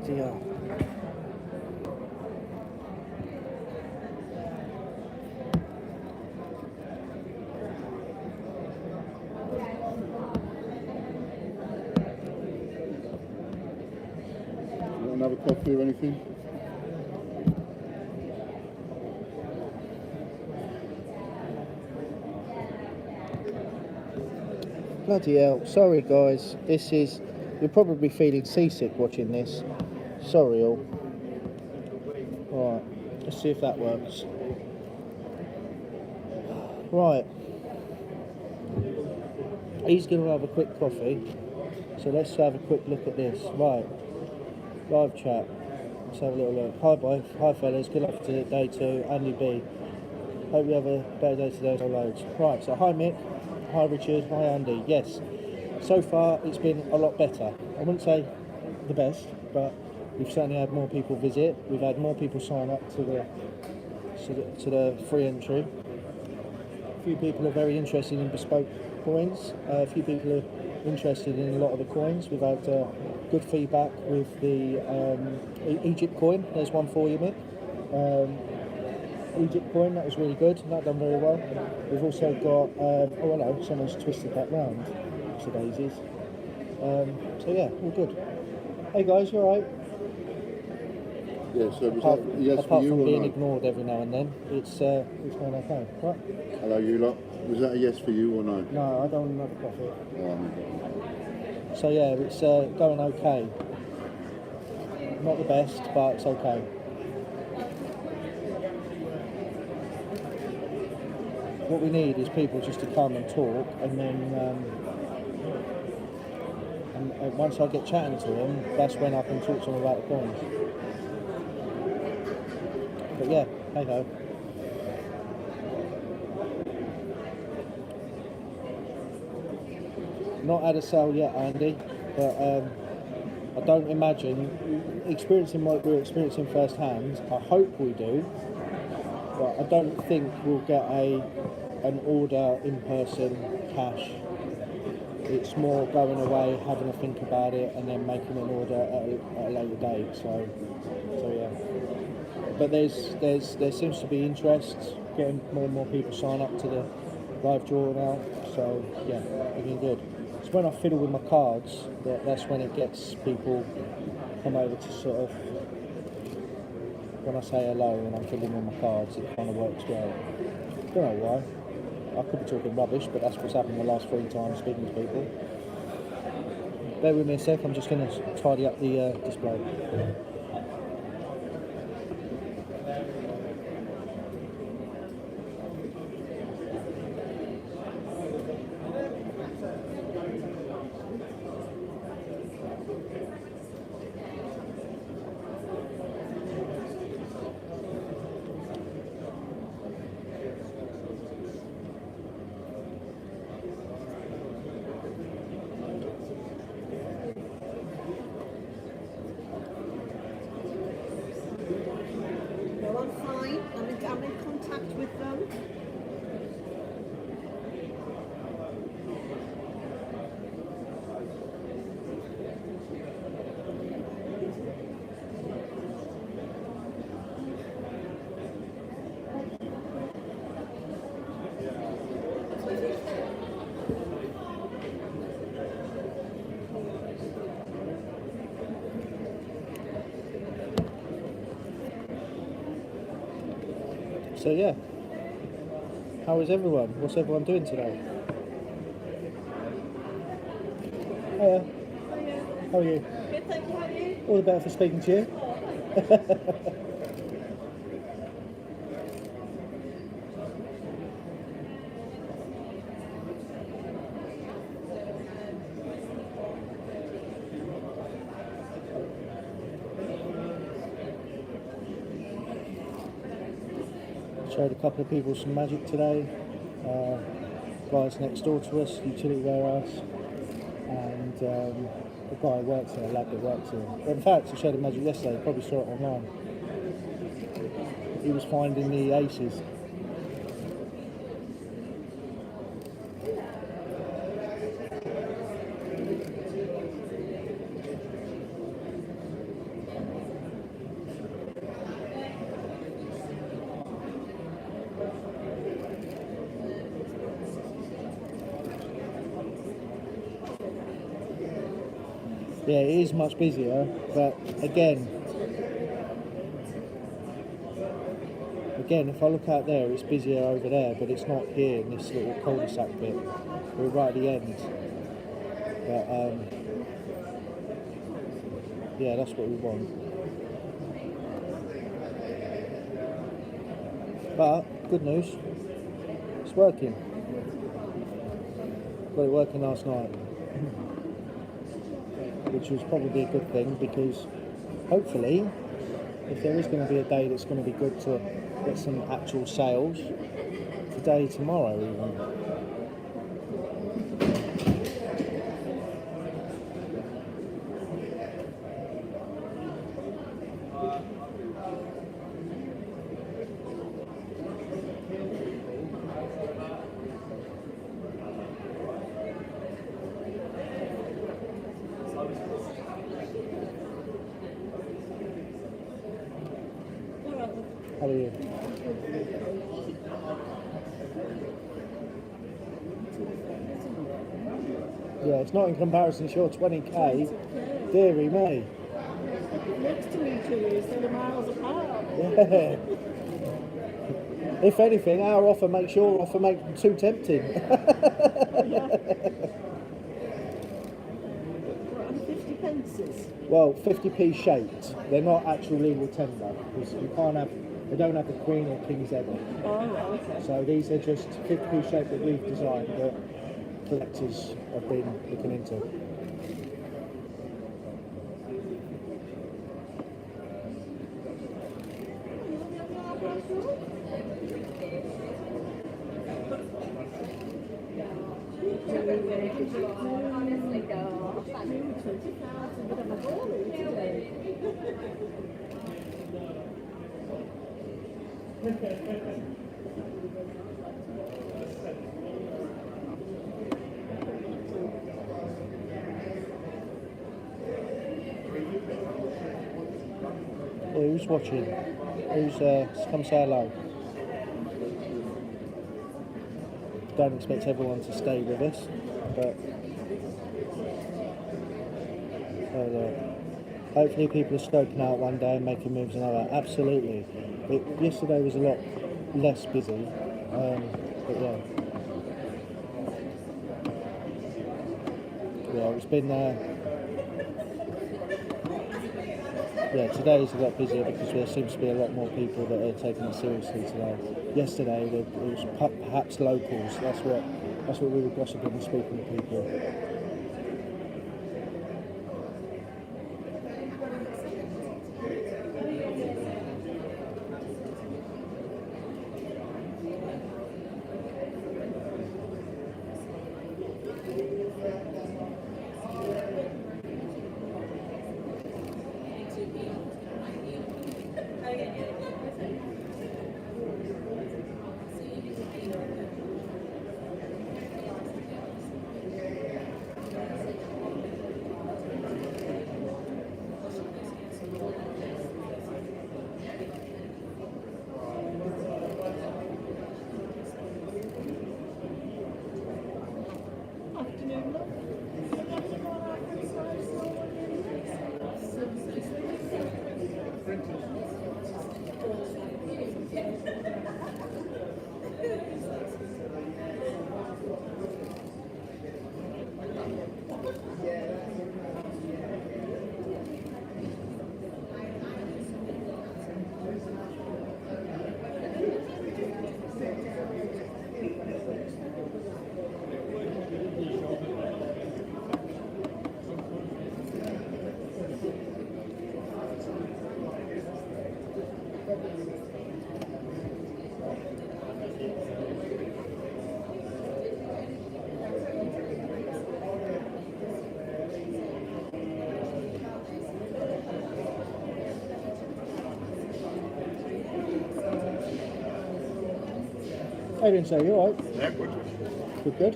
Bloody hell. Want another coffee or anything? Bloody hell. Sorry guys, you're probably feeling seasick watching this. Sorry all. Right, let's see if that works. Right. He's going to have a quick coffee. So let's have a quick look at this. Right. Live chat. Let's have a little look. Hi boy. Hi fellas. Good luck for day 2. Andy B. Hope you have a better day today. Loads. Right. So hi Mick. Hi Richard. Hi Andy. Yes. So far it's been a lot better. I wouldn't say the best, but we've certainly had more people visit. We've had more people sign up to the free entry. A few people are very interested in bespoke coins. A few people are interested in a lot of the coins. We've had good feedback with the Egypt coin. There's one for you, Mick. Egypt coin, that was really good. That done very well. We've also got, oh hello, someone's twisted that round. So daisies. So yeah, all good. Hey guys, you alright? Yeah, so was that yes for you from or being no? ignored every now and then, it's going okay. Right? Hello you lot. Was that a yes for you or no? No, I don't want another coffee. So yeah, it's going okay. Not the best, but it's okay. What we need is people just to come and talk, and then and once I get chatting to them, that's when I can talk to them about the coins. But yeah, hey ho. Not had a sale yet, Andy, but I don't imagine, experiencing what we're experiencing firsthand, I hope we do, but I don't think we'll get an order in person cash. It's more going away, having a think about it, and then making an order at a later date. So yeah. But there seems to be interest, getting more and more people sign up to the live draw now. So yeah, looking good. It's when I fiddle with my cards that's when it gets people come over to sort of, when I say hello and I'm fiddling with my cards, it kind of works well. Don't know why. I could be talking rubbish, but that's what's happened the last 3 times speaking to people. Bear with me a sec, I'm just going to tidy up the display. I'm in contact with them. So yeah, how is everyone? What's everyone doing today? Hiya. Hiya. How are you? Good, thank you. How are you? All the better for speaking to you. Showed a couple of people some magic today. Guys next door to us, utility warehouse, and the guy works here, a lad that works here. But in fact, I showed him magic yesterday, probably saw it online. He was finding the aces. Yeah, it is much busier, but again, if I look out there, it's busier over there, but it's not here in this little cul-de-sac bit. We're right at the end. But yeah, that's what we want. But good news, it's working. Got it working last night, which was probably a good thing because hopefully, if there is going to be a day that's going to be good to get some actual sales, today, tomorrow even. How are you? Yeah, it's not in comparison to your 20k. Deary me. Next to each other instead of miles apart. Yeah. If anything, our offer makes your offer make too tempting. Yeah. And 50 pences. Well, 50p shaped. They're not actual legal tender because you can't have. They don't have the Queen or King's Ever. Oh, right, okay. So these are just 50p shaped that we've designed that collectors have been looking into. Who's watching? Who's come say hello? Don't expect everyone to stay with us, but hopefully people are scoping out one day and making moves another. Absolutely. Yesterday was a lot less busy, but yeah. Yeah, it's been. Yeah, today is a lot busier because there seems to be a lot more people that are taking it seriously today. Yesterday it was perhaps locals. That's what we were gossiping and speaking to people. How you doing, sir? You alright? Yeah, good. Good.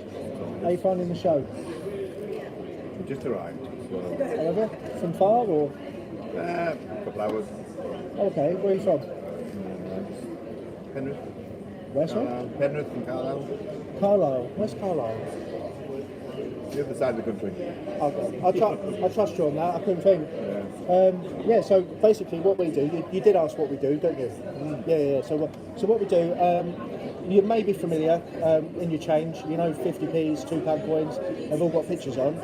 How you finding the show? Just arrived. So, Have you? From far or? a couple hours. Okay, where are you from? Penrith. Where, sir? Penrith and Carlisle. Carlisle. Where's Carlisle? The other side of the country. Okay. I trust you on that. I couldn't think. Yeah. So basically, what we do, you did ask what we do, don't you? Yeah. So what we do, you may be familiar in your change. You know, 50p's, £2 coins. They've all got pictures on.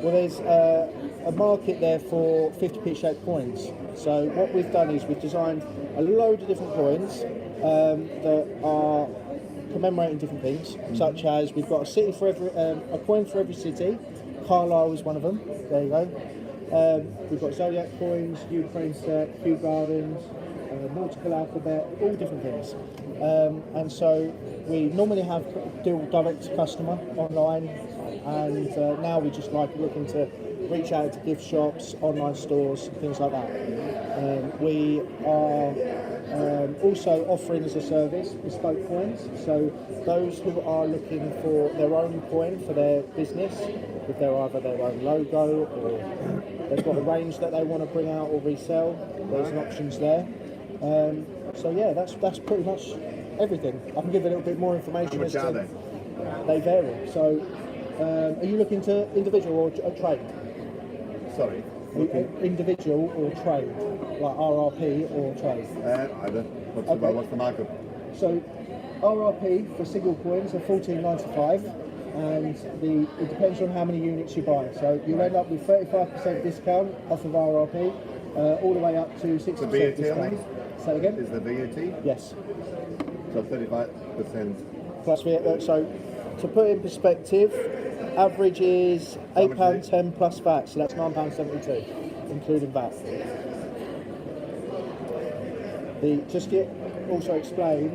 Well, there's a market there for 50p shaped coins. So what we've done is we've designed a load of different coins that are commemorating different things, such as we've got a coin for every city. Carlisle is one of them. There you go. We've got Zodiac coins, Ukraine set, Kew Gardens, nautical alphabet, all different things. And so we normally deal direct to customer online, and now we just like looking to reach out to gift shops, online stores, things like that. We are also offering as a service bespoke coins. So those who are looking for their own coin for their business, if they're either their own logo or they've got a range that they want to bring out or resell, there's options there. So yeah, that's pretty much everything. I can give a little bit more information. How much are they? They vary. So are you looking to individual or trade? Sorry. Individual or trade, like RRP or trade? Either. What's the markup? So RRP for single coins are $14.95, and it depends on how many units you buy. So you end up with 35% discount off of RRP, all the way up to 60% The VAT discount. on these? Say again? Is the VAT? Yes. So 35%. Plus VAT. So to put in perspective, average is £8.10 plus VAT, so that's £9.72, including VAT. Just to also explain,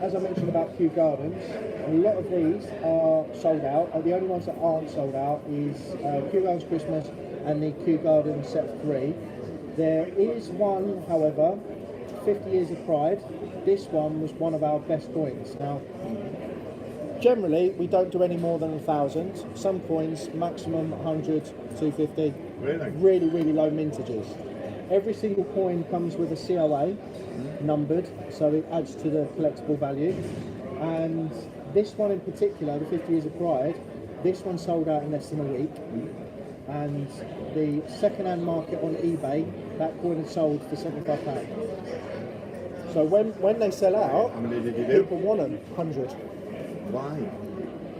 as I mentioned about Kew Gardens, a lot of these are sold out. The only ones that aren't sold out is Kew Gardens Christmas and the Kew Gardens set of 3. There is one, however, 50 Years of Pride. This one was one of our best coins. Now, generally, we don't do any more than 1,000. Some coins, maximum 100, 250. Really? Really, really low mintages. Every single coin comes with a COA, numbered, so it adds to the collectible value. And this one in particular, the 50 Years of Pride, this one sold out in less than a week. And the second-hand market on eBay, that coin is sold for £75. So when they sell out, How many did you do? people want them, 100. Why?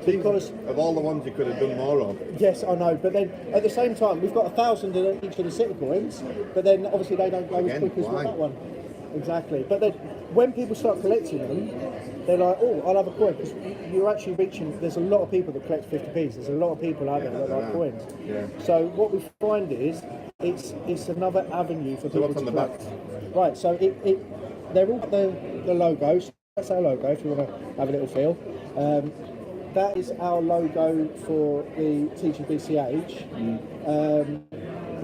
Because of all the ones you could have done more of. yes, I know, but then at the same time we've got 1,000 in each of the city coins, but then obviously they don't go as quick as why? that one. Exactly, but then when people start collecting them, they're like, oh, I'll have a coin, because you're actually reaching. There's a lot of people that collect 50p's. There's a lot of people out there that like coins. Yeah. So what we find is it's another avenue for people what's to on the collect. back? Right, so they're all the logos. That's our logo. If you want to have a little feel. That is our logo for the TGBCH.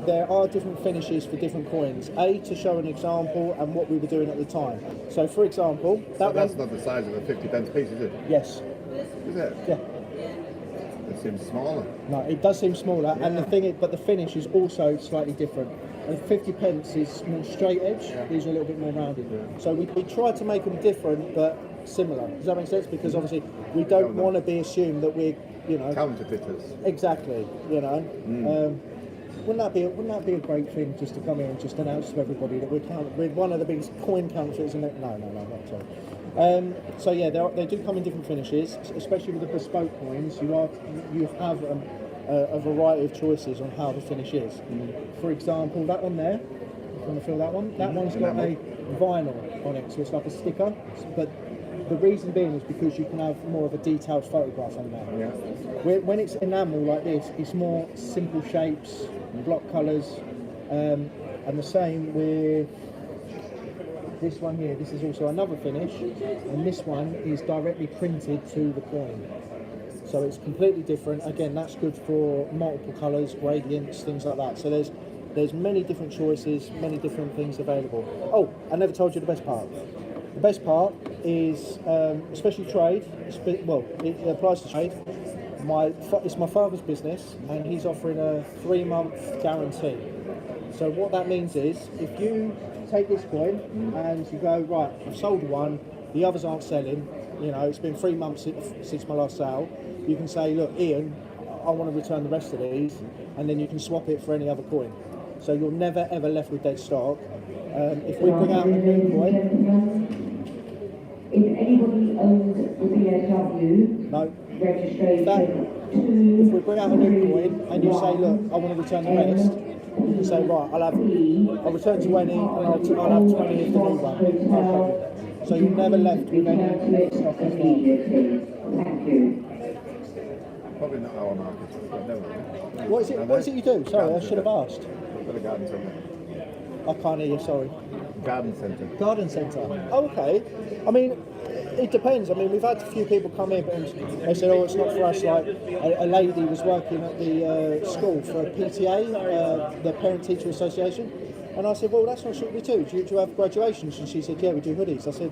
There are different finishes for different coins. To show an example and what we were doing at the time. So, for example, That's not the size of a 50p piece, is it? Yes. Is it? Yeah. It seems smaller. No, it does seem smaller, and the thing is, but the finish is also slightly different. And 50p is more straight edge. Yeah. These are a little bit more rounded. Yeah. So we try to make them different, but similar. Does that make sense? Because obviously we don't want to be assumed that we're, counterfeiters. Exactly. Wouldn't that be a great thing, just to come here and just announce to everybody that we're one of the biggest coin counterfeiters? No, not at all. So yeah, they do come in different finishes, especially with the bespoke coins. You have a variety of choices on how the finish is. For example, that one there. You want to feel that one? That one's got a vinyl on it, so it's like a sticker. But the reason being is because you can have more of a detailed photograph on there. Yeah. When it's enamel like this, it's more simple shapes, block colours, and the same with this one here. This is also another finish, and this one is directly printed to the coin. So it's completely different. Again, that's good for multiple colours, gradients, things like that. So there's many different choices, many different things available. Oh, I never told you the best part. The best part is, especially trade, it applies to trade. It's my father's business, and he's offering a 3-month guarantee. So what that means is, if you take this coin and you go, right, I've sold one, the others aren't selling, it's been 3 months since my last sale, you can say, look, Ian, I want to return the rest of these, and then you can swap it for any other coin. So you're never ever left with dead stock. If we bring out a new coin, if anybody owns the BMW no. registration, If we bring out a new coin and you say, look, I want to return the rest, you can say, right, I'll return 20 and I'll have 20 of the new one. Okay. So you're never left with any stock as well. thank you. Probably not our market. But no. What is it you do? Sorry, I should have asked. Got a garden centre. I can't hear you, sorry. Garden centre. Garden centre. Oh, okay. I mean, it depends. I mean, we've had a few people come in and they said, oh, it's not for us. Like, a lady was working at the school for PTA, the Parent Teacher Association. And I said, well, that's not what we do. Do you have graduations? And she said, yeah, we do hoodies. I said,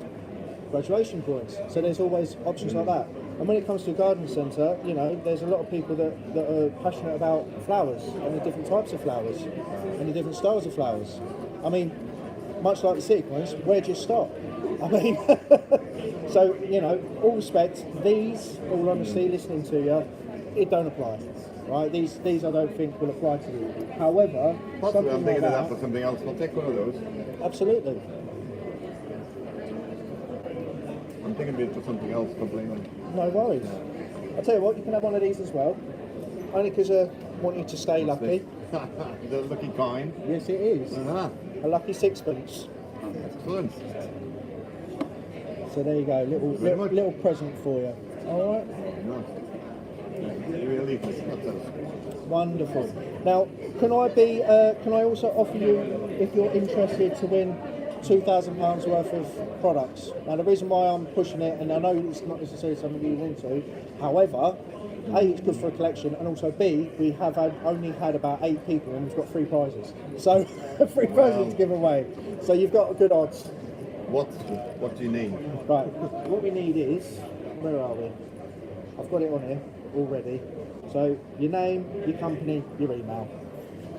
graduation coins. So there's always options like that. And when it comes to a garden centre, you know, there's a lot of people that are passionate about flowers and the different types of flowers and the different styles of flowers. I mean, much like the sequence, where do you stop? I mean, so, you know, all respect, these, all honesty, listening to you, it don't apply, right? These I don't think will apply to you. However, Possibly, I'm something thinking like of that that, for something else. I'll take one of those. absolutely. I'm thinking of it for something else completely. No worries. I'll tell you what, you can have one of these as well. Only because I want you to stay lucky. The lucky coin. Yes, it is. Uh-huh. A lucky sixpence. Excellent. So there you go, very much. little present for you. All right. Nice. Really, that's Wonderful. Now, can I also offer you, if you're interested, to win £2,000 worth of products? Now, the reason why I'm pushing it, and I know it's not necessarily something you're into, however, A, it's good for a collection, and also B, we have only had about 8 people and we've got 3 prizes. So, 3 prizes to give away. So you've got good odds. What do you need? Right, what we need is, where are we? I've got it on here already. So, your name, your company, your email.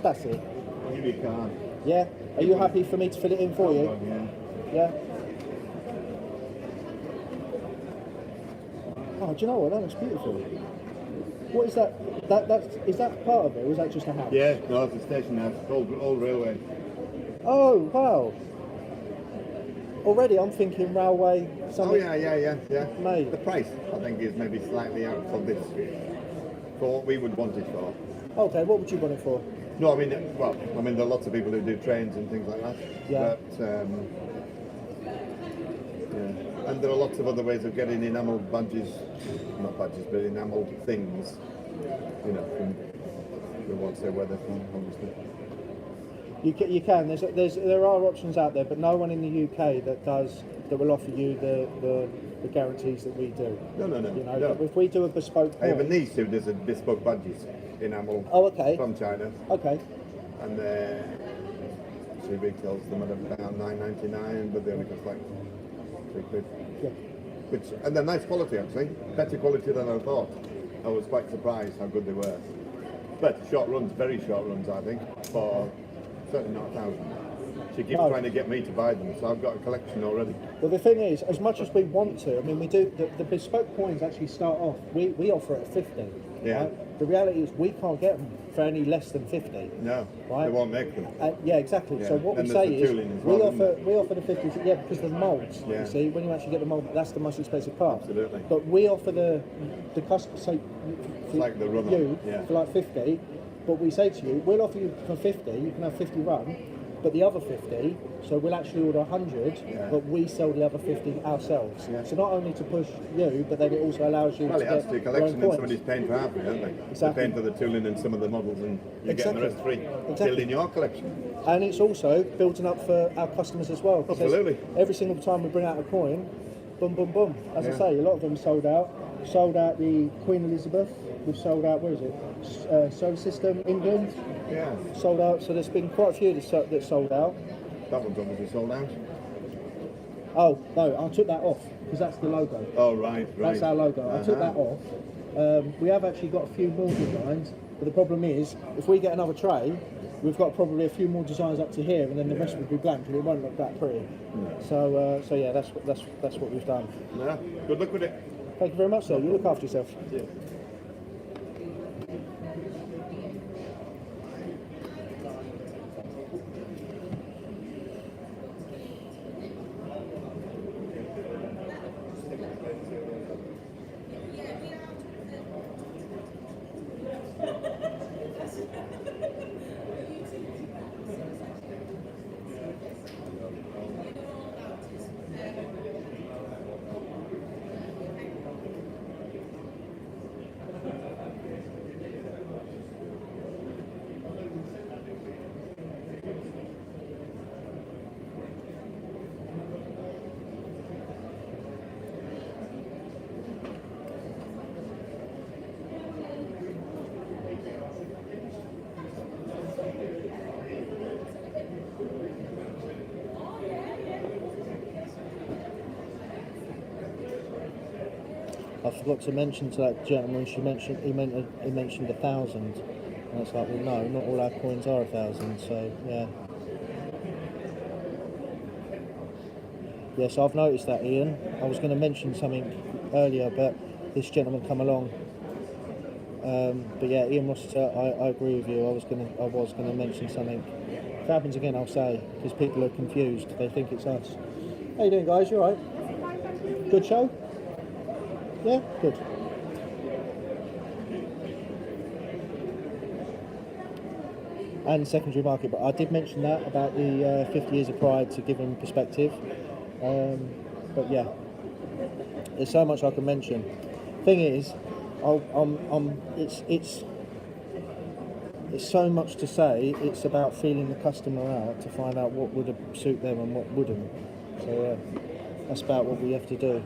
That's it. I'll give you a card. Yeah? Are you happy for me to fill it in for you? Yeah. Yeah? Oh, do you know what? That looks beautiful. What is that? Is that part of it, or is that just a house? Yeah, no, it's a station house, old railway. Oh, wow. Already I'm thinking railway, Oh something. yeah. Mate. The price, I think, is maybe slightly out for this, for what we would want it for. Okay, what would you want it for? No, I mean, well, there are lots of people who do trains and things like that. Yeah. But, yeah. And there are lots of other ways of getting enamel badges, not badges, but enamel things, you know, from the ones they weather from, obviously. You can. There are options out there, but no one in the UK that will offer you the guarantees that we do. No. You know, no. but if we do a bespoke I have a coin- niece who does a bespoke badges, enamel, Oh, okay. from China, Okay. and she retails them at about $9.99, but they only cost like £3. Yeah. And they're nice quality, actually, better quality than I thought. I was quite surprised how good they were. But short runs, very short runs, I think, for certainly not 1,000. She keeps No. trying to get me to buy them, so I've got a collection already. Well, the thing is, as much as we want to, I mean, we do. The bespoke coins actually start off. We offer it at 50. Yeah. Right? The reality is, we can't get them for any less than 50. No, Right. they won't make them. Yeah, exactly. Yeah. So what And we there's say the is, tooling as we well, offer the 50s. Yeah, because the molds. Yeah. You see, when you actually get the mold, that's the most expensive part. Absolutely. But we offer the customer. So It's like the run-on, you yeah. for like 50. But we say to you, we'll offer you for 50. You can have 50 run. But the other 50, so we'll actually order 100, Yeah. but we sell the other 50 ourselves. Yeah. So not only to push you, but then it also allows you Well, to it adds get to your your collection, own and coins. somebody's paying for half of it, aren't they? Exactly. They're paying for the tooling and some of the models, and you're getting the rest free. Exactly. Building your collection. And it's also building up for our customers as well. because Absolutely. Every single time we bring out a coin, boom, boom, boom. As I Yeah. say, a lot of them sold out. Sold out the Queen Elizabeth. We've sold out, where is it? Solar System, England. Yeah, Sold out. So there's been quite a few that sold out. that one's obviously sold out. Oh, no, I took that off because that's the logo. Oh, right. That's our logo. I took Uh-huh. that off. We have actually got a few more designs, but the problem is, if we get another tray, we've got probably a few more designs up to here, and then the rest will be blank, and it won't look that pretty. So yeah, that's what we've done. Yeah, good luck with it. Thank you very much, sir. You look after yourself. Yeah. I forgot to mention to that gentleman. He mentioned 1,000, and it's like, well, no, not all our coins are 1,000. So yeah. Yes, I've noticed that, Ian. I was going to mention something earlier, but this gentleman come along. But yeah, Ian Rossiter, I agree with you. I was going to mention something. If it happens again, I'll say, because people are confused. They think it's us. How you doing, guys? You all right? Good show? Yeah, good. And secondary market, but I did mention that about the 50 years of pride to give them perspective. But yeah, there's so much I can mention. Thing is, it's so much to say. It's about feeling the customer out to find out what would suit them and what wouldn't. So that's about what we have to do.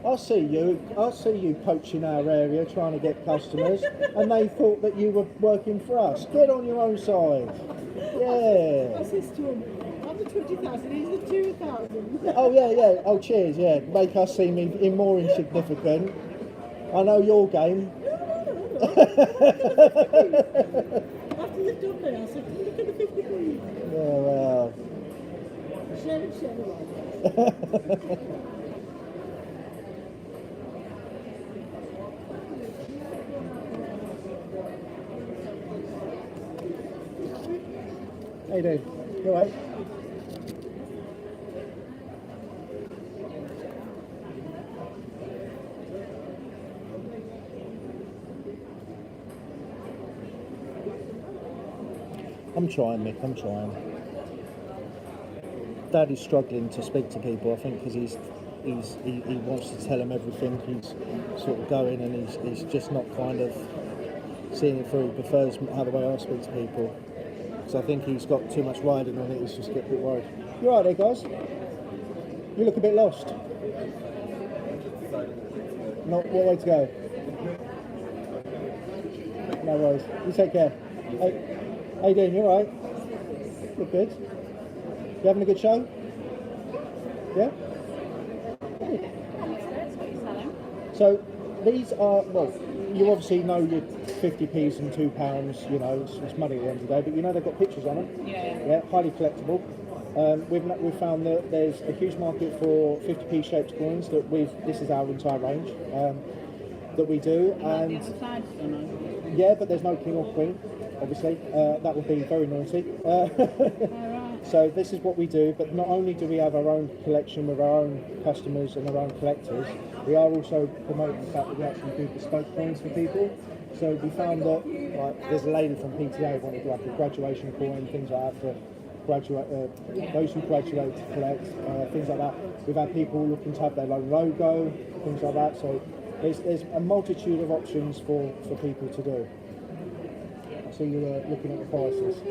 I see you poaching our area trying to get customers, and they thought that you were working for us. Get on your own side. Yeah. What's this to him? I'm the 20,000, he's the 2,000. Oh yeah. Oh cheers, yeah. Make us seem in more insignificant. I know your game. After you've done there, I said, look at the 50 quid. Yeah, well. Share it. How you doing? You alright? I'm trying, Mick, I'm trying. Dad is struggling to speak to people, I think, because he wants to tell them everything. He's sort of going and he's just not kind of seeing it through. He prefers how the way I speak to people. So I think he's got too much riding on it, he's just getting a bit worried. You alright there, guys? You look a bit lost. Not what way to go? No worries. You take care. Hey, how you doing? You alright? Look good. You having a good show? Yeah? So these are, well, you obviously know your 50p's and £2, you know, it's money at the end of the day, but you know they've got pictures on them. Yeah, highly collectible. We've found that there's a huge market for 50p shaped coins that this is our entire range that we do. And yeah, but there's no king or queen, obviously. That would be very naughty. So this is what we do, but not only do we have our own collection with our own customers and our own collectors, we are also promoting the fact that we actually do bespoke coins for people. So we found that there's a lady from PTA wanted like a graduation coin, things like that for those who graduate to collect, things like that. We've had people looking to have their own logo, things like that. So there's a multitude of options for people to do. I see you looking at the prices.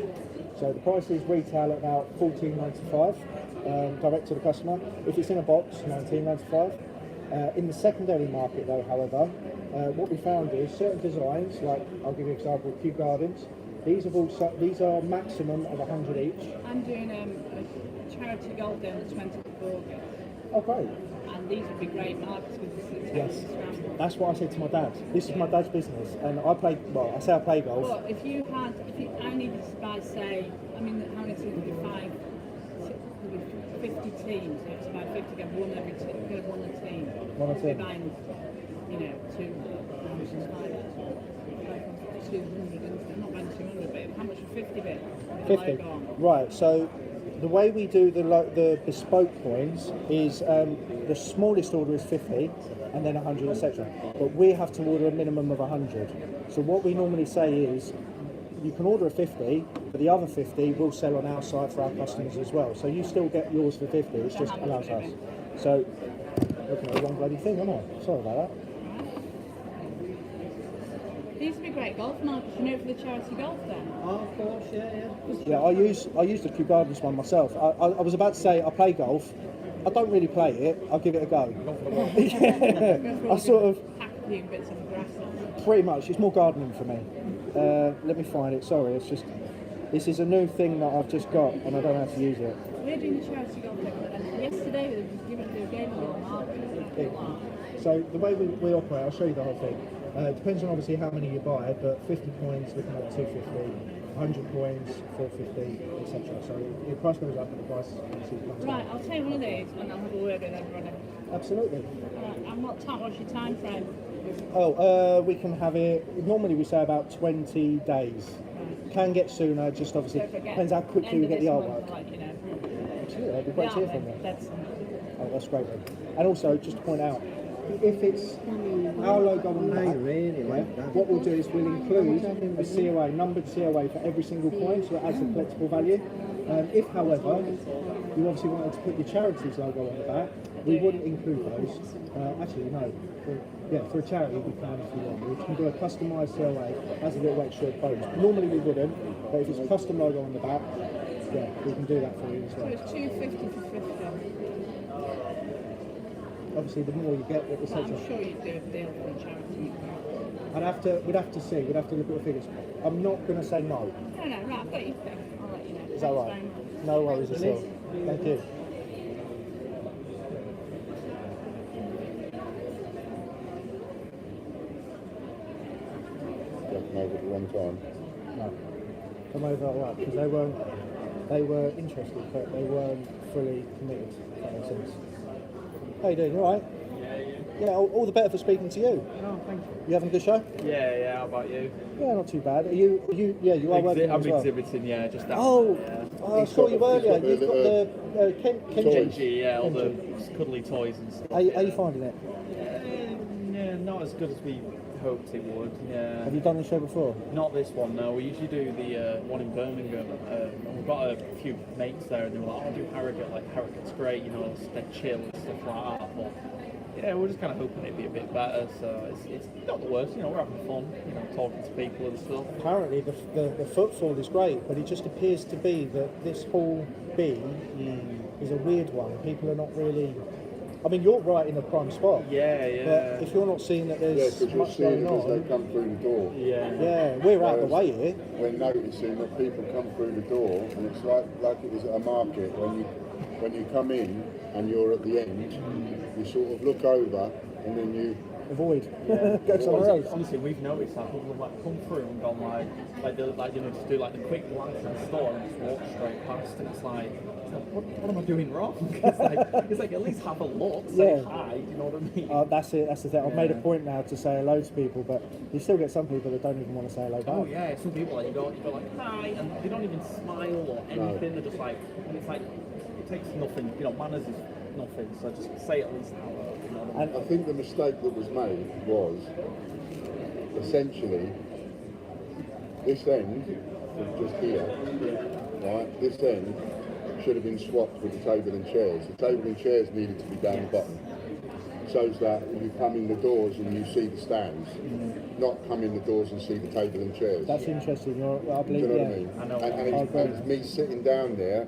So the prices retail at about $14.95 direct to the customer. If it's in a box, $19.95. In the secondary market though, however, what we found is certain designs, like I'll give you an example, Kew Gardens, these are maximum of 100 each. I'm doing a charity golf day on the 20th of August. Oh great. And these would be great markets because it's Yes, that's what I said to my dad. This is my dad's business, and I play golf. But if you I needed to buy, say, I mean, how many teams would be 50 teams, so it's about 50, get one every team, get one a team. One a team. Buying, you know, 200, I'm not buying 200, but how much for 50 bit? 50. Right, so the way we do the bespoke coins is the smallest order is 50 and then 100, etc. But we have to order a minimum of 100. So what we normally say is you can order a 50, but the other 50 will sell on our site for our customers as well. So you still get yours for 50, it's just allows us. So, looking at the wrong bloody thing, am I? Sorry about that. These would be great golf markets, you know, for the charity golf then. Oh, of course, yeah. Yeah, I use the Kew Gardens one myself. I was about to say I play golf. I don't really play it. I'll give it a go. Yeah. I sort of Packing bits of grass. pretty much. It's more gardening for me. Let me find it. Sorry, it's just this is a new thing that I've just got and I don't know how to use it. We're doing the charity golf thing, and yesterday they were giving the game a little market. So the way we operate, I'll show you the whole thing. It depends on obviously how many you buy, but 50 coins looking at 250, 100 coins 450, etc. So the price goes up, and the price obviously comes Right, down. I'll take one of these and I'll have a word with everybody. Absolutely. And what's your time frame? Oh, we can have it. Normally we say about 20 days. Can get sooner. Just obviously So if I get depends how quickly we get the artwork. Like, you know, Absolutely, that'd be great to hear from you. that's Oh, that's great then. And also, just to point out, if it's our logo on the back, what we'll do is we'll include a COA, numbered COA for every single coin, so it adds a collectible value. If, however, you obviously wanted to put your charity's logo on the back, we wouldn't include those. Actually, no. For a charity, we can if you want. We can do a customised COA as a little extra bonus. Normally we wouldn't, but if it's a custom logo on the back, yeah, we can do that for you as so well. it's 250 for 50. Obviously, the more you get, the But essential. I'm sure you'd do a deal for a charity. We'd have to see. We'd have to look at the figures. I'm not going to say no. No, right, I've got your thing. I'll let you know. Is that Thanks right? very much. No worries at all. Thank you. Jumping over at the wrong time. No. Come over all right, because they were interested, but they weren't fully committed, if that makes sense. How you doing? You all right? Yeah, all the better for speaking to you. Oh, thank you. You having a good show? Yeah, how about you? Yeah, not too bad. You are working I'm as well. exhibiting, yeah, just that. Oh, Yeah. I saw you earlier. You've got the Kenji. Kenji, yeah, all the Kenji. cuddly toys and stuff. How you finding it? Yeah, not as good as we hoped it would. Yeah. Have you done the show before? Not this one, no. We usually do the one in Birmingham. And we've got a few mates there, and they were like, "Oh, do Harrogate. Like Harrogate's great, you know, they're chill and stuff like that." But yeah, we're just kind of hoping it'd be a bit better. So it's not the worst, you know. We're having fun, you know, talking to people and stuff. Apparently the footfall is great, but it just appears to be that this Hall B is a weird one. People are not really. I mean, you're right in the prime spot. Yeah. But if you're not seeing that Yeah, there's because you're much seeing going it as they on, come through the door. yeah, we're out of the way here. We're noticing that people come through the door, and it's like it is at a market. When you come in and you're at the end, you sort of look over, and then you Avoid. Go somewhere else. Honestly, we've noticed that people have like come through and gone like you know, just do like the quick glance in the store and just walk straight past, and it's like what am I doing wrong? it's like at least have a look, say hi. You know what I mean? That's it. That's the thing. I've made a point now to say hello to people, but you still get some people that don't even want to say hello back. Oh yeah, some people like you go like hi, and they don't even smile or anything. They're just like, and it's like it takes nothing. You know, manners is nothing. So just say at least hello. You know what I mean? I think the mistake that was made was essentially this end was just here, right? This end should have been swapped with the table and chairs. The table and chairs needed to be down the bottom, so that you come in the doors and you see the stands, not come in the doors and see the table and chairs. That's interesting. I Do believe, you know yeah. what I mean? I know. And it's me sitting down there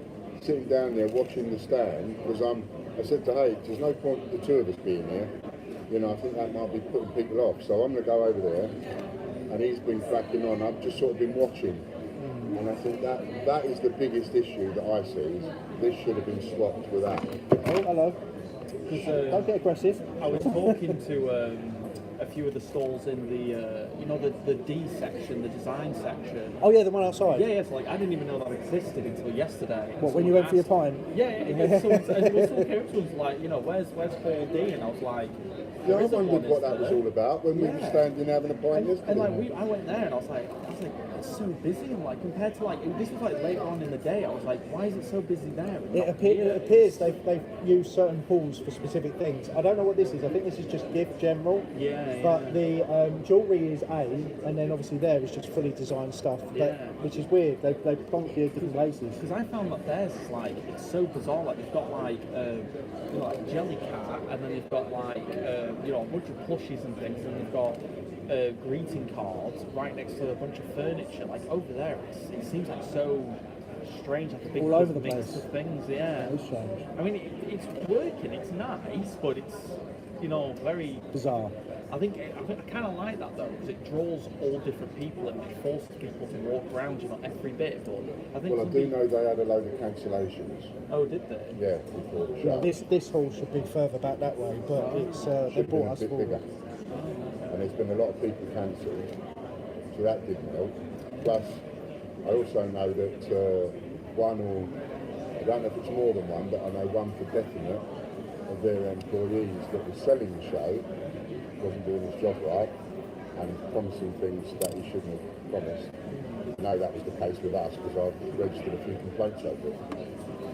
watching the stand, because I said to Hay, there's no point the two of us being here. You know, I think that might be putting people off. So I'm going to go over there, and he's been cracking on. I've just sort of been watching, and I think that is the biggest issue that I see. Is this should have been swapped with that. Oh, hello. Don't get aggressive. I was talking to a few of the stalls in the you know, the D section, the design section. Oh yeah, the one outside. Yeah, so like I didn't even know that existed until yesterday. What, when you went for your pint? Yeah. Someone came up to us like, you know, where's Hall D? And I was like, Yeah, I there isn't wondered one, what is that was there? all about when we were standing having a pint yesterday. And like I went there and I was like, it's so busy. And like compared to like this was like later on in the day, I was like, why is it so busy there? It appears they've used certain halls for specific things. I don't know what this is. I think this is just gift general. But the jewellery is A, and then obviously there is just fully designed stuff, which is weird. They plonk you at different places. Because I found that theirs is like, it's so bizarre. Like they've got like you know, like jelly cat, and then they've got like you know, a bunch of plushies and things, and they've got greeting cards right next to a bunch of furniture. Like over there, it seems like so strange, like a big All over the mix place. of things. Yeah. That is strange. I mean, it's working. It's nice, but it's very. Bizarre. I kind of like that though, because it draws all different people and it forces people to walk around, every bit. But I think. Well, I do know they had a load of cancellations. Oh, did they? Yeah, before the Yeah, show. this hall should be further back that way, but it's they Should have been brought a us bit forward. bigger. And there's been a lot of people cancelled, so that didn't help. Plus, I also know that one or, I don't know if it's more than one, but I know one for definite of their employees that was selling the show wasn't doing his job right and promising things that he shouldn't have promised. I know that was the case with us because I've registered a few complaints over it.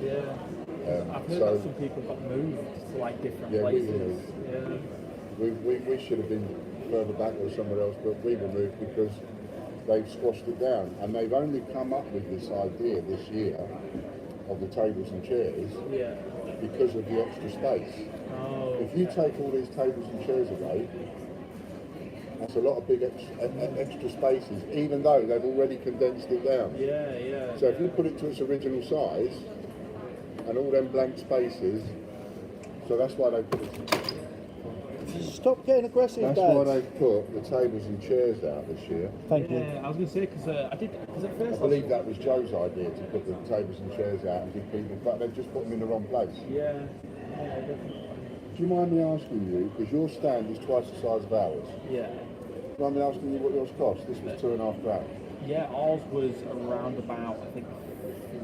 Yeah. I've heard so- that some people got moved to like different Yeah, we places. moved. Yeah. We should have been further back or somewhere else, but we were moved because they've squashed it down. And they've only come up with this idea this year of the tables and chairs Yeah. because of the extra space. Oh. If you take all these tables and chairs away, that's a lot of big extra spaces, even though they've already condensed it down. Yeah, yeah. So if you put it to its original size, and all them blank spaces, so that's why they put it. Stop getting aggressive, That's Dad. why they put the tables and chairs out this year. Thank you. Yeah, I was going to say because at I first believe that was Joe's idea to put the tables and chairs out and give people, but they've just put them in the wrong place. Yeah. Yeah, definitely. Do you mind me asking you, because your stand is twice the size of ours, Yeah. do you mind me asking you what yours cost? This was £2.5 grand. Yeah, ours was around about, I think,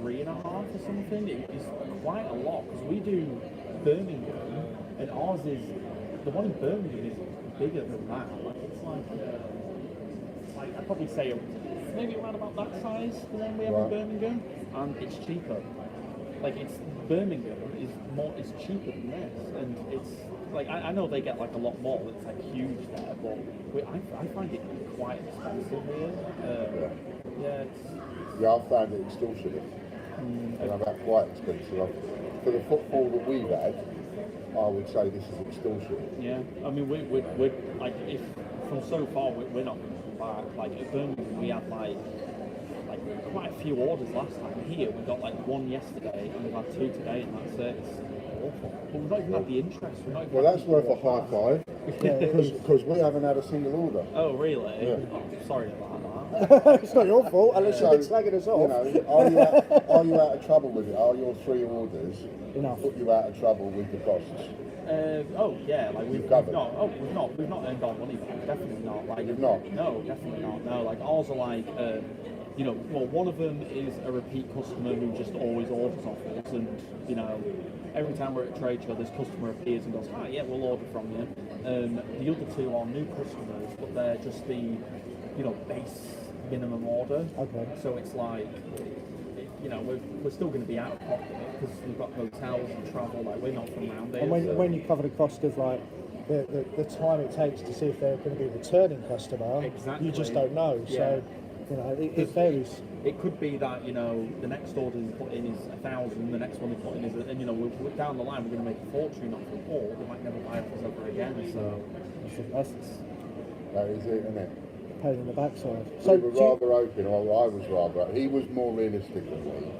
3.5 or something. It's quite a lot because we do Birmingham, and ours is the one in Birmingham is bigger than that. Like like I'd probably say maybe around about that size, the one we have in Right. Birmingham, and it's cheaper. Like Birmingham is cheaper than this, and it's like I know they get like a lot more. It's like huge there, but I find it quite expensive here. Yeah, Yeah, I found it extortionate. And I've had quite expensive. For the football that we've had, I would say this is extortionate. yeah. I mean, we're like if from so far we're not back. Like at Birmingham, we had like quite a few orders last time. Here we got like one yesterday, and we've had two today, and that's it. It's awful. But we've not even had the interest. We've not even Well, had that's people worth a walk high past. five, because we haven't had a single order. Oh, really? Yeah. Oh, sorry about that. It's not your fault unless you've been slagging us You off. know, are you out of trouble with it? Are your 3 orders Enough. put you out of trouble with the costs? Oh yeah, like we've covered. not earned our money back. Definitely not. Like You've not? No, definitely not. No, like ours are like, well, one of them is a repeat customer who just always orders off us, and every time we're at a trade show, this customer appears and goes, "Ah, yeah, we'll order from you." The other 2 are new customers, but they're just the, base minimum order. Okay. So it's like, we're still going to be out of pocket because we've got hotels and travel. Like we're not from around here. And so- when you cover the cost of like the time it takes to see if they're going to be a returning customer, Exactly. you just don't know. Yeah. So it varies. It could be that the next order you put in is 1,000, the next one you put in is, and we're down the line we're going to make a fortune off it, or they might never buy off us ever again. So That's That is it, isn't it? pain in the backside. We So were do you- rather open, or I was rather. He was more realistic than me,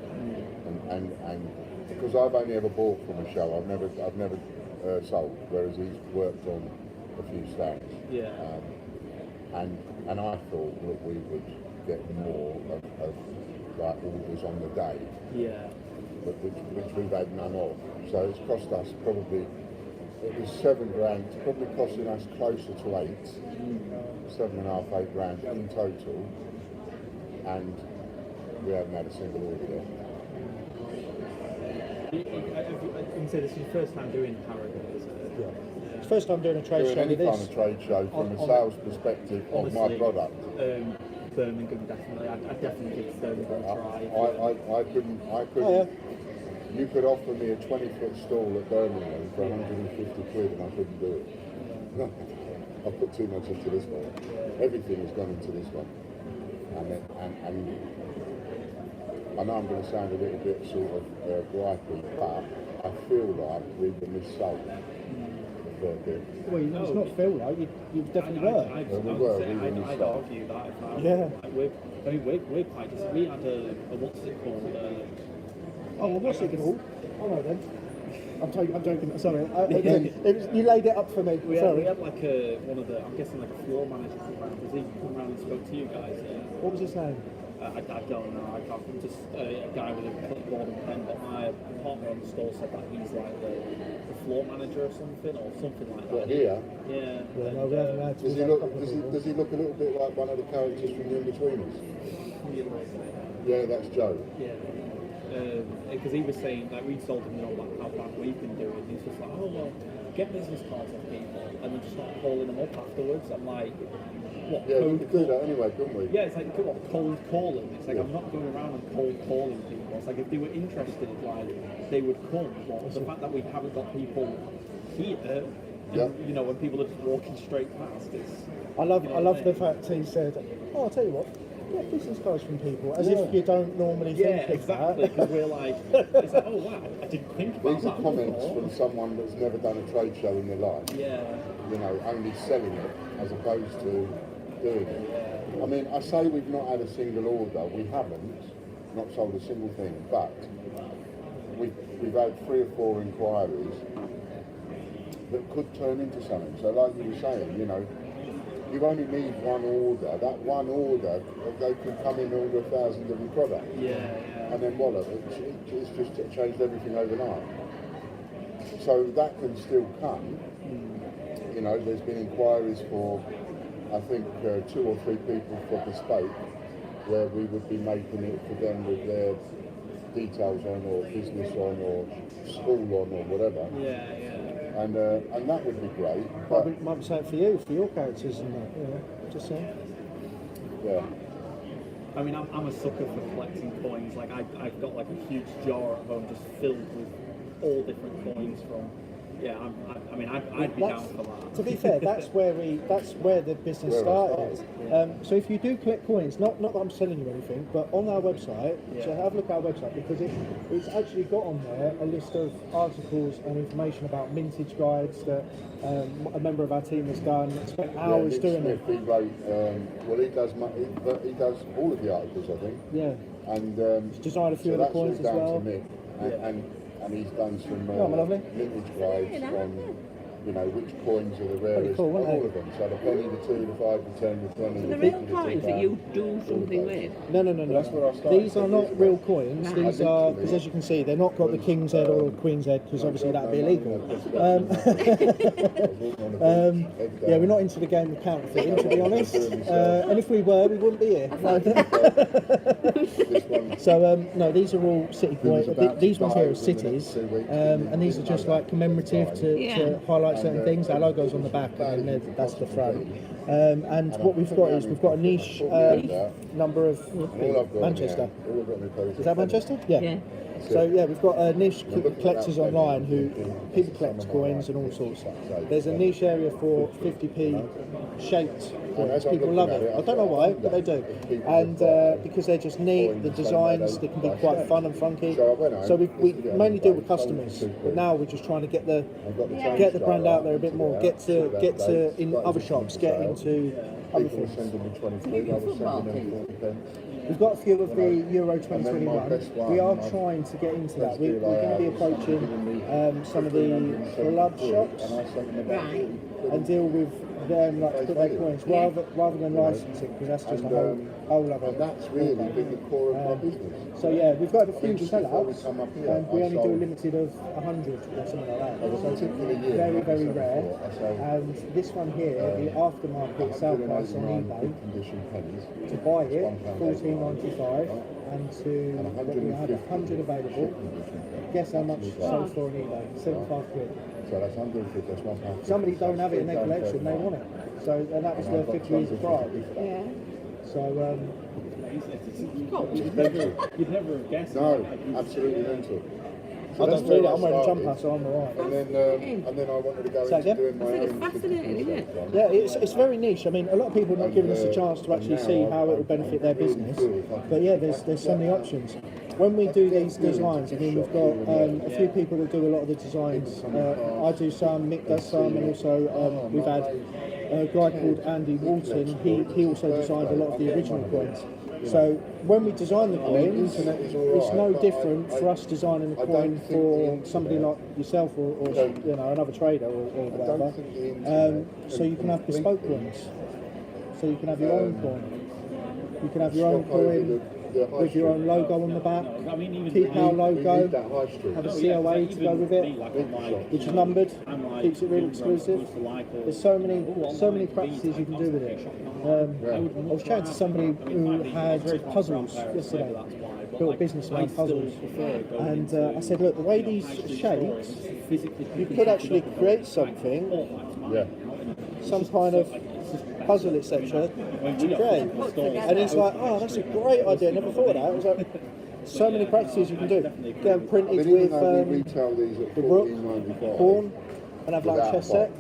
and because I've only ever bought from a show, I've never sold. Whereas he's worked on a few stands, yeah, and I thought that we would get more of like orders on the day, yeah, but which we've had none of. So it's cost us probably. It was £7 grand. It's probably costing us closer to 8. 7.5, 8 grand in total, and we haven't had a single order there. I can say this is your first time doing Harrogate, is it? yeah. It's the first time doing a trade Doing show any with kind this. of trade show from a On- sales perspective of my Honestly, product. Birmingham definitely. I'd definitely give Birmingham a try. I couldn't. Oh, yeah. You could offer me a 20-foot stall at Birmingham for 150 quid, and I couldn't do it. I put too much into this one. Everything has gone into this one, and I know I'm going to sound a little bit sort of gripey, but I feel like we were missold the circuit. Well, it's not feel like you definitely were. I'd argue that. Yeah. We're quite just. We had a what's it called? Oh, well, what's it called? Oh no, then. I'm joking. Sorry. You laid it up for me. We Sorry. had like one of the. I'm guessing like a floor manager come around. Does he come around and spoke to you guys? What was his name? I don't know. I can't. I'm just a guy with a clipboard and pen. But my partner on the store said that he's like the floor manager or something like that. But here, Yeah. Yeah, no, we haven't had to. does he look a little bit like one of the characters from The In-Betweeners? Yeah, that's Joe. Yeah. Because he was saying, like, we told him, like, how bad we've been doing. He's just like, oh, well, get business cards off people and then just start calling them up afterwards. I'm like, what? Yeah, we could do that anyway, couldn't we? Yeah, it's like, what, cold calling? It's like, I'm not going around and cold calling people. It's like, if they were interested, like, they would come. But the fact that we haven't got people here, you know, when people are just walking straight past, it's... I love the fact he said, oh, I'll tell you what, get business cards from people, as if you don't normally think of exactly, because we're like, it's like, oh wow, I didn't think about These that are comments before. from someone that's never done a trade show in their life. Yeah. You know, only selling it as opposed to doing it. I mean, I say we've not had a single order. We haven't, not sold a single thing, but we've had 3 or 4 inquiries that could turn into something. So like you were saying, you know, you only need one order. That one order, they could come in order 1,000 different products. Yeah. And then voila, it's just changed everything overnight. So that can still come. You know, there's been inquiries for, I think, 2 or 3 people for bespoke, where we would be making it for them with their details on, or business on, or school on, or whatever. Yeah. And that would be great. But, might be something for you, for your characters and that, you know, just saying. yeah. I mean, I'm a sucker for collecting coins. Like, I've got like a huge jar at home just filled with all different coins from. Yeah, I'd be down for that. To be fair, that's where the business started. So if you do collect coins, not that I'm selling you anything, but on our website, so have a look at our website, because it's actually got on there a list of articles and information about mintage guides that a member of our team has done, spent hours doing it. He wrote, well, he does all of the articles, I think. Yeah. And he's designed a few of the coins as well. To Nick. And he's done some vintage guides on, you know, which coins are the rarest, cool, all of them. So the penny, the 2, the 5, the 10, the 20, The real coins that you do something with. No. That's where I started. These are not real coins. These are, because as you can see, they're not got the king's head or the queen's head, because obviously that'd be illegal. Yeah, we're not into the game of counterfeiting, to be honest. And if we were, we wouldn't be here. So no, these are all city coins. These ones here are cities, and these are just like commemorative to highlight certain things. Our logo's on the back, and then that's the front. And what we've got is we've got a niche number of Manchester. Is that Manchester? Yeah. So yeah, we've got niche collectors online who people collect coins and all sorts. There's a niche area for 50p shaped coins. People love it. I don't know why, but they do. And because they're just neat, the designs, they can be quite fun and funky. So we mainly deal with customers, but now we're just trying to get the brand out there a bit more. Get to in other shops, get into other things. We've got a few of the Euro 2021. We are trying to get into that. We're going to be approaching some of the club shops and deal with them, like to put their coins rather than licensing, because that's just a whole other. And that's really been the core of my business. So yeah, we've got a few sellouts, and we only do a limited of 100 or something like that. So very, very rare. And this one here, the aftermarket sale price on eBay, to buy it, $14.95, and we have 100 available. Guess how much sold for on eBay? 75 quid. So that's 150, that's £1. Somebody don't have it in their collection, they want it. So, and that was worth 50 years of pride. Yeah. So, You'd never have guessed. No, absolutely mental. So I don't feel it, I'm wearing a jumper, so I'm alright. And then I wanted to go into doing my own. Fascinating, isn't it? Yeah, it's very niche. I mean, a lot of people are not giving us a chance to actually see how it will benefit their business. But yeah, there's so many options. when we do these designs, I mean, we've got a few people that do a lot of the designs. I do some, Mick does some, and also we've had a guy called Andy Walton. He also designed a lot of the original coins. So when we design the coins, it's no different for us designing a coin for somebody like yourself or you know, another trader or whatever. So you can have bespoke coins. So you can have your own coin. You can have your own coin with your own logo on the back. Keep our logo. Have a COA to go with it, which is numbered. Keeps it really exclusive. There's so many practices you can do with it. I was chatting to somebody who had puzzles yesterday. Built a business around puzzles, and I said, look, the way these shapes, you could actually create something, some kind of puzzle, etc. to create. And he's like, oh, that's a great idea. Never thought of that. I was like, so many practices you can do. Get them printed with retail these at the rook, $14.95. horn, and have like a chess set.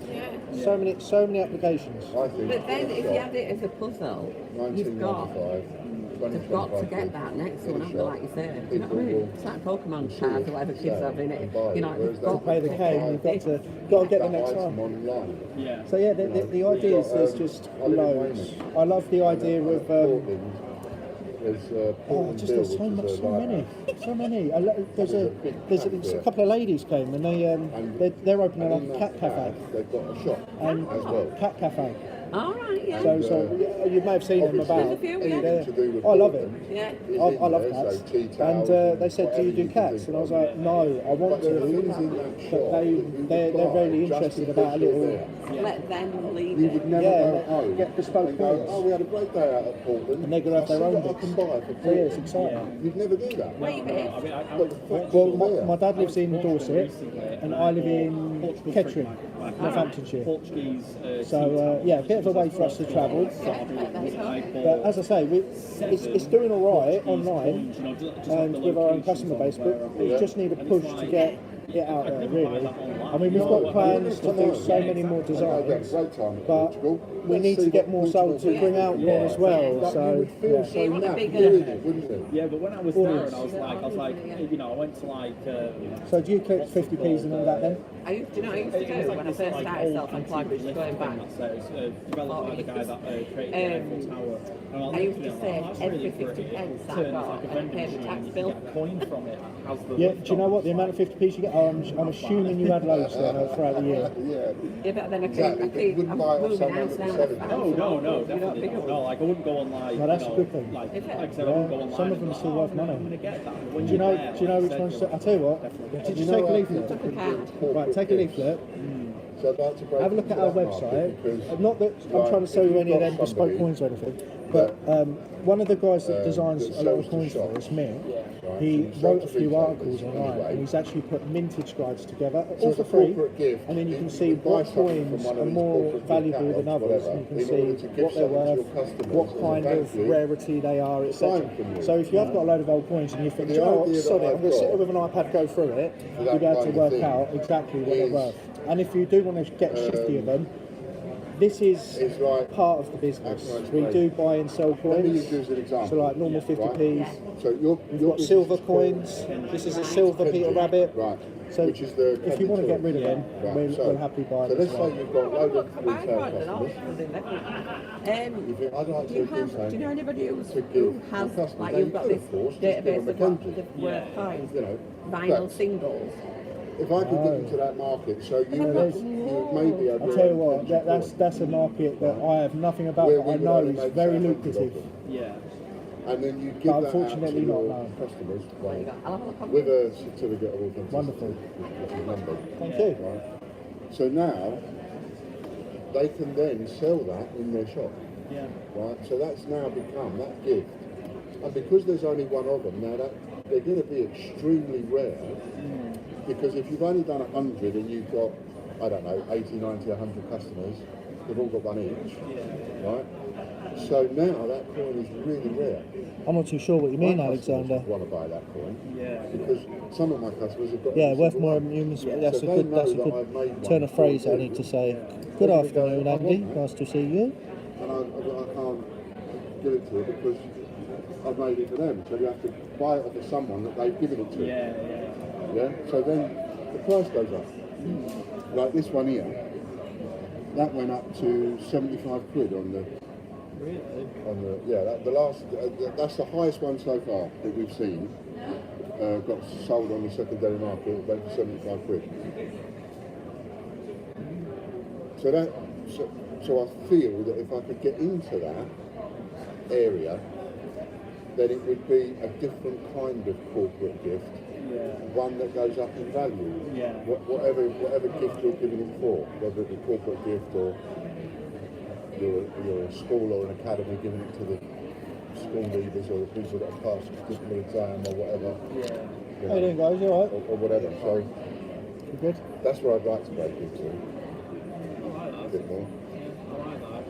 So many applications. I think But then if you have it as a puzzle, you've got to get that next one, haven't you, like you said. You know what I mean? It's like Pokemon cards or whatever kids have in it. You know, you've got To play the game, you've got to get the next one. Yeah. So yeah, the idea is there's just loads. I love the idea of there's so many. There's a couple of ladies came and they're opening up a cat cafe. They've got a shop And as well. cat cafe. all right, yeah. So you may have seen them about. There's a few, yeah. They're- I love it. Yeah. I love cats. And they said, do you do cats? And I was like, no, I want to. But they're really interested about a little. Let them lead You it. would never Yeah, go home get bespoke and go, coins. oh, we had a great day out at Portland. And they're gonna have their own I bits. can buy for So yeah, it's Portland. exciting. You'd never do that. Where you based? I mean, I But the fact Well, you're there. my dad lives in Dorset, and I live in Kettering, Northamptonshire. Portuguese. So yeah, a bit of a way for us to travel. But as I say, it's doing all right online and with our own customer base, but we just need a push to get it out there, really. I mean, we've got plans to do so many more designs, but we need to get more sold to bring out more as well. So yeah. So now, wouldn't it? Yeah, but when I was there, and I was like, you know, I went to like. So do you collect 50p's and all that then? I used to do when I first started self-employed, which is going back. Developed by the guy that created the Eiffel Tower. And I used to say every 50 pence I got, I paid the tax bill. Coin from it has the. Yeah, do you know what the amount of 50p's you get? I'm assuming you had loads then throughout the year. Yeah, but then Wouldn't I'm buy it off moving someone house that now. was selling it. No, definitely not. No, like I wouldn't go on like. No, that's you a know, good thing. Like, Is it? like I said, I wouldn't go online. Some of them and are still like, worth oh, no, money. I'm gonna get that. When Do you know? you're there, Do you know like which said, ones? you're I'll tell you what. Did you take a leaflet? Took a card. Right, take a leaflet. So I'd like to break Have a look at into our that market website. because, Not that I'm trying to sell you any of them bespoke coins or anything, but one of the guys that designs a lot of coins for us, Mick, he wrote a few articles online, and he's actually put mintage guides together, all as for a free, corporate gift, and then you can see you buy what something from coins one of are these more corporate valuable gift than others, catalogs, and you can in see order to give what they're something to your worth, customers what as a kind of thank you rarity they are, etc. sign from you. So if you have got a load of old coins and you think, The do you know what, idea that sod it, I'm I've going to sit got with an iPad, go through it, for you'll that be able to kind of work thing out exactly what they're is, worth. And if you do want to get 50 of them, this is It's like part of the business. How can I We explain? do buy and sell Let me coins. use you as an example. So like normal 50p's. So We've got silver coins. This is a silver Peter Rabbit. Right. So which is the if you want to get rid of them, Right, we'll happily buy so them. let's as well. say you've got a load of I retail bought it all customers. for the elephant. You think, I'd like Do you to do have? something Do you know anybody to who give has the customers. like Now, you've you got could, this of course, just do database a of what Mackenzie. the worth coins, You know, vinyl but singles? if I could get into that market, so you would maybe have I'll your tell you own what, pension that's a market that I have nothing about, Where but we I would know only is make very 700 of lucrative. them. Yeah. And then you give But that out to unfortunately not, your no. customers What you got? I'll have a look on with a certificate of authenticity. Wonderful. Which is numbered. Thank you. Right. So now they can then sell that in their shop. Yeah. Right. So that's now become that gift. And because there's only one of them now, that they're going to be extremely rare. Because if you've only done 100 and you've got, I don't know, 80, 90, 100 customers, they've all got one each. Right. So now that coin is really rare. I'm not too sure what you mean, My customers Alexander. want to buy that coin. Yeah. Because some of my customers have got. Yeah, every worth single more one. amusement. So That's a they good. know That's a that good I've made turn one of phrase. for I need to you. say. Good Every afternoon, day I Andy. want Nice to see you. And I can't give it to you because I've made it for them. So you have to buy it off of someone that they've given it to. Yeah. So then the price goes up. Like this one here, that went up to 75 quid on the. Really? On the the last. That's the highest one so far that we've seen. Got sold on the secondary market. It went for 75 quid. So I feel that if I could get into that area, then it would be a different kind of corporate gift, one that goes up in value. Whatever gift you're giving it for, whether it be corporate gift or your school or an academy giving it to the school leaders or the people that have passed a particular exam or whatever. How you doing, guys? You alright? Or whatever. So You good? that's where I'd like to break into. I like A that. bit more. I like that.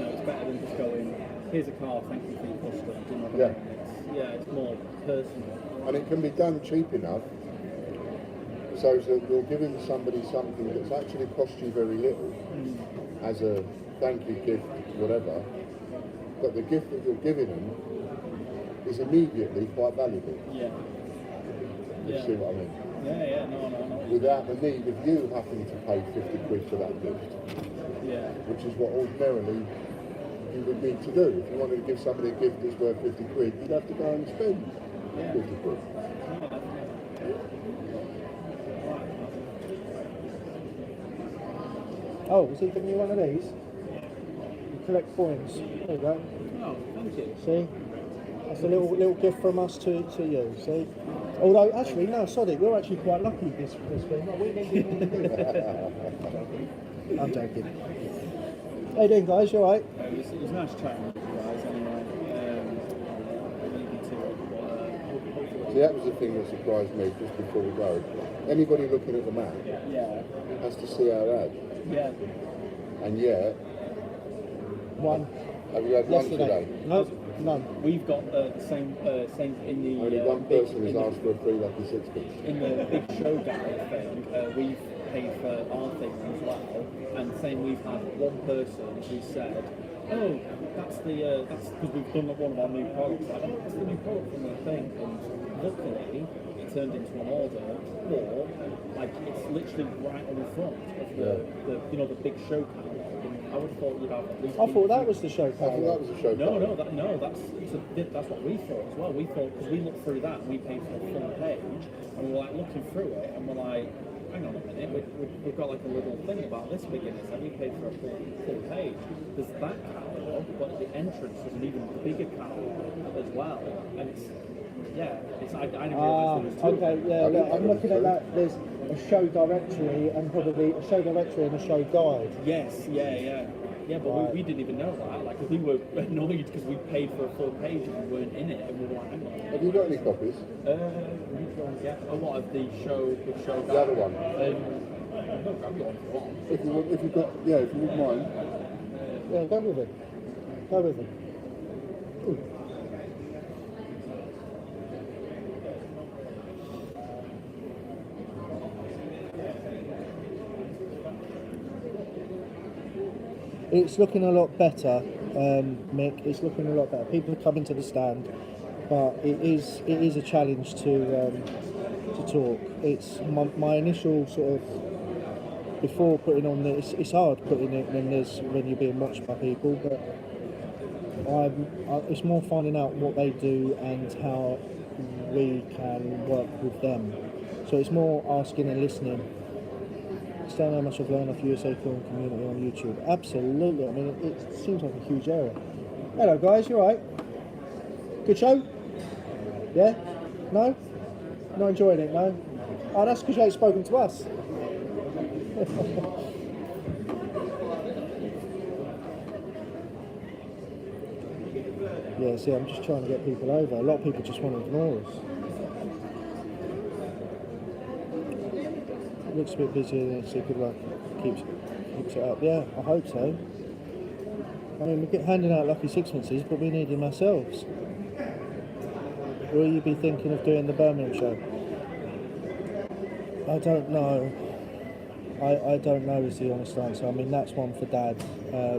It's better than just going, here's a car, thank you for your custom. Do you know what Yeah. I mean? It's more personal. And it can be done cheap enough so that you're giving somebody something that's actually cost you very little as a thank you gift, whatever, but the gift that you're giving them is immediately quite valuable. You see what I mean? No. Without the need of you having to pay 50 quid for that gift, which is what ordinarily you would need to do. If you wanted to give somebody a gift that's worth 50 quid, you'd have to go and spend 50 quid. Oh, is he giving you one of these? You collect coins. There you go. Oh, thank you. See? That's a little gift from us to you, see? Although, actually, no, sorry, you're actually quite lucky this week. No, we needed all the gift. I'm joking. How you doing, guys? You alright? It was nice chatting with you guys anyway. Hopefully. See, that was the thing that surprised me just before we go. Anybody looking at the map has to see our ad. And yet, One. have you had one Yesterday. today? No, none. We've got the same in the Only one person has asked for a free lucky sixpence. in the big show guide thing. We've paid for our thing as well, and same we've had one person who said, "Oh, that's because we've done one of our new products. Like, oh, that's the new product from the thing." And luckily, it turned into an order, or like it's literally right on the front of the big show catalog. I would have thought you'd have at least. I thought that was the show I thought that catalog. was a show. That's what we thought as well. We thought, because we looked through that and we paid for the full page, and we were like looking through it, and we're like, hang on a minute, we've got like a little thing about this beginners, and we paid for a full page. There's that catalog, but the entrance was an even bigger catalog as well, and I didn't realise there was two. Okay, yeah, look, I'm looking at that. There's a show directory and probably a show directory and a show guide. Yes, yeah, but Right. we didn't even know that. Like, 'cause we were annoyed because we paid for a full page and we weren't in it, and we were like, hang on. Have you got any copies? We need to go and get a lot of the show. The other one. No, grab you one if you want. If you wouldn't mind. Yeah, go with it. Go with it. Ooh. It's looking a lot better, Mick. It's looking a lot better. People are coming to the stand, but it is a challenge to talk. It's my initial sort of before putting on this. It's hard putting it when you're being watched by people, but it's more finding out what they do and how we can work with them. So it's more asking and listening. Understand how much I've learned off USA film community on YouTube. Absolutely. I mean, it seems like a huge area. Hello, guys. You alright? Good show? Yeah? No? Not enjoying it, no? Oh, that's because you ain't spoken to us. Yeah, see, I'm just trying to get people over. A lot of people just want to ignore us. Looks a bit busy, and so good luck. Keeps it up. Yeah, I hope so. I mean, we get handing out lucky sixpences, but we need them ourselves. Will you be thinking of doing the Birmingham show? I don't know. I don't know is the honest answer. I mean, that's one for Dad.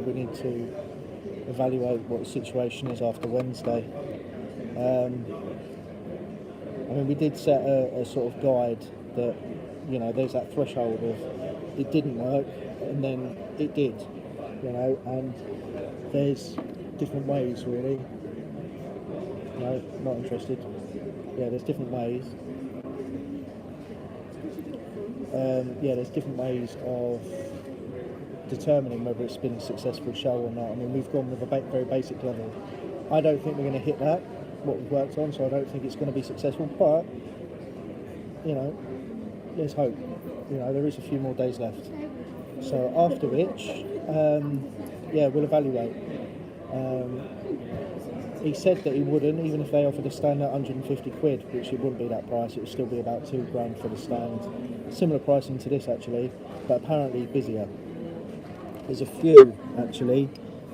We need to evaluate what the situation is after Wednesday. I mean, we did set a sort of guide that, you know, there's that threshold of it didn't work and then it did, you know, and there's different ways really. No, not interested. Yeah, there's different ways. There's different ways of determining whether it's been a successful show or not. I mean, we've gone with a very basic level. I don't think we're going to hit that, what we've worked on, so I don't think it's going to be successful, but, you know, there's hope. You know, there is a few more days left. So after which, we'll evaluate. He said that he wouldn't, even if they offered a stand at 150 quid, which it wouldn't be that price, it would still be about £2,000 for the stand. Similar pricing to this actually, but apparently busier. There's a few actually.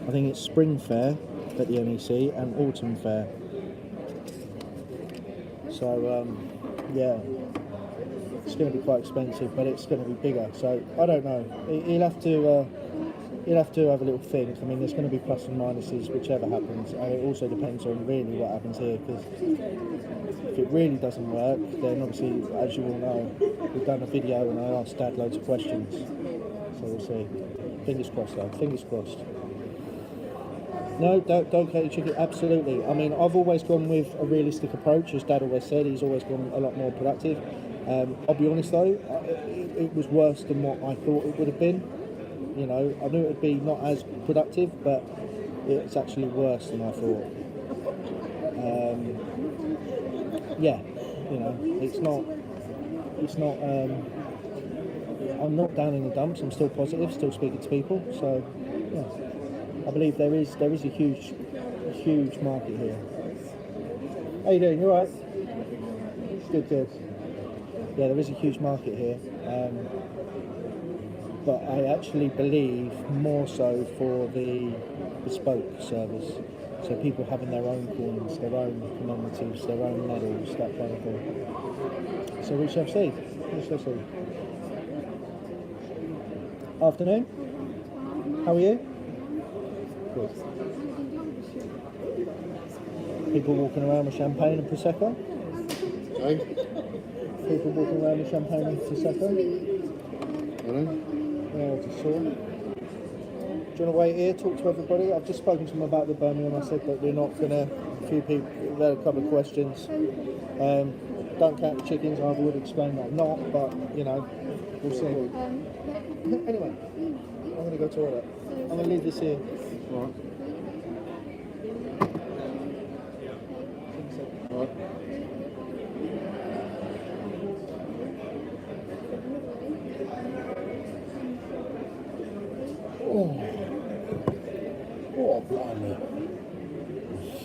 I think it's Spring Fair at the NEC and Autumn Fair. So it's going to be quite expensive, but it's going to be bigger. So I don't know. He'll have to have a little think. I mean, there's going to be plus and minuses, whichever happens. And it also depends on really what happens here, because if it really doesn't work, then obviously, as you all know, we've done a video and I asked Dad loads of questions. So we'll see. Fingers crossed though, fingers crossed. No, don't get the chicken, absolutely. I mean, I've always gone with a realistic approach, as Dad always said. He's always gone a lot more productive. I'll be honest though, it was worse than what I thought it would have been. You know, I knew it would be not as productive, but it's actually worse than I thought. You know, it's not, I'm not down in the dumps, I'm still positive, still speaking to people, so, yeah. I believe there is a huge market here. How you doing, you alright? Good. Yeah, there is a huge market here. But I actually believe more so for the bespoke service. So people having their own coins, their own commemoratives, their own medals, that kind of thing. So we shall see. Afternoon. How are you? Good. People walking around with champagne and Prosecco? Hey? People walking around with champagne and Prosecco? Hello? Yeah, I just saw. Do you want to wait here, talk to everybody? I've just spoken to them about the Birmingham. I said that we're not going to, a few people, they had a couple of questions. Don't count the chickens, I would explain that not, but, you know, we'll see. Anyway, I'm going to go to the toilet. I'm going to leave this here. All right. Oh, blimey.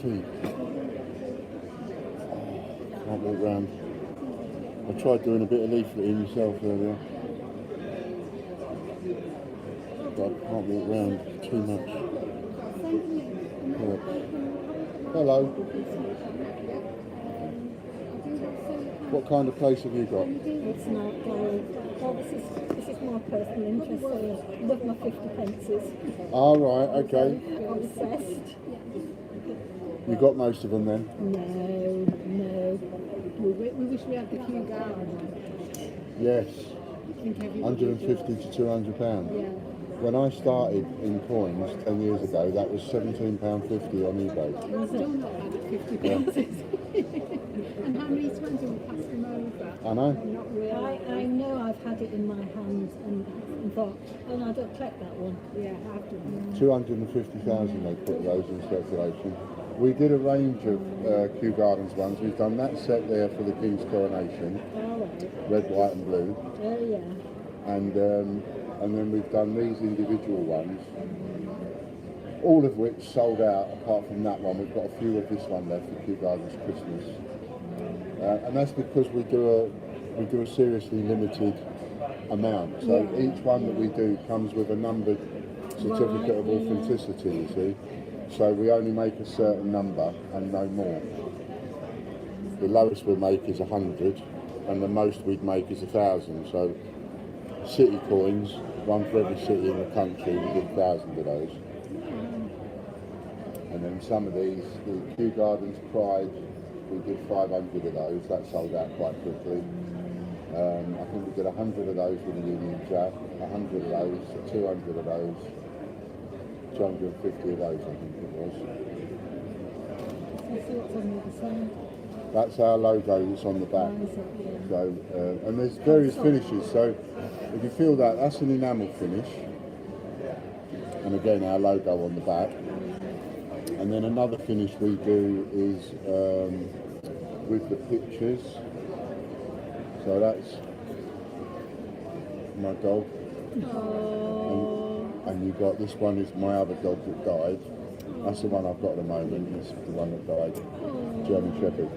Feet. Can't walk round. I tried doing a bit of leafleting myself earlier. But I can't walk round too much. Hello. What kind of place have you got? It's not well, this is my personal interest, so I love my 50 pences. All right, okay. I'm obsessed. You got most of them then? No. We wish we had the Kew Garden. Yes. I think everybody 150 to 200 pounds. Yeah. When I started in coins 10 years ago, that was £17.50 on eBay. We're still not bad at 50 pences. And how many times have we passed them over? I know. Not really. I know I've had it in my hand and thought, oh no, I don't collect that one. Yeah, I have done. 250,000 they put those in circulation. We did a range of Kew Gardens ones. We've done that set there for the King's coronation, All right. red, white and blue. Oh yeah. And then we've done these individual ones, all of which sold out apart from that one. We've got a few of this one left for Kew Gardens Christmas. And that's because we do a seriously limited amount. So each one that we do comes with a numbered certificate of authenticity, you see. So we only make a certain number and no more. The lowest we make is 100 and the most we'd make is 1,000. So city coins, one for every city in the country, we did 1,000 of those. And then some of these, the Kew Gardens Pride, we did 500 of those. That sold out quite quickly. I think we did 100 of those with the Union Jack, 100 of those, 200 of those, 250 of those, I think it was. That's our logo that's on the back. So, and there's various finishes. So, if you feel that, that's an enamel finish. And again, our logo on the back. And then another finish we do is with the pictures. So that's my dog. And you got, this one is my other dog that died. That's the one I've got at the moment. It's the one that died, German Shepherd.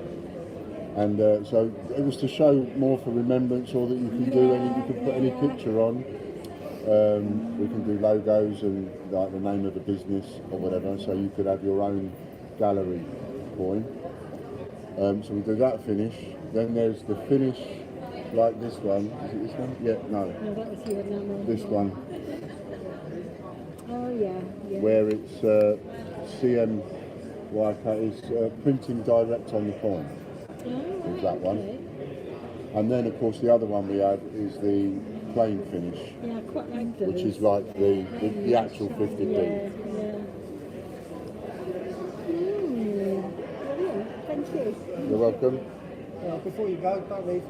And so it was to show more for remembrance, or that you can do any, you can put any picture on. We can do logos and like the name of the business or whatever, so you could have your own gallery coin. So we do that finish. Then there's the finish like this one. Is it this one? Yeah, no. No, that was your enamel. This one. Oh yeah, yeah. Where it's CMYK is printing direct on the coin. Oh, Is that one. okay. And then of course the other one we have is the plain finish, Yeah, I quite like those. which is like the actual 50p. Yeah, yeah. Brilliant. Thank you. You're welcome. Before you go, don't leave.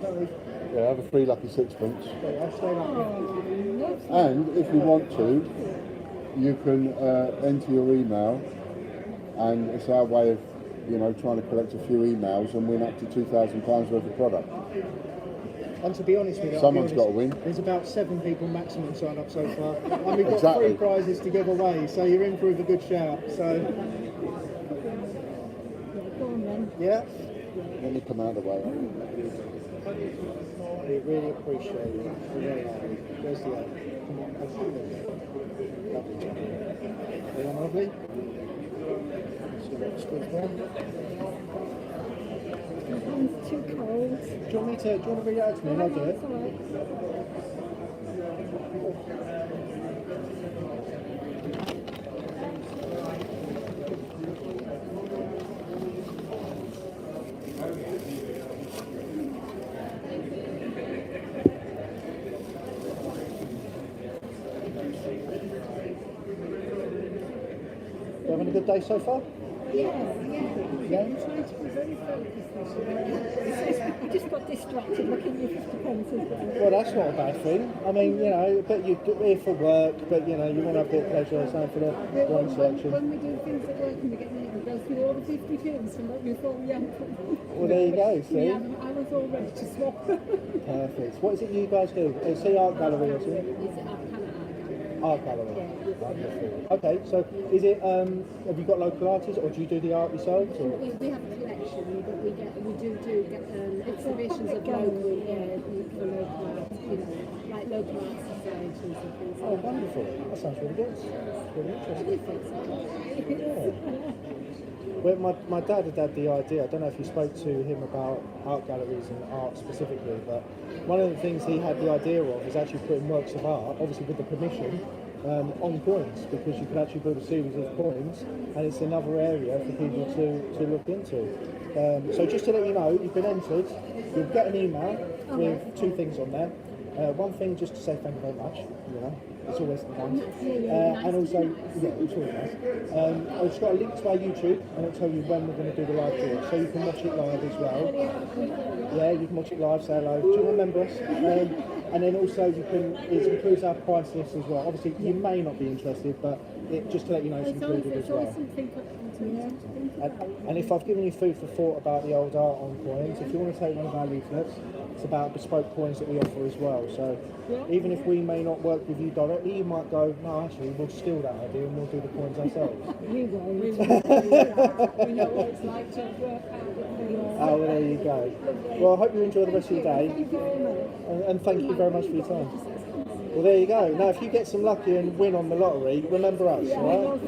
Yeah, have a free lucky sixpence. I'll stay up here. And if you want to, you can enter your email, and it's our way of, you know, trying to collect a few emails and win up to £2,000 worth of product. And to be honest with you, Someone's got to win. There's about 7 people maximum signed up so far, and we've got Exactly. 3 prizes to give away. So you're in for a good shout. So Go on then. yeah, Let me come out of the way. we really appreciate it. We really are. Where's the other? Come on, lovely. Everyone lovely? Just gonna squeeze one. My hand's too cold. Do you want to bring it out to me and I'll do it? It's all right. You having a good day so far? Yeah. I'm trying to be very focused this year. I just got distracted looking at your 50 pence as well. Well, that's not a bad thing. I mean, you know, but you're here for work, but you know, you want to have a bit of pleasure, something for the wine selection. When we do things at work and we get there, we go through all the 50 pence and let me fall young. Well, there you go, see? Yeah, I was all ready to swap. Perfect. What is it you guys do? It's the art gallery, isn't it? Is it up Art gallery. Wonderful. Okay, so is it, have you got local artists, or do you do the art yourselves? Or? We have a collection, but we do get exhibitions of local, for local art, you know, like local art societies and things. Oh, wonderful. That sounds really good. Really interesting. Yeah. Well, my dad had the idea, I don't know if you spoke to him about art galleries and art specifically, but one of the things he had the idea of is actually putting works of art, obviously with the permission, on coins, because you could actually build a series of coins, and it's another area for people to look into. So just to let you know, you've been entered, you'll get an email with 2 things on there. One thing just to say thank you very much, you know, it's always nice. And also, yeah, it's always nice. It's got a link to our YouTube, and it'll tell you when we're going to do the live draw, so you can watch it live as well. Yeah, you can watch it live, say hello. Do you remember us? And then also it includes our price list as well. Obviously, you may not be interested, but just to let you know, it's included as well. And if I've given you food for thought about the old art on coins, if you want to take one of our leaflets, it's about bespoke coins that we offer as well. So even if we may not work with you directly, you might go, no, actually, we'll steal that idea and we'll do the coins ourselves. We won't. We know what it's like to work out with the Oh, well, there you go. Well, I hope you enjoy the rest of your day. Thank you very much. And thank you very much for your time. Well, there you go. Now, if you get some lucky and win on the lottery, remember us, all right?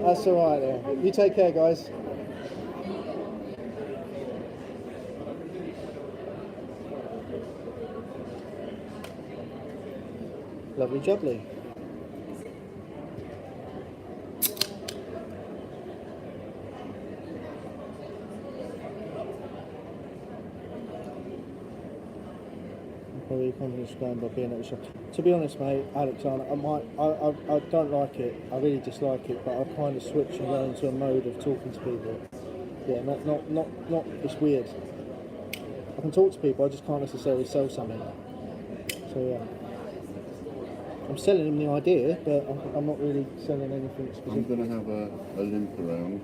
That's all right then. You take care, guys. Lovely jubbly. your confidence going by being at the shop. To be honest, mate, Alexander, I don't like it. I really dislike it, but I kind of switch and go into a mode of talking to people. Yeah, not. It's weird. I can talk to people, I just can't necessarily sell something. So yeah, I'm selling them the idea, but I'm not really selling anything specific. I'm going to have a limp around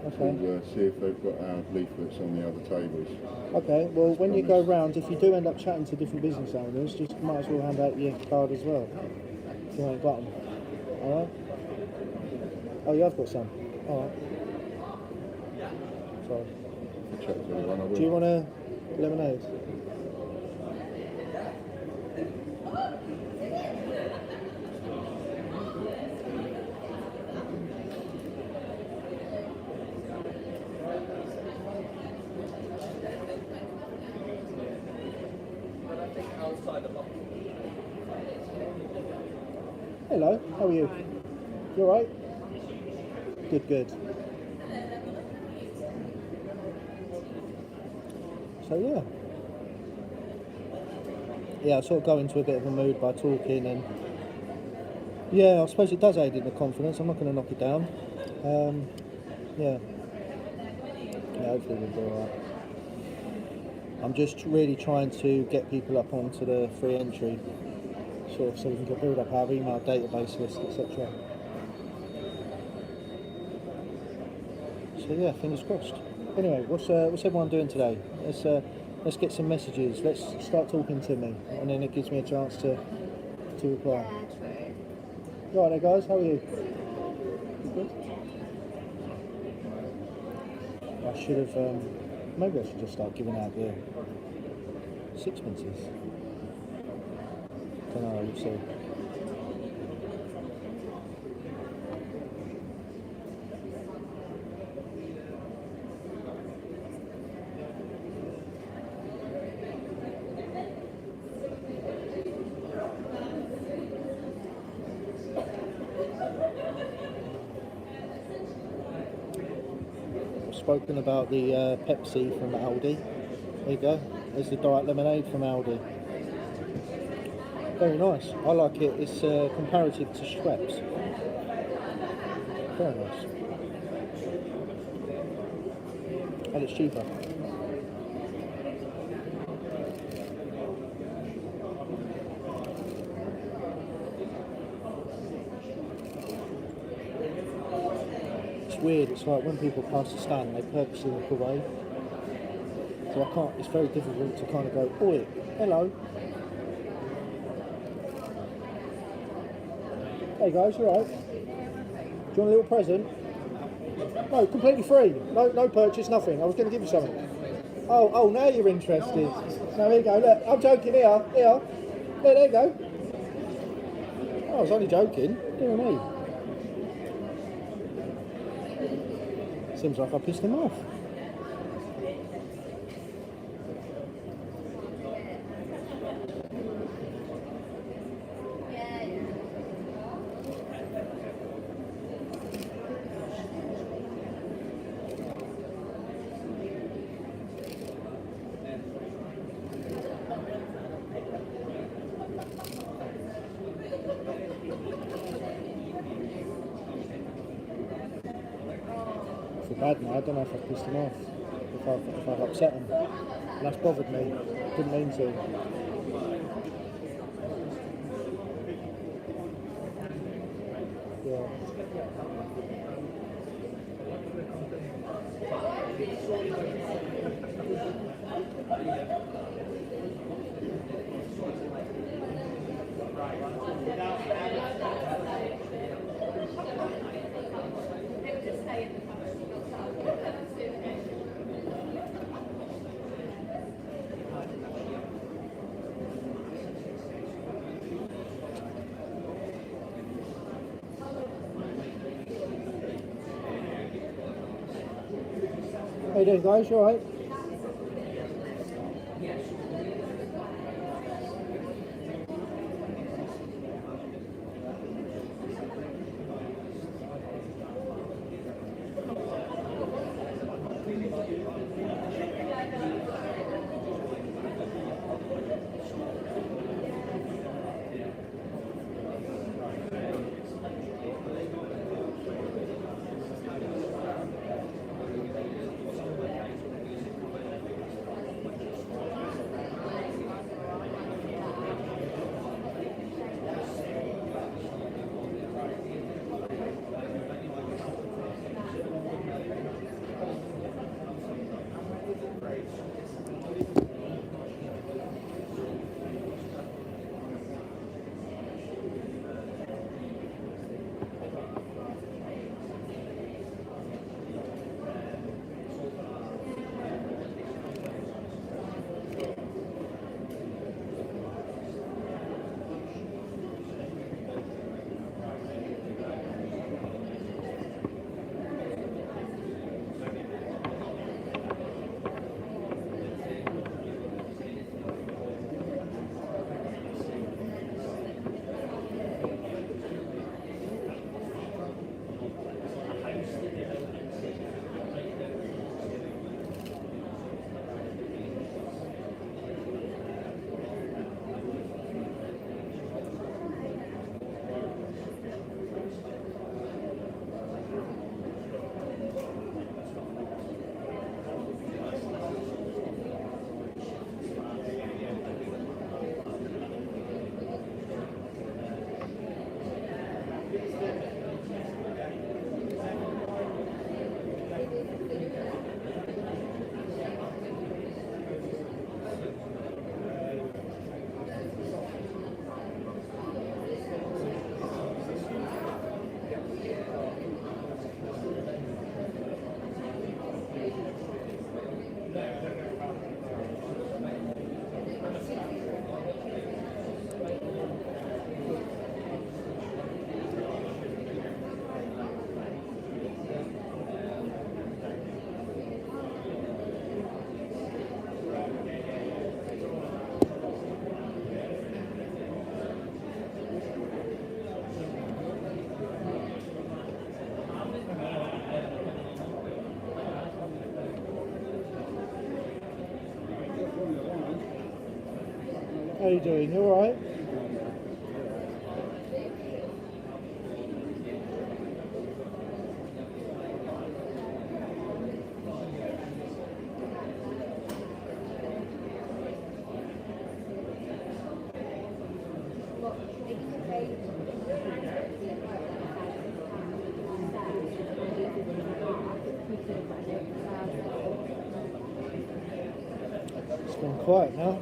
Okay. to see if they've got our leaflets on the other tables. Okay, well, when you go round, if you do end up chatting to different business owners, just might as well hand out your card as well. If you ain't got them. Alright? Oh, you have got some? Alright. Sorry. I'll chat to everyone, I will. Do you want a lemonade? Hello, how are you? You alright? Good. So yeah, I sort of go into a bit of a mood by talking, and yeah, I suppose it does aid in the confidence. I'm not going to knock it down. Yeah, hopefully we'll do alright. I'm just really trying to get people up onto the free entry, sort of so we can build up our email database list, etc. So yeah, fingers crossed. Anyway, what's everyone doing today? Let's get some messages. Let's start talking to me, and then it gives me a chance to reply. Right there, guys. How are you? Good. I should have. Maybe I should just start giving out the sixpences. Don't know. We'll see. Spoken about the Pepsi from Aldi. There you go. There's the Diet Lemonade from Aldi. Very nice. I like it. It's comparative to Schweppes. Very nice. And it's cheaper. Weird, it's like when people pass the stand, they purposely look away. So I can't, it's very difficult to kind of go, oi, hello. Hey guys, you alright? Do you want a little present? No, completely free. No purchase, nothing. I was going to give you something. Oh, now you're interested. No, here you go, look, I'm joking, here. Look, there you go. Oh, I was only joking, dear me. Seems like I pissed him off. Bad now. I don't know if I've pissed him off, if I've upset him. And that's bothered me. Didn't mean to. Yeah. How you doing, guys? You alright? you doing? You alright? It's gone quiet now.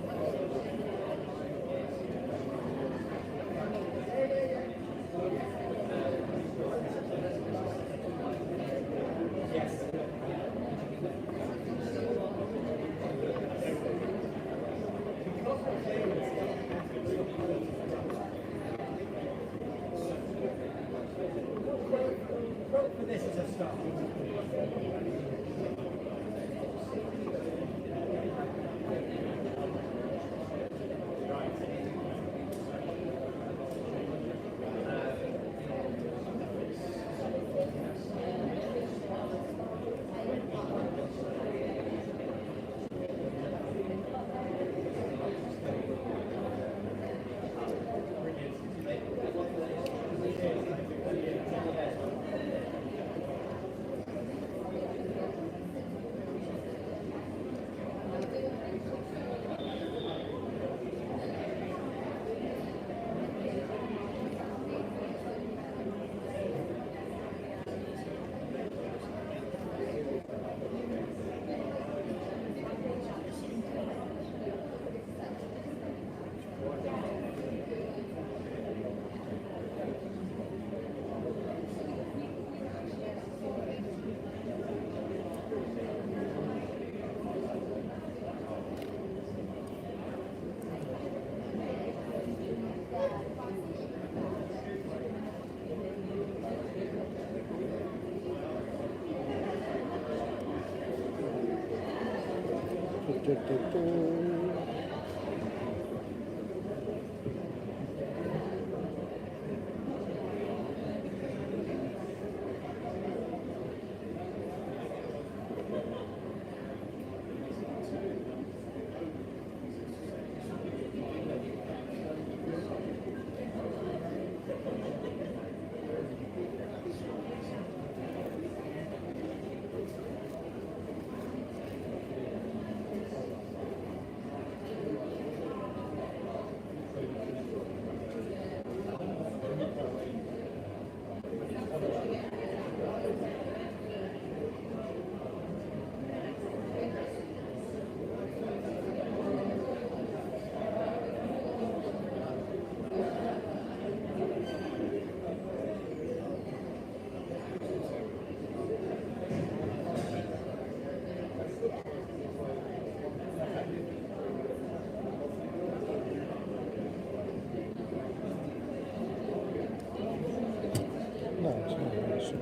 No, it's not really sure.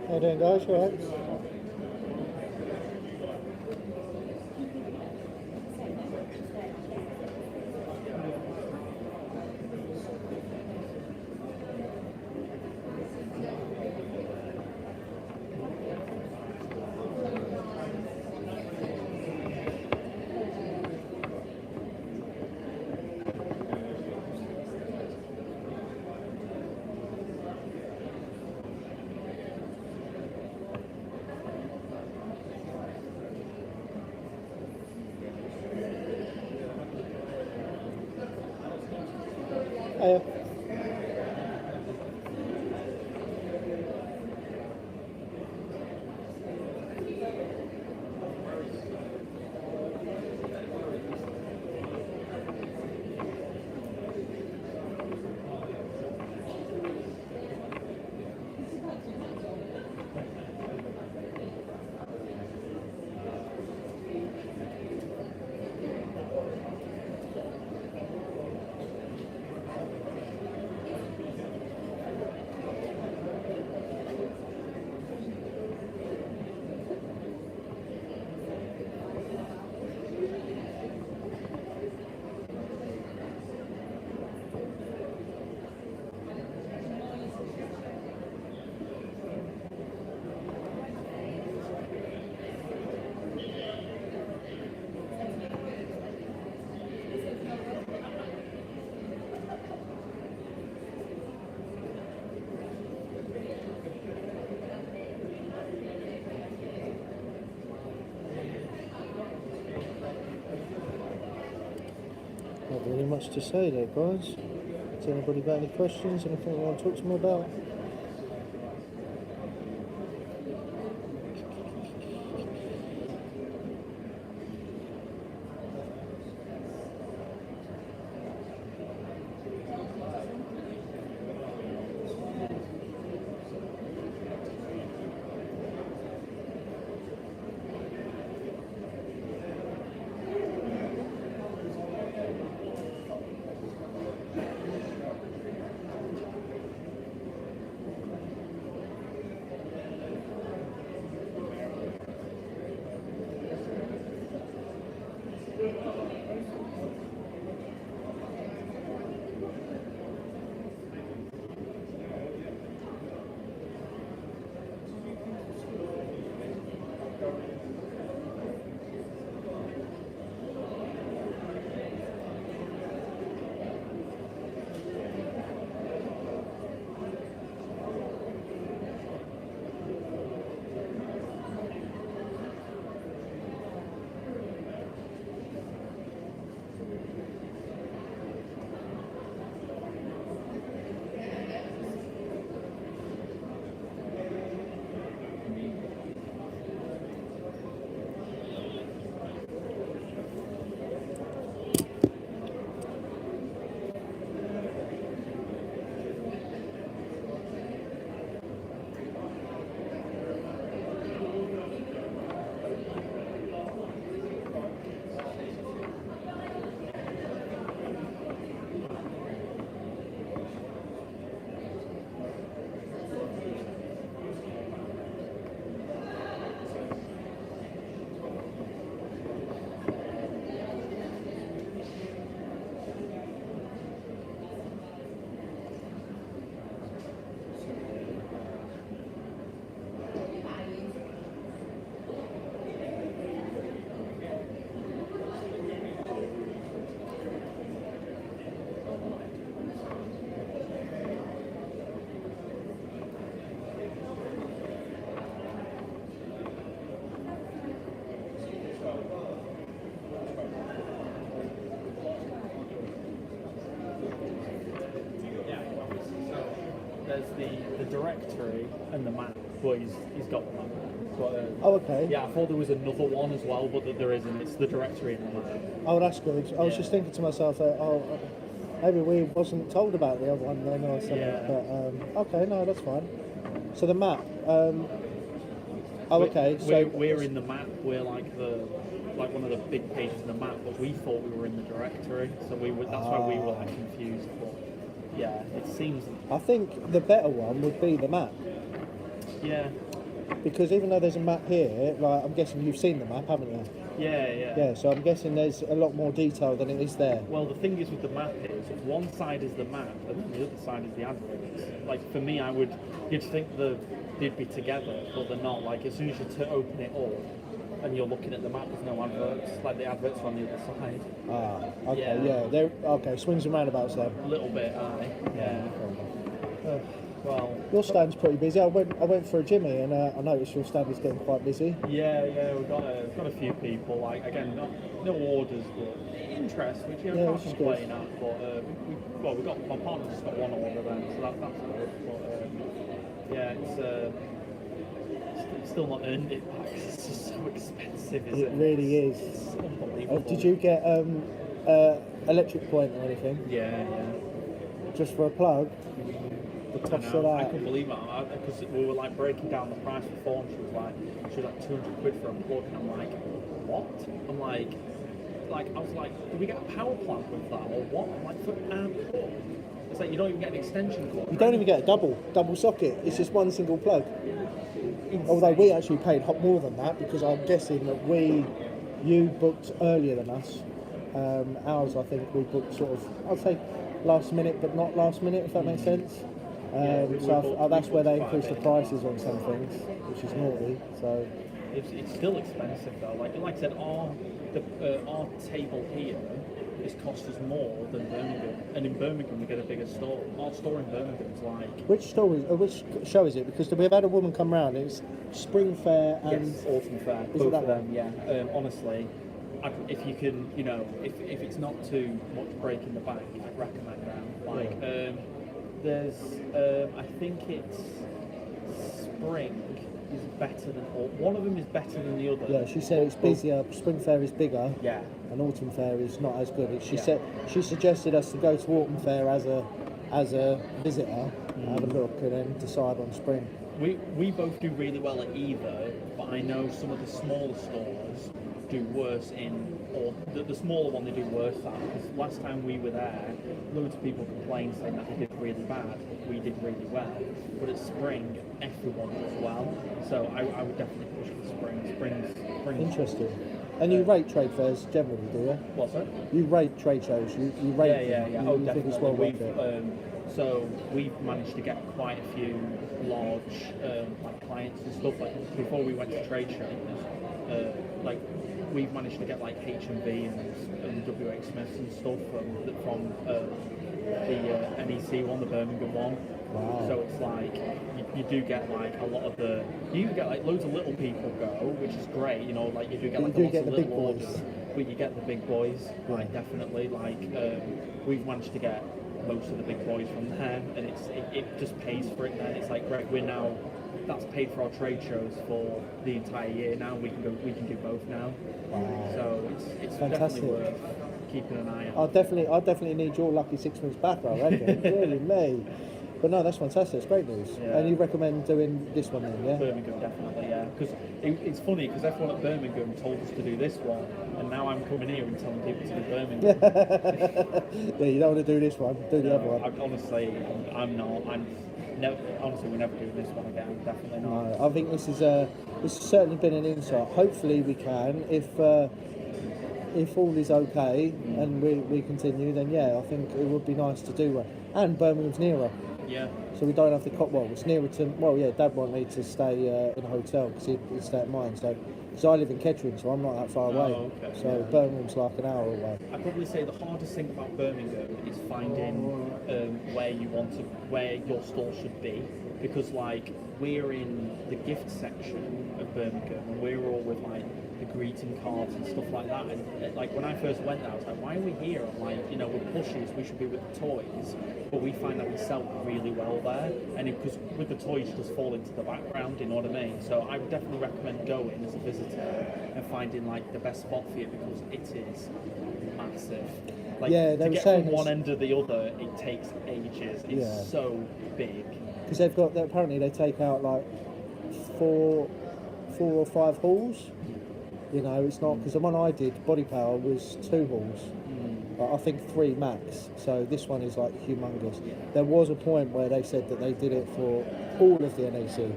How you doing, guys? All right? Hiya. really much to say there, guys. Has anybody got any questions? Anything you want to talk to me about? There's the directory and the map. Well, he's got the map. But, Oh, okay. yeah, I thought there was another one as well, but that there isn't. It's the directory and the map. Oh, that's good. I was Yeah. just thinking to myself that, maybe we wasn't told about the other one then or something. Yeah. But, okay, no, that's fine. So the map. Okay. So We're in the map. We're like one of the big pages in the map, but we thought we were in the directory, so that's why we were like confused. But yeah, it seems. I think the better one would be the map, Yeah, because even though there's a map here, like I'm guessing you've seen the map, haven't you? yeah. Yeah. So I'm guessing there's a lot more detail than it is there. Well, the thing is with the map is one side is the map and the other side is the adverts. Like for me, you'd think they'd be together, but they're not. Like as soon as you open it up and you're looking at the map, there's no adverts. Like the adverts are on the other side. Ah, okay, Yeah. yeah. They're okay. Swings and roundabouts then. A little bit, yeah. Well, Your stand's pretty busy. I went for a Jimmy and I noticed your stand is getting quite busy. yeah, we've got a few people. Like again, no orders, but interest, which you Yeah, can't which is complain at. But we got my partner's got one order then, so that's good. But yeah, it's still not earned it back. It's just so expensive, isn't it? It really is. It's unbelievable. Did you get electric point or anything? Yeah. Just for a plug? The I cost of know. I that? couldn't believe it because we were like breaking down the price before, and she was like 200 quid for a plug, and I'm like, what? I'm like I was like, do we get a power plant with that or what? I'm like, for plug. It's like you don't even get an extension cord. You don't even get a double socket. It's just one single plug. Although we actually paid more than that because I'm guessing that you booked earlier than us. Ours, I think we booked sort of, I'd say last minute, but not last minute, if that makes sense. That's where they increased the prices on some things, which is naughty. So it's still expensive though. Like I said, our table here is cost us more than Birmingham, and in Birmingham we get a bigger store. Our store in Birmingham is like. which show is it? Because we've had a woman come round. It's Spring Fair and Yes, Autumn Fair. Is it Both that of them, yeah. Honestly, if you can, you know, if it's not too much break in the bank, I'd recommend them. Like, there's, I think it's Spring is better than all. One of them is better than the other. Yeah, she said it's busier. Spring Fair is bigger. Yeah. And Autumn Fair is not as good. She suggested us to go to Autumn Fair as a visitor, have a look, and then decide on Spring. We both do really well at either, but I know some of the smaller stores do worse in, or the smaller one they do worse at, because last time we were there, loads of people complained saying that they did really bad. We did really well, but at Spring, everyone does well. So I would definitely push for Spring. Spring's Interesting. And you rate trade fairs generally, do you? What's that? You rate trade shows. You rate them. Yeah. You think it's well worth it. So we've managed to get quite a few large like clients and stuff. Like before we went to trade shows, like we've managed to get like H&V and WH Smiths and stuff from the NEC one, the Birmingham one. Wow. So it's like you do get like a lot of you get like loads of little people go, which is great. You know, like you do get like a lot of little orders, but you get the big boys. Like definitely, like we've managed to get most of the big boys from there, and it just pays for it. Then it's like, right, that's paid for our trade shows for the entire year. Now we can do both now. Wow. So it's fantastic. definitely worth keeping an eye on. I'll definitely need your lucky 6 months back, I reckon. Really, me. But no, that's fantastic. It's great news. Yeah. And you recommend doing this one then, yeah? Birmingham, definitely, yeah. Because it's funny, because everyone at Birmingham told us to do this one, and now I'm coming here and telling people to do Birmingham. Yeah, you don't want to do this one, do the other one. Honestly, I'm not. Honestly, we're never doing this one again. Definitely not. No, I think this has certainly been an insight. Hopefully we can, if all is okay and we continue, then yeah, I think it would be nice to do one. And Birmingham's nearer. Yeah. So we don't have to it's nearer to, Dad won't need to stay in a hotel because he'd stay at mine. So, because I live in Kettering, so I'm not that far away. Okay. So Birmingham's like an hour away. I'd probably say the hardest thing about Birmingham is finding where your store should be, because like we're in the gift section of Birmingham and we're all with like the greeting cards and stuff like that, and like when I first went there I was like, why are we here? I'm like, you know, we're pushes, we should be with the toys, but we find that we sell really well there, and because with the toys you just fall into the background, you know what I mean? So I would definitely recommend going as a visitor and finding like the best spot for you, because it is massive. Like, to get from one end to the other, it takes ages. It's so big. Because apparently they take out like four or five halls. You know, it's not, because the one I did, Body Power, was 2 halls. I think 3 max. So this one is like humongous. There was a point where they said that they did it for all of the NEC,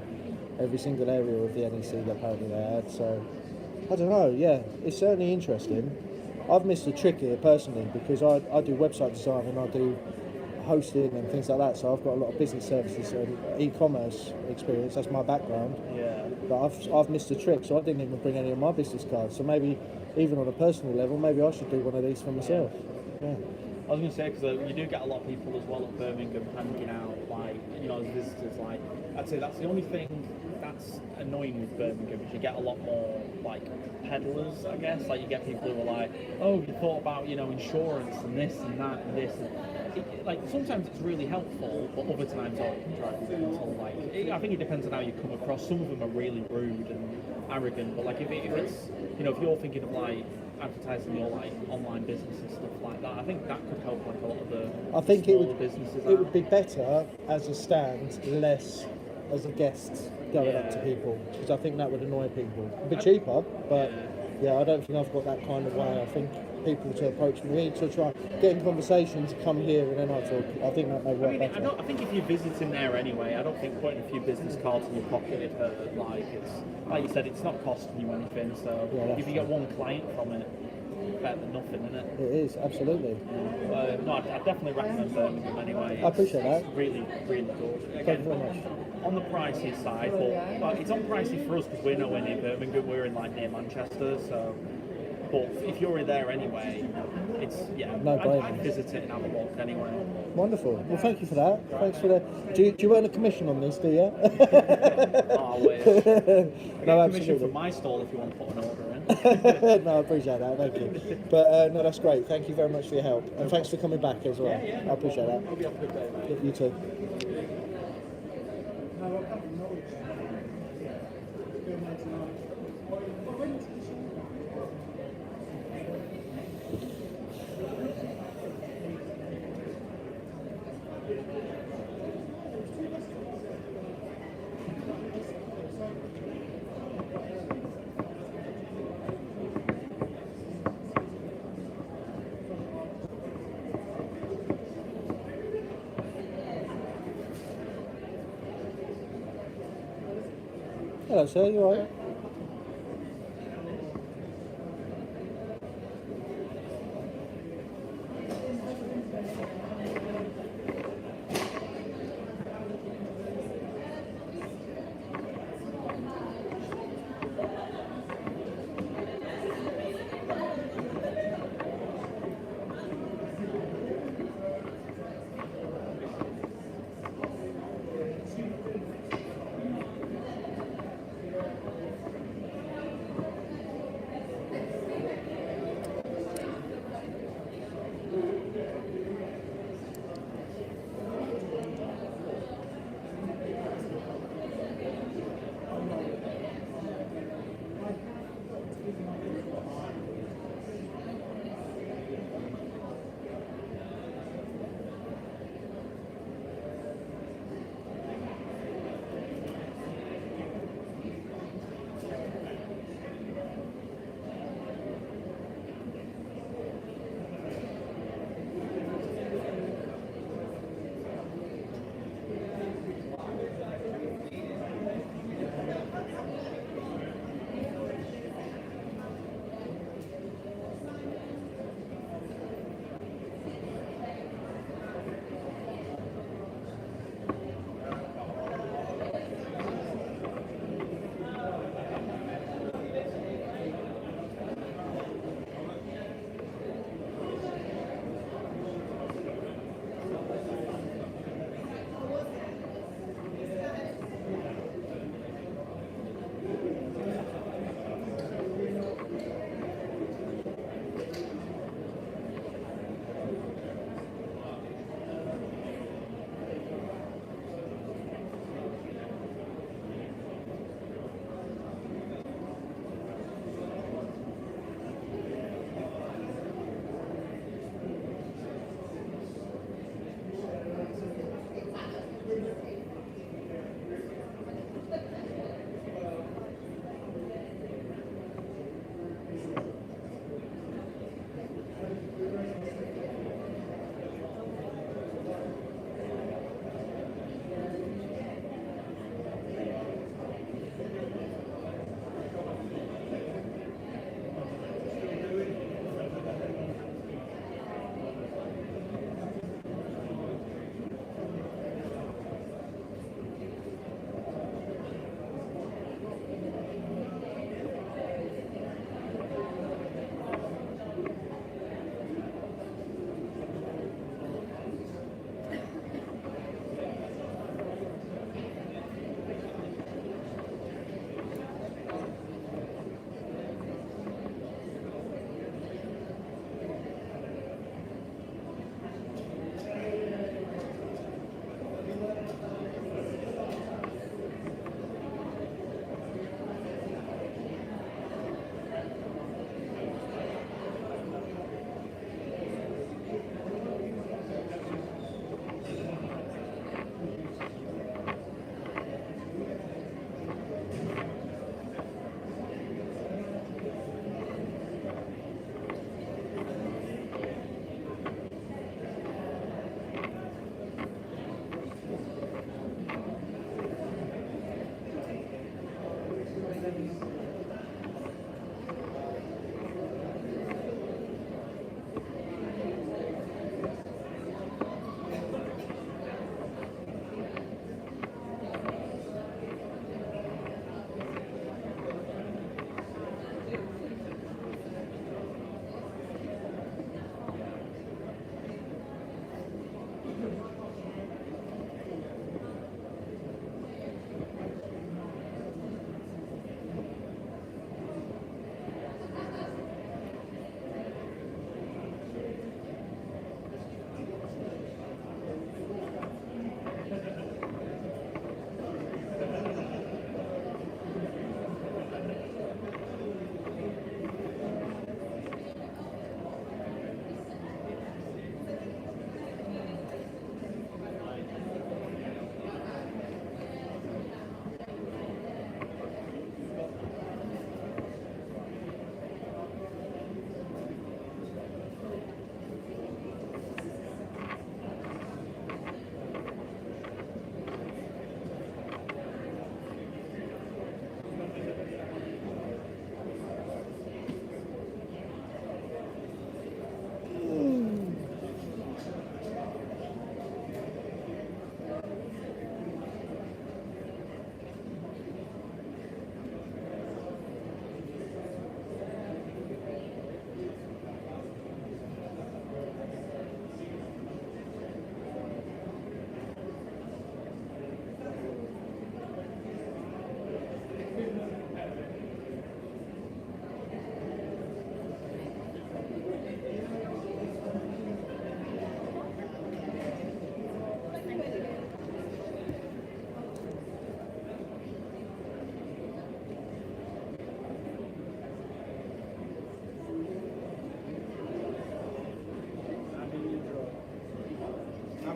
every single area of the NEC that apparently they had. So I don't know. Yeah, it's certainly interesting. I've missed a trick here personally, because I do website design and I do hosting and things like that, so I've got a lot of business services and e-commerce experience. That's my background. Yeah. But I've missed a trick, so I didn't even bring any of my business cards. So maybe, even on a personal level, maybe I should do one of these for myself. Yeah. I was going to say, because you do get a lot of people as well at Birmingham hanging out, like, you know, as visitors. Like, I'd say that's the only thing that's annoying with Birmingham, is you get a lot more like peddlers, I guess. Like, you get people who are like, oh, you thought about, you know, insurance and this and that and this. Like, sometimes it's really helpful, but other times I drive you mental. Like, I think it depends on how you come across. Some of them are really rude and arrogant, but like if it's, you know, if you're thinking of like advertising your like online business and stuff like that, I think that could help like a lot of the smaller businesses. It would be better as a stand, less as a guest going up to people, because I think that would annoy people. A bit cheaper, but yeah, I don't think I've got that kind of way. I think people to approach me to try get in conversation, to come here and then I talk. I think that may work better. I think if you're visiting there anyway, I don't think putting a few business cards in your pocket would hurt. Like, it's like you said, it's not costing you anything. So if you get one client from it, better than nothing, isn't it? It is, absolutely. No, I definitely recommend Birmingham anyway. I appreciate that. It's really, really good. Again, thank you very much. On the pricey side, but it's on pricey for us because we're nowhere near Birmingham. We're in like near Manchester, so. But if you're in there anyway, it's no I'd visit it and have a walk anyway. Wonderful. Well, thank you for that. Thanks for that. Do you earn a commission on this, do you? Oh, wait. No, Commission absolutely. from my stall if you want to put an order in. No, I appreciate that. Thank you. But no, that's great. Thank you very much for your help, and thanks for coming back as well. Yeah, I appreciate that. Hope you have a good day, mate. You too. Hello, sir. You all right?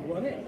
won it.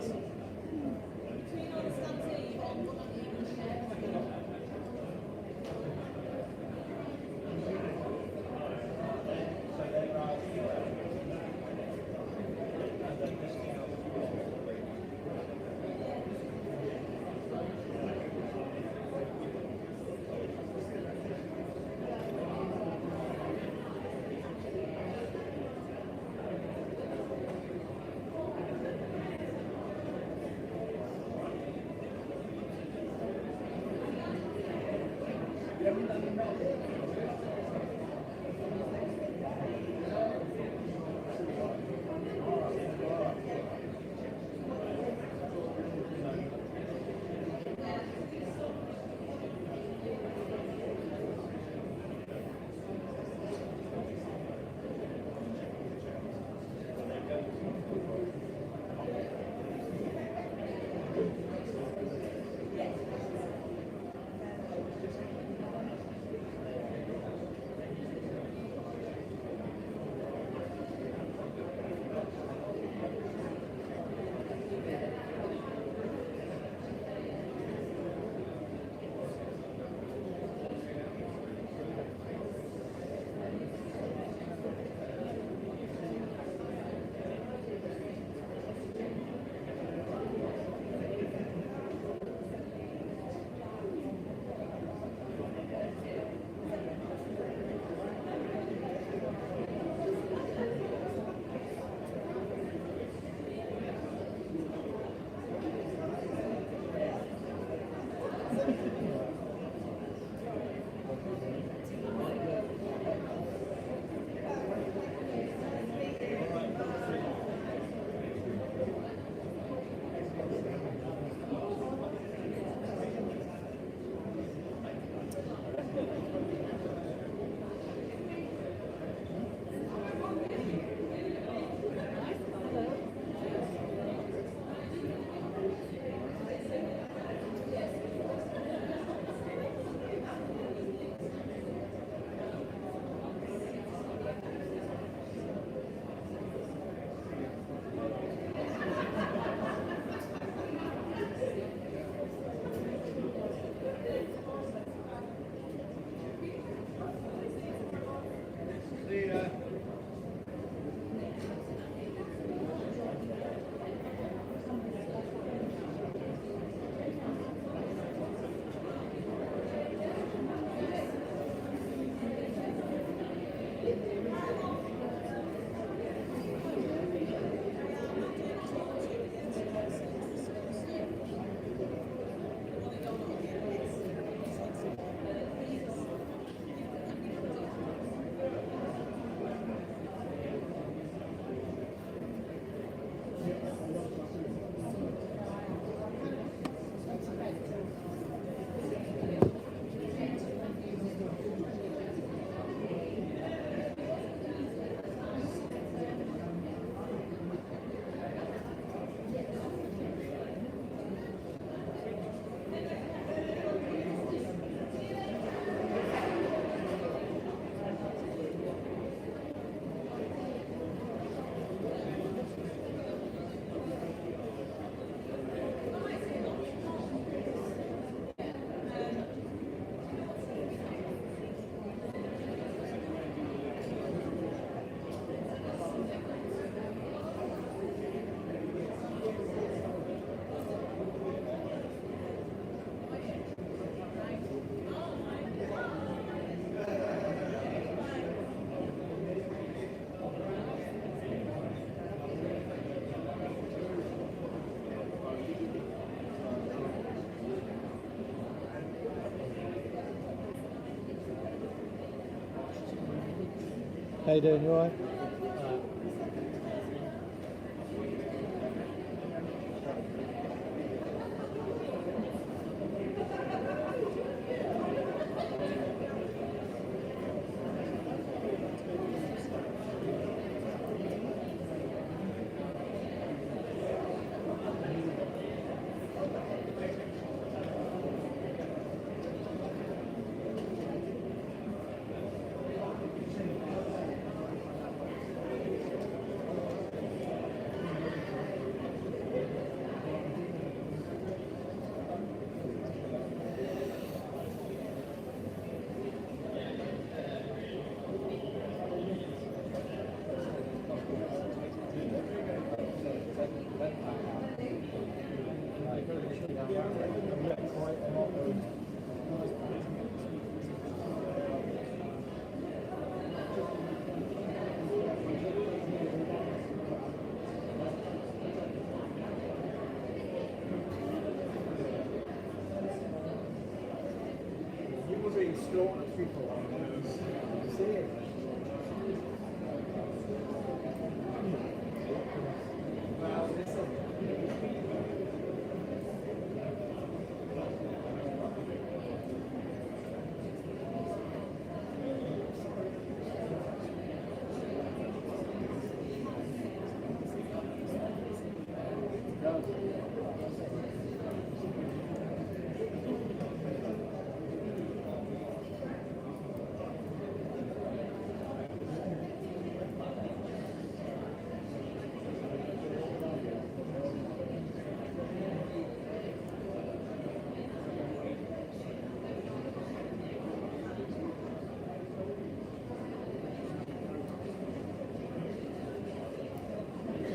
How you doing? You alright? How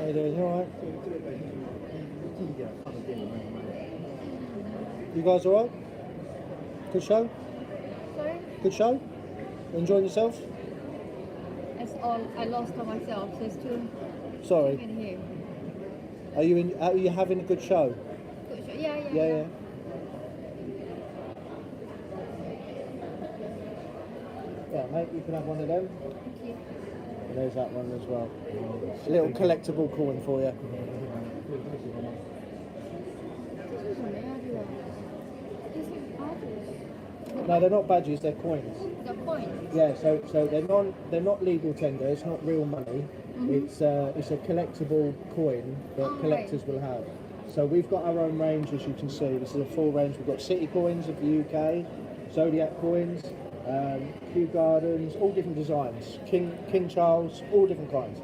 you doing? You alright? You guys alright? Good show? Sorry? Good show? Enjoying yourselves? That's all. I lost on myself, so it's too Sorry. in here. Are you having a good show? Good show. Yeah. Yeah. Yeah, mate, you can have one of them. Thank you. And there's that one as well. A little collectible coin for you. 这是什么呀？这个？这是badges. No, they're not badges, they're coins. The coins. Yeah, so they're not legal tender, it's not real money. It's a collectible coin that Oh, collectors right. will have. So we've got our own range, as you can see. This is a full range. We've got City coins of the UK, Zodiac coins, Kew Gardens, all different designs. King Charles, all different kinds.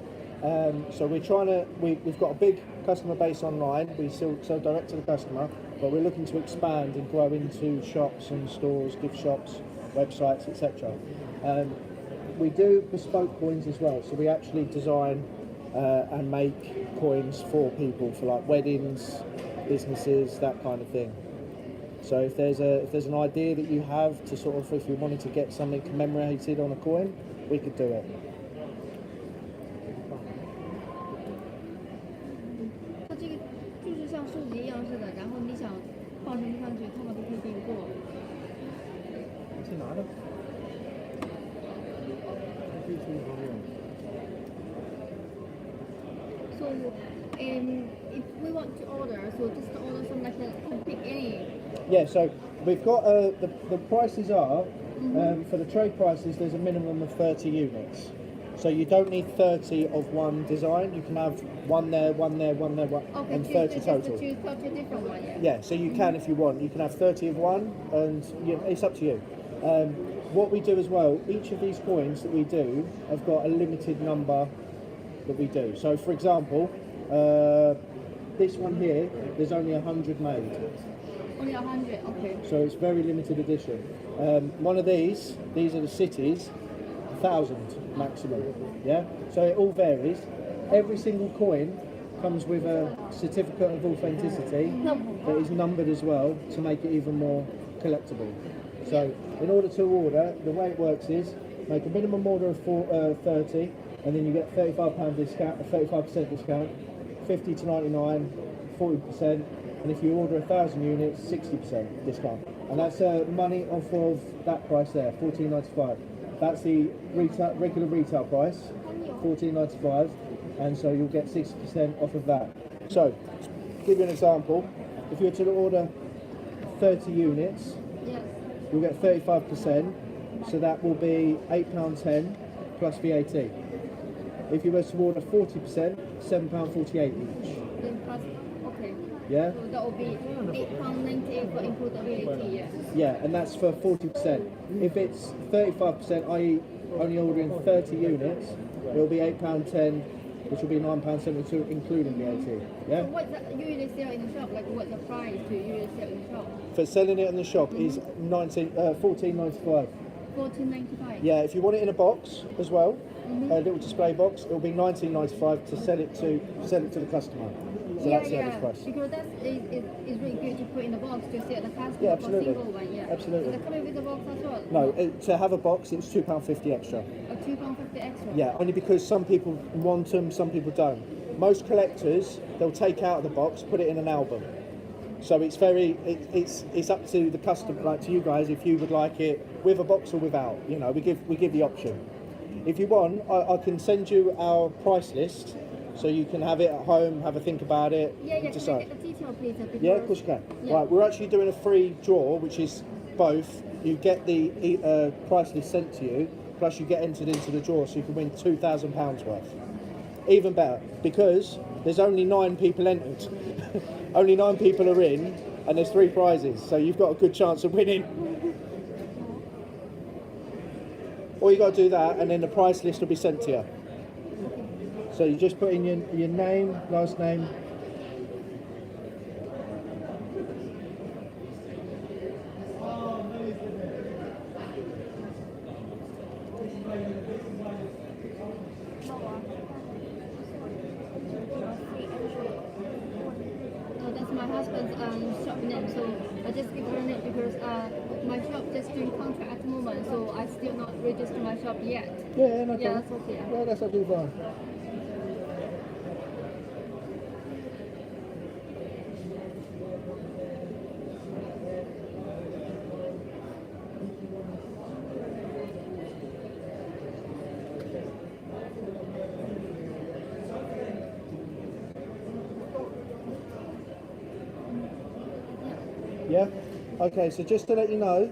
So we're trying to. We've got a big customer base online. We sell direct to the customer, but we're looking to expand and grow into shops and stores, gift shops, websites, etc. We do bespoke coins as well. So we actually design and make coins for people for like weddings, businesses, that kind of thing. So if there's an idea that you have to sort of, if you wanted to get something commemorated on a coin, we could do it. 它这个就是像数值一样似的，然后你想放什么上去，他们都可以给你过。去拿着。 So, if we want to order, so just order some like can pick any. Yeah, so we've got the prices are for the trade prices. There's a minimum of 30 units, so you don't need 30 of one design. You can have one there, one there, one there, one, Okay, and 30 total. Choose 30 different one, yeah. Yeah, so you can if you want. You can have 30 of one, and it's up to you. What we do as well, each of these coins that we do have got a limited number that we do. So, for example, this one here, there's only 100 made. Only 100, okay. So it's very limited edition. One of these are the cities, 1,000 maximum. Yeah. So it all varies. Every single coin comes with a certificate of authenticity that is numbered as well to make it even more collectible. So in order to order, the way it works is make a minimum order of 30, and then you get £35 discount, a 35% discount, 50 to 99, 40%. And if you order 1,000 units, 60% discount. And that's money off of that price there, $14.95. That's the regular retail price, $14.95, and so you'll get 60% off of that. So, to give you an example, if you were to order 30 units, Yes. you'll get 35%, so that will be £8.10 plus VAT. If you were to order 40%, £7.48 each. Then plus, okay. Yeah? So that will be £8.98 for include the VAT, yes. Yeah, and that's for 40%. If it's 35%, i.e. only ordering 30 units, it'll be £8.10, which will be £9.72 including VAT. Yeah? So what you usually sell in the shop, like what the price do you usually sell in the shop? For selling it in the shop is $14.95. $14.95. Yeah, if you want it in a box as well, a little display box, it'll be $19.95 to sell it to the customer. So that's the average price. Because that is really good to put in the box to sell the customer Yeah, for absolutely. single one, yeah. Absolutely. Is it coming with the box as well? No, to have a box, it's £2.50 extra. Or £2.50 extra? Yeah, only because some people want them, some people don't. Most collectors, they'll take out of the box, put it in an album. So it's it's up to the customer, like to you guys, if you would like it with a box or without. You know, we give the option. If you want, I can send you our price list, so you can have it at home, have a think about it, Yeah, and can I decide. get the detail, please? Yeah, of course you can. Yeah. Right, we're actually doing a free draw, which is both. You get the price list sent to you, plus you get entered into the draw, so you can win £2,000 worth. Even better, because there's only 9 people entered. Only 9 people are in, and there's 3 prizes, so you've got a good chance of winning. All you got to do that, and then the price list will be sent to you. So you just put in your name, last name. That's my husband's shop name, so I just give her a name because my shop just doing contract at the moment, so I still not register my shop yet. Yeah, no problem. Yeah, that's okay. Yeah, that's absolutely fine. Yeah? Okay, so just to let you know,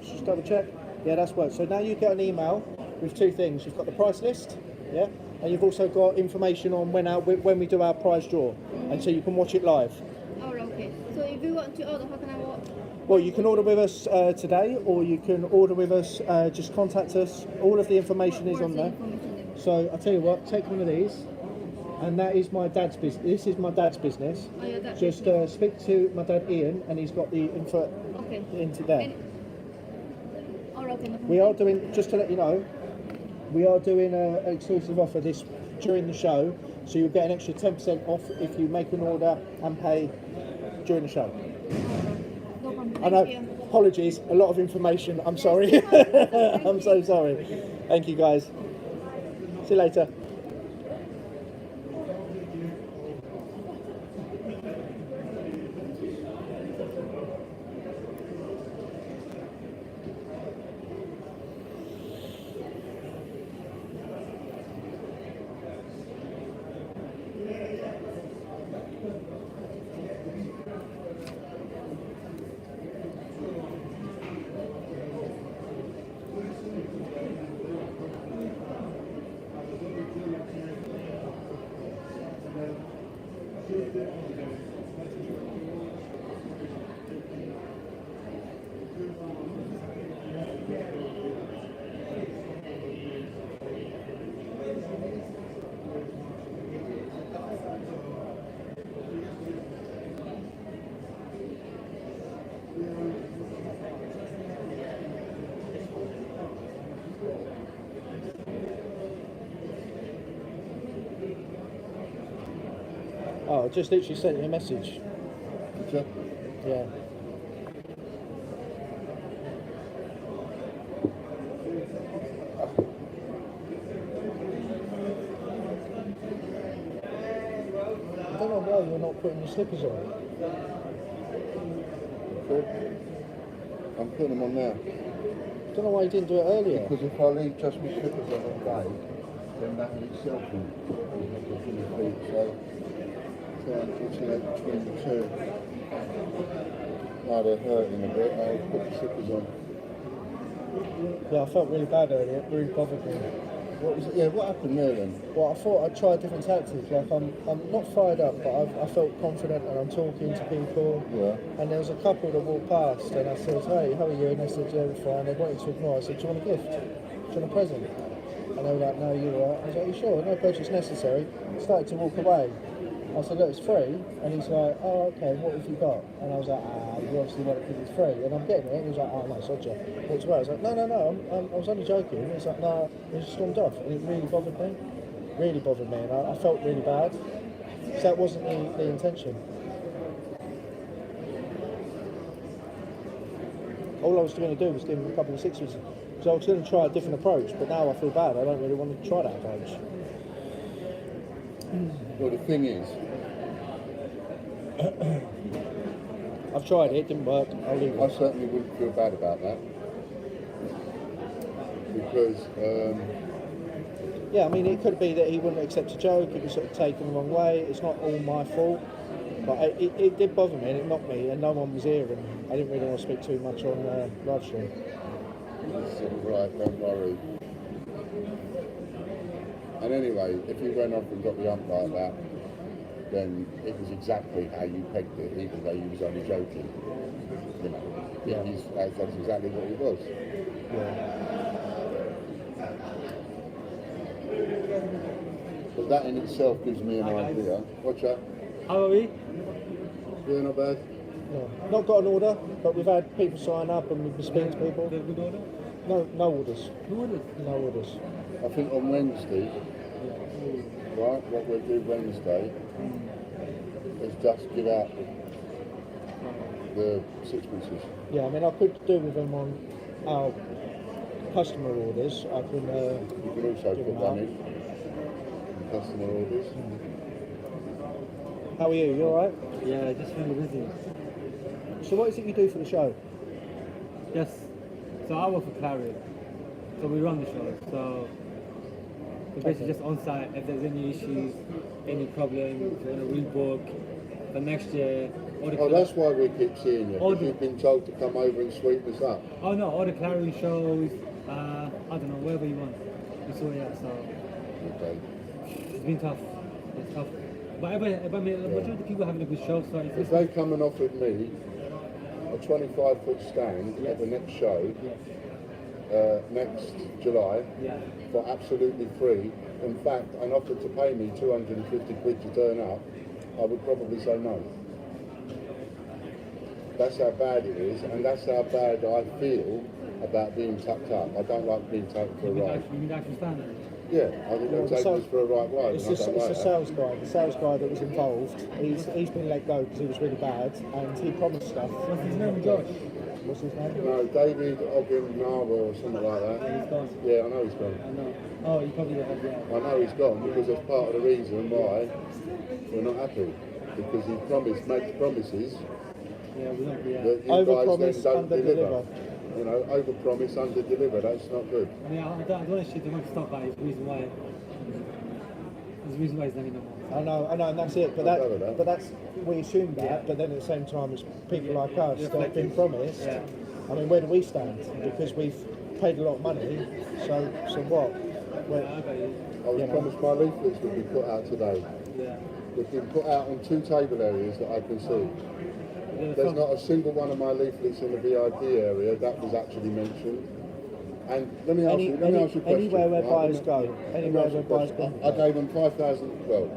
just double check. Yeah, that's worked. So now you get an email with 2 things. You've got the price list, yeah? And you've also got information on when we do our prize draw. And so you can watch it live. Oh, okay. So if you want to order, how can I order? Well, you can order with us today, or you can order with us, just contact us. All of the information is on there. So I'll tell you what, take one of these. And that is my dad's business. This is my dad's business. Oh, yeah, that's Just speak to my dad Ian, and he's got the info into there. We are doing, just to let you know, we are doing an exclusive offer during the show, so you'll get an extra 10% off if you make an order and pay during the show. No problem. I know, Thank you. apologies, a lot of information. I'm sorry. I'm so sorry. Thank you, guys. See you later. Oh, I just literally sent you a message. Sure. Yeah. I don't know why you're not putting your slippers on. I'm putting them on now. I don't know why you didn't do it earlier. Because if I leave just my slippers on all day, then that in itself will make a full feet. So unfortunately between the two, now they're hurting a bit, I'll put the slippers on. Yeah, I felt really bad earlier. It really bothered me. What was it? Yeah, what happened there then? Well, I thought I'd try different tactics. Like I'm not fired up, but I felt confident and I'm talking to people. Yeah. And there was a couple that walked past, and I said, "Hey, how are you?" And they said, "Yeah, we're fine." They wanted to ignore. I said, "Do you want a gift? Do you want a present?" And they were like, "No, you're right." I was like, "You sure? No purchase necessary." Started to walk away. I said, "Look, it's free." And he's like, "Oh, okay, what have you got?" And I was like, "You obviously want it because it's free." And I'm getting it. And he was like, "Oh, no, Sodja." Walked away. I was like, "No, I was only joking." And he's like, "No," he just stormed off. And it really bothered me. Really bothered me. And I felt really bad. So that wasn't the intention. All I was going to do was give him a couple of sixes. Because I was going to try a different approach. But now I feel bad. I don't really want to try that approach. Well, the thing is, I've tried it, didn't work. I'll leave I it. certainly wouldn't feel bad about that. Because, Yeah, I mean, it could be that he wouldn't accept a joke. It was sort of taken the wrong way. It's not all my fault, but it did bother me and it knocked me, and no one was here, and I didn't really want to speak too much on live stream. it's all right, don't worry. And anyway, if you went off and got the ump like that, then it was exactly how you pegged it, even though you was only joking. You know, Yeah. that's exactly what it was. Yeah. But that in itself gives me an idea. Watch out. How are we? Yeah, not bad. No, not got an order, but we've had people sign up and we've been speaking to people. The good order? No orders. No orders. No orders. I think on Wednesday, right, what we'll do Wednesday is just give out the sixpences. Yeah, I mean, I could do with them on our customer orders. I can. You can also Give put them one out. in customer orders. How are you? You all right? Yeah, just really busy. So, what is it you do for the show? Yes. So I work for Clarion. So we run the show. So basically just on site, if there's any issues, any problems, if you want to rebook for next year. Oh, that's why we keep seeing you. All Because the- you've been told to come over and sweep us up. Oh no, all the Clarion shows, I don't know, wherever you want. You saw it, so Okay. it's been tough. It's tough. But majority of people having a good show, so If they come and offered me a 25-foot stand at the next show, next July, yeah. for absolutely free, in fact, and offered to pay me 250 quid to turn up, I would probably say no. That's how bad it is, and that's how bad I feel about being tucked up. I don't like being taken for a ride. You mean the actual stand? Yeah, I think they'll take us for a right ride. It's and I don't like the that. sales guy. The sales guy that was involved. He's been let go because he was really bad, and he promised stuff. What's his name, Josh? What's his name? No, David Ogden-Nava or something like that. He's gone. Yeah, I know he's gone. I know. Oh, you probably have, yeah. I know he's gone because that's part of the reason why we're not happy. Because he makes promises Yeah, we don't, yeah. that you guys Overpromise, then don't deliver. underdeliver. You know, overpromise, underdeliver. That's not good. I mean, I don't want to shit him stop by. There's a reason why. There's a reason why he's not anymore. I know, and that's it. But I'll go with that. but that's we assume that. But then at the same time, as people like us that have been promised, Yeah. I mean, where do we stand? Because we've paid a lot of money. So what? Where, I got you. I was You know. promised my leaflets would be put out today. Yeah. They've been put out on 2 table areas that I can see. There's not a single one of my leaflets in the VIP area that was actually mentioned. And let me ask you a question. anywhere where right? buyers Let me- go, let me anywhere ask you where a buyers question. go. I gave them 5,000, well,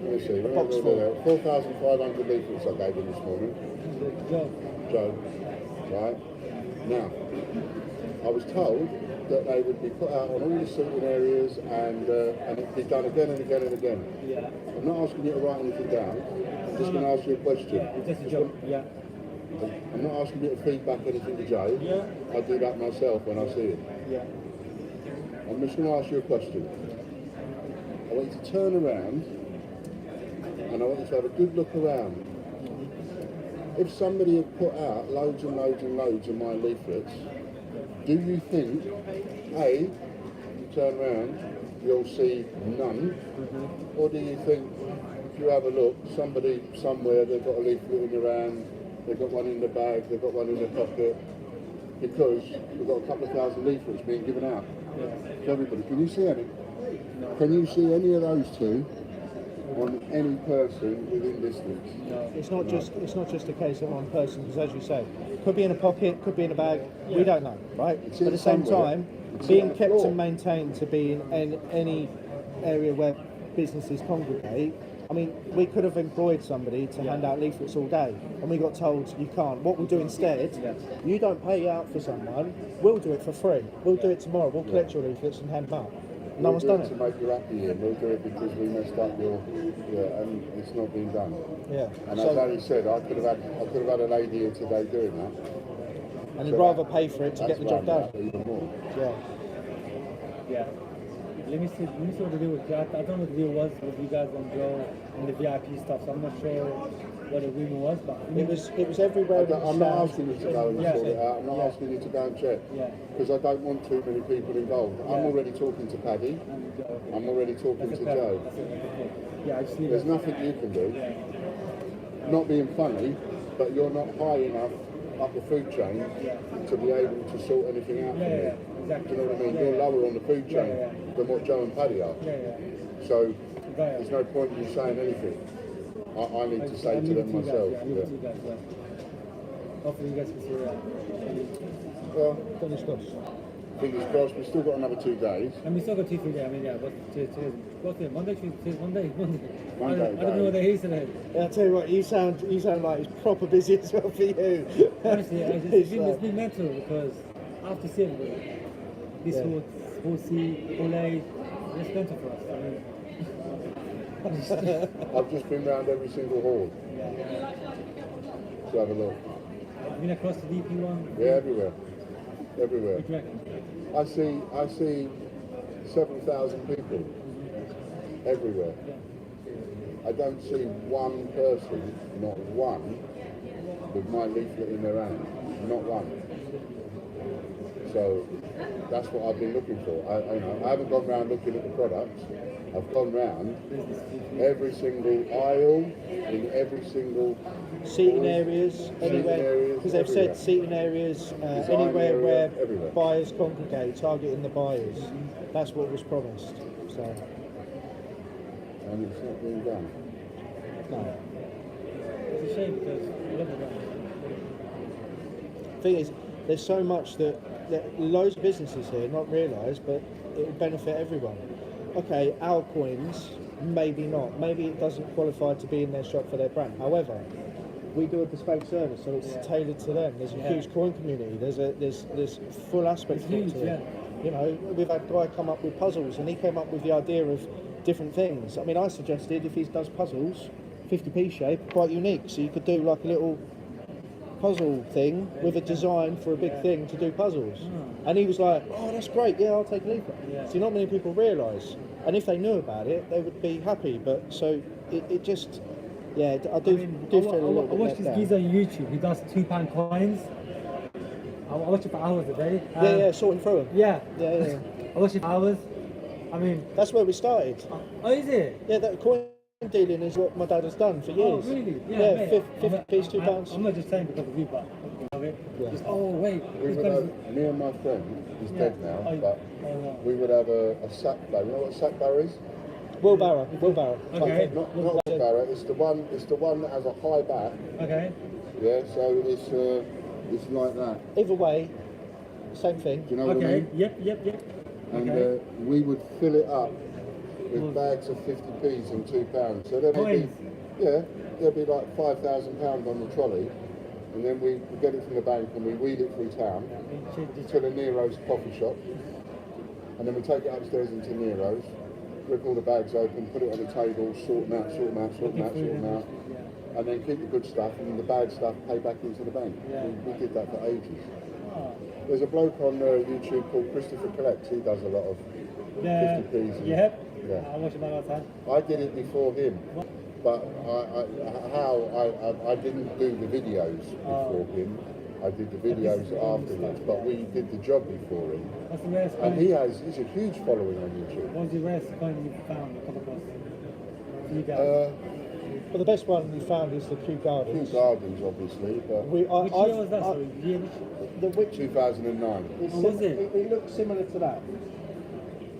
let me see, box full. 4,500 leaflets I gave them this morning. Joe, right? Now, I was told that they would be put out on all the seating areas and it'd be done again and again and again. Yeah. I'm not asking you to write anything down. I'm just going to ask you a question. It's just a joke. Yeah. I'm not asking you to feed back anything to Joe. Yeah. I do that myself when I see him. Yeah. I'm just going to ask you a question. I want you to turn around and I want you to have a good look around. If somebody had put out loads and loads and loads of my leaflets, do you think, A, you turn around, you'll see none, or do you think, if you have a look, somebody somewhere, they've got a leaflet in their hand, they've got one in the bag, they've got one in their pocket, because we've got a couple of thousand leaflets being given out to everybody. Can you see any? Can you see any of those two on any person within distance? It's not just a case of one person, because as you say, could be in a pocket, could be in a bag. We don't know, right? It's But in at the same somewhere. time, It's being on the kept floor. and maintained to be in any area where businesses congregate. I mean, we could have employed somebody to hand out leaflets all day, and we got told you can't. What we'll do instead, you don't pay out for someone, we'll do it for free. We'll do it tomorrow. We'll collect your leaflets and hand them out. No one's done We'll do it. to make you happy, and we'll do it because we messed up your, and it's not been done. Yeah. And as Harry said, I could have had a lady here today doing that. And you'd rather pay for it to get That's the job why I'm done. happy even more. Yeah. Yeah. Let me see what the deal was. I don't know what the deal was with you guys on Joe and the VIP stuff, so I'm not sure what the agreement was, but It was everywhere. I'm not asking you to go and Yeah. sort it out. I'm not asking you to go and check. Yeah. Because I don't want too many people involved. I'm Yeah. already talking to Paddy. and Joe. I'm already talking to Joe. Yeah, I just need There's nothing you can do. Not being funny, but you're not high enough up the food chain to be able to sort anything out for me. exactly. Do you know what I mean? Yeah, You're yeah. lower on the food chain than what Joe and Paddy are. So there's no point in you saying anything. I need to say to them myself. Hopefully you guys can see that. Well, Fingers crossed. fingers crossed, we've still got another 2 days. And we still got 2 3 days. I mean, yeah, what's it? Monday, Tuesday, Monday. Monday, I don't know what day is today. Yeah, I'll tell you what, you sound like it's proper busy as well for you. Honestly, it's been mental because after seeing this whole C, whole A, it's mental for us. I mean, I've just been round every single hall to have a look. I've been across the DP one. Yeah, everywhere. Everywhere. What do you reckon? I see 7,000 people everywhere. I don't see one person, not one, with my leaflet in their hand. Not one. So that's what I've been looking for. I haven't gone round looking at the products. I've gone round every single aisle, in every single Seating areas, anywhere, areas, because they've everywhere. said seating areas, Design anywhere area, where everywhere. buyers congregate, targeting the buyers. That's what was promised. So, and it's not being done. no. It's a shame because I love the brand. Thing is, there's so much that loads of businesses here not realise, but it will benefit everyone. Okay, our coins, maybe not. Maybe it doesn't qualify to be in their shop for their brand. However, we do a bespoke service, so it's tailored to them. There's a huge coin community. There's full aspects to it. You know, we've had a guy come up with puzzles, and he came up with the idea of different things. I mean, I suggested if he does puzzles, 50p shape, quite unique. So you could do like a little puzzle thing with a design for a big thing to do puzzles. And he was like, oh, that's great, yeah, I'll take a leaf. See, not many people realise. And if they knew about it, they would be happy. But so it just, yeah, I do feel a little bit I watched let this down. geezer on YouTube. He does £2 coins. I watch it for hours a day. Yeah, sorting through them. Yeah. Yeah. I watch it for hours. I mean, That's where we started. oh, is it? Yeah, that coin dealing is what my dad has done for years. Oh, really? Yeah, mate. 50p's, £2. I'm not just saying because of you, but you know, Yeah. just, oh, wait. We this would guy's- have, me and my friend, he's dead now, Oh, but no. we would have a sack barrow. You know what a sack barrow is? Wheelbarrow. Okay. Not a wheelbarrow. It's the one that has a high back. Okay. Yeah, so it's like that. Either way, same thing. Do you know what I Okay. mean? Yep. And Okay. we would fill it up with bags of 50p's and £2. So then Coins. there'd be like £5,000 on the trolley, and then we get it from the bank and we wheel it through town to the Nero's coffee shop, and then we take it upstairs into Nero's, rip all the bags open, put it on the table, sort them out, and then keep the good stuff and the bad stuff pay back into the bank. We did that for ages. There's a bloke on YouTube called Christopher Collects. He does a lot of 50p's. and- Yeah. Yeah. I watch it all the time. I did it before him, but I didn't do the videos before him. I did the videos afterwards, but we did the job before him. What's the rarest And coin? he's a huge following on YouTube. What was the rarest coin you found or come across? You guys. Well, the best one we found is the Kew Kew Gardens. Gardens, obviously, but We, I, Which I've- year was that? I- Sorry, year which? the which 2009. it's Oh, was it? It looks similar to that.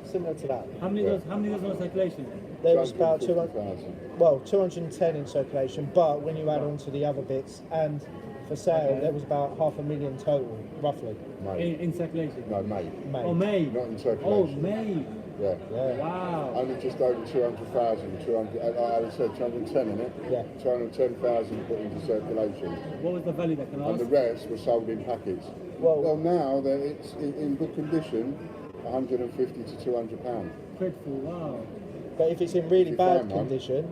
Similar to that. How many does on circulation? There was about 200, 250,000. well, 210 in circulation, but when you add on to the other bits and for sale, Okay. there was about 500,000 total, roughly. May. In circulation? No, May. May. Oh, May. Not in Oh, circulation. May. Yeah. Yeah. Wow. Only just over 200,000, I said 210 in it. Yeah. 210,000 put into circulation. What was the value that can I And the ask? rest were sold in packets. Well- Now that it's in good condition, 150 to 200 pounds. Dreadful, wow. But if it's in really You bad find one. condition,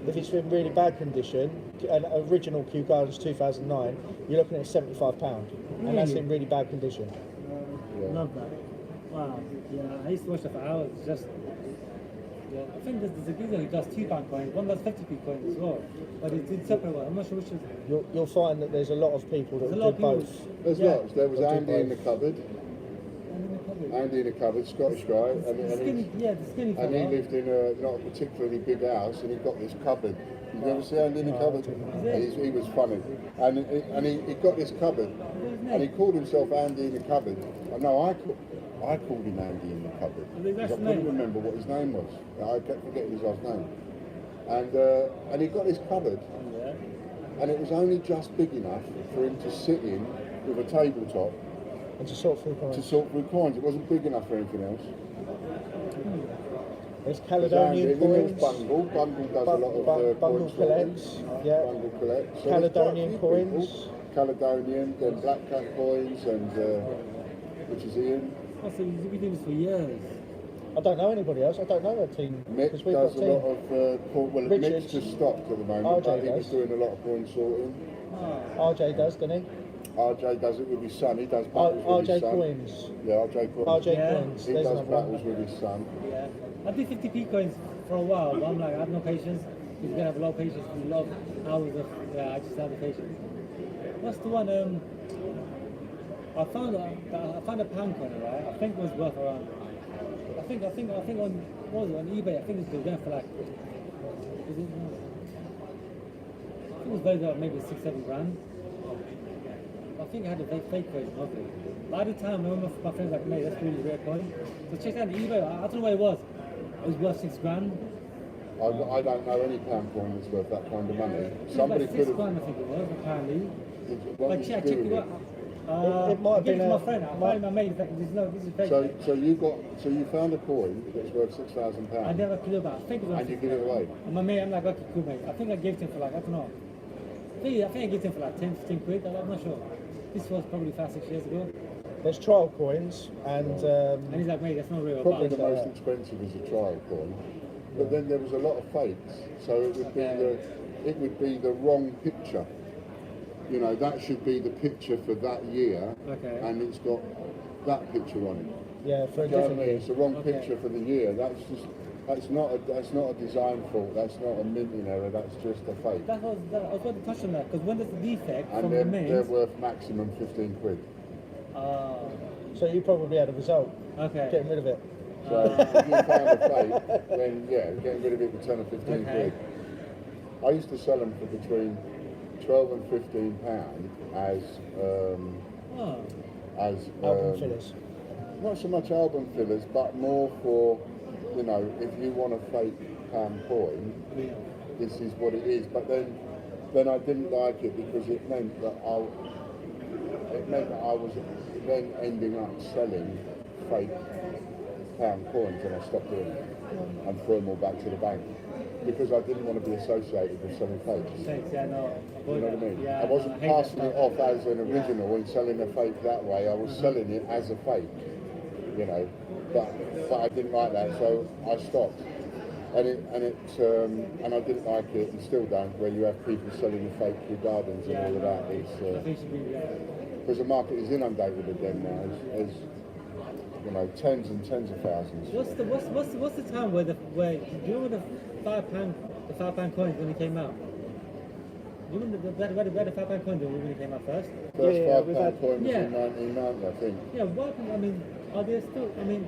if it's in really bad condition, an original Kew Gardens 2009, you're looking at £75, and that's Really? in really bad condition. Yeah. Love that. Wow. Yeah, I used to watch it for hours. Just yeah, I think there's a geezer who does £2 coins. One does 50p coins as well. But it's separate one. I'm not sure which is. You'll find that there's a lot of people that There's a will lot do of both. people. There's Yeah. lots. There was I'll do Andy in the both. cupboard. Andy in the cupboard, Scottish guy, The skinny and he fella. lived in a not a particularly big house, and he got this cupboard. You ever see Andy in the cupboard? He was funny, and he got this cupboard, and he called himself Andy in the cupboard. No, I called him Andy in the cupboard because I couldn't remember what his name was. I kept forgetting his last name, and he got this cupboard, and it was only just big enough for him to sit in with a tabletop. And to sort through To coins. sort through coins. It wasn't big enough for anything else. There's Caledonian coins. Bungle does a lot of Bungle coin collects. sorting. Yeah. Bungle collects. So Caledonian there's quite a few coins. people. Caledonian, then Black Cat coins, and which is Ian. Oh, so you've been doing this for years. I don't know anybody else. I don't know a team. Mick Because we've got does a a lot team. of well, Richard. Mick's just stopped at the moment, RJ but he was does. doing a lot of coin sorting. RJ does, doesn't he? RJ does it with his son. He does battles with RJ his son. coins. Yeah, RJ coins. RJ Yeah. coins. He There's does another battles one. with his son. Yeah. I did 50p coins for a while, but I'm like, I have no patience. You're gonna have a lot of patience. You love hours of. Yeah, I just have the patience. What's the one? I found a pound coin, right? I think it was worth around. I think on what was it on eBay? I think it was going for like. I think it was valued at maybe 6-7 grand. I think I had a fake version of it. By the time, I remember my friends like, mate, that's really rare coin. So check out the eBay. I don't know what it was. It was worth 6 grand. I don't know any pound coin that's worth that kind of money. It was Somebody like 6 could have. grand, I think it was, apparently. What But did you check do it with out. It might I have gave it been to a- my friend. I found my mate. This is fake. So you found a coin that's worth £6,000 I never a clue about it. I think it was and you give it away. And my mate, I'm like, okay, cool, mate. I think I gave it to him for like, I don't know. I think I gave it to him for like 10-15 quid. I'm not sure. This was probably 5-6 years ago. There's trial coins and And he's like, mate, that's not real. Probably But the most expensive is a trial coin, but then there was a lot of fakes, so it would be the wrong picture. You know, that should be the picture for that year, Okay. and it's got that picture on it. yeah, for a You know what I different mean? year. It's the wrong Okay. picture for the year. That's not a design fault. That's not a minting error. That's just a fake. I was going to touch on that because when there's a defect And from they're, the they're mint. worth maximum 15 quid. So you probably had a result. Okay. Getting rid of it. So if you found a fake, then yeah, getting rid of it would turn a 15 Okay. quid. I used to sell them for between 12 and 15 pound as Oh. Album fillers. not so much album fillers, but more for, you know, if you want a fake pound coin, this is what it is. But then I didn't like it because it meant that I was then ending up selling fake pound coins, and I stopped doing it and threw them all back to the bank because I didn't want to be associated with selling fakes. Thanks, yeah, no. You know what I mean? Yeah, I wasn't hate that passing it stuff. off as an original and selling a fake that way. I was selling it as a fake, you know. But I didn't like that, so I stopped. And I didn't like it, and still don't, where you have people selling the fake with gardens and all of that. I think it should be, Because the market is inundated with them now. There's you know, tens and tens of thousands. What's the time where do you remember the £5 coins when it came out? Do you remember where the £5 coins were when it came out first? First Yeah, £5 we've had- coin was Yeah. in 1990, I think. Yeah, what happened? I mean, are they still? I mean,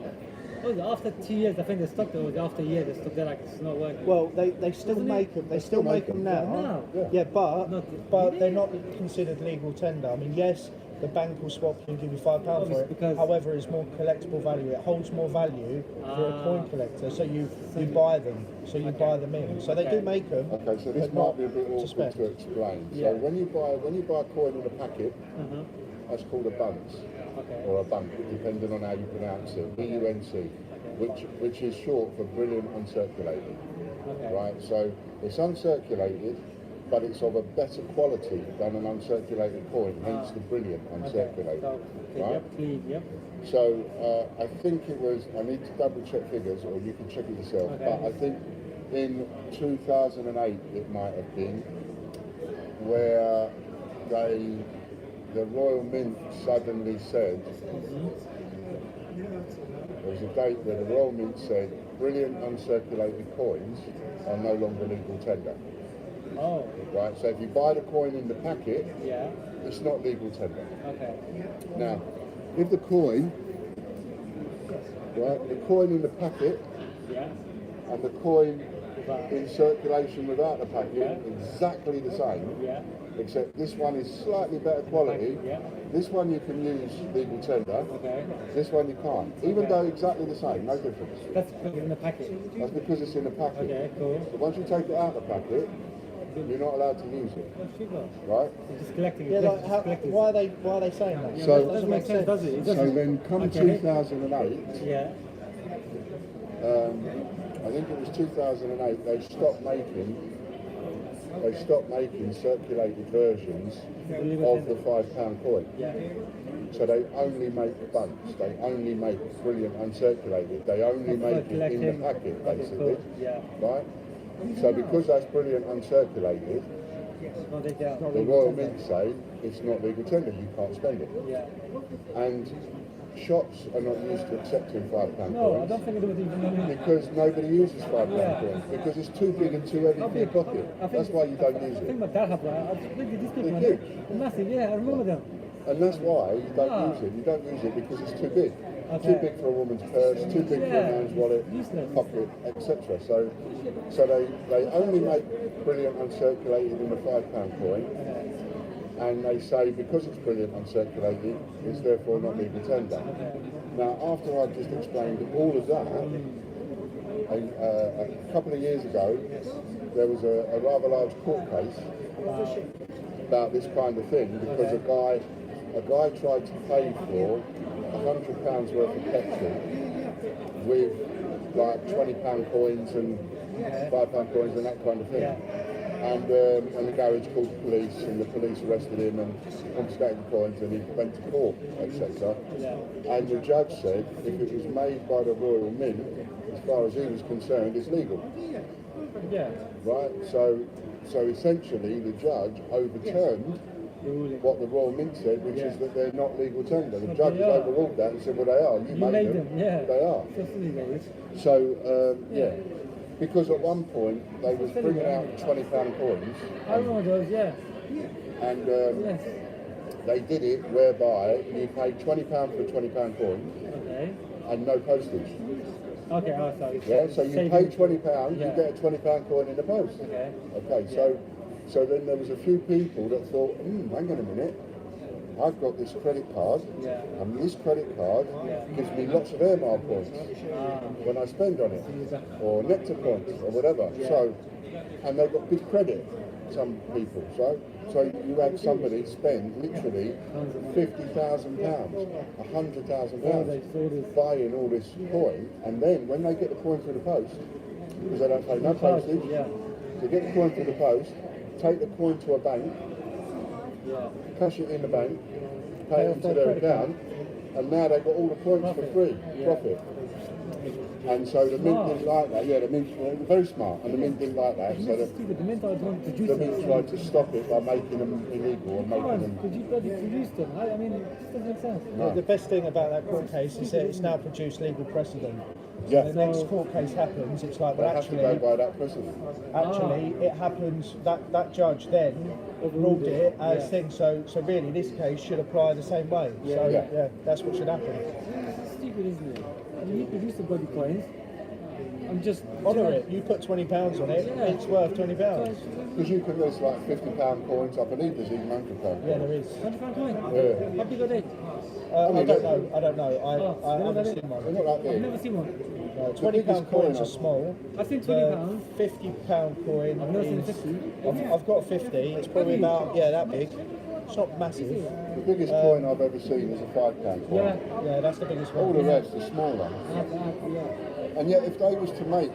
what was it, after 2 years, I think they stopped it. Or was it after a year they stopped? They're like, it's not working. Well, they still Isn't it? make them. They still make them now. Now? Yeah, but Not- they're not considered legal tender. I mean, yes, the bank will swap you and give you £5 for Obviously, it. because- However, it's more collectible value. It holds more value for a coin collector. So you buy them. So you buy them in. So they do Okay. make them. Okay, so this but might not be a bit to awkward spend. to explain. Yeah. So when you buy a coin in a packet, Uh-huh. that's called a bunce Okay. or a bunk, depending on how you pronounce it. BUNC, which is short for brilliant uncirculated. Okay. Right? So it's uncirculated, but it's of a better quality than an uncirculated coin, hence the brilliant uncirculated. So, okay, Right? yep, clean, yep. So I think it was, I need to double check figures, or you can check it yourself, Okay. but I think in 2008 it might have been, where they the Royal Mint suddenly said, there was a date where the Royal Mint said, brilliant uncirculated coins are no longer legal tender. Oh, Right, so if you buy the coin in the packet, yeah. it's not legal tender. Okay. Now, if the coin, right, the coin in the packet Yeah. and the coin But, in circulation without the packet, Yeah. exactly the same, yeah. except this one is slightly better quality. Yeah. This one you can use legal tender, Okay. this one you can't. Even Okay. though exactly the same, no difference. That's in the packet. That's because it's in the packet. Okay, cool. So once you take it out of the packet, you're not allowed to use it, That's cheaper. right? It's just collecting it. Yeah, like, Just how, collecting it. why are they saying that? So- It doesn't make sense. does it? It So doesn't. then come Okay. 2008, Yeah. I think it was 2008, they stopped making circulated versions of the £5 coin. Yeah. So they only make bunts, they only make brilliant uncirculated, they only For make it in the collecting. packet Okay, basically, cool. Yeah. right? So because that's brilliant uncirculated, No, they don't. the Royal Mint say it's not legal tender, you can't spend it. Yeah. And shops are not used to accepting £5 No, I coins. don't think it was even. Because nobody uses £5 Yeah. coins. Because it's too big and too heavy for your pocket. That's why you don't use I think it. my dad had that. I think these people They are do. massive. Yeah, I remember them. And that's why you don't Ah. use it. You don't use it because it's too big. Okay. Too big for a woman's purse, too big for a Yeah. man's wallet, Useless. pocket, etc. So they only make brilliant uncirculated in the £5 coin. And they say because it's brilliant uncirculated, it's therefore not legal tender. Now, after I've just explained all of that, a couple of years ago, there was a rather large court case about this kind of thing because a guy tried to pay for £100 worth of petrol with like £20 coins and £5 coins and that kind of thing. And the garage called the police, and the police arrested him and confiscated the coins, and he went to court, etc. And the judge said if it was made by the Royal Mint, as far as he was concerned, it's legal. Yeah. Right? So essentially the judge overturned what the Royal Mint said, which is that they're not legal tender. The judge has overruled that and said, well, they are. You made them. Yeah. They are. That's illegal. So, yeah. Because at one point they was bringing out £20 coins, I remember those. Yeah. and Yes. they did it whereby you paid £20 for a £20 coin Okay. and no postage. Okay. Oh, sorry. Yeah, so you Saving- pay £20, Yeah. you get a £20 coin in the post. Okay. Okay, so then there was a few people that thought, hang on a minute, I've got this credit card, Yeah. and this credit card gives me lots of air mile points when I spend on it, or nectar points, or whatever. So, and they've got good credit, some people. So you had somebody spend literally £50,000, £100,000 buying all this coin, and then when they get the coin through the post, because they don't pay no postage, they get the coin through the post, take the coin to a bank, cash it in the bank, pay it into their account, and now they've got all the points for free, profit. And so the Mint didn't like that. Yeah, the Mint were very smart, and the Mint didn't like that. So The Mint don't want to produce the them. Mint tried to stop it by making them illegal and making them. Could you bloody produce them? I mean, it just doesn't make sense. No. The best thing about that court case is that it's now produced legal precedent. Yeah. The next court case happens, it's like, They well, have to go actually, by that precedent. it happens, that judge then ruled it as thing, so really this case should apply the same way. So, Yeah. yeah, that's what should happen. It's stupid, isn't it? I mean, you produce the bloody coins. I'm just Honour it, you put £20 on it, it's worth £20. Because you can list like £50 coins, I believe there's even £100 coins. Yeah, there is. £100 coin. Yeah. How big are they? I don't know, I Oh, haven't they're seen They're one. not that I've big. never seen one. £20 biggest coin coins are I've- small. I've seen The £20. £50 coin I've never seen is, 50. I've got 50, it's probably about, that big. It's not massive. The biggest coin I've ever seen is a £5 coin. Yeah, that's the biggest All one. the rest are small ones. Yeah. And yet if they was to make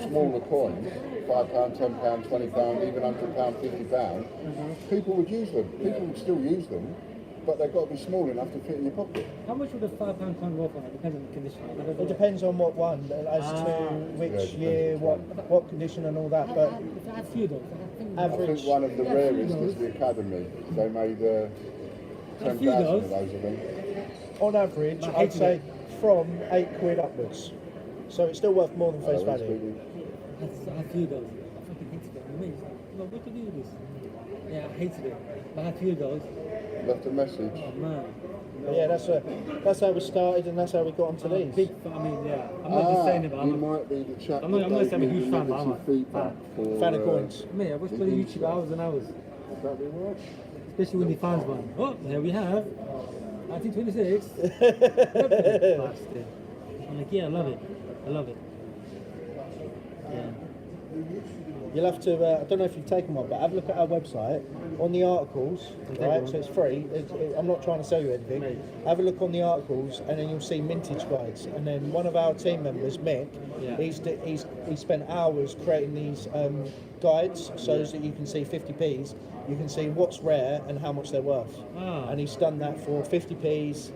smaller coins, £5, £10, £20, even £100, £50, people would use them. People would still use them, but they've got to be small enough to fit in your pocket. How much would a £5 coin go for? It depends on the condition. It depends on what one, as to which year, what condition and all that. But I have few those. I average, think one of the rarest is the Academy. They made 10,000 of those of them. on average, I'd say from £8 upwards. So it's still worth more than face that's value. pretty- I have few those. I fucking hated it. I mean, what do you do with this? Yeah, I hated it. But I had few of those. Left a message. Oh man. But yeah, that's how we started, and that's how we got onto these. Big, I mean, yeah. I'm not just saying it, but you I'm might be the chap I'm not that saying I'm a gave me huge the fan, but I'm a negative feedback for, Fan of coins. I watch bloody YouTube hours and hours. Is that the word? Especially when he finds one. Oh, here we have 1926. Bastard. I'm like, yeah, I love it. I love it. Yeah. You'll have to, I don't know if you've taken one, but have a look at our website. On the articles, right, so it's free. I'm not trying to sell you anything. Right. Have a look on the articles, and then you'll see mintage guides. And then one of our team members, Mick, Yeah. he spent hours creating these guides so that you can see 50p's. You can see what's rare and how much they're worth. Ah. And he's done that for 50p's,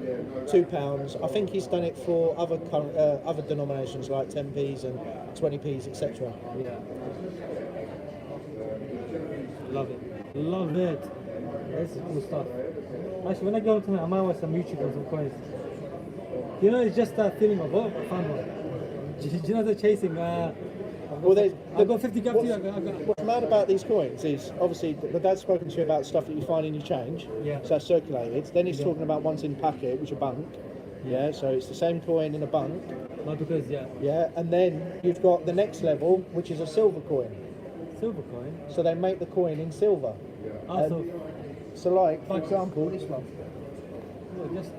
£2. I think he's done it for other denominations like 10p's and 20p's, etc. Yeah. Love it. Love it. This is cool stuff. Actually, when I go to I might watch some YouTube on some coins. You know, it's just that feeling of, oh, I found one. Do you know the chasing? I've got 50 gaps here. What's mad about these coins is obviously the dad's spoken to you about stuff that you find in your change, Yeah. so that's circulated. Then he's talking about ones in packet, which are bunk. Yeah, so it's the same coin in a bunk. Not because, yeah. Yeah, and then you've got the next level, which is a silver coin. Silver coin. So they make the coin in silver. Also, So like, for example, this one. just,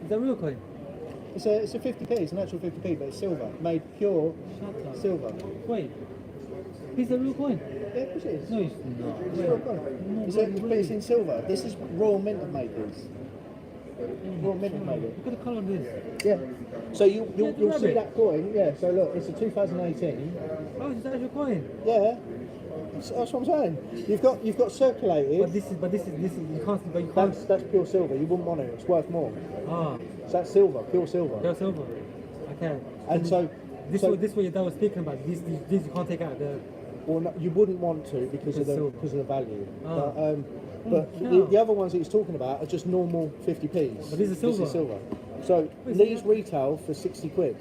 is that real coin? It's a 50p, it's an actual 50p, but it's silver, made pure Shut up. silver. Wait. Is that real coin? Yeah, of course it is. No, it's not. It's a real coin. But it's in silver. This is Royal Mint have made these. Royal Mint have made it. Look at the colour of this. Yeah. So you'll see rabbit. that coin. Yeah. So look, it's a 2018. Oh, it's actual coin. Yeah. That's what I'm saying. You've got circulated. But this is, you can't, but you can't. That's pure silver. You wouldn't want it. It's worth more. Ah, So that's silver, pure silver. pure silver. Okay. And so This way that was speaking about. This you can't take out the. well, no, you wouldn't want to because of Silver. the value. Ah. But no. the other ones that he's talking about are just normal 50p's. But these are silver. This is silver. So Wait, these so- retail for 60 quid.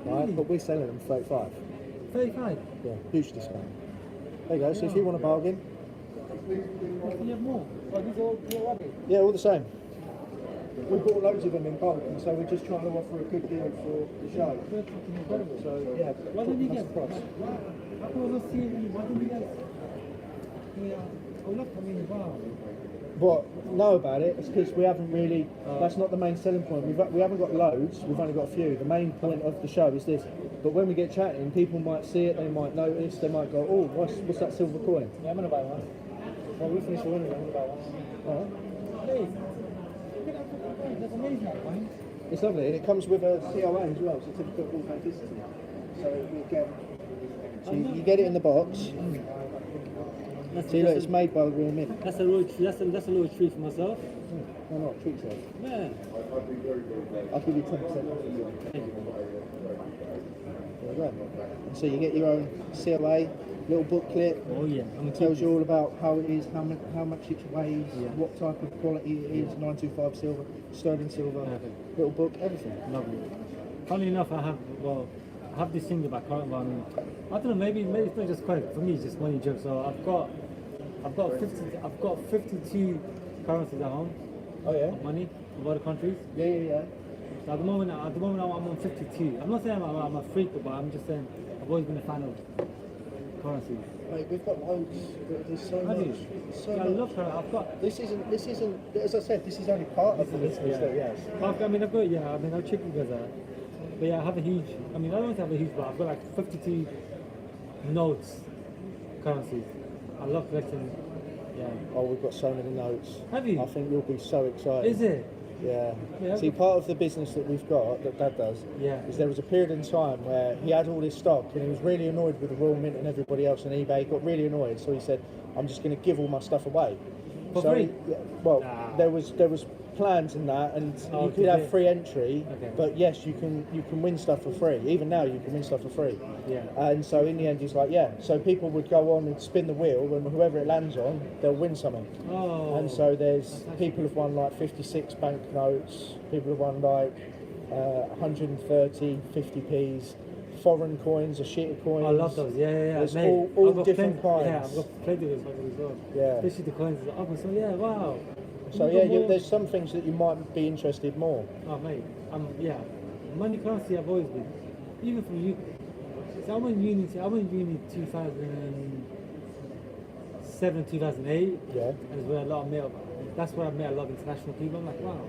Right, Really? but we're selling them for 35. 35. Yeah, huge discount. There you go. So if you want a bargain, You have more. Oh, these are all pure rabbit. yeah, all the same. We bought loads of them in bulk, and so we're just trying to offer a good deal for the show. They're fucking incredible. So yeah, Why didn't you that's get? the price. I could not see you. Why didn't you get? Yeah. Oh look, I mean, wow. What know about it? It's because we haven't really. That's not the main selling point. We haven't got loads. We've only got a few. The main point of the show is this. But when we get chatting, people might see it. They might notice. They might go, "Oh, what's that silver coin?" Yeah, I'm gonna buy one. Well, we finished the running. I'm gonna buy one. All right. Please. Look at that fucking coin. That's amazing, that coin. It's lovely, and it comes with a COA as well, certificate of authenticity. So you get, you get it in the box. See, look, it's made by the Real Mint. That's a little treat. That's a little treat for myself. Why not? Treat yourself. Yeah. I'll give you 10% off. There you go. And so you get your own COA, little booklet. Oh yeah. I'm Tells you all about how it is, how much it weighs, Yeah. what type of quality it is, 925 silver, sterling silver, Perfect. little book, everything. Lovely. Funny enough, I have this thing about current one. I don't know. Maybe it's not just credit. For me, it's just money joke. So I've got 52 currencies at home. Oh yeah? Of money of other countries. Yeah. So at the moment I'm on 52. I'm not saying I'm a freak, but I'm just saying I've always been a fan of currencies. Mate, we've got loads. There's so Have you? much. So Yeah, I much. love currency. I've got. This isn't. As I said, this is only part of the business. That yes. I've got, yeah, I mean, I'll check you guys out. But yeah, I have a huge, I mean, I don't have a huge, but I've got like 52 notes, currencies. I love collecting, yeah. Oh, we've got so many notes. Have you? I think you'll be so excited. Is it? Yeah. Yeah, See, I've part of the business that we've got, that Dad does, Yeah. is there was a period in time where he had all this stock and he was really annoyed with the Royal Mint and everybody else on eBay. He got really annoyed, so he said, I'm just going to give all my stuff away. For So, free? yeah, well, Nah. there was plans in that, and Oh, you could okay. have free entry. Okay. But yes, you can win stuff for free. Even now, you can win stuff for free. Yeah. And so in the end, it's like, yeah. So people would go on and spin the wheel, and whoever it lands on, they'll win something. Oh. And so there's That's actually people have won like 56 banknotes. People have won like 130 50p's. Foreign coins or sheeted coins. I love those. Yeah. There's Mate, all I've got different plenty- kinds. Yeah, I've got plenty of those as well. Yeah. Especially the coins. So yeah, wow. So You've yeah, got more- there's some things that you might be interested more. Oh mate, yeah. Money currency I've always been. Even from uni. So I went uni 2007, 2008. Yeah. And it's where that's where I met a lot of international people. I'm like, wow,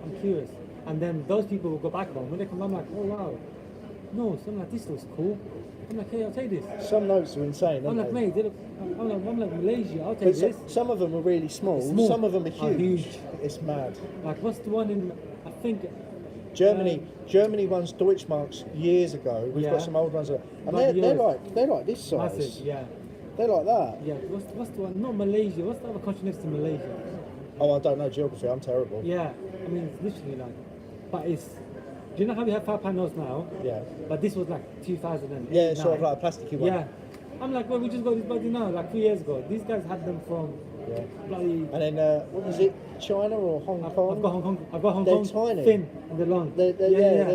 I'm curious. And then those people will go back home. When they come, I'm like, oh wow. No, so I'm like, this looks cool. I'm like, hey, I'll take this. Some notes are insane, I'm aren't like, they? mate, I'm like Malaysia, I'll take But this. some of them are really small. Small. Some of them are Are huge. huge. It's mad. Like, what's the one in, I think, Germany won Deutschmarks years ago. We've Yeah. got some old ones, and But they're yeah. like this size. massive, yeah. They're like that. Yeah, what's the one? Not Malaysia. What's the other country next to Malaysia? Oh, I don't know geography. I'm terrible. Yeah, I mean, it's literally like, but it's. Do you know how we have £5 notes now? Yeah. But this was like 2008. Yeah, it's sort of like a plasticky one. Yeah. I'm like, well, we just got this bloody now, like 3 years ago. These guys had them from Yeah. bloody. And then what was it? China or Hong Kong? I've got Hong Kong. I've got Hong They're Kong. tiny. Thin and they're long. They're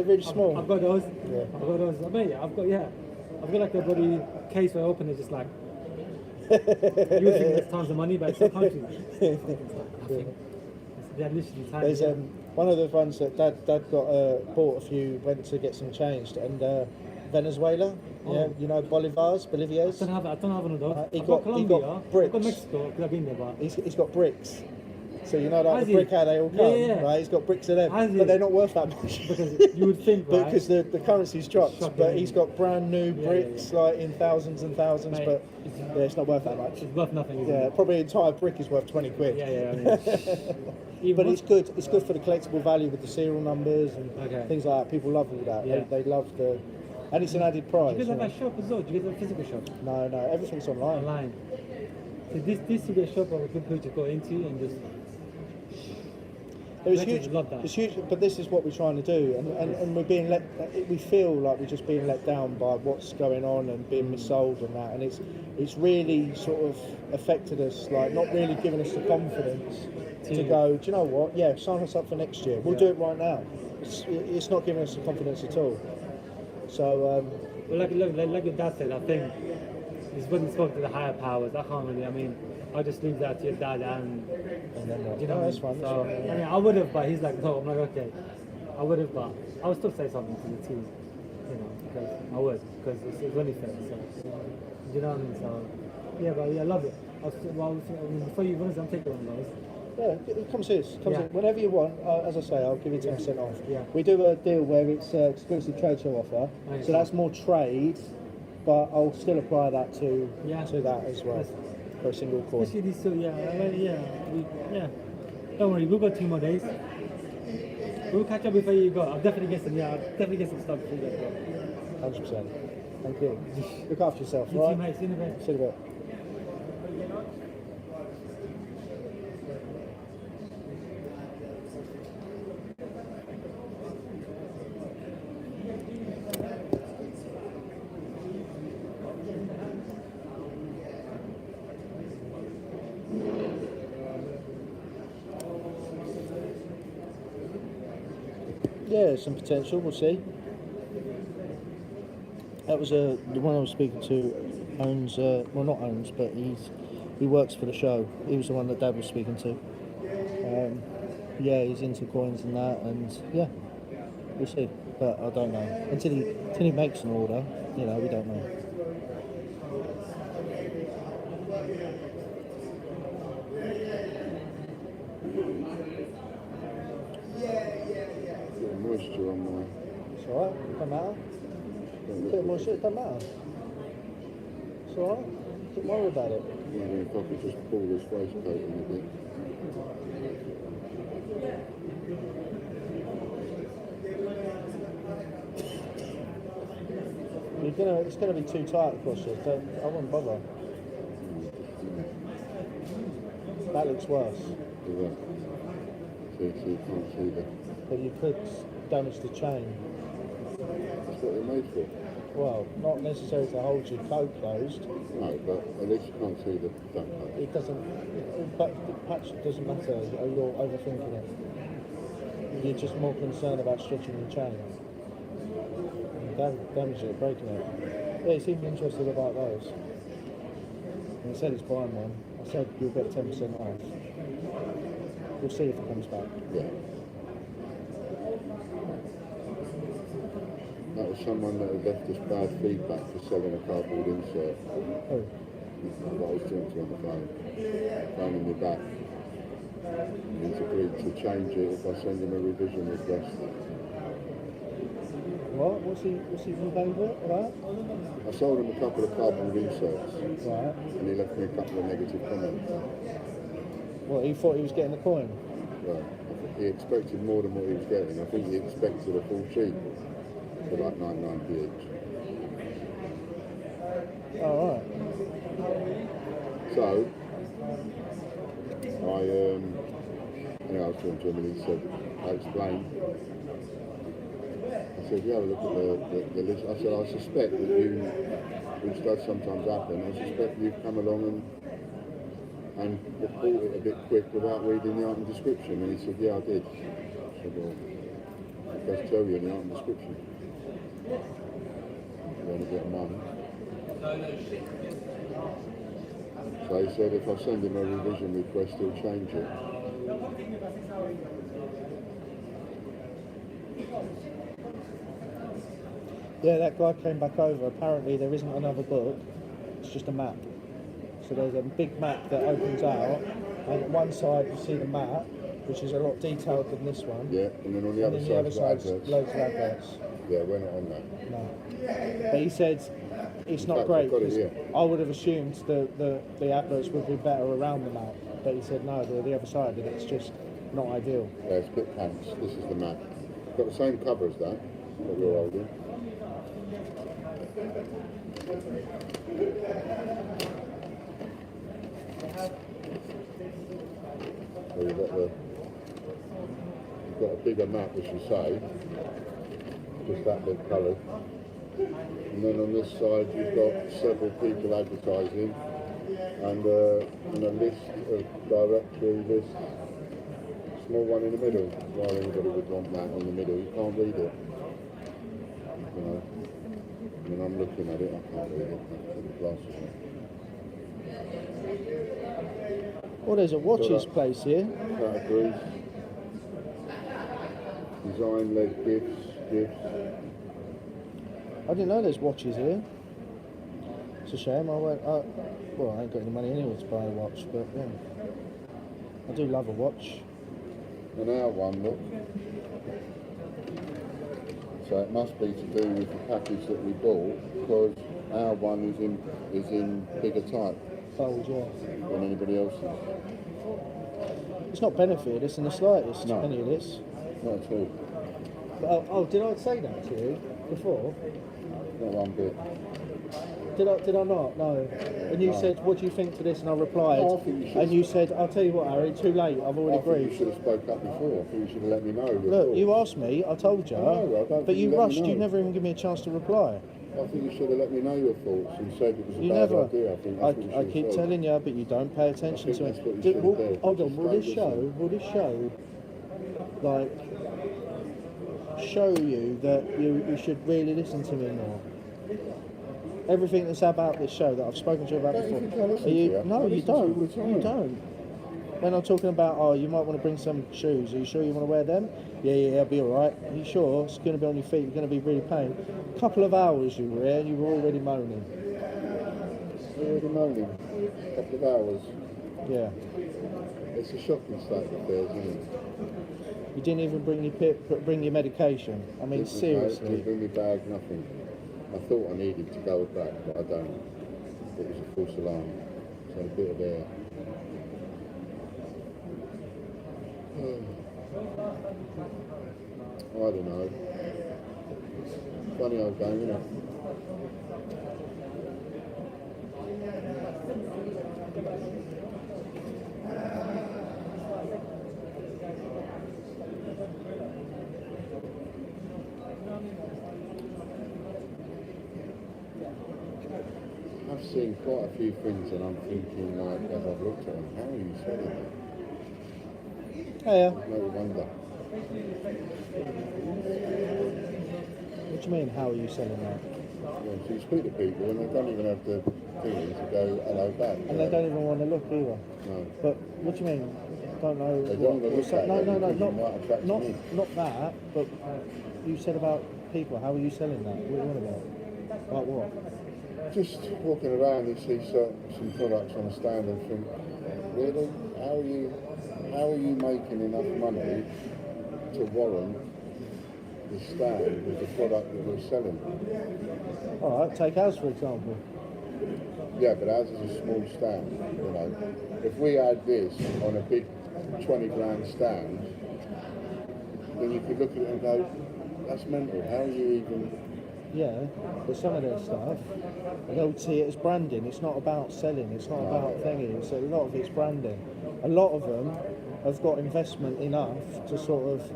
really small. I've got those. Yeah. I've got those. I mean, I've got like a bloody case where I open it, just like. You would think there's tons of money, but it's so countries. It's like nothing. They're literally tiny. There's one of the ones that Dad got bought a few, went to get some changed, and Venezuela, yeah, you know Bolivars. I don't have one of those. he I've got Colombia. bricks. I've got Mexico because I've been there, but He's got bricks. So you know like Has the he? brick how they all come, Yeah. right? He's got bricks of them, Has he? but they're not worth that much. because you would think, But right? because the currency's dropped, Shocking, but isn't he's it? got brand new Yeah, bricks like in thousands and thousands, Mate, but yeah, it's not worth that much. It's worth nothing. Isn't Yeah, it? probably an entire brick is worth 20 quid. Yeah. I mean, even But what- it's good. It's good for the collectible value with the serial numbers and Okay. things like that. People love all that. Yeah. They love the, and it's an added prize. Do you guys have you a shop as well? Do you guys have a physical shop? know. No, everything's online. Online. So this would be a shop where people could go into and just. There was Collectors huge, love that. it's huge, but this is what we're trying to do, and we're being let. We feel like we're just being let down by what's going on and being missold and that, and it's really sort of affected us, like not really giving us the confidence to go. Do you know what? Yeah, sign us up for next year. We'll do it right now. It's not giving us the confidence at all. So Well, like your dad said, I think it's when you spoke to the higher powers. I can't really. I mean, I just leave that to your dad and. then You know, that's fine. So, I mean, I would have, but he's like, no. I'm like, okay. I would have, but I would still say something to the team, you know, because I would, because it's only fair. So, do you know what I mean? So, yeah, but yeah, I love it. Before you run, I'm taking one of those. yeah, it comes here. Yeah. Whenever you want. As I say, I'll give you 10% off. Yeah. We do a deal where it's exclusive trade show offer, Okay. so that's more trade, but I'll still apply that to that as well for a single coin. Especially these two, Don't worry, we've got 2 more days. We'll catch up before you go. I'll definitely get some stuff before you go. 100%. Thank you. Look after yourself, You right? too, mate. See you in a bit. See you in a bit. Yeah, some potential. We'll see. That was the one I was speaking to. Owns, well, not owns, but he works for the show. He was the one that Dad was speaking to. Yeah, he's into coins and that, and yeah, we'll see. But I don't know until he makes an order. You know, we don't know. Bit of moisture on my. It's alright. Doesn't matter. Bit more shit. Doesn't matter. It's alright. Don't worry about it. Maybe if I could just pull this waistcoat in a bit. It's gonna be too tight across here. I wouldn't bother. That looks worse. Yeah. See, you can't see that. But you could damage the chain. That's what they're made for. Well, not necessarily to hold your toe closed. No, but at least you can't see the duck patch. It doesn't. But the patch doesn't matter. You're overthinking it. You're just more concerned about stretching the chain. Damaging it, breaking it. Yeah, he seemed interested about those. And he said he's buying one. I said you'll get 10% off. We'll see if it comes back. Yeah. That was someone that had left us bad feedback for selling a cardboard insert. Oh. What I was talking to on the phone. Phoning me back. And he's agreed to change it if I send him a revision request. What? What's he complained about? I sold him a couple of cardboard inserts. Right. And he left me a couple of negative comments. What, he thought he was getting the coin? Well, he expected more than what he was getting. I think he expected a full sheet for like 99p each. Oh, right. So, I was talking to him and he said, I explained. I said, yeah, look at the list. I said, I suspect that you, which does sometimes happen, I suspect you've come along and bought it a bit quick without reading the item description. And he said, yeah, I did. I said, well, it does tell you in the item description. You only get one. So he said if I send him a revision request, he'll change it. Yeah, that guy came back over. Apparently there isn't another book. It's just a map. So there's a big map that opens out, and on one side you see the map, which is a lot detailed than this one. Yeah, and then on the And other then side, the other side's adverts. loads of adverts. Yeah, we're not on that. No. But he said it's In not fact, great I've got it because here. I would have assumed the adverts would be better around the map. But he said no, the other side, and it's just not ideal. Yeah, it's split pants. This is the map. Got the same cover as that we're holding. So you've got a bigger map, as you say, just that bit coloured. And then on this side you've got several people advertising and a list of directory lists. Small one in the middle. Why anybody would want that in the middle? You can't read it. You know. When I'm looking at it, I can't read it. I put the glasses on. Well, there's a watches place here. Categories. Design-led gifts. I didn't know there's watches here. It's a shame. Well, I ain't got any money anyway to buy a watch, but yeah. I do love a watch. And our one, look. So it must be to do with the package that we bought, because our one is in bigger type Bold, yeah. than anybody else's. It's not benefited us in the slightest, No. any of this. Not at all. But, did I say that to you before? Not one bit. Did I not? No. And you said, what do you think to this? And I replied. No, I think you should- And you said, I'll tell you what, Harry, too late. I've I already think you agreed. should have spoke up before. I think you should have let me know. your Look, you thoughts. asked me, I told you. I know, I don't But think you you let me rushed, you know. never even give me a chance to reply. I think you should have let me know your thoughts and said it was a You bad never. idea. I think that's what you I should keep have said. telling you, but you don't pay attention I to think it. that's what you Did- should will- have done. hold on, Just will this don't show, like, show you that you should really listen to me more? Everything that's about this show that I've spoken to you about Don't before. you think I listen Are to you, you? no, I you listen to you all don't. the time. You don't. When I'm talking about, oh, you might want to bring some shoes. Are you sure you want to wear them? Yeah, I'll be all right. Are you sure? It's going to be on your feet. You're going to be really pain. A couple of hours you were here and you were already moaning. Already moaning. A couple of hours. Yeah. It's a shocking state of affairs, isn't it? You didn't even bring your medication. I mean, Didn't seriously. bring me bag, nothing. I thought I needed to go back, but I don't. It was a false alarm. So a bit of air. I don't know. Funny old game, isn't it? I've seen quite a few things and I'm thinking, like, as I've looked at them, how are you selling them? Yeah. No wonder. What do you mean, how are you selling that? Well, so you speak to people and they don't even have the feeling to go hello back. And they don't even want to look either. No. But what do you mean? Don't know. They don't want to look at no, them because you might not attract not me. not that. But you said about people. How are you selling that? What are you on about? Like what? Just walking around, you see some products on a stand and think, really? How are you making enough money to warrant the stand with the product that we're selling? All right, take ours for example. Yeah, but ours is a small stand, you know. If we had this on a big 20 grand stand, then you could look at it and go, that's mental. How are you even... Yeah, but some of their stuff, they'll see it as branding. It's not about selling. It's not about thingy. So a lot of it's branding. A lot of them have got investment enough to sort of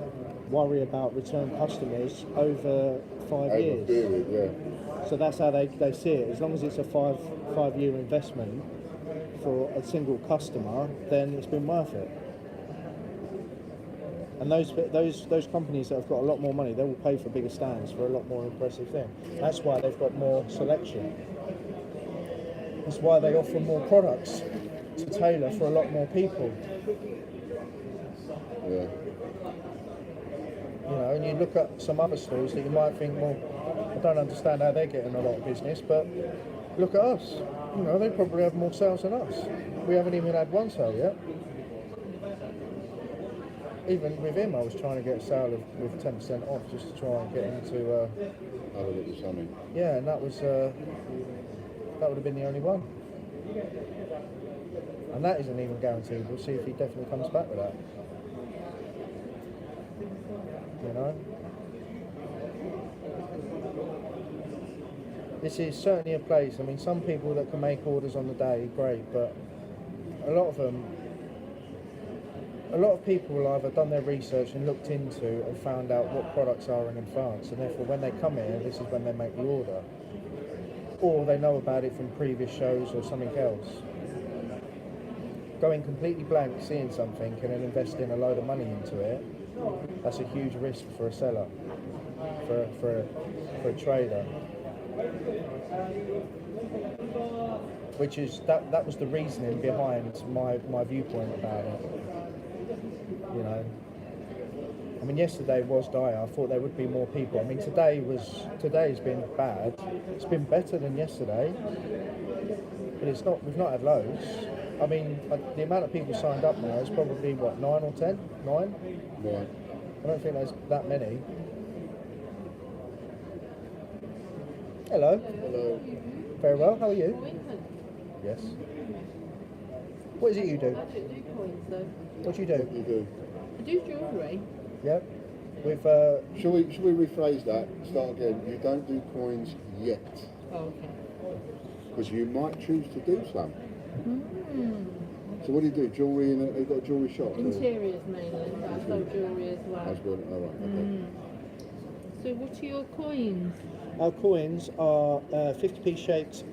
worry about return customers over 5 years. Period, yeah. So that's how they see it. As long as it's a five-year investment for a single customer, then it's been worth it. And those companies that have got a lot more money, they will pay for bigger stands for a lot more impressive thing. That's why they've got more selection. That's why they offer more products to tailor for a lot more people. Yeah. You know, and you look at some other stores that you might think, well, I don't understand how they're getting a lot of business, but look at us. You know, they probably have more sales than us. We haven't even had one sale yet. Even with him, I was trying to get a sale with 10% off just to try and get him to. Have a look at something. Yeah, and that was that would have been the only one. And that isn't even guaranteed. We'll see if he definitely comes back with that. You know. This is certainly a place. I mean, some people that can make orders on the day, great, but a lot of people will either done their research and looked into and found out what products are in advance, and therefore when they come here, this is when they make the order. Or they know about it from previous shows or something else. Going completely blank, seeing something, and then investing a load of money into it, that's a huge risk for a seller, for a trader. Which is, that was the reasoning behind my viewpoint about it. You know, I mean, yesterday was dire. I thought there would be more people. I mean, today's been bad. It's been better than yesterday, but it's not. We've not had loads. I mean, the amount of people signed up now is probably what, 9 or 10? 9? Yeah. I don't think there's that many. Hello. Hello. Very well. How are you? Yes. What is it you do? I don't do coins though. What do you do? What do you do? I do jewellery. Yep. With Shall we rephrase that? Start again. You don't do coins yet. Oh, okay. Because you might choose to do some. Mm. So what do you do? Jewellery you've got a jewellery shop? Interiors mainly, but I sell jewellery as well. That's good. All right. Okay. So what are your coins? our coins are 50p shaped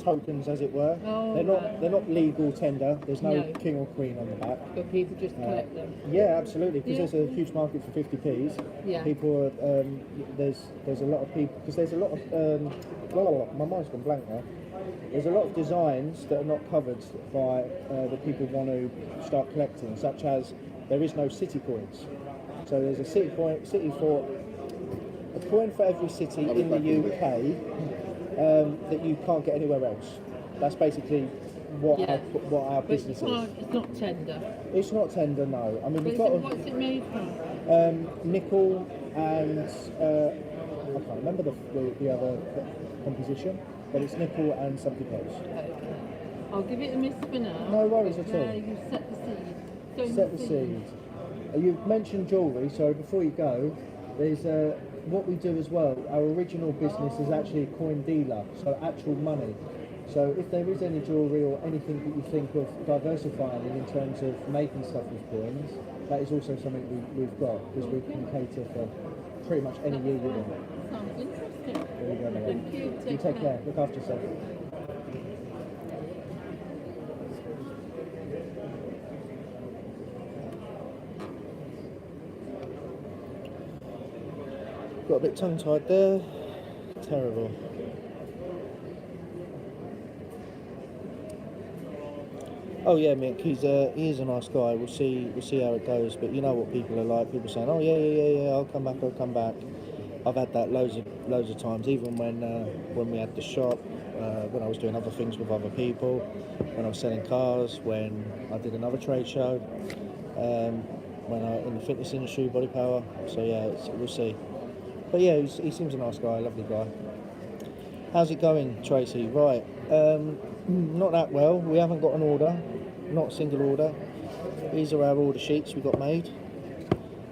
tokens, as it were. Oh, They're not legal tender. There's no No. king or queen on the back. But people just collect them. Yeah, absolutely, because Yeah. there's a huge market for 50p's. Yeah. People are, there's a lot of people, because there's a lot of, my mind's gone blank now. There's a lot of designs that are not covered by the people want to start collecting, such as there is no city coins. So there's a city coin, a coin for every city in the UK that you can't get anywhere else. That's basically what Yeah. what our But business is. it's not tender. It's not tender, no. I mean, But we've got what's it made from? nickel and I can't remember the other composition, but it's nickel and something else. Okay. I'll give it a miss for now. No worries at all. You set the seed. Sow Set the seed. You mentioned jewellery, so before you go, there's what we do as well. Our original business is actually a coin dealer, so actual money. So if there is any jewellery or anything that you think of diversifying in terms of making stuff with coins, that is also something we've got, because we can cater for pretty much any year you want. Sounds interesting. There you go, my love. Thank you. You take care. Look after yourself. Got a bit tongue-tied there. Terrible. Oh yeah, Mick. He is a nice guy. We'll see how it goes. But you know what people are like. People saying, "Oh yeah. I'll come back." I've had that loads of times. Even when we had the shop, when I was doing other things with other people, when I was selling cars, when I did another trade show, when I in the fitness industry, Body Power. So yeah, we'll see. But yeah, he seems a nice guy, lovely guy. How's it going, Tracy? Right, not that well. We haven't got an order, not a single order. These are our order sheets we got made.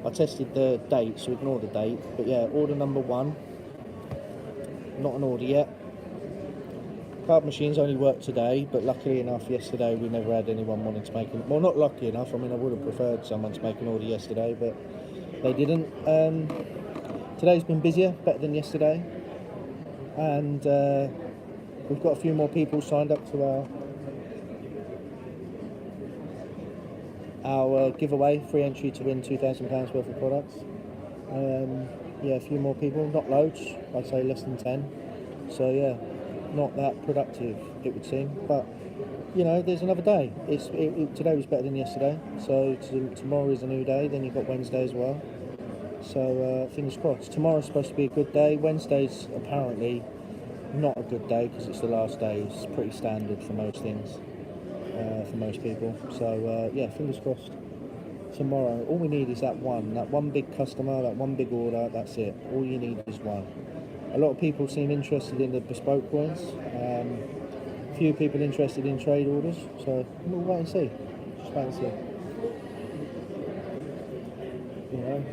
I tested the date, so ignore the date. But yeah, order number 1. Not an order yet. Card machines only worked today, but luckily enough, yesterday we never had anyone wanting to make it. Well, not lucky enough. I mean, I would have preferred someone to make an order yesterday, but they didn't. Today's been busier, better than yesterday, and we've got a few more people signed up to our giveaway, free entry to win £2,000 worth of products. Yeah, a few more people, not loads, I'd say less than 10. So yeah, not that productive, it would seem, but you know, there's another day. Today was better than yesterday, so tomorrow is a new day. Then you've got Wednesday as well. So fingers crossed. Tomorrow's supposed to be a good day. Wednesday's apparently not a good day because it's the last day. It's pretty standard for most things, for most people. So yeah, fingers crossed. Tomorrow, all we need is that one big customer, that one big order. That's it. All you need is one. A lot of people seem interested in the bespoke coins. Few people interested in trade orders. So we'll wait and see. Just wait and see. You know.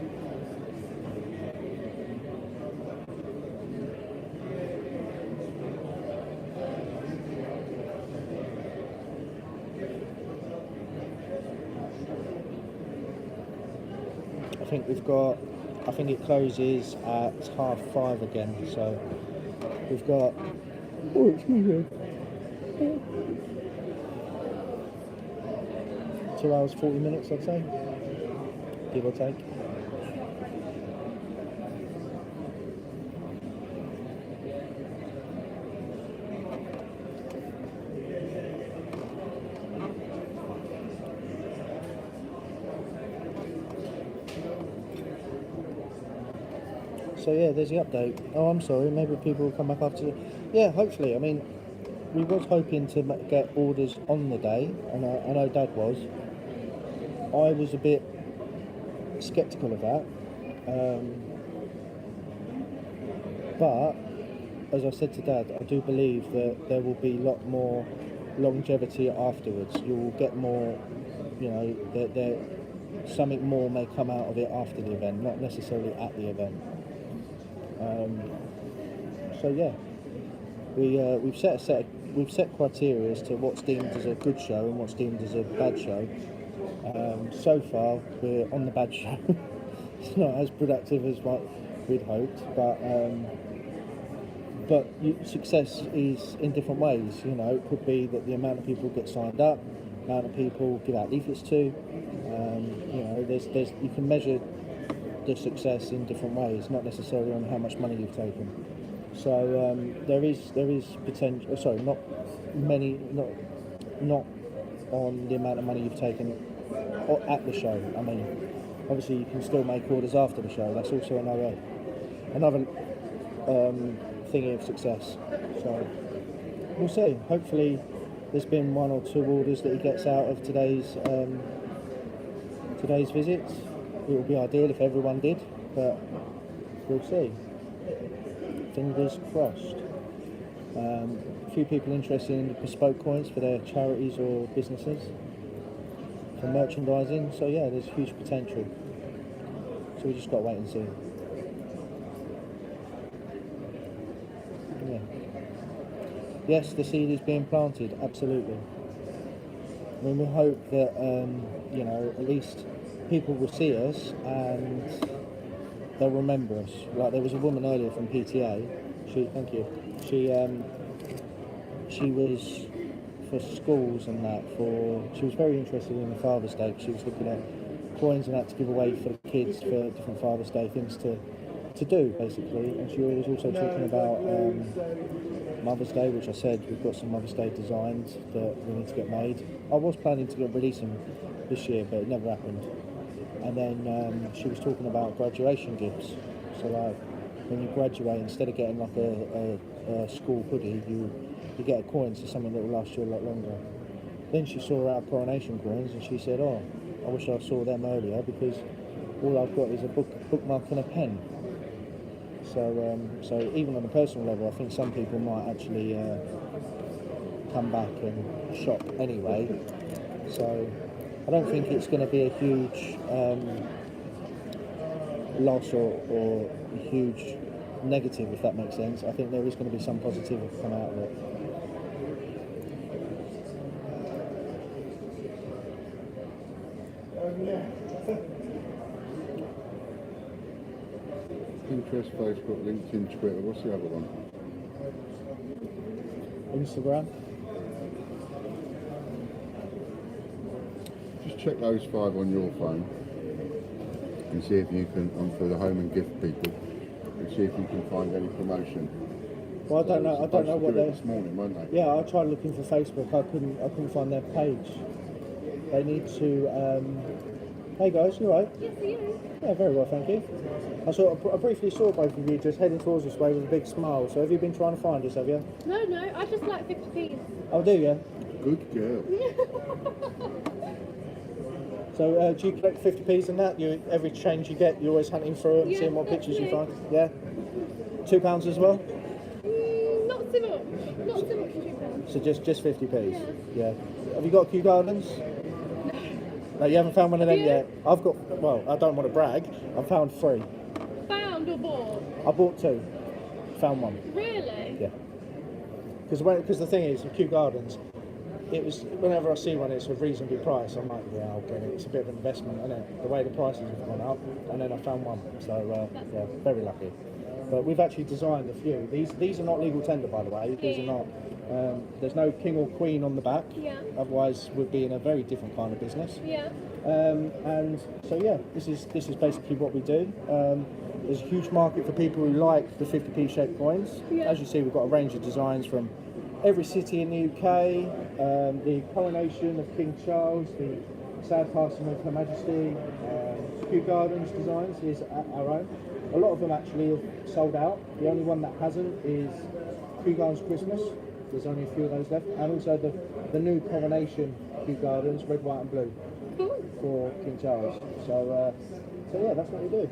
I think it closes at 5:30 again, so we've got 2 hours 40 minutes, I'd say, give or take. So yeah, there's the update. Oh, I'm sorry, maybe people will come back after. Yeah, hopefully. I mean, we was hoping to get orders on the day, and I know Dad was. I was a bit sceptical of that. But, as I said to Dad, I do believe that there will be a lot more longevity afterwards. You will get more, you know, something more may come out of it after the event, not necessarily at the event. So yeah, we've set criteria as to what's deemed as a good show and what's deemed as a bad show. So far, we're on the bad show. It's not as productive as what we'd hoped, but success is in different ways. You know, it could be that the amount of people get signed up, the amount of people give out leaflets to. You know, there's you can measure the success in different ways, not necessarily on how much money you've taken. So there is potential. Sorry, not on the amount of money you've taken at the show. I mean, obviously you can still make orders after the show. That's also another thingy of success. So we'll see. Hopefully, there's been 1 or 2 orders that he gets out of today's visits. It would be ideal if everyone did, but we'll see. Fingers crossed. A few people interested in the bespoke coins for their charities or businesses, for merchandising. So yeah, there's huge potential. So we just got to wait and see. Yeah. Yes, the seed is being planted, absolutely. I mean, we hope that, you know, at least people will see us and they'll remember us. Like, there was a woman earlier from PTA, thank you, she was for schools and that, she was very interested in the Father's Day, 'cause she was looking at coins and that to give away for the kids for different Father's Day things to do, basically. And she was also talking about Mother's Day, which I said we've got some Mother's Day designs that we need to get made. I was planning to release them this year, but it never happened. And then she was talking about graduation gifts. So like when you graduate, instead of getting like a school hoodie, you get a coin, so something that will last you a lot longer. Then she saw our coronation coins and she said, "Oh, I wish I saw them earlier because all I've got is a bookmark and a pen." So even on a personal level, I think some people might actually come back and shop anyway. So I don't think it's going to be a huge loss or a huge negative, if that makes sense. I think there is going to be some positivity come out of it. Pinterest, Facebook, LinkedIn, Twitter. What's the other one? Instagram. Just check those 5 on your phone and see if you can, for the home and gift people, and see if you can find any promotion. Well, I don't know what they're. This morning, weren't they? Yeah, I tried looking for Facebook. I couldn't find their page. They need to. Hey guys, you right? Yes, are you? Yeah, very well, thank you. I briefly saw both of you just heading towards this way with a big smile. So have you been trying to find us, have you? No, I just like 50p. Oh, do you? Good girl. So do you collect 50p's and that? Every change you get, you're always hunting through them, Yeah, seeing what pictures you yeah. find? Yeah? £2 as well? Not so much. Not so much as £2. So just 50p's? Yeah. Have you got Kew Gardens? No, you haven't found one of them yet? I've got, well, I don't want to brag, I've found 3. Found or bought? I bought 2, found 1. Really? Yeah. Because the thing is, with Kew Gardens, it was, whenever I see one, it's a reasonably priced, I'm like, yeah, I'll get it. It's a bit of an investment, isn't it? The way the prices have gone up, and then I found one. So, yeah, very lucky. But we've actually designed a few. These are not legal tender, by the way. These are not. There's no king or queen on the back. Yeah. Otherwise, we'd be in a very different kind of business. Yeah. And so, yeah, this is basically what we do. There's a huge market for people who like the 50p shaped coins. Yeah. As you see, we've got a range of designs from every city in the UK, the coronation of King Charles, the sad passing of Her Majesty, Kew Gardens designs is our own. A lot of them actually have sold out. The only one that hasn't is Kew Gardens Christmas. There's only a few of those left. And also the new coronation Kew Gardens, red, white and blue for King Charles. So yeah, that's what we do.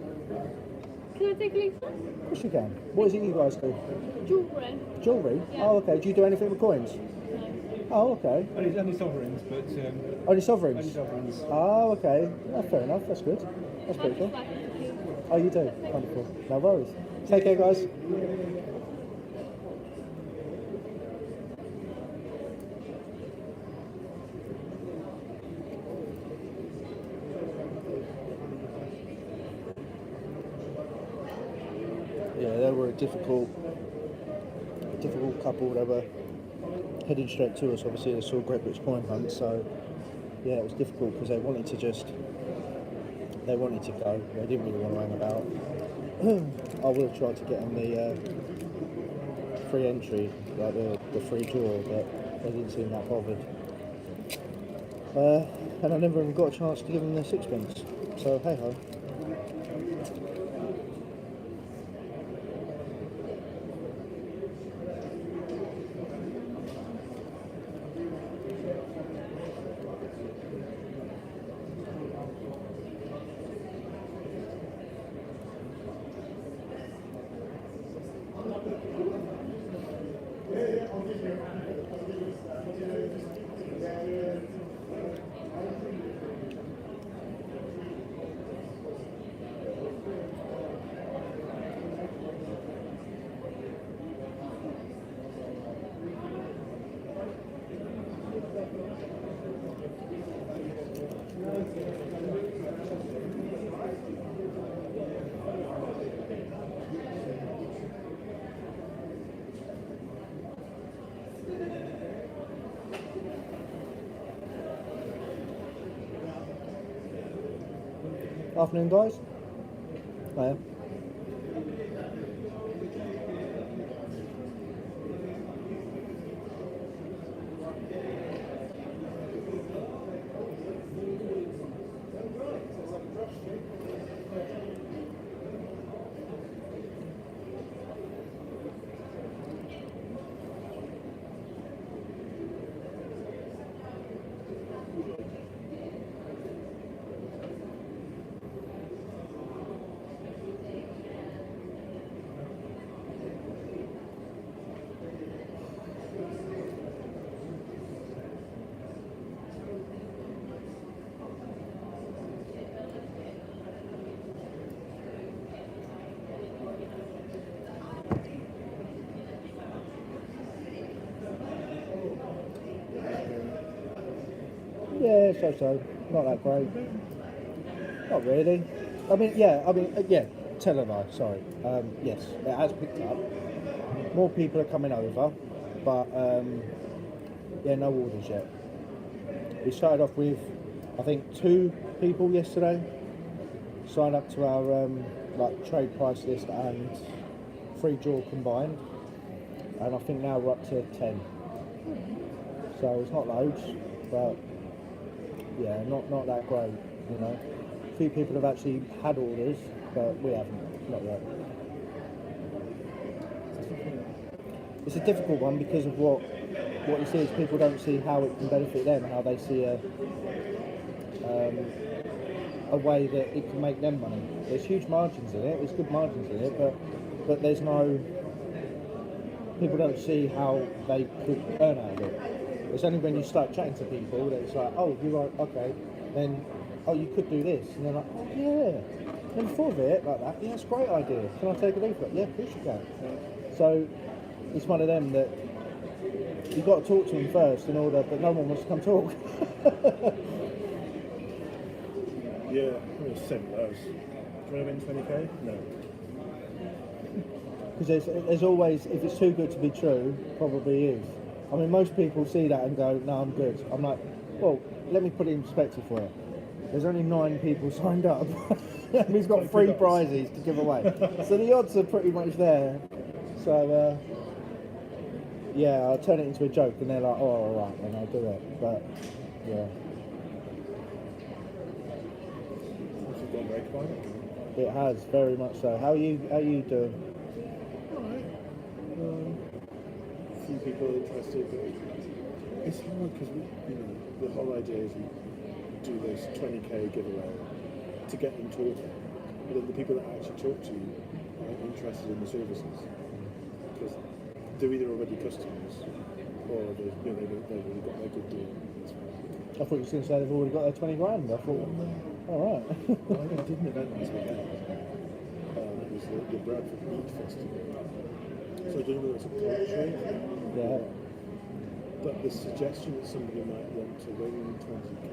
Can I take a look? Of course you can. What is it you guys do? Jewellery. Jewellery? Yeah. Oh, okay. Do you do anything with coins? No. Oh, okay. Only sovereigns, but Only sovereigns? only sovereigns. Oh, okay. Oh, fair enough. That's good. That's I pretty just cool. like 50p. Oh, you do? Wonderful. No worries. Take care, guys. Yeah, they were a difficult couple. They were heading straight to us. Obviously, they saw Great British Coin Hunt, so yeah, it was difficult because they wanted to go. They didn't really want to hang about. I would have tried to get them the free entry, like the free draw, but they didn't seem that bothered. And I never even got a chance to give them their sixpence. So hey ho. Afternoon, guys. Hiya. Yeah, so. Not that great. Not really. Yeah, televised, sorry. Yes, it has picked up. More people are coming over, but yeah, no orders yet. We started off with, I think, 2 people yesterday signed up to our like trade price list and free draw combined, and I think now we're up to 10. So it's not loads, but yeah, not that great, you know. A few people have actually had orders, but we haven't, not yet. It's a difficult one because of what you see is people don't see how it can benefit them, how they see a way that it can make them money. There's huge margins in it, there's good margins in it, but there's no, people don't see how they could earn out of it. It's only when you start chatting to people that it's like, oh, you're right, okay, then, oh, you could do this, and they're like, oh yeah, never thought of it like that. Yeah, it's a great idea. Can I take a leaflet? Yeah, of course you can. So it's one of them that you've got to talk to them first in order, but no one wants to come talk. Yeah, it's similar. Do you want to win 20k? No. Because there's always, if it's too good to be true, probably is. I mean, most people see that and go, no, I'm good. I'm like, well, let me put it in perspective for you. There's only 9 people signed up, and we've got 3 prizes to give away. So the odds are pretty much there. So, yeah, I'll turn it into a joke, and they're like, oh, all right, then I'll do it. But, yeah. Gone very quiet. It has, very much so. How are you doing? Alright. A few people are interested, but it's hard because the whole idea is you do this 20k giveaway to get them talking, but then the people that actually talk to you are interested in the services because they're either already customers or they've already got their good deal. I thought you were going to say they've already got their 20 grand. I thought, all right. I did an event this weekend. It was the Bradford Meat Festival. So I don't know whether it's a poetry. Yeah. But the suggestion that somebody might want to win 20k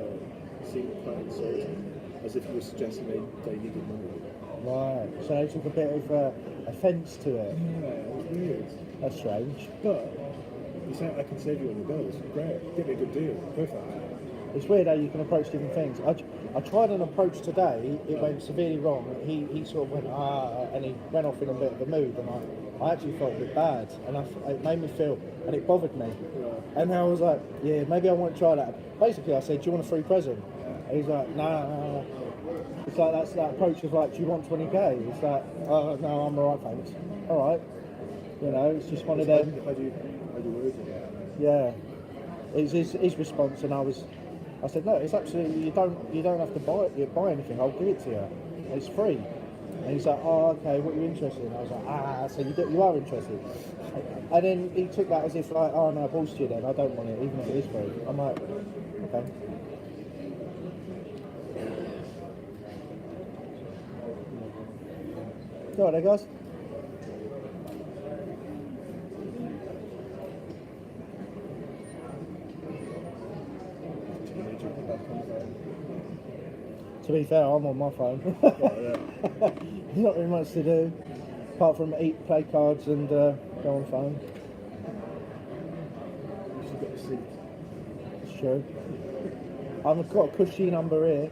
seemed quite insulting, as if you were suggesting they needed money. Right. So they took a bit of offence to it. Yeah, it was weird. That's strange. But you say I can save you on your bills. Great. Get me a good deal. Perfect. It's weird how you can approach different things. I tried an approach today, it went severely wrong. He sort of went, and he went off in a bit of a mood, and I actually felt a bit bad, and it made me feel, and it bothered me. Yeah. And I was like, yeah, maybe I won't try that. Basically, I said, do you want a free present? And he's like, no. It's like, that's that approach of like, do you want 20k? It's like, oh, no, I'm alright, thanks. Alright. You know, it's just one of them. How do you word it? Yeah. It's his response, and I said, no, it's absolutely, you don't have to buy anything, I'll give it to you. It's free. And he's like, oh, okay, what are you interested in? I was like, so you are interested. And then he took that as if like, oh no, bullshit you then, I don't want it, even if it is free. I'm like, okay. Go on there, guys. To be fair, I'm on my phone. There's not really much to do, apart from eat, play cards and go on phone. You've got a seat. It's true. I've got a cushy number here.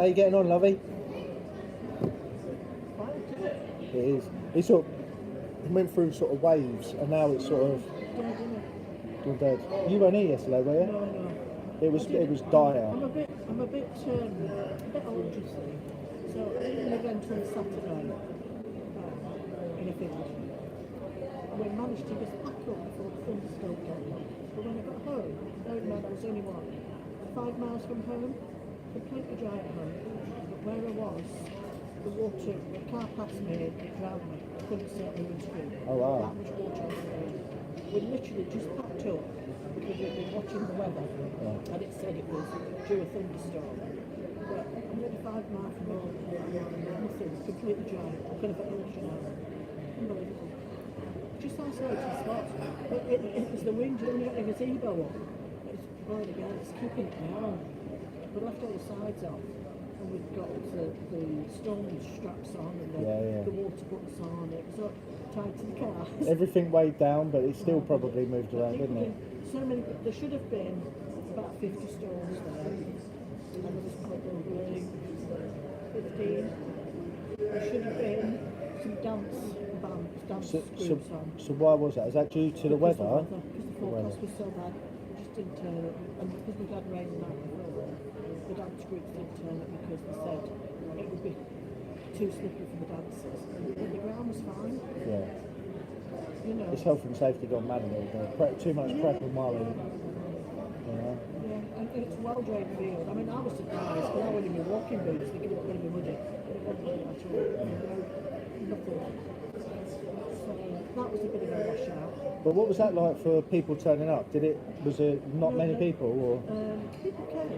How you getting on, lovey? It is. It sort of went through sort of waves, and now it's sort of gone dead. You weren't here yesterday, were you? No. It was dire. I'm a bit old, you see. So I did an event on Saturday in a village. And we managed to just pack up before the thunderstorm came. But when I got home, bear in mind I was only 5 miles from home, completely dry at home. But where I was, the water, the car passed me, it drowned me. I couldn't see it moving street. Oh wow. That much water on the road. We literally just packed up because we'd been watching the weather and it said it was due a thunderstorm. But I'm only 5 miles from home, nothing, completely dry. I could have got lost now. Unbelievable. Just isolated spots. It was the wind, you only got a gazebo up. It's blowing again, it's keeping it down. We left all the sides off and we've got the storm straps on and the water butts on. It was up tied to the car. Everything weighed down, but it still probably moved around, didn't it? So many, there should have been about 50 storms there. And there was probably 15. There should have been some dance groups on. So why was that? Is that due to the weather? Because the forecast was so bad, it just didn't turn up. And because we had rain the night before, the dance groups didn't turn up because they said it would be too slippery for the dancers. And the ground was fine. Yeah. You know. It's health and safety gone mad a little bit. Too much prep and worry. You know? Yeah, and it's well drained field. I mean, I was surprised because I went in my walking boots thinking it was going to be muddy. But it wasn't muddy at all. Nothing. So that was a bit of a washout. But what was that like for people turning up? Was it not many people or? People came,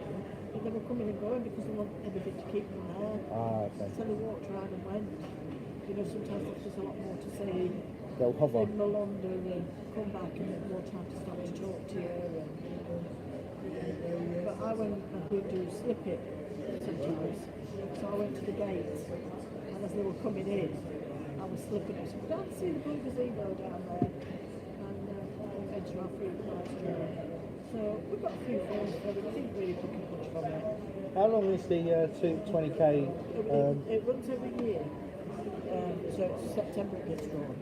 but they were coming and going because they wanted everything to keep them there. Ah, okay. So they walked around and went. You know, sometimes there's just a lot more to say. They'll hover. In London and come back and have more time to stop to talk to you. But I went and would do slip it sometimes. So I went to the gate and as they were coming in, I was slipping. I said, don't see the blue gazebo down there. And enter our free prize draw. So we've got a few films there, but I didn't really pick up much from it. How long is the 20k? It runs every year. So it's September it gets drawn.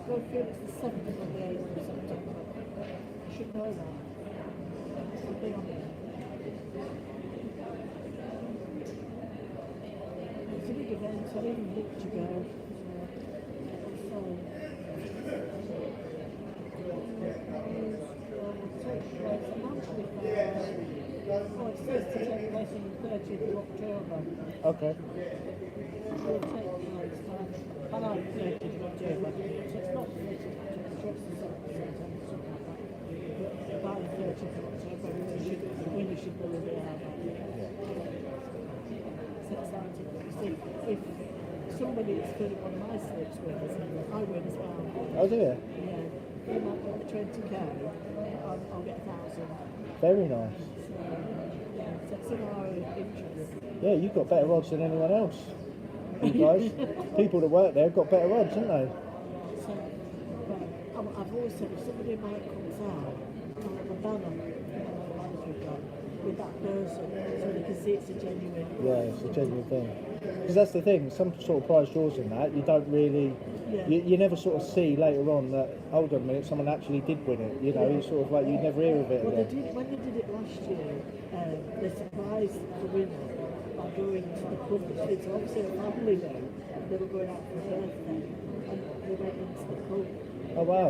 I feel it's the 7th or the 8th of September. I should know that. I'll be on it. It's a big event, I didn't even look to go. Oh, it says to take place on the 30th of October. Okay. It will take place by 30th of October. So it's not the 30th of October, it's the 7th of September, something like that. But by the 30th of October, when you should really be out of it. It's exciting. You see, if somebody is filling one of my slips with us, I win as well. Oh, do you? Yeah. You might get the 20k, I'll get 1,000. Very nice. So it's in our interest. Yeah, you've got better odds than anyone else. You guys, people that work there have got better odds, haven't they? So, but I've always said if somebody in my comes out, I'll have a banner we've got with that person so they can see it's a genuine. Yeah, it's a genuine thing. Because that's the thing, some sort of prize draws in that, you don't really, you never sort of see later on that, hold on a minute, someone actually did win it, you know, it's sort of like you never hear of it Well, again. when they did it last year, they surprised the winner by going to the pub. It's obviously a family day, they were going out for a birthday, and they went into the pub. Oh wow.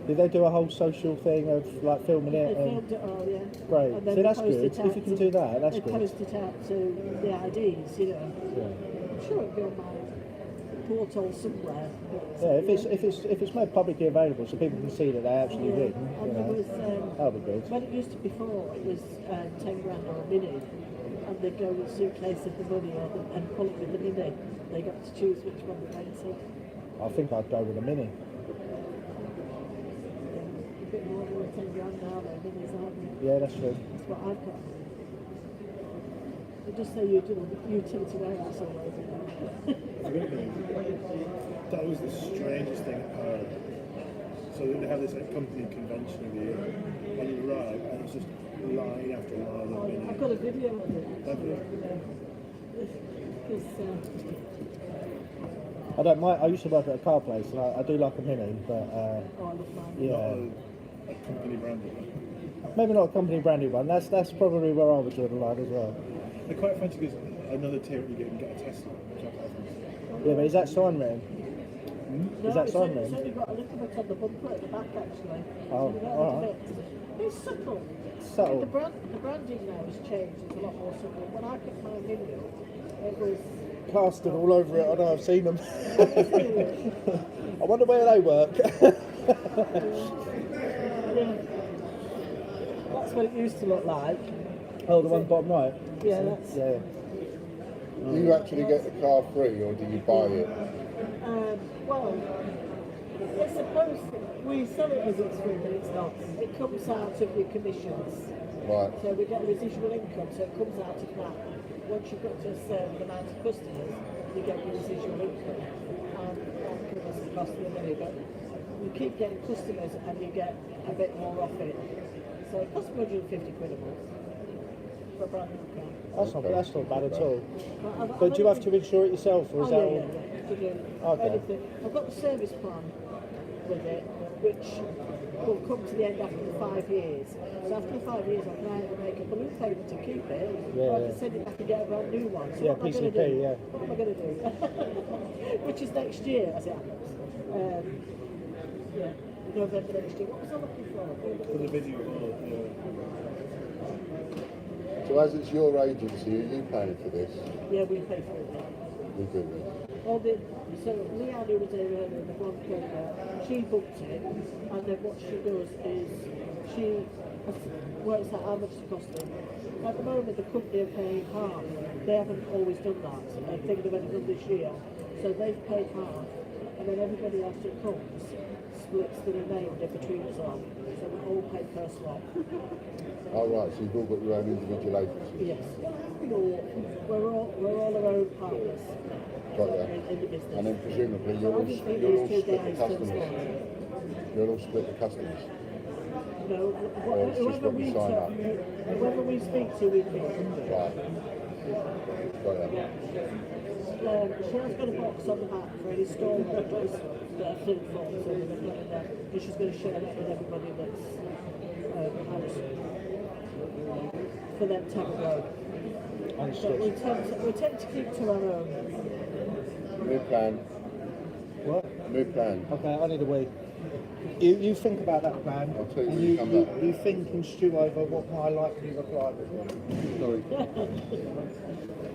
Did they do a whole social thing of like filming it? They filmed it all, yeah. Great. And then So that's they post good. it out If you can do that, that's they good. post it out to the IDs, you know. Yeah. I'm sure it'll be on my portal somewhere. But, Yeah, if it's made publicly available so people can see that they actually win, you and there know, was, that'll be good. when it used to before, it was 10 grand or a mini, and they'd go with a suitcase of the money and pull it with the mini. They got to choose which one they fancied. I think I'd go with a mini. A bit more than 10 grand now, though, minis, aren't they? Yeah, that's true. That's what I've got. They just say you do utility warehouse always. I really that was the strangest thing I've heard So they have this like company convention every year, and you arrive, and it's just line after line of mini. I've got a video of it. Have you? Because I don't mind. I used to work at a car place, and I do like a mini, but I love mine. yeah, Not a company branded one. maybe not a company branded one. That's probably where I would draw the line as well. They're quite fancy because another tier you get a Tesla, which I quite fancy. Yeah, but is that sign written? No, Is that it's sign only, then? it's only got a little bit on the bumper at the back actually. Oh, So we got a all little right. bit. It's subtle. Subtle. The branding now has changed. It's a lot more subtle. When I picked my mini, it was. Plastered all over it. I know. I've seen them. I wonder where they work. That's what it used to look like. Oh, the one bottom right. Yeah, that's. Yeah. Do you actually get the car free or do you buy it? Well, I suppose we sell it as it's free, but it's not. It comes out of your commissions. Right. So we get residual income, so it comes out of that. Once you've got to a certain amount of customers, you get your residual income. And that covers the cost of the money. But you keep getting customers and you get a bit more off it. So it costs 150 quid a month for a brand new car. That's not bad at all. I've But do you only have to insure it yourself, or is that all? to do Okay. anything. I've got the service plan with it, which will come to the end after the 5 years. So after the 5 years, I can either make a balloon payment to keep it, or I can send it back and get a brand new one. So Yeah, what am I going to PCP, do? yeah. What am I going to do? Which is next year, as it happens. Yeah, November next year. What was I looking for? For the video, So as it's your agency, are you paying for this? Yeah, we pay for it. We do this. So Leanne, who was there earlier, the blonde girl, she booked it, and then what she does is she works out how much it costs them. At the moment, the company are paying half. They haven't always done that. I think they've only done this year. So they've paid half, and then everybody else that comes splits the remainder between us all. So we all pay per slot. Oh right, so you've all got your own individual agency. Yes. We're all our own partners. Got ya. In the business. And then presumably So you'll all obviously split these two the guys customers. don't split. You'll all split the customers. No, Or it's just whoever when you sign up. whoever we speak to, we meet. Right. Got ya. She has got a box on the back for any store orders that are filled for, so we're going to put in there. And she's going to share that with everybody that's had for them to have a go. But Understood. we tend to keep to our own. New plan. What? New plan. Okay, I need a wee. You think about that plan, I'll tell you and when you come back. you think and stew over what my likely reply would be. Sorry.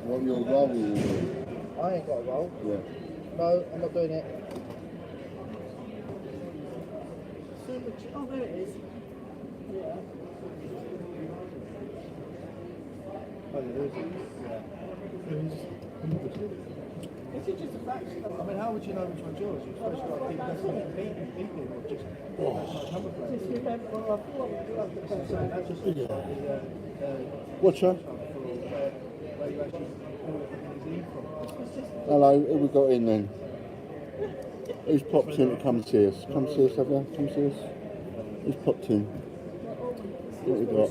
What your role will be? I ain't got a role. Yeah. No, I'm not doing it. So much, oh, there it is. Yeah. Oh, there is. This is just a fraction of I mean, how would you know which one's yours? You're supposed to like keep beeping or just number plate. Just remember, well, I thought we do have the person. That's just What's that? where you actually pull the in from. Hello, who we got in then? Who's popped in to come see us? Come see us, have you? Come see us. Who's popped in? What we got?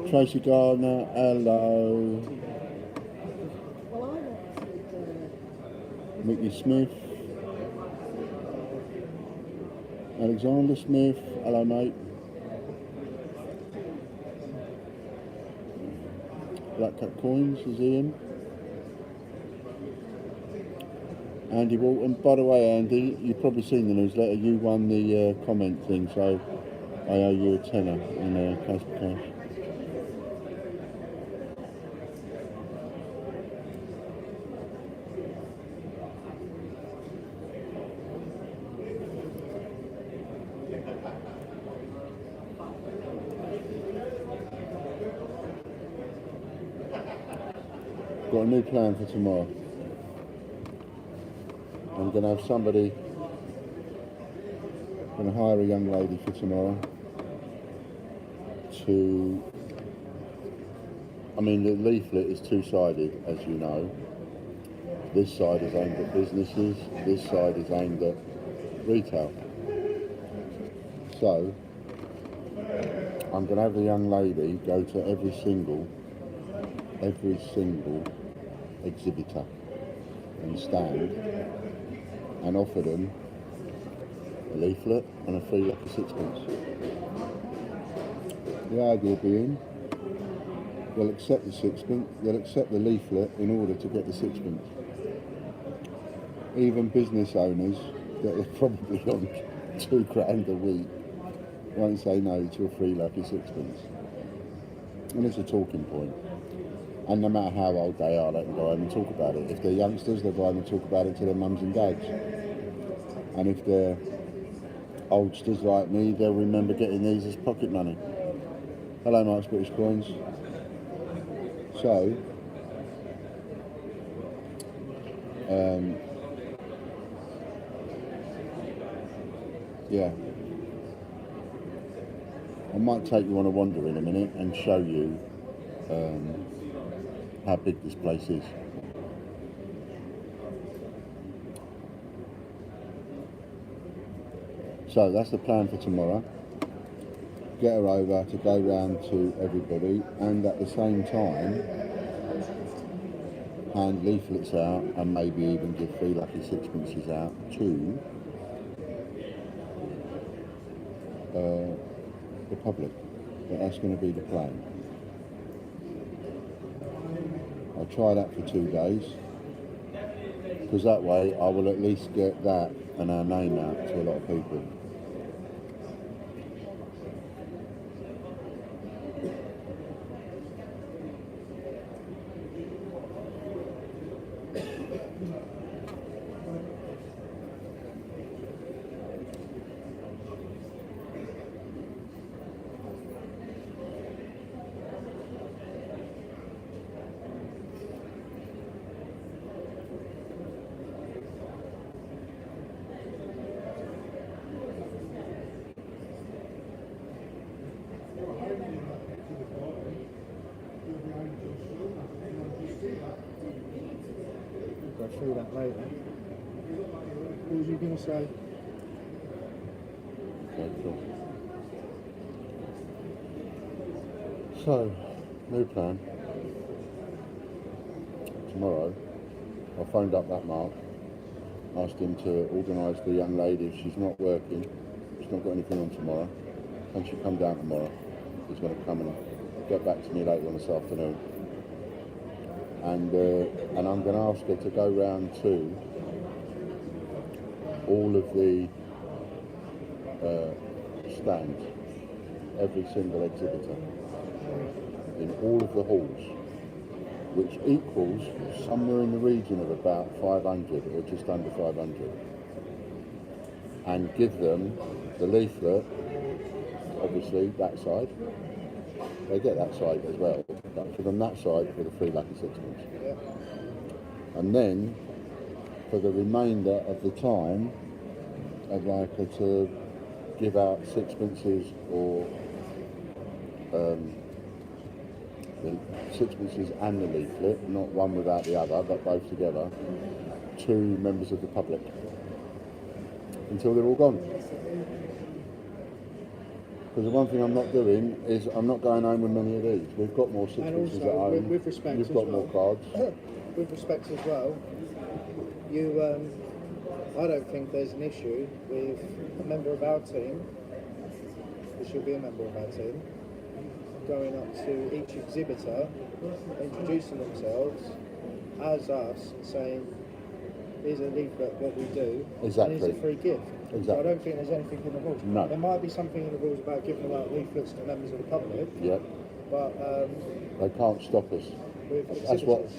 Tracy Gardner, hello. Well, I wanted Mickey Smith. Alexander Smith, hello mate. Black Cat Coins, is he in? Andy Walton. By the way, Andy, you've probably seen the newsletter. You won the comment thing, so I owe you a tenner in cash for cash. Got a new plan for tomorrow. I'm going to have somebody, going to hire a young lady for tomorrow to, I mean the leaflet is two-sided, as you know. This side is aimed at businesses, this side is aimed at retail. So I'm going to have the young lady go to every single exhibitor and stand and offer them a leaflet and a free lucky sixpence. The idea being, they'll accept the sixpence, they'll accept the leaflet in order to get the sixpence. Even business owners that are probably on £2,000 a week won't say no to a free lucky sixpence. And it's a talking point. And no matter how old they are, they can go home and talk about it. If they're youngsters, they'll go home and talk about it to their mums and dads. And if they're oldsters like me, they'll remember getting these as pocket money. Hello, Mark's British Coins. So, yeah. I might take you on a wander in a minute and show you how big this place is. So that's the plan for tomorrow. Get her over to go round to everybody and at the same time hand leaflets out and maybe even give free lucky sixpences out to the public. But that's going to be the plan. I'll try that for 2 days because that way I will at least get that and our name out to a lot of people. Go through that later. What was you going to say? Okay, cool. So, new plan. Tomorrow, I phoned up that Mark, asked him to organise the young lady if she's not working, she's not got anything on tomorrow, can she come down tomorrow? He's going to come and get back to me later on this afternoon. And I'm going to ask her to go round to all of the stands, every single exhibitor, in all of the halls, which equals somewhere in the region of about 500 or just under 500, and give them the leaflet, obviously that side. They get that side as well, but for them that side for the free lucky sixpence. And then, for the remainder of the time, I'd like her to give out sixpences or the sixpences and the leaflet, not one without the other, but both together, to members of the public until they're all gone. Because the one thing I'm not doing is I'm not going home with many of these. We've got more sixpences at home. With respect You've as got well, more cards. with respect as well, you, I don't think there's an issue with a member of our team, who should be a member of our team, going up to each exhibitor, introducing themselves as us, and saying, here's a leaflet, what we do, Exactly. and here's a free gift. Exactly. So I don't think there's anything in the rules. No. There might be something in the rules about giving out leaflets to members of the public, Yep. but They can't stop us. with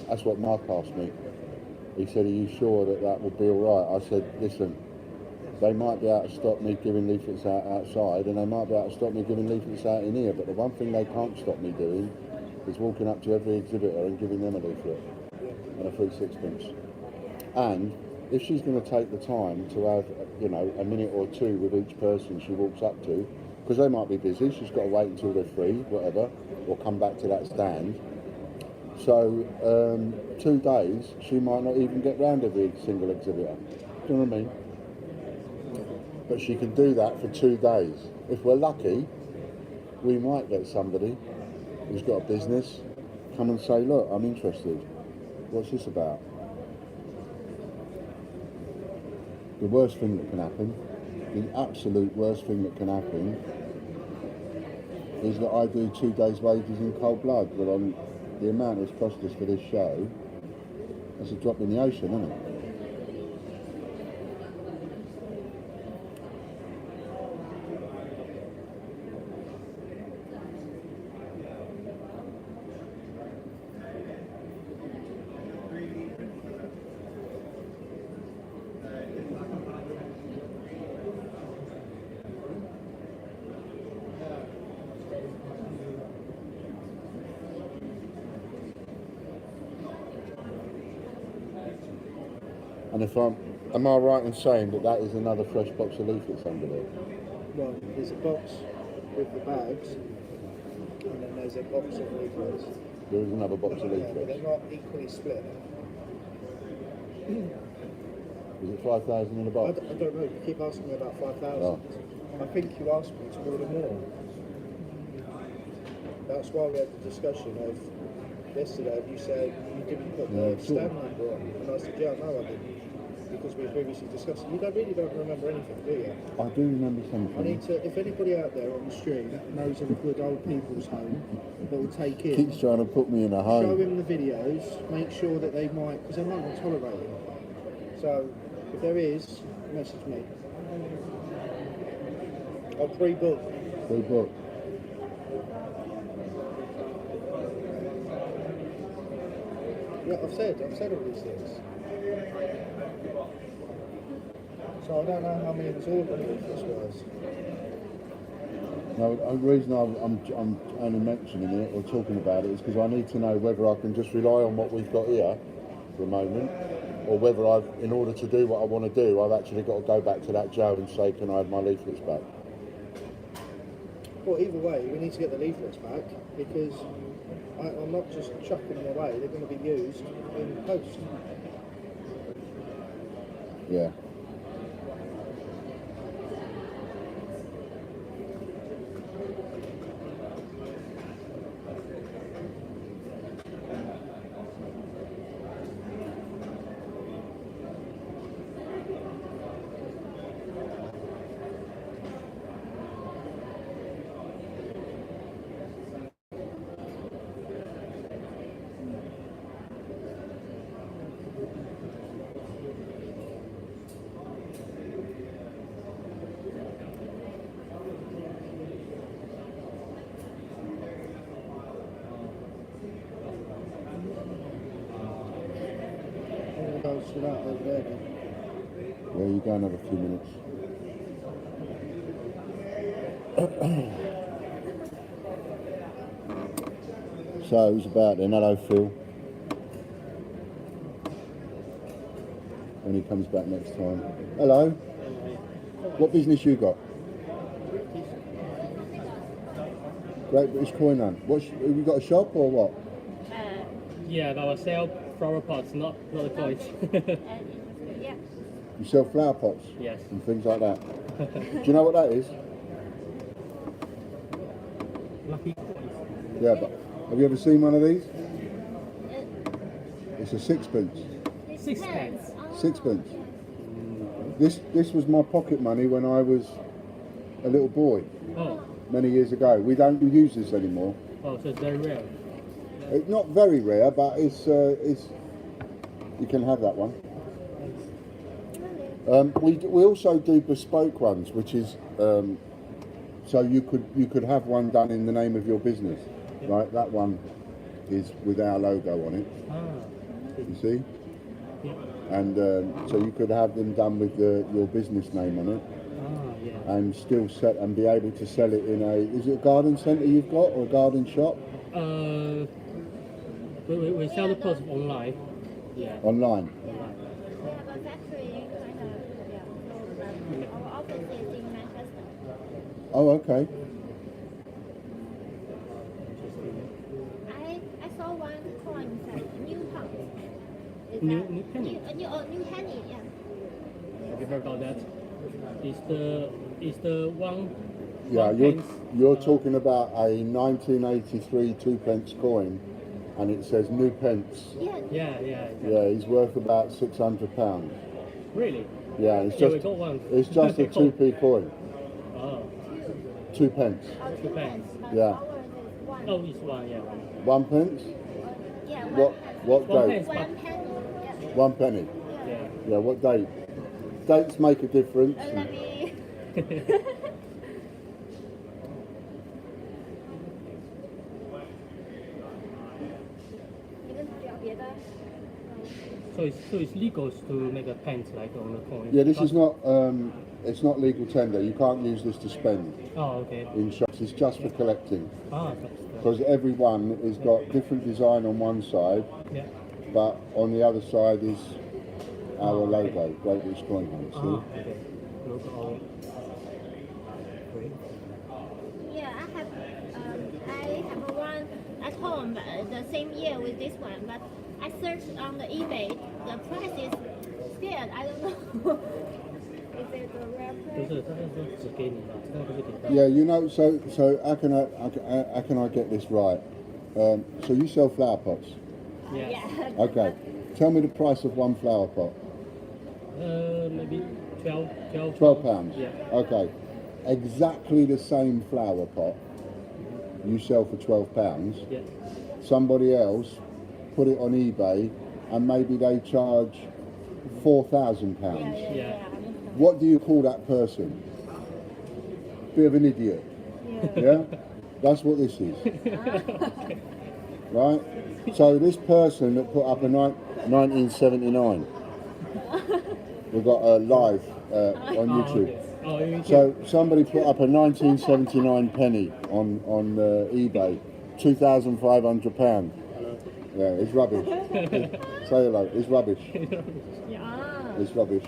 That's what Mark asked me. He said, are you sure that that will be all right? I said, listen, they might be able to stop me giving leaflets out outside, and they might be able to stop me giving leaflets out in here, but the one thing they can't stop me doing is walking up to every exhibitor and giving them a leaflet and a free sixpence. And if she's going to take the time to have, you know, a minute or two with each person she walks up to, because they might be busy, she's got to wait until they're free, whatever, or come back to that stand. So 2 days, she might not even get round every single exhibitor. Do you know what I mean? but she can do that for 2 days. If we're lucky, we might get somebody who's got a business come and say, look, I'm interested. What's this about? The worst thing that can happen, the absolute worst thing that can happen, is that I do 2 days' wages in cold blood. But on the amount it's cost us for this show, that's a drop in the ocean, isn't it? And if am I right in saying that that is another fresh box of leaflets under there? Well, there's a box with the bags, and then there's a box of leaflets. There is another box of Yeah, but leaflets. they're not equally split. Is it 5,000 in a I box? don't know, you keep asking me about 5,000. Oh. I think you asked me to order more. That's why we had the discussion of yesterday. You said you didn't put the stand number on, and I said, yeah, no, I didn't, because we previously discussed it. You really don't remember anything, do you? I do remember I something. need to, if anybody out there on the street knows of a good old people's home that will take in, Keeps trying to put me in a show home. him the videos, make sure that they might, because they might not tolerate it. So, if there is, message me. I'll pre-book. Free book. Yeah, I've said all these things. So I don't know how many was ordered this was. No, the reason I'm only mentioning it or talking about it is because I need to know whether I can just rely on what we've got here for the moment, or whether I've, in order to do what I want to do, I've actually got to go back to that Joe and say, can I have my leaflets back? Well, either way, we need to get the leaflets back, because I'm not just chucking them away, they're going to be used in post. Yeah. I'm going to go to that over there then. Yeah, you go and have a few minutes. So it was about then. Hello, Phil. When he comes back next time. Hello. What business you got? Great British Coin Hunt. Have you got a shop or what? Yeah, that was sell flower pots, not the coins. Yeah. You sell flower pots? Yes. And things like that. Do you know what that is? Lucky coins. Yeah, but have you ever seen one of these? It's a sixpence. Sixpence. Sixpence. This was my pocket money when I was a little boy, Oh, many years ago. We don't use this anymore. oh, so it's very rare. It's not very rare, but it's you can have that one. We also do bespoke ones, which is so you could have one done in the name of your business. Right, that one is with our logo on it. Ah, You see, yeah. and so you could have them done with your business name on it, Ah, yeah. and still set and be able to sell it in a. Is it a garden centre you've got or a garden shop? We sell the pots online. Yeah. Online. Online. We have a factory kind of, yeah. So our office is in Manchester. Oh, okay. I saw one coin like new pound. Is New that- penny? New penny, yeah. Have you heard about that? is the one. Yeah, one you're pence, you're talking about a 1983 2p coin, and it says new pence. Yeah. Yeah, he's worth about £600. Really? Yeah, it's Yeah, we just got one. it's just a 2p coin, Oh, 2 pence. two pence. Yeah, Oh, it's one. Yeah. 1 pence. Yeah, What One date? pence. one penny. 1 penny. Yeah. Yeah, what date? Dates make a difference. Let me. So it's legal to make a pence like on the coin. Yeah, this is not it's not legal tender. You can't use this to spend Oh, okay. in shops. It's just for collecting. Ah, that's good. Because every one has got different design on one side, Yeah. but on the other side is our Oh, okay. logo, Great British Coin Hunt. Ah, See? okay. Look all. Great. Yeah, I have one at home the same year with this one, but I searched on the eBay. The price is scared. I don't know. Is it the rare 就 price? 是他是说只给你的，这个不是给大家。 Yeah, you know. So how can I get this right? So you sell flower pots. Yeah. Yeah. Okay. Tell me the price of one flower pot. Maybe 12. £12. Yeah. Okay. Exactly the same flower pot you sell for £12. Yeah. Somebody else put it on eBay and maybe they charge £4,000. Yeah. What do you call that person? Bit of an idiot. Yeah? That's what this is. Right? So this person that put up a 1979, we've got a live on YouTube. Oh, you So somebody put up a 1979 penny on eBay, £2,500. Yeah, it's rubbish. Say hello. It's rubbish. Yeah. It's rubbish.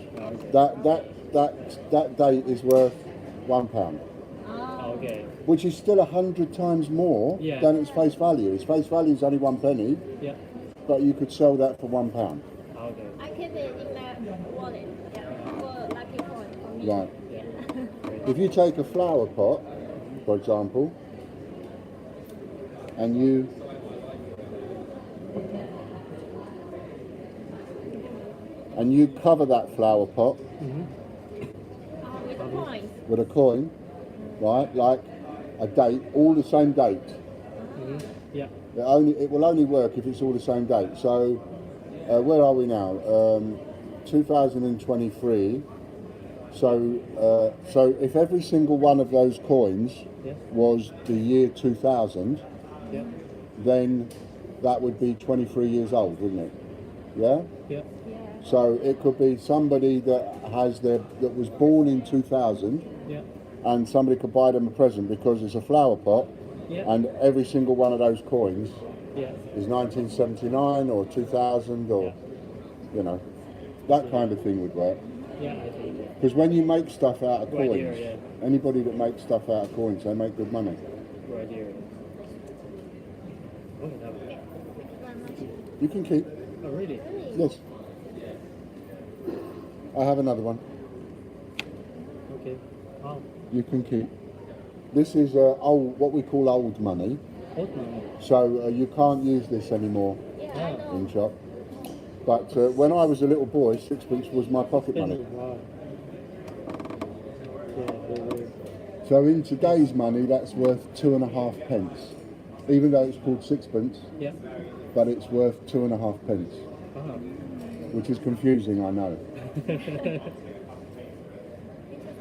That date is worth £1, Okay. which is still 100 times more Yeah. than its face value. Its face value is only 1 penny, Yeah. but you could sell that for £1. Okay. I keep it in my wallet. Yeah. For lucky coin for me. Right. Yeah. If you take a flower pot, for example, and you cover that flower pot With the coins. with a coin, right, like a date, all the same date. Yeah. It will only work if it's all the same date. So where are we now? 2023. So if every single one of those coins Yeah. was the year 2000, Yeah. then that would be 23 years old, wouldn't it? Yeah? Yeah. So it could be somebody that that was born in 2000, Yeah. and somebody could buy them a present because it's a flower pot, Yeah. and every single one of those coins Yeah. is 1979 or 2000 or, you know, that kind of thing would work. Yeah. I think. Because when you make stuff out of Good coins, idea, yeah. anybody that makes stuff out of coins, they make good money. Good idea. Oh, that- Thank you very much. You can keep. oh, really? Yes. I have another one. Okay. Oh, You can keep. This is old, what we call old money. old money. So you can't use this anymore Yeah, I know. in shop. But when I was a little boy, 6p was my pocket money. Wow. Yeah. So in today's money, that's worth 2.5 pence. Even though it's called 6p, Yeah. but it's worth 2.5 pence, Ah. which is confusing, I know. Interesting.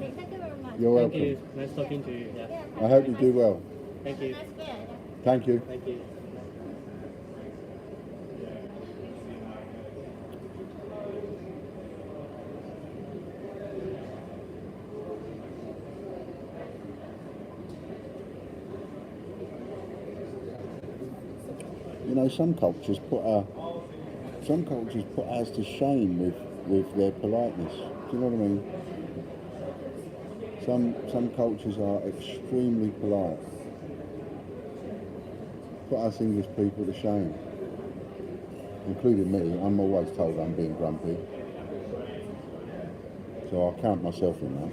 Thank you very much. You're Thank welcome. you. Nice talking to you. Yeah. Yeah, I hope you do well. Thank you. nice bed. Thank you. Thank you. You know, some cultures put us to shame with their politeness. Do you know what I mean? Some cultures are extremely polite. Put us English people to shame, including me. I'm always told I'm being grumpy. So I'll count myself in that.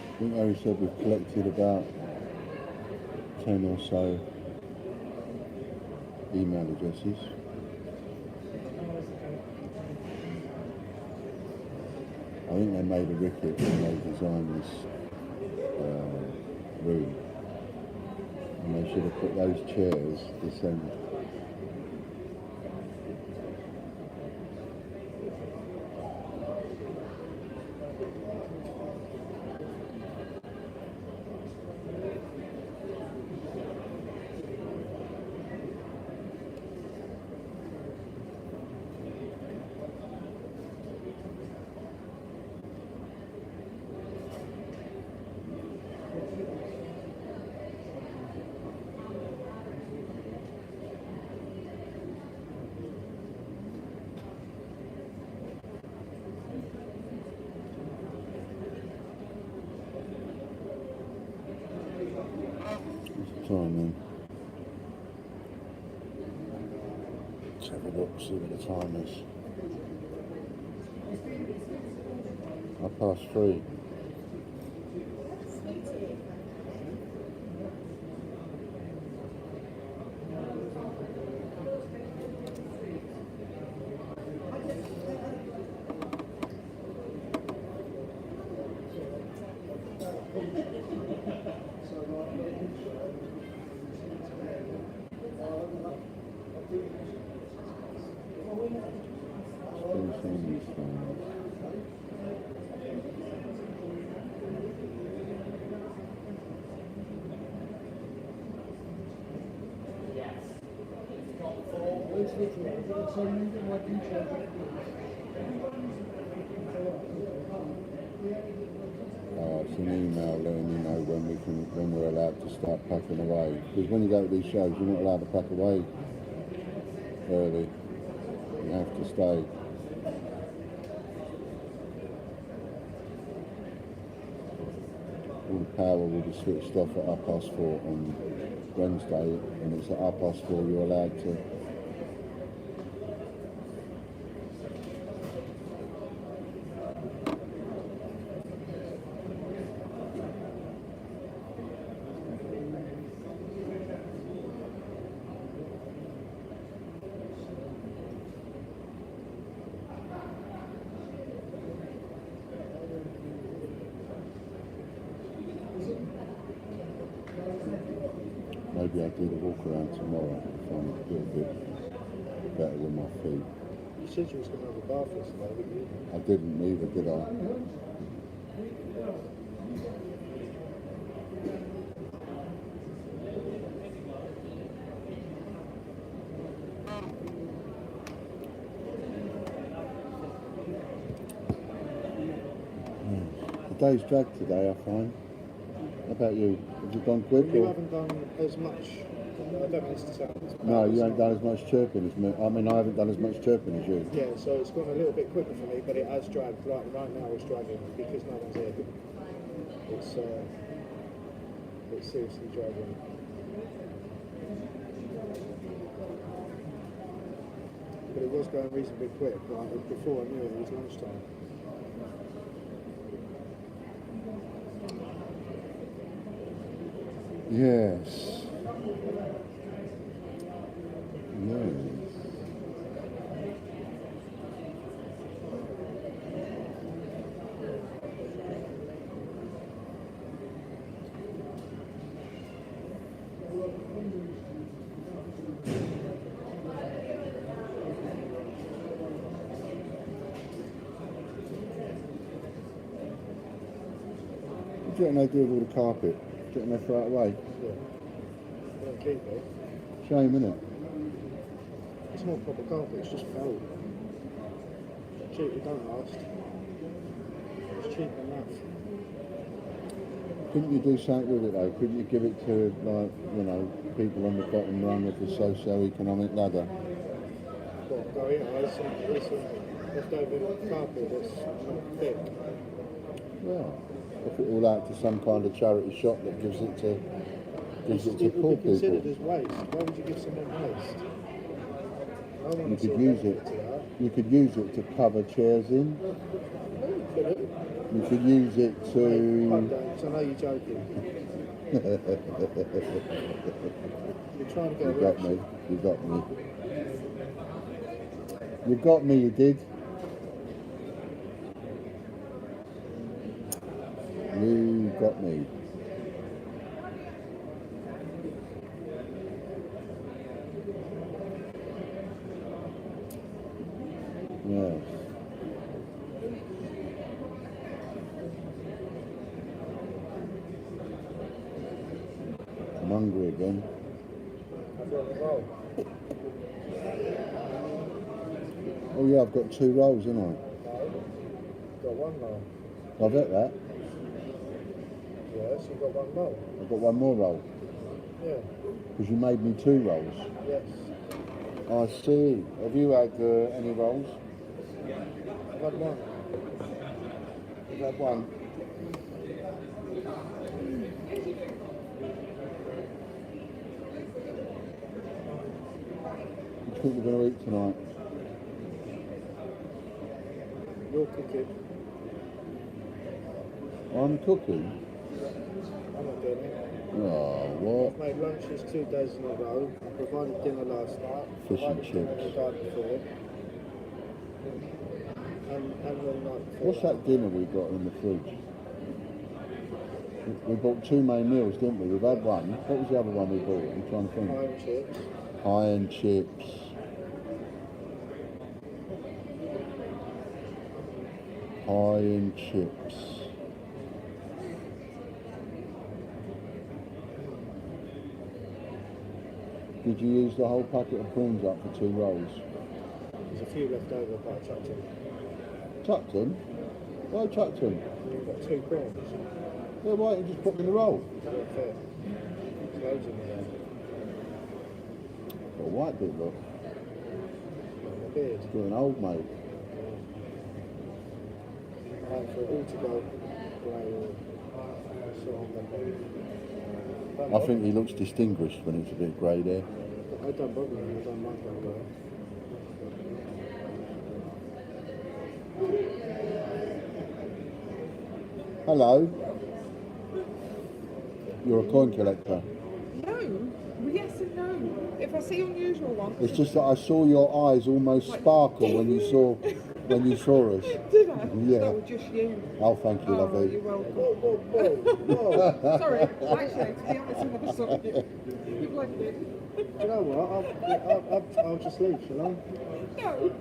I think Harry said we've collected about 10 or so email addresses. I think they made a ricket when they designed this room, and they should have put those chairs this end. Time then. Let's have a look, see what the time is. 3:30. It's an email letting you know when we're allowed to start packing away. Because when you go to these shows, you're not allowed to pack away early. You have to stay. All the power will be switched off at 4:30 on Wednesday, and it's at 4:30 you're allowed to. Maybe I'll do the walk around tomorrow and find it a little bit better with my feet. You said you was going to have a bath yesterday, didn't you? I didn't either, did I? The day's dragged today, I find. How about you? Have you gone quick? You or? haven't done as much. I don't mean this to sound as bad No, as- you haven't done as much chirping as me. I mean, I haven't done as much chirping as you. Yeah, so it's gone a little bit quicker for me, but it has dragged. Right now it's dragging because no one's here. It's seriously dragging. But it was going reasonably quick. Like before I knew it, it was lunchtime. Yes. Yes. What do you reckon they do with all the carpet? Do you reckon they throw it away? Yeah. They don't keep it. Shame, innit? It's not proper carpet, it's just felt. It's cheap, it don't last. It's cheap enough. Couldn't you do something with it though? Couldn't you give it to, like, you know, people on the bottom rung of the socio-economic ladder? What, go in, there's some leftover carpet that's not thick. Well, if it all out to some kind of charity shop that gives it to It poor would be considered people. as waste. Why would you give someone waste? I want You to see could a use benefit it. to that. You could use it to cover chairs in. No, you couldn't. You could use it Mate, to. calm down, 'cause I know you're joking. You're trying to get You got rich. me. You got me. You got me. You did. You got me. Yes. I'm hungry again. I've got a roll. Oh yeah, I've got 2 rolls, haven't No, got one roll. I? I've got that. Yes, you've got one roll. I've got one more roll. Yeah. Because you made me 2 rolls. Yes. I see. Have you had any rolls? I've had one. You've had one. What do you think we're going to eat tonight? You're cooking. I'm cooking. I'm not doing it. Oh, what? I've made lunches 2 days in a row. I provided dinner last night. Fish and provided dinner chips. the night before. And the night before. What's that dinner we got in the fridge? We bought 2 main meals, didn't we? We've had one. What was the other one we bought? I'm trying to think. Pie and chips. Pie and chips. Pie and chips. Did you use the whole packet of prawns up for 2 rolls? There's a few left over, but I chucked them. Chucked them? Why chucked them? You've got 2 prawns. Yeah, why don't you just put them in the roll? They're fair. There's loads in there. Got a white bit, look. My beard. You're an old mate. I'm for it all to go grey or sort of. I think he looks distinguished when it's a bit grey there. I don't bother me. I don't mind going grey. Hello. You're a coin collector. No. Well, yes and no. If I see unusual ones. It's just that I saw your eyes almost sparkle when you saw us. Did I? Yeah. That was just you. Oh, thank you, Oh, lovely. you're welcome. Whoa. Sorry, actually, to be honest, I never saw you. You blended. Do you know what? I'll just leave, shall I? No.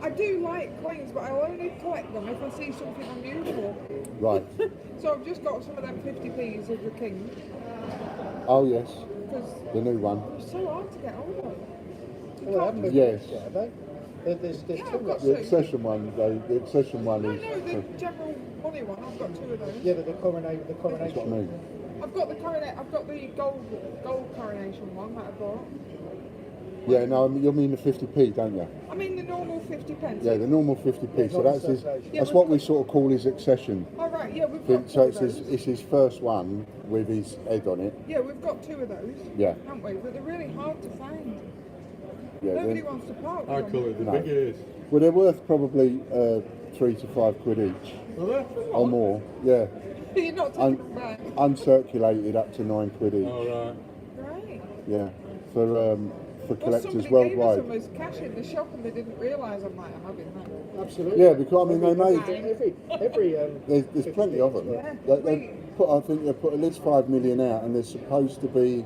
I do like coins, but I'll only collect them if I see something unusual. Right. So I've just got some of them 50p's of the king. Oh, yes. Because The new one. it's so hard to get hold of. Well, I haven't been Yes. yet, have they? There's Yeah, 2 I've got left. The accession one, though, the accession one No, is... no, the general money one. I've got 2 of those. Yeah, but the That's what I coronation. mean. I've got the gold coronation one that I bought. Yeah, no, you mean the 50p, don't you? I mean the normal 50 pence. Yeah, the normal 50p. So not that's his, association. Yeah, that's we've what we got- sort of call his accession. All right, yeah, we've got 2 So of it's those. his first one with his head on it. Yeah, we've got 2 of those, Yeah. haven't we? But they're really hard to find. Yeah, Nobody then- wants to park I with call them. it the No. biggest. Well, they're worth probably 3 to 5 quid each or more. Yeah, You're not taking them back. uncirculated up to 9 quid each. All right. Right. Yeah, for Well, collectors somebody gave us worldwide. them as cash in the shop and they didn't realise I'm having that. Absolutely. Yeah, because I mean they made. Every There's plenty of them. Yeah. They put, I think they put at least 5 million out, and there's supposed to be,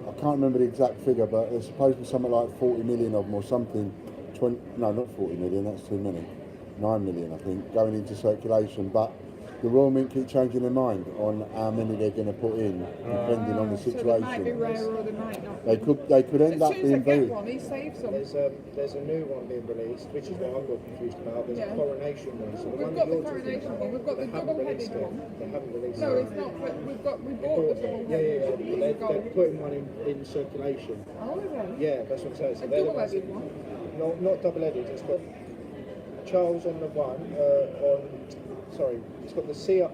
I can't remember the exact figure, but there's supposed to be something like 40 million of them or something. 20, no, not 40 million. That's too many. 9 million, I think, going into circulation. But the Royal Mint keep changing their mind on how many they're going to put in, depending on the So they might be situation. rare or they might not. They could end As up soon as I being get very. one, he saves them. There's a new one being released, which is what I'm got confused about. There's Yeah. a coronation one. So the We've one got that the you're talking coronation about, one. We've got the they haven't released double-headed it. one. They haven't released No, it. it's not. But we bought the double Yeah, headed but they're putting one in circulation. Oh, is it? Yeah, that's what I'm saying. So A they're the double ones headed that- one. No, not double-headed. It's got Charles on the one. It's got the CR.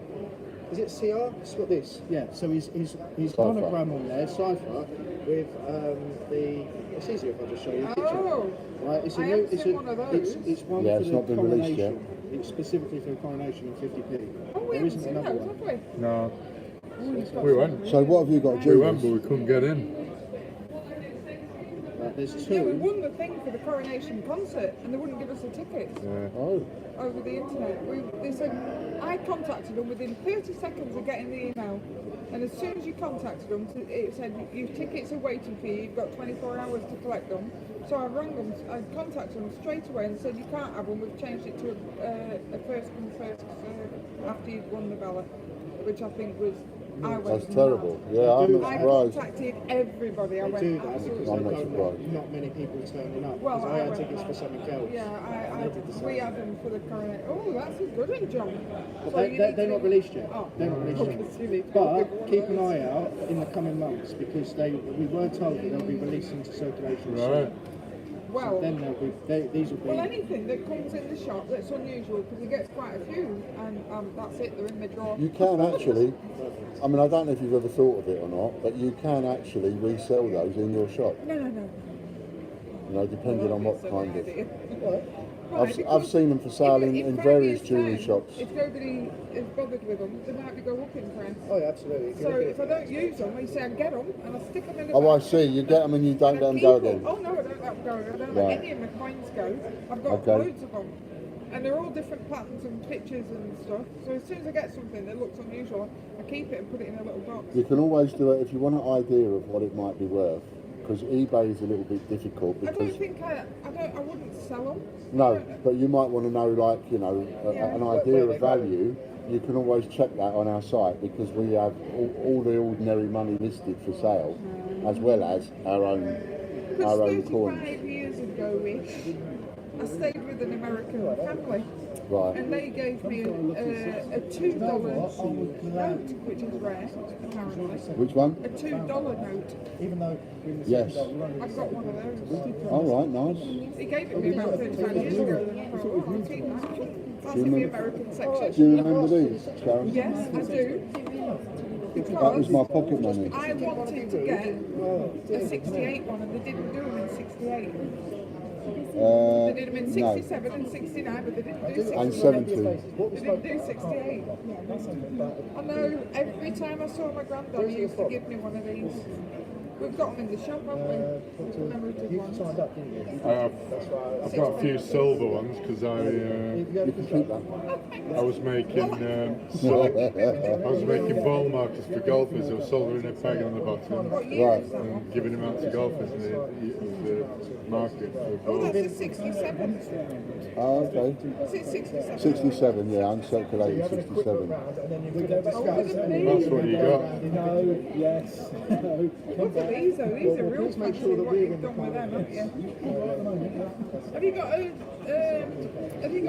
Is it CR? It's got this. Yeah. So his monogram on there, cipher with the. It's easier if I just show you a picture. Oh. Right. It's a I new. haven't It's seen a. one of those. It's one Yeah, for it's the not been released yet. coronation. It's specifically for the coronation in 50p. Oh, we There haven't isn't seen another those, one. have we? No, Oh, you've got we some went. really So what have you got, We went, but Judas? we couldn't get in. There's Yeah, we two. won the thing for the coronation concert, and they wouldn't give us the tickets Oh, over the internet. They said I contacted them within 30 seconds of getting the email, and as soon as you contacted them, it said your tickets are waiting for you. You've got 24 hours to collect them. So I rang them, I contacted them straight away and said you can't have them. We've changed it to a first come first serve after you'd won the ballot, which I think was. I went that's terrible. mad. Yeah, I'm not I surprised. contacted everybody. I They went do that absolutely. because I'm they not don't surprised. want not many people turning up. Well, Because I I had went tickets for mad. something else. Yeah, we had them for the coronation. Oh, that's a good one, John. But So you need they're to- not released yet. Oh, They're not released okay, yet. so you need to But pick one of keep an those. eye out in the coming months because we were told that they'll be released into circulation soon. Right. Well, Then these will be. well, anything that comes in the shop that's unusual because he gets quite a few, and that's it. They're in the drawer. You can actually. I mean, I don't know if you've ever thought of it or not, but you can actually resell those in your shop. No. You know, depending on what kind of. Right, I've because seen them for sale in if various 5 years' jewellery time, shops. If nobody is bothered with them, they might be go up in price. Oh, yeah, absolutely. So if I don't use them, I say I get them and I stick them in the Oh, I bag. see. You get them and you don't And let I them go keep again. Oh no, I don't let them go. I don't Right. let any of my coins go. I've got Okay. loads of them. And they're all different patterns and pictures and stuff. So as soon as I get something that looks unusual, I keep it and put it in a little box. You can always do it if you want an idea of what it might be worth, because eBay is a little bit difficult I don't because. think I wouldn't sell them. No, but you might want to know, like, you know, Yeah. an idea of value. You can always check that on our site because we have all the ordinary money listed for sale, as well as our own Because coins. 35 years ago-ish, I stayed with an American family. Right. And they gave me a $2 note, which is rare, apparently. Which one? A $2 note. Even though Yes. I've got one of those. All right, nice. He gave it me about 35 years ago. And I thought, oh, I'll keep that. That's in the remember- American section. Do you remember these, Sharon? Yes, I do. That was my pocket money. I wanted to get a 68 one and they didn't do them in 68. They did them in 67 and 69, but they didn't do 68. And 70. They didn't do 68. I know, every time I saw my granddad, he used to give me one of these. We've got them in the shop, haven't we? Commemorative You ones. signed up, didn't you? I've got a few silver ones because You can keep that. I was making ball markers for golfers. I was soldering a peg on the bottom What year Right. is that one? and giving them out to golfers in the market for Oh, gold. that's a 67. Oh, okay. Was it 67? 67, yeah, uncirculated 67. That's what you got. No, yes, no. Look at these though, these are real fancy what you've done with them, haven't you? Have you got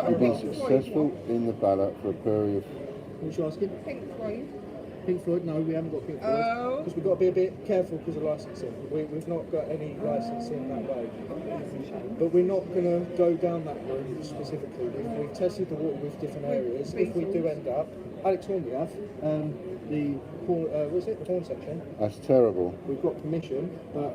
a Been Pink Floyd successful one? in the ballot for a period. What you asking? Pink Floyd. Pink Floyd? No, we haven't got Pink Floyd. Oh. Because we've got to be a bit careful because of licensing. We've not got any licensing that way. But we're not going to go down that route specifically. We've tested the water with different areas. If we do end up, Alex Horn we have, the horn, what is it? The horn section. That's terrible. We've got permission, but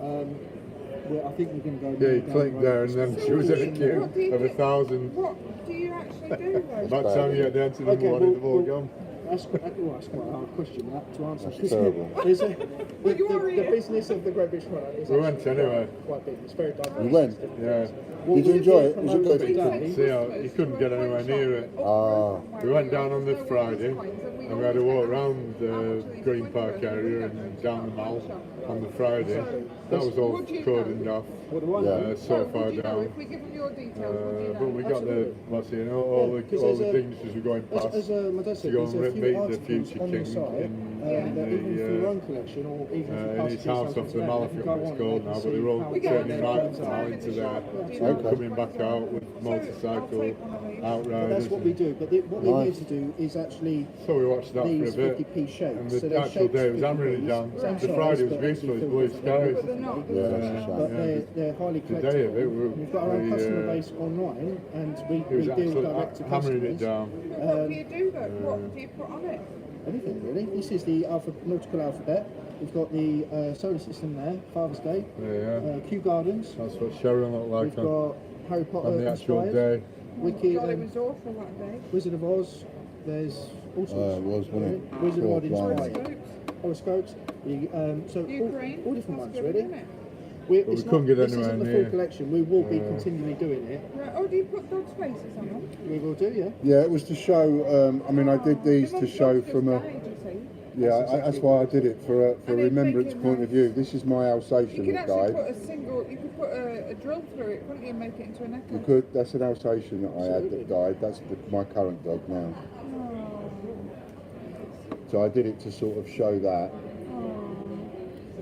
I think we're going to go. Yeah, you down clicked the there road. and then she was in a queue What do you of do? 1,000. What do you actually do though? By the time you get down to number one, they've all gone. That's quite a hard question that to answer. That's terrible. There's a, Well, you are The here. business of the Great British Runner is We went actually anyway. quite big. It's very diverse. You went? Yeah. what Did you we enjoy do it? Was it promote good? today- See how you couldn't get anywhere near it. Ah. We went down on the Friday and we had to walk around the Green Park area and down the Mall on the Friday. That was all cordoned off so far down. If we give them your details, we'll do that. But we got the, what's it, all the dignitaries were going past As my dad to said, go there's and a few meet the articles future on the king site in that even for your own collection or even if you in pass his through house something off to the them, Mall, I they can forget go what it's on called and now, they but can they're all see how turning it right turns now out. into there Okay. and coming back out with motorcycle But outriders. that's what we do. But what they Nice. need to do is actually So we watched that for a these bit. 50p shakes. And So the they're actual shakes day was 50p, hammering it down. same The size, Friday was but beautiful, obviously it was blue filled with skies. But they're not. Yeah, that's a shame. But they're highly The day collectible. of it, We've got our own we, customer base online, and we It was deal absolutely direct to hammering it customers. down. What do you do though? What do you put on it? Anything really. This is the nautical alphabet. We've got the solar system there, Father's Day, Yeah, Kew Gardens. that's what Sharon looked We've like got Harry Potter on the actual inspired, day. Wicked, God, it was awful that day. Wizard of Oz. There's all sorts. It was, wasn't it? Wizard of Oz Blimey. inspired. Horoscopes. So Ukraine. all different That's ones good, really. isn't it? But we couldn't get this anywhere isn't the near. full collection. We will be continually doing it. Right. Oh, do you put dog's faces on them? We will do, yeah. Yeah, it was to show. I mean, I did these to show from a. Yeah, that's why I did it for a And then remembrance thinking point that- of view. This is my You Alsatian could that actually died. put a single. You could put a drill through it, couldn't you? And make it into a necklace. You could. That's an Alsatian that I had that died. That's my current dog now. So I did it to sort of show that.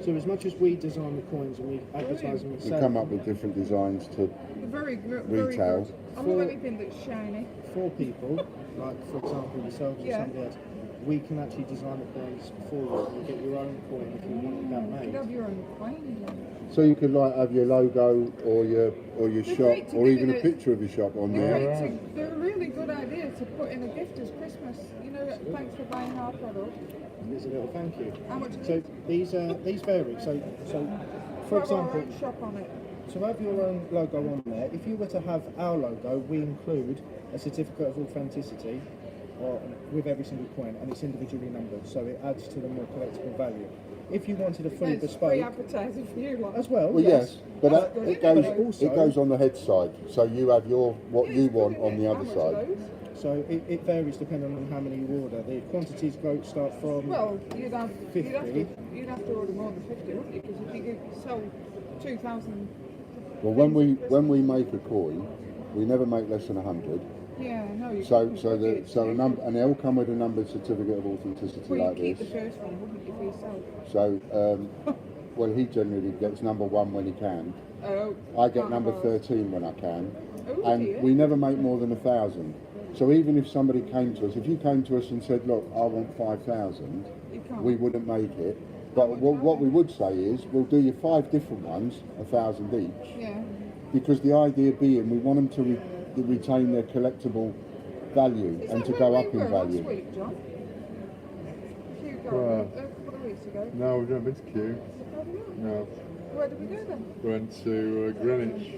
So as much as we design the coins and we advertise them and We sell come them, up with different designs to They're very good. retail. I love anything that's shiny. for people, like for example yourselves or Yeah. somebody else, we can actually design the coins for you and you get your own coin if you want that You made. have your own coin. So you could like have your logo or your They're shop great to or give even it a a- picture of your shop on They're, there. great to, they're a really good idea to put in a gift as Christmas. You know, thanks for buying our product. There's a little thank you. How much is So it? these vary. So for Put our example, own shop on it. to have your own logo on there, if you were to have our logo, we include a certificate of authenticity with every single coin, and it's individually numbered, so it adds to the more collectible value. If you wanted a fully There's bespoke free advertising for you, like. as well, Well, yes, but That's that, good, it isn't goes it? Also- it goes on the head side. So you have what Yeah, you it's good, want isn't on it? the How other much side. are those? So it varies depending on how many you order. The quantities start from Well, you'd have 50. you'd have to order more than 50, wouldn't you? Because if you could sell 2,000. Well, when we make a coin, we never make less than 100. Yeah, no. You So couldn't. a number, and they all come with a numbered certificate of authenticity Well, you like keep this. the first one, wouldn't you, for yourself? So, well, he generally gets number 1 when he can. Oh. I get can't number borrow. 13 when I can, Oh, and dear. we never make more than 1,000. So even if somebody came to us, if you came to us and said, "Look, I want 5,000," You can't. we wouldn't make it. But what we would say is, we'll do you 5 different ones, 1,000 each, Yeah. because the idea being we want them to retain their collectible value Is and that to where go we up in were value. last week, John? Kew Well, Garden, a couple of weeks ago. No, we've not been to Kew. How do you know? No. Where did we go then? We went to Greenwich.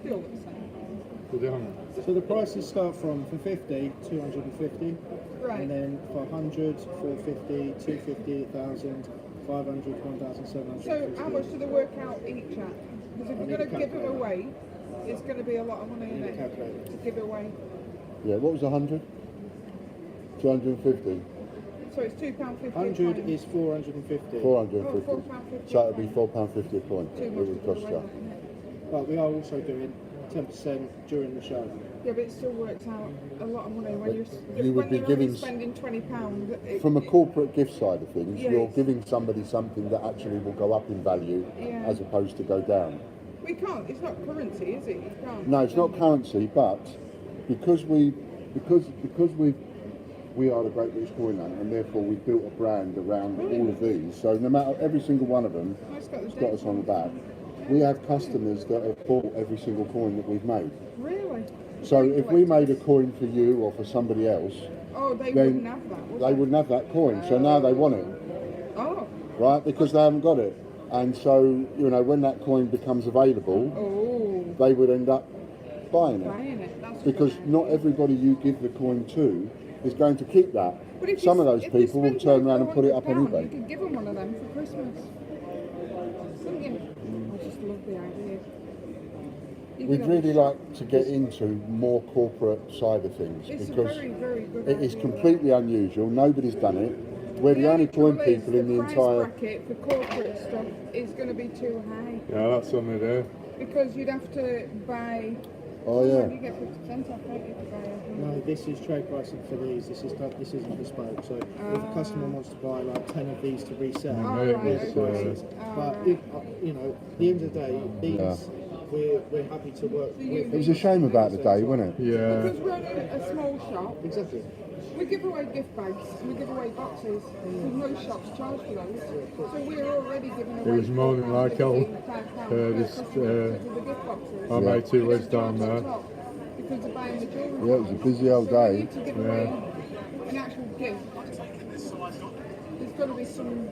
They all look the same. We don't. So the prices start from for 50, 250, Right. and then for 100, 450, 250, 1,000, 500, 1,750. So how much do they work out each at? Because if I we're need going to to give them calculate. away, it's going to be a lot of money in Need to it calculate. to give away. Yeah, what was 100? 250? So it's £2.50. 100 is 450. 450. Oh, £4.50. So it'd be £4.50 a coin. Too It much would to give cost away, you. isn't it? But we are also doing 10% during the show. Yeah, but it still works out a lot of money when But you're you would when be you're giving only spending £20. From a corporate gift side of things, Yes. you're giving somebody something that actually will go up in value Yeah. as opposed to go down. We can't. It's not currency, is it? You can't. No, it's not currency, but because we are the Great British Coin Land, and therefore we've built a brand around all of these. So no matter every single one of them, Oh, it's got the it's got us on the back. We have customers that have bought every single coin that we've made. Really? So if we made a coin for you or for somebody else, Oh, they then wouldn't have that, would they wouldn't have that coin. So now they want it, Oh, right? Because they haven't got it. And so, you know, when that coin becomes available, they would end up buying it. That's Because not everybody you give the coin to is going to keep that. But if Some you- of those if they people will spend turn over around and put it up on £100, eBay. You could give them one of them for Christmas. Wouldn't you? I just love the idea. You We'd could have really a shop. like to get into more corporate side of things It's a because very, very good it is idea. completely unusual. Nobody's done it. We're the only coin trouble is people in the price entire. bracket for corporate stuff is going to be too high Yeah, that's only there. because you'd have to buy. Oh yeah. You get 50% off, don't you, to buy a No, this is trade pricing for these. This isn't bespoke. So if a customer wants to buy like 10 of these to resell, right, there's okay. prices. But if, you know, at the end of the day, these we're happy to work with. It was a shame about the day, wasn't it? Yeah. Because we're only a small shop. Exactly. We give away gift bags, we give away boxes, because most shops charge for those. So we're already giving away. It was more than like how this our mate who lives down there. Because they're buying the jewellery. Yeah, it was a busy old So we day. need to give away an actual gift. There's got to be some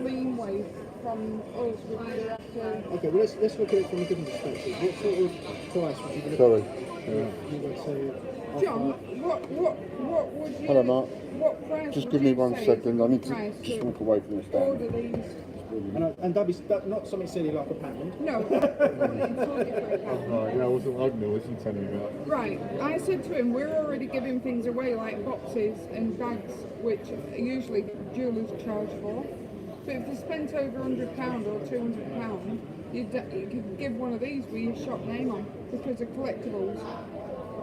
leeway from us. We either have to. Okay, well let's look at it from a different perspective. What sort of price would you look Sorry. you want to John, what would you? Hello, Mark. What price? Just would give me you 1 say second. I need price to just walk away from this Order stand. these. and that not something silly like a pound. No, it's only for a pound. Right, yeah, I wasn't allowed to listen to any of that. Right, I said to him, we're already giving things away like boxes and bags, which usually jewellers charge for. But if you spent over £100 or £200, you could give one of these with your shop name on because they're collectibles.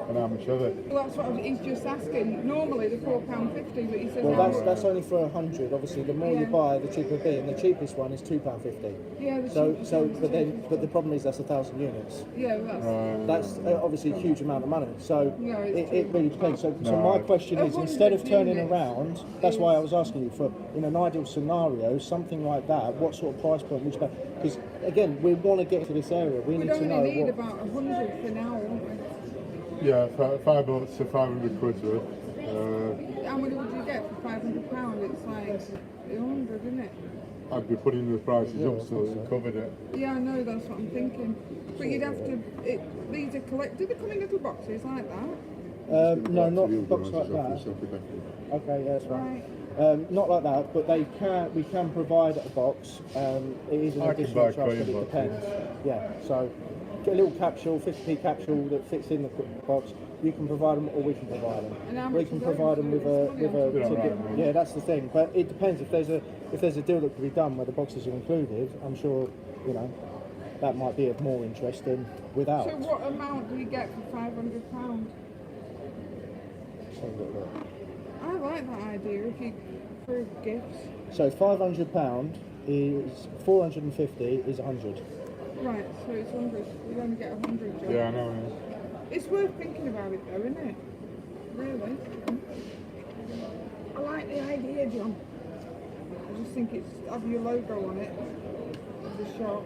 And how much of it? Well, that's what he's just asking. Normally they're £4.50, but he says. Well, no. that's only for 100. Obviously, the more you Yeah. buy, the cheaper it be, and the cheapest one is £2.50. Yeah, the So, cheapest so, one's but the problem is that's 1,000 units. Yeah, that's. That's obviously a huge amount of money. So No, it's it really depends. So No. my question is, 100 instead of turning units around, that's why I was asking you for, in an ideal scenario, something like that. What sort of price point would you? Because again, we want to get to this area. We We'd need to only know need what. about 100 for now, won't we? Yeah, $5 to 500 quid's worth. How many would you get for £500? It's like 100, isn't it? I'd be putting the prices up so it covered it. Yeah, I know, that's what I'm thinking. But you'd have to. These are collect. Do they come in little boxes like that? No, not box like that. Okay, yeah, that's right. Not like that, but they can. We can provide a box. It is an I can additional buy charge, but coin it depends. Yeah, so get a little capsule, 50p capsule that fits in the box. You can provide them, or we can provide them. And how We much can is provide them with a Yeah, ticket. right. Yeah, that's the thing. But it depends. If there's a deal that can be done where the boxes are included, I'm sure that might be of more interest than without. So what amount do you get for £500? I like that idea. If you for gifts. So £500 is 450 is 100. Right, so it's 100. You only get 100. John. Yeah, I know. It's worth thinking about it, though, isn't it? Really. I like the idea, John. I just think it's have your logo on it of the shop.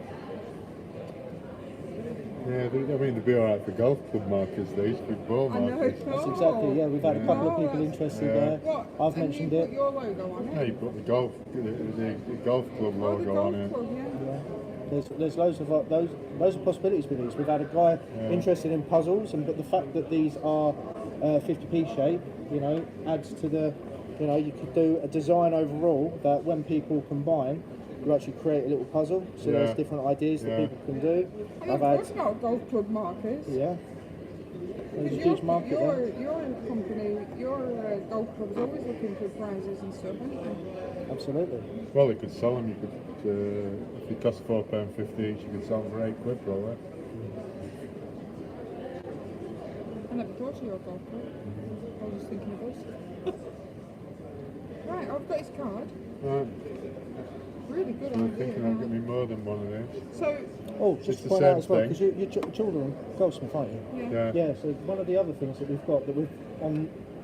Yeah, they'd be alright for golf club markers, these big ball I know. markers. That's exactly, yeah, we've had a couple of people interested there. What? I've and mentioned you it. put your logo on Yeah, it. you put the golf club Oh, the logo golf on it. club, yeah. There's loads of possibilities with these. We've had a guy interested in puzzles, but the fact that these are 50p shape, adds to the, you could do a design overall that when people combine, you actually create a little puzzle. So there's different ideas that people can do. And of course not golf club markers. Yeah. There's a Because huge market there. your company, your golf club's always looking for prizes and stuff, aren't they? Absolutely. Well, you could sell them. You could, if it cost £4.50 each, you could sell them for £8 probably. I never thought of your golf club. I was just thinking of us. Right, I've got his card. Right. Really good I'm idea. thinking I'll get me more than one of these. So, Just It's to the point out same as well, thing. because you're children goldsmith, aren't you? yeah. Yeah. Yeah, so one of the other things that we've got that we're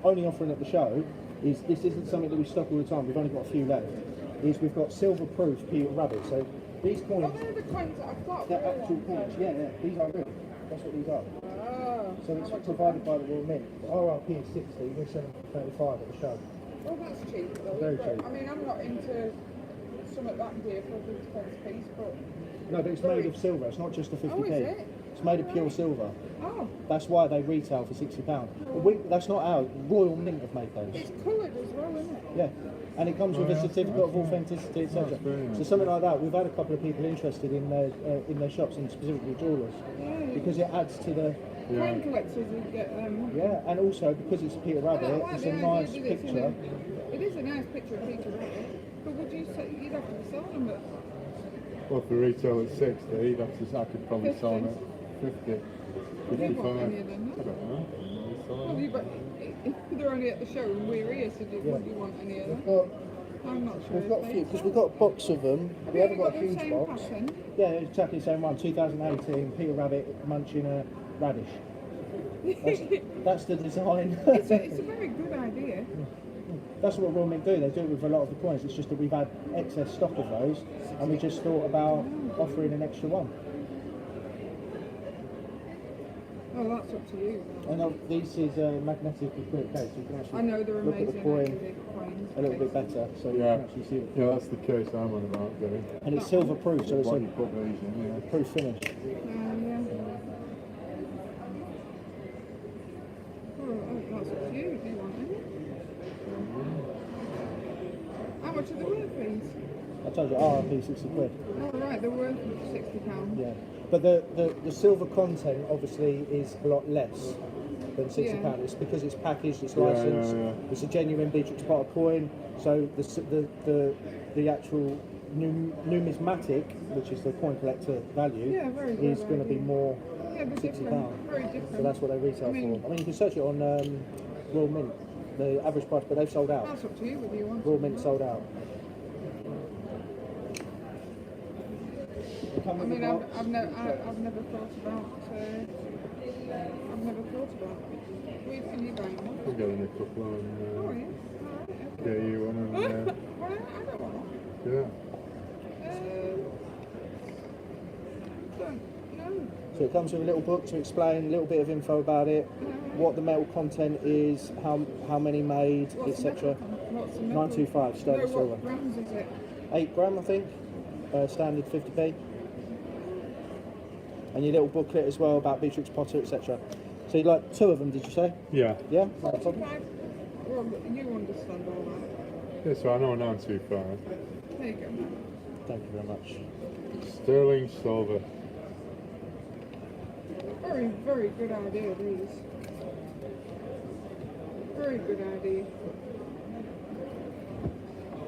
only offering at the show is this isn't something that we stock all the time, we've only got a few left, is we've got silver proof Peter Rabbit. So these coins, They're the coins that I've got. they're actual coins, yeah, these are real. That's what these are. Oh, So it's provided by the Royal Mint. The RRP is 60, we're selling for 35 at the show. well, that's cheap though. Very but, cheap. I mean, I'm not into some at that dear for a big pence piece, but No, but it's made of silver. It's not just a 50p. Oh, is it? It's made of pure silver. oh, That's why they retail for £60. That's not ours. Royal Mint have made those. it's coloured as well, isn't it? Yeah, and it comes with a certificate of authenticity, etc. So something like that. We've had a couple of people interested in their shops, and specifically jewellers, because it adds to the Coin collectors who get them. and also because it's Peter Rabbit, it's a nice picture. It is a nice picture of Peter Rabbit, but would you say you'd have to be selling them at Well, if we retail at 60, I could probably 50? sell them at 50. Have you got 55. any of them? I don't know. Well, they're only at the show and we're here, so would you want any of them? I'm not sure. We've got a few because we've got a box of them. We haven't got a huge the same box. pattern? Yeah, exactly the same one. 2018, Peter Rabbit munching a radish. That's the design. It's a very good idea. That's what Royal Mint do. They do it with a lot of the coins. It's just that we've had excess stock of those, and we just thought about offering an extra one. Oh, that's up to you. And this is a magnetic acrylic case. You can actually I know they're look at amazing. the coin actually, coins, a little bit better, so you Yeah. can actually see it. Yeah, that's the case I'm on about getting. And it's silver proof, so it's What a you put these in, yeah. proof finish. yeah. Oh, that's up to you if you want any. How much are they worth, please? I told you, RRP 60 quid. Oh, right, they're worth £60. Yeah. But the silver content obviously is a lot less than £60. Yeah. It's because it's packaged, it's Yeah, licensed, yeah. it's a genuine Beatrix Potter coin. So the actual numismatic, which is the coin collector value, Yeah, very good is going to be idea. more Yeah, they're £60. different. Very different. So that's what they retail I mean- for. I mean, you can search it on Royal Mint, the average price, but they've sold out. That's up to you whether you want Royal to. Mint sold out. I mean, I've never thought about. I've never thought about. Where can you buy one? I'm getting a couple Oh and yeah. Alright, okay. get you one and Well, I don't want. yeah. Don't know. So it comes with a little book to explain a little bit of info about it, what the metal content is, how many made, What's the etc. metal? What's the metal? 925 sterling No, silver. what grams is it? 8 gram, I think. Standard 50p. And your little booklet as well about Beatrix Potter, etc. So you like 2 of them, did you say? Yeah. Yeah, not a problem. 45. Well, you understand all that. Yeah, so I know 925. There you go. Thank you very much. Sterling silver. Very, very good idea, these. Very good idea.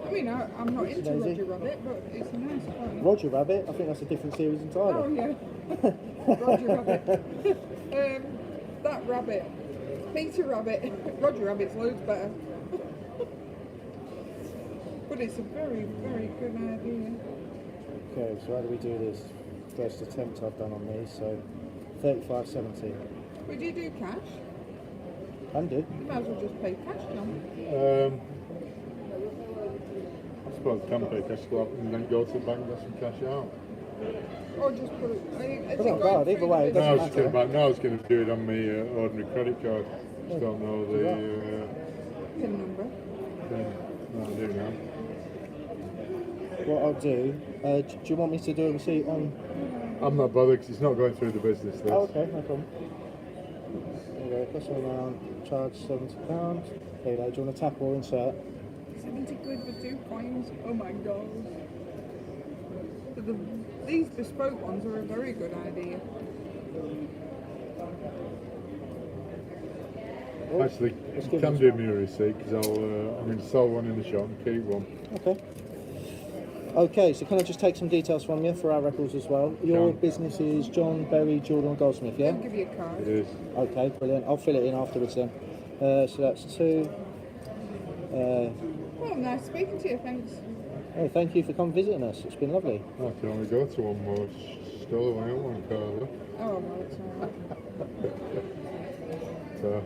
I mean, I'm not into Daisy. Roger Rabbit, but it's a nice coin. Roger Rabbit, I think that's a different series Oh, entirely. yeah. Roger Rabbit. That rabbit. Peter Rabbit. Roger Rabbit's loads better. But it's a very, very good idea. Okay, so how do we do this? First attempt I've done on these, so 35.70. Would you do cash? Can do. You might as well just pay cash, John. I suppose I can pay cash go up and then go to the bank and get some cash out. Or just put it. Put it on card, either way, it No, I doesn't was matter. going to do it on my ordinary credit card. Just don't know the PIN number. thing. No, I do now. What I'll do, do you want me to do a receipt on? I'm not bothered because it's not going through the business list. Oh, okay, no problem. Okay, customer amount, charge £70. There you go, do you want to tap or insert? 70 quid for 2 coins. Oh my god. But these bespoke ones are a very good idea. Actually, you can do me a receipt because I'm going to sell one in the shop and keep one. Okay. Okay, so can I just take some details from you for our records as well? Your Sure. business is John Berry Jordan Goldsmith, yeah? I'll give you a card. It is. Okay, brilliant. I'll fill it in afterwards then. So that's 2. Well, nice speaking to you, thanks. Oh, thank you for coming visiting us. It's been lovely. I can only go to one more store when I want one car. Oh, well, it's alright. So,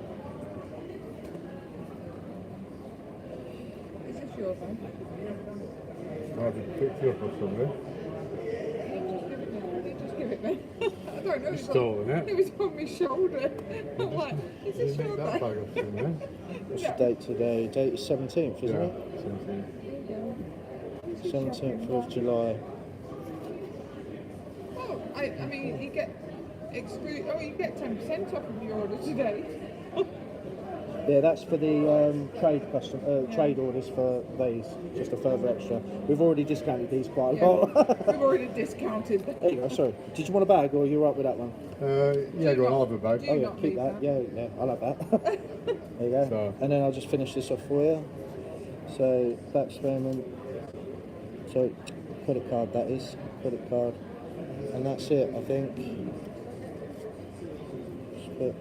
Is this yours then? I've picked it up or something. Just give it me. I don't know. You stolen it? It was on my shoulder. I'm like, is this You your nicked that bag? bag off somewhere. What's the date today? Date is 17th, isn't Yeah, it? 17. There you go. 17th of July. Oh, I mean, you get you get 10% off of your order today. Yeah, that's for the trade orders for these, just a further extra. We've already discounted these quite a lot. We've already discounted them. There you go, sorry. Did you want a bag or are you right with that one? Yeah, go on, I'll have a bag. Oh yeah, keep that. Yeah, I'll have that. There you go. So. And then I'll just finish this off for you. So, back payment. So, credit card that is. Credit card. And that's it, I think. Split.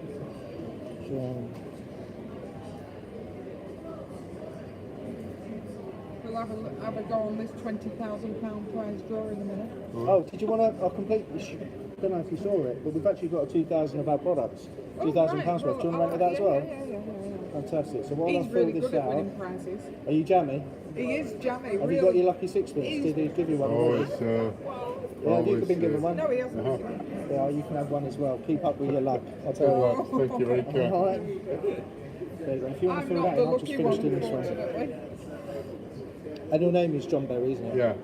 We'll have a go on this £20,000 prize draw in a minute. Oh, did you want to? I'll complete. I don't know if you saw it, but we've actually got a 2,000 of our products. £2,000 worth. Do you want to rent that as well? Yeah. Fantastic. So while He's I fill really this good at out, winning prizes. are you jammy? He is jammy. Have you got your lucky sixpence? Did he give you one? Yeah, have you been given one? No, he hasn't. Yeah, you can have one as well. Keep up with your luck. I'll tell you. Thank you very much. All right. There you go. If you want to fill that in, I'll just finish doing this one. And your name is John Berry, isn't it? Yeah.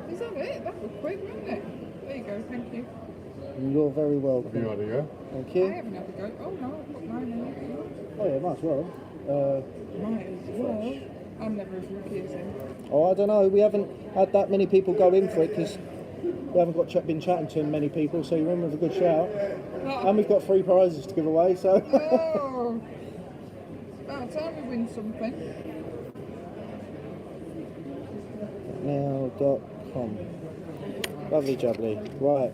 Is that it? That was quick, wasn't it? There you go, thank you. You're very welcome. Have you had a go? Thank you. I haven't had a go. Oh no, I've got mine in it. Oh yeah, might as well. Might as well. I'm never as lucky as him. Oh, I don't know. We haven't had that many people go in for it because we haven't been chatting to many people. So you're in with a good shout. And we've got 3 prizes to give away. So. Oh, about time we win something. Now.com. Lovely jubbly. Right.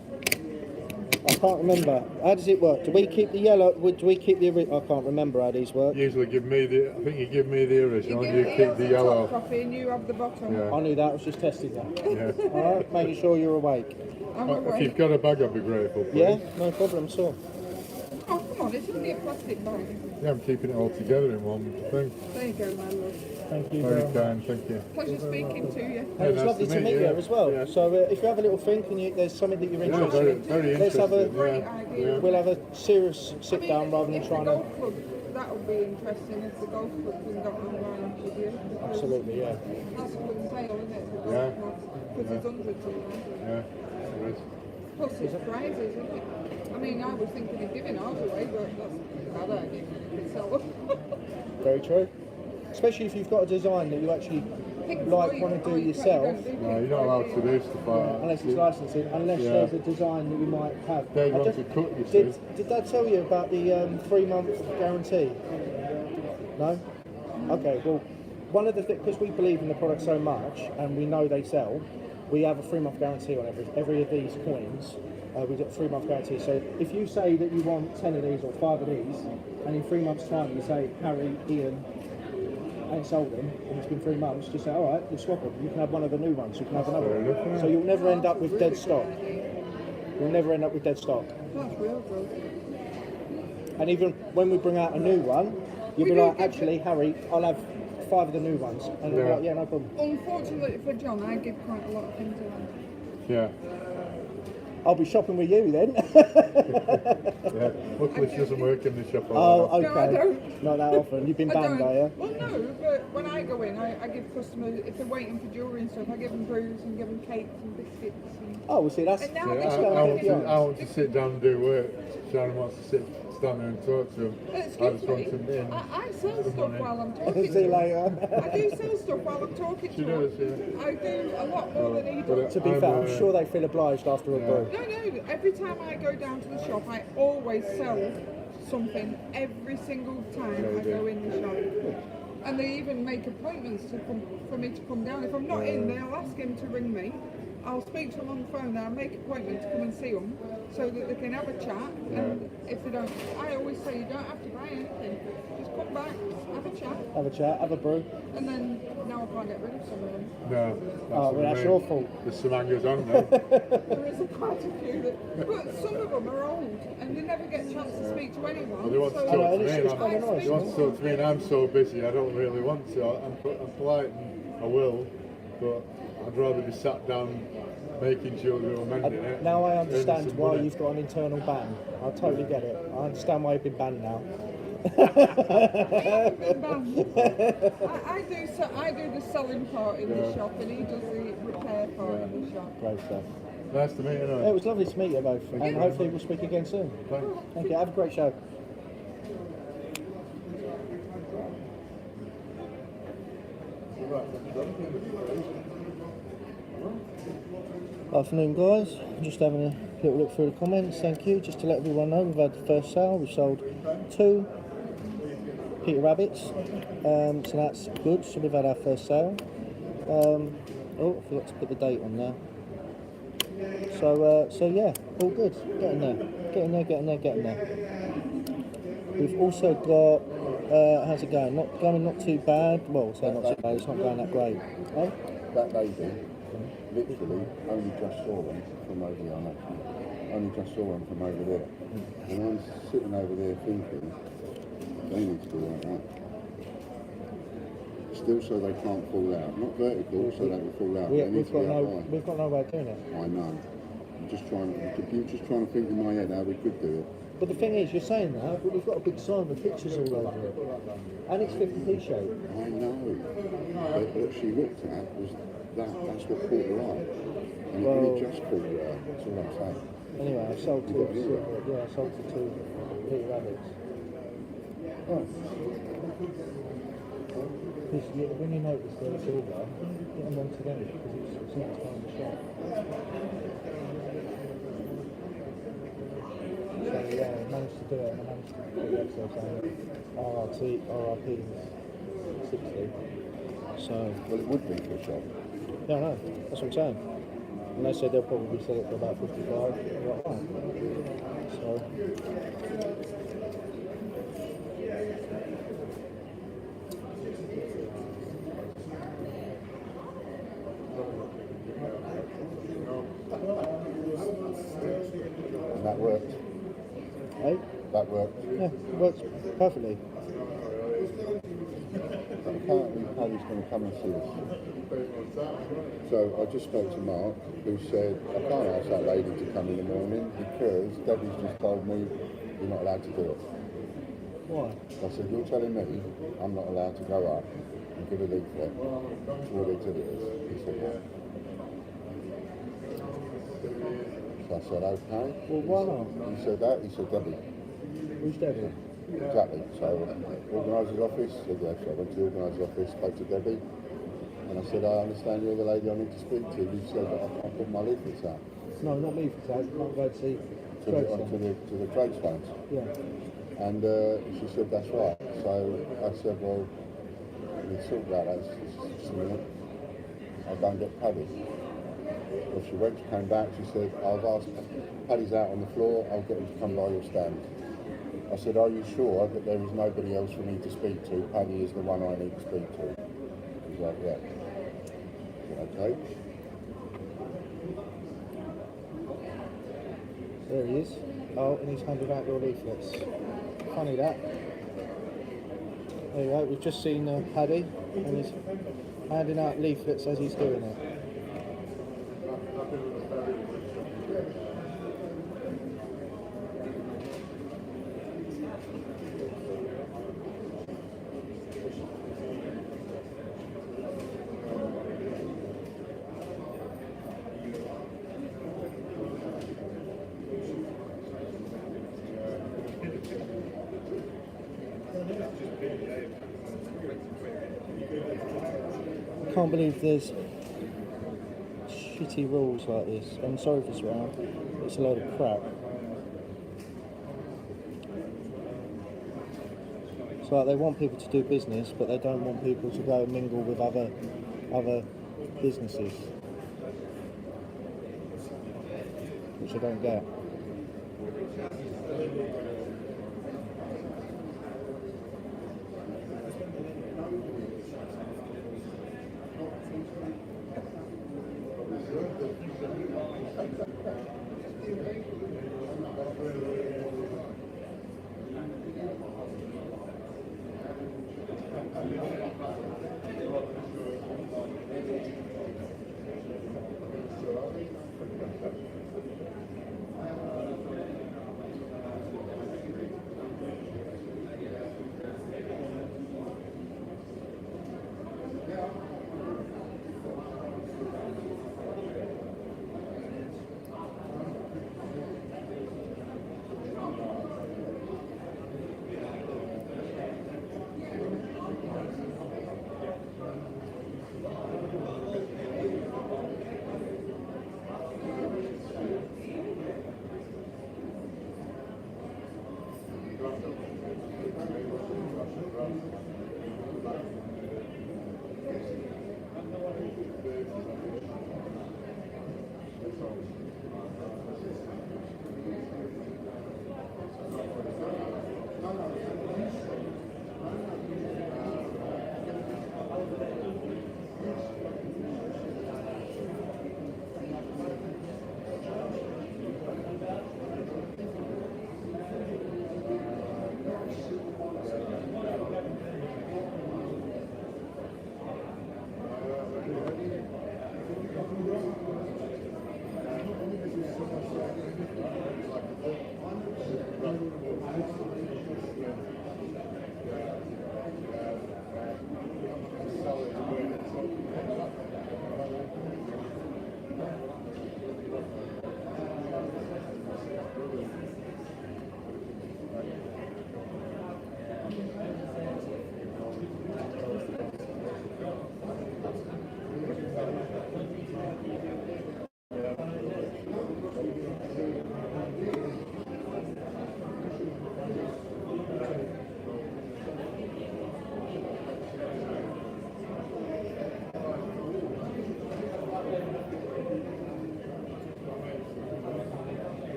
I can't remember. How does it work? Do we keep the yellow? Do we keep the original? I can't remember how these work. Usually give me the. I think you give me the original and you He keep has the the yellow. top copy and you have the bottom. Yeah. I knew that. I was just testing that. Yeah. All right. Making sure you're awake. I'm If awake. you've got a bag, I'd be grateful. Please. Yeah. No problem. So. Oh, come on, it's only a plastic bag. Yeah, I'm keeping it all together in one thing. There you go, my love. Thank you. Very kind, thank you. Pleasure speaking to you. And it's nice lovely to meet you yeah. as well. Yeah. So if you have a little think and there's something that you're Yeah, interested very in, let's have interested. a. Yeah. We'll have a serious sit down rather than if trying the to. golf club, that would be interesting if the golf club can go online with you. Absolutely, yeah. That's a good tail, isn't it? The golf Yeah. club. Because there's hundreds of them. Yeah, there is. Plus there's prizes, isn't it? I mean, I was thinking of giving ours away, but that's a bad idea. You can sell them. Very true. Especially if you've got a design that you actually want to do yourself. No, you're not allowed to do stuff like that. Unless it's licensing, unless Yeah. there's a design that you might have. They I want just- to cut, you see. Did that tell you about the 3-month guarantee? No? Okay, well, one of the things, because we believe in the product so much and we know they sell, we have a 3-month guarantee on every of these coins. We get a 3-month guarantee. So if you say that you want 10 of these or 5 of these, and in 3 months' time you say, Harry, Ian, ain't sold them, and it's been 3 months, just say, all right, we'll swap them. You can have one of the new ones, you can have another one. So you'll never end up with dead stock. You'll never end up with dead stock. That's real good. And even when we bring out a new one, you'll be like, actually, Harry, I'll have 5 of the new ones. And you'll be like, yeah, no problem. Unfortunately for John, I give quite a lot of things away. Yeah. I'll be shopping with you then. Yeah. Luckily, she doesn't work in the shop. Oh, okay. No, I don't. Not that often. You've been I banned, don't. are you? Well, no, but when I go in, I give customers, if they're waiting for jewellery and stuff, I give them brews and give them cakes and biscuits. And Oh, well, see, that's. And now Yeah, it's I want to sit down and do work. Sharon wants to stand there and talk to him. I excuse just want me, him in. I sell stuff money. while I'm talking. See you later. I do sell stuff while I'm talking She to does, them. yeah. I do a lot more than he But does. To be fair, I'm sure they feel obliged after a brew. No, every time I go down to the shop, I always sell something every single time I go in the shop. And they even make appointments for me to come down. If I'm not in, they'll ask him to ring me. I'll speak to them on the phone and I'll make an appointment to come and see them so that they can have a chat. And if they don't, I always say you don't have to buy anything. Just come back, have a chat. have a chat, have a brew. And then now I can't get rid of some of them. No. Oh, well, that's your fault. There's some hangers on now. There is quite a few that, but some of them are old and they never get a chance to speak to anyone. Well, they want to so talk to it's me. quite They nice, want to talk to me, and I'm so busy. I don't really want to. I'm polite, and I will, but I'd rather be sat down making sure they're amending it. Now I earning understand some why money. you've got an internal ban. I totally get it. I understand why you've been banned now. I do the selling part in the shop and he does the repair part in the shop. Great stuff. Nice to meet you. It was lovely to meet you both, and hopefully we'll speak again soon. Thank you. Have a great show. Afternoon, guys. Just having a little look through the comments. Thank you. Just to let everyone know, we've had the first sale. We've sold 2 Peter Rabbits, so that's good. So we've had our first sale. Oh, I forgot to put the date on there. So yeah, all good. Getting there. We've also got. How's it going? Not too bad. Well, so not too bad. It's not going that great. Eh? That lady, literally, only just saw them from over here, actually. Only just saw them from over there. And I was sitting over there thinking, they need to do like that. Still so they can't fall out. Not vertical, so they can fall out. They need to be up high. We've got no way of doing it. I know. I'm just trying to think in my head how we could do it. But the thing is, you're saying that, but we've got a big sign with pictures all over it. And it's 50p shape. I know. But what she looked at was that's what caught her eye. And it really just caught her eye. That's all I'm saying. Anyway, I sold 2. Yeah, I sold 2 Peter Rabbits. Oh. Because when you notice they're silver, get them onto them because it's not time to shop. So yeah, I managed to do it and I managed to put the episode saying RRP 60. So well, it would be for a shop. Yeah, I know. That's what I'm saying. And they said they'll probably sell it for about 55. Right. So and that worked. hey? That worked. Yeah, it works perfectly. Apparently Paddy's going to come and see us. So I just spoke to Mark, who said, I can't ask that lady to come in the morning because Debbie's just told me you're not allowed to do it. Why? I said, you're telling me I'm not allowed to go up and give a leaflet to all the exhibitors? He said, yeah. So I said, okay. Well, why not? He said that. He said, Debbie. Who's Debbie? Exactly. So organiser's office, said yes. I went to the organiser's office, spoke to Debbie, and I said, I understand you're the lady I need to speak to. You said that I can't put my leaflets out. No, not leaflets out. Not go to see to the trade stones. Yeah. And she said, that's right. So I said, well, we talk about that. Just a minute. I'll go and get Paddy. Well, she went, she came back, she said, I've asked, Paddy's out on the floor, I'll get him to come by your stand. I said, are you sure that there is nobody else for me to speak to? Paddy is the one I need to speak to. He's like, yeah. I said, okay. There he is. Oh, and he's handed out your leaflets. Funny that. There you go, we've just seen Paddy, and he's handing out leaflets as he's doing it. I can't believe there's shitty rules like this. I'm sorry for swearing. It's a load of crap. It's like they want people to do business, but they don't want people to go and mingle with other businesses, which I don't get.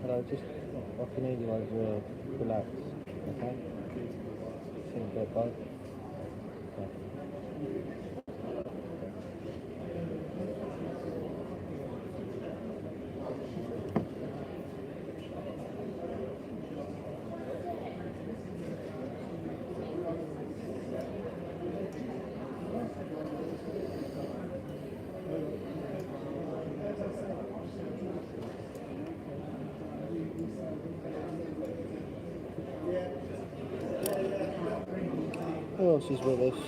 But I just, I can hear you over here. Relax, okay? See you in a bit, bye. Okay. Who else is with us?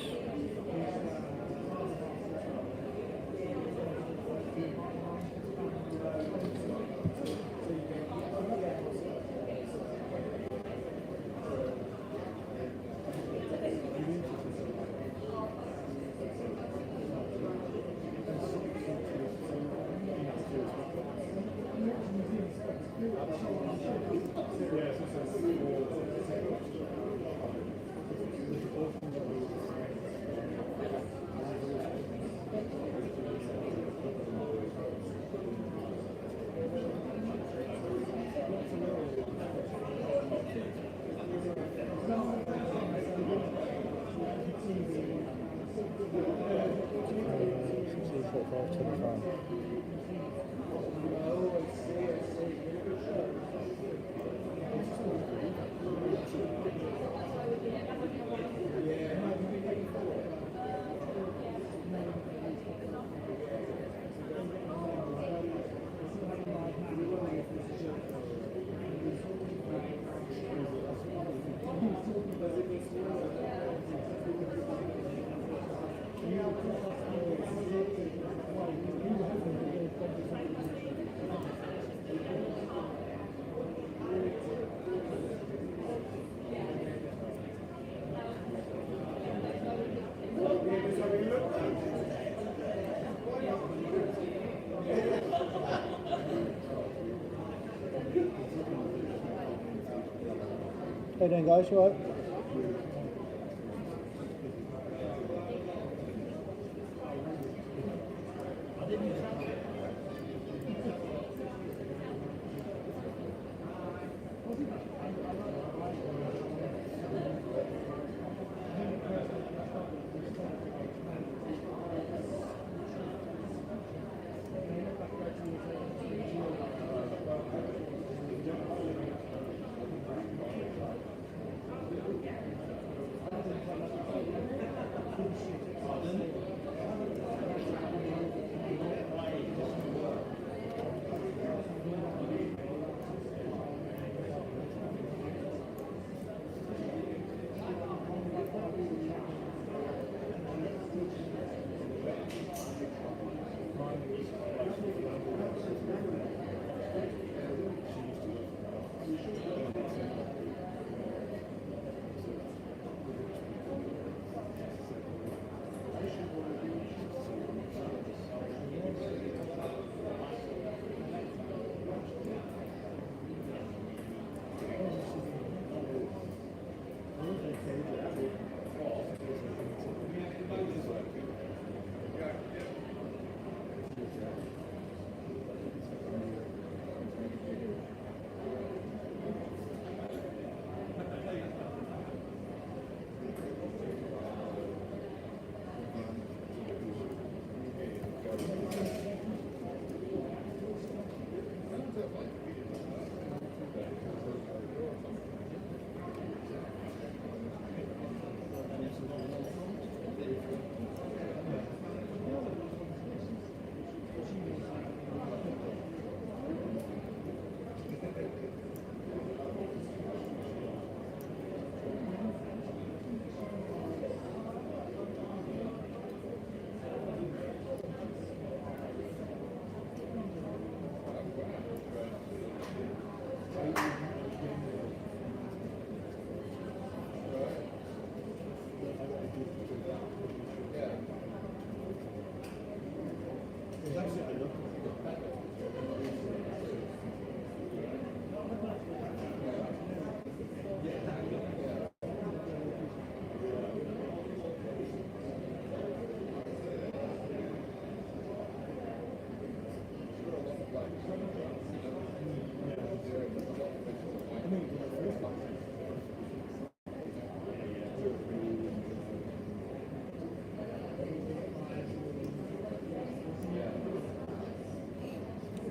How you doing, guys? You alright?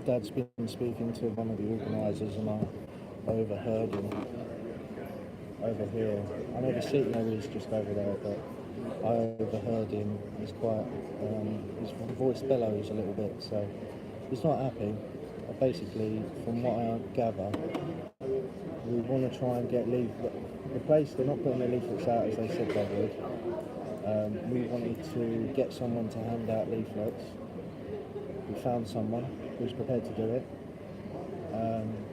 Dad's been speaking to one of the organisers and I overheard him over here. I know the seat area is just over there, but I overheard him. He's quite, his voice bellows a little bit, so he's not happy. Basically, from what I gather, we want to try and get the place, they're not putting the leaflets out as they said they would. We wanted to get someone to hand out leaflets. We found someone who's prepared to do it,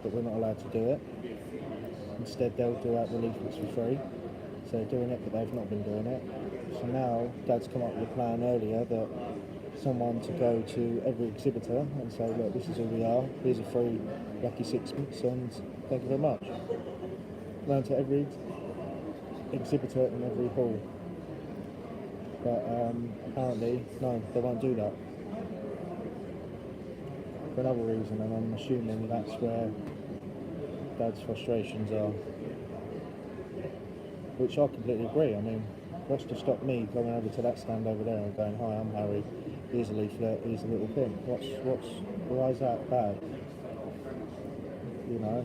but we're not allowed to do it. Instead, they'll do out the leaflets for free. So they're doing it, but they've not been doing it. So now, Dad's come up with a plan earlier that someone to go to every exhibitor and say, look, this is who we are, here's a free lucky sixpence, and thank you very much. Round to every exhibitor in every hall. But apparently, no, they won't do that. For another reason, and I'm assuming that's where Dad's frustrations are. Which I completely agree. I mean, what's to stop me going over to that stand over there and going, hi, I'm Harry, here's a leaflet, here's a little thing. Why is that bad? You know?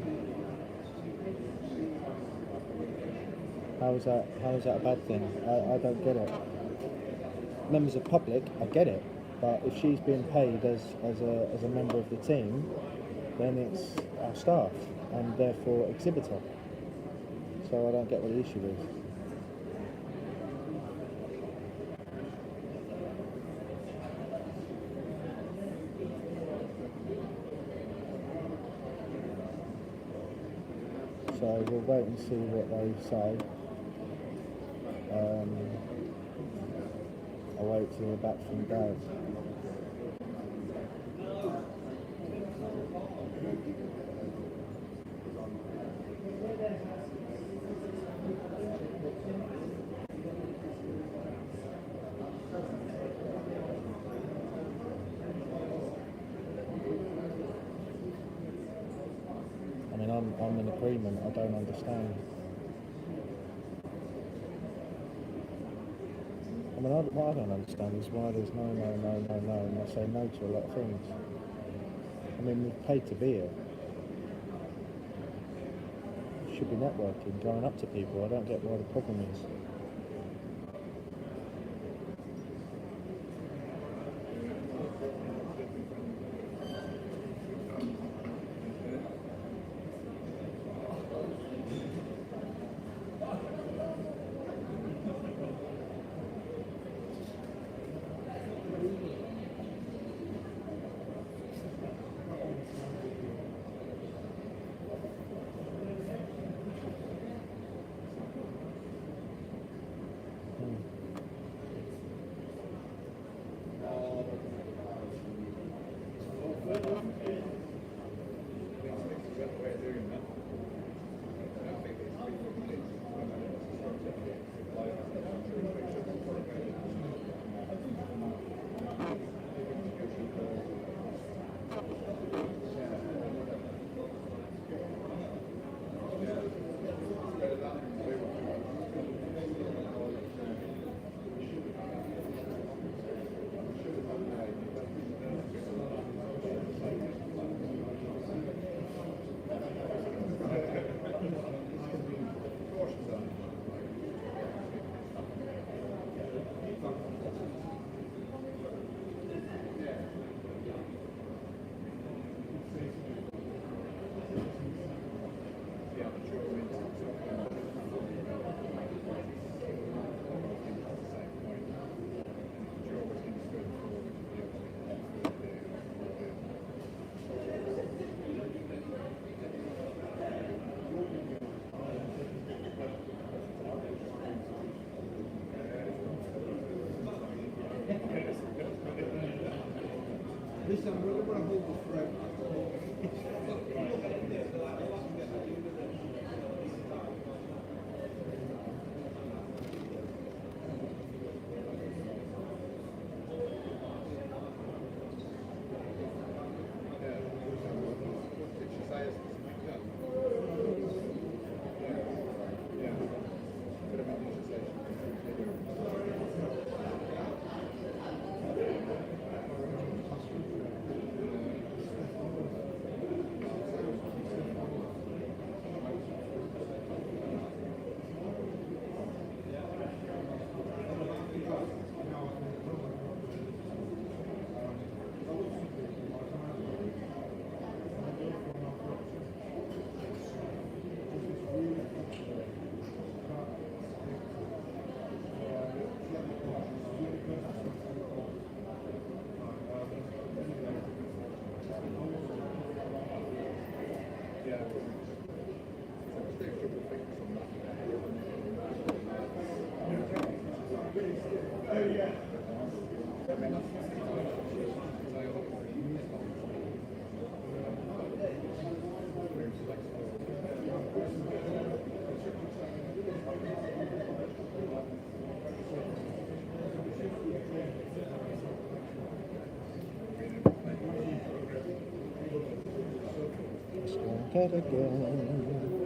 How is that a bad thing? I don't get it. Members of public, I get it. But if she's being paid as a member of the team, then it's our staff and therefore exhibitor. So I don't get what the issue is. So we'll wait and see what they say. I'll wait to hear back from Dad. I mean, I'm in agreement. I don't understand. I mean, what I don't understand is why there's no, and I say no to a lot of things. I mean, we've paid to be here. Should be networking, going up to people. I don't get why the problem is. Let's go again.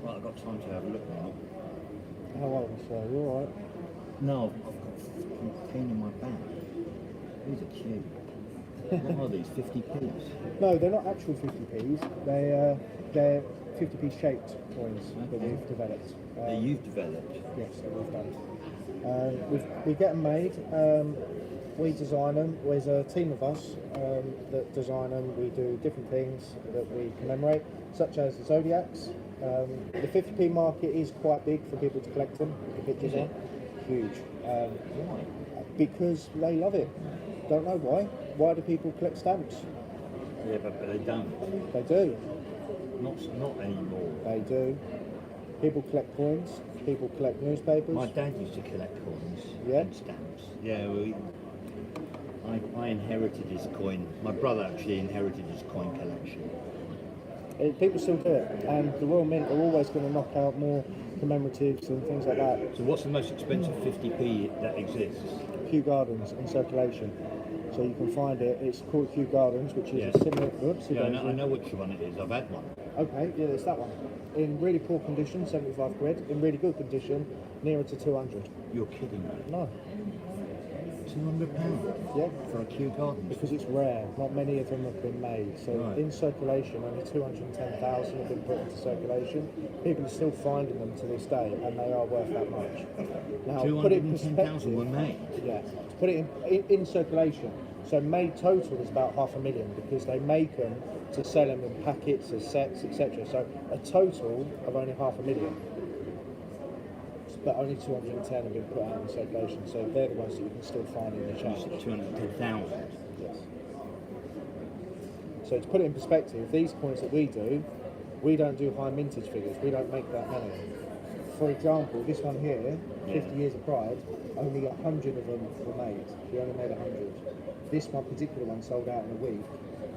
Right, I've got time to have a look now. How old is she? You alright? No, I've got a pain in my back. These are cute. What are these, 50p's? No, they're not actual 50p's. They're 50p shaped coins that we've developed. That you've developed? Yes, that we've done. We get them made. We design them. There's a team of us that design them. We do different things that we commemorate, such as the Zodiacs. The 50p market is quite big for people to collect them. The pictures are huge. Why? Because they love it. Don't know why. Why do people collect stamps? Yeah, but they don't. They do. Not anymore. They do. People collect coins. People collect newspapers. My dad used to collect coins Yeah. and stamps. Yeah, well, I inherited his coin. My brother actually inherited his coin collection. People still do it, and the Royal Mint are always going to knock out more commemoratives and things like that. So what's the most expensive 50p that exists? Kew Gardens in circulation. So you can find it. It's called Kew Gardens, which is Yeah. a similar. Oops, Yeah, I know which one it is. I've had one. Okay, yeah, it's that one. In really poor condition, 75 quid. In really good condition, nearer to 200. You're kidding me. No. £200 Yeah. for a Kew Gardens. Because it's rare. Not many of them have been made. So Right. in circulation, only 210,000 have been put into circulation. People are still finding them to this day, and they are worth that much. Now, put it in 210,000 were made. Yeah. To put it in circulation. So made total is about 500,000 because they make them to sell them in packets, as sets, etc. So a total of only 500,000. But only 210 have been put out in circulation, so they're the ones that you can still find in the chain. 210,000. Yes. So to put it in perspective, these coins that we do, we don't do high mintage figures. We don't make that many. For example, this one here, 50 Years of Pride, only 100 of them were made. We only made 100. This one particular one sold out in a week,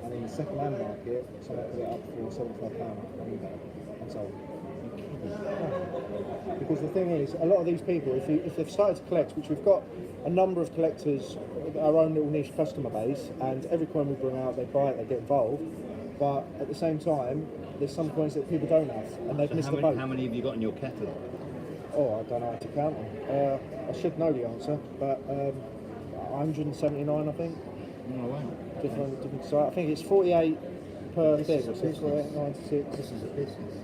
and in the second-hand market, someone put it up for £75 on eBay and sold. Because the thing is, a lot of these people, if they've started to collect, which we've got a number of collectors, our own little niche customer base, and every coin we bring out, they buy it, they get involved. But at the same time, there's some coins that people don't have, and they've missed the boat. How many have you got in your catalogue? Oh, I don't know how to count them. I should know the answer, but 179, I think. Oh, wow. Different site. I think it's 48 per This thing. is a So business. 48, 96. This is a business.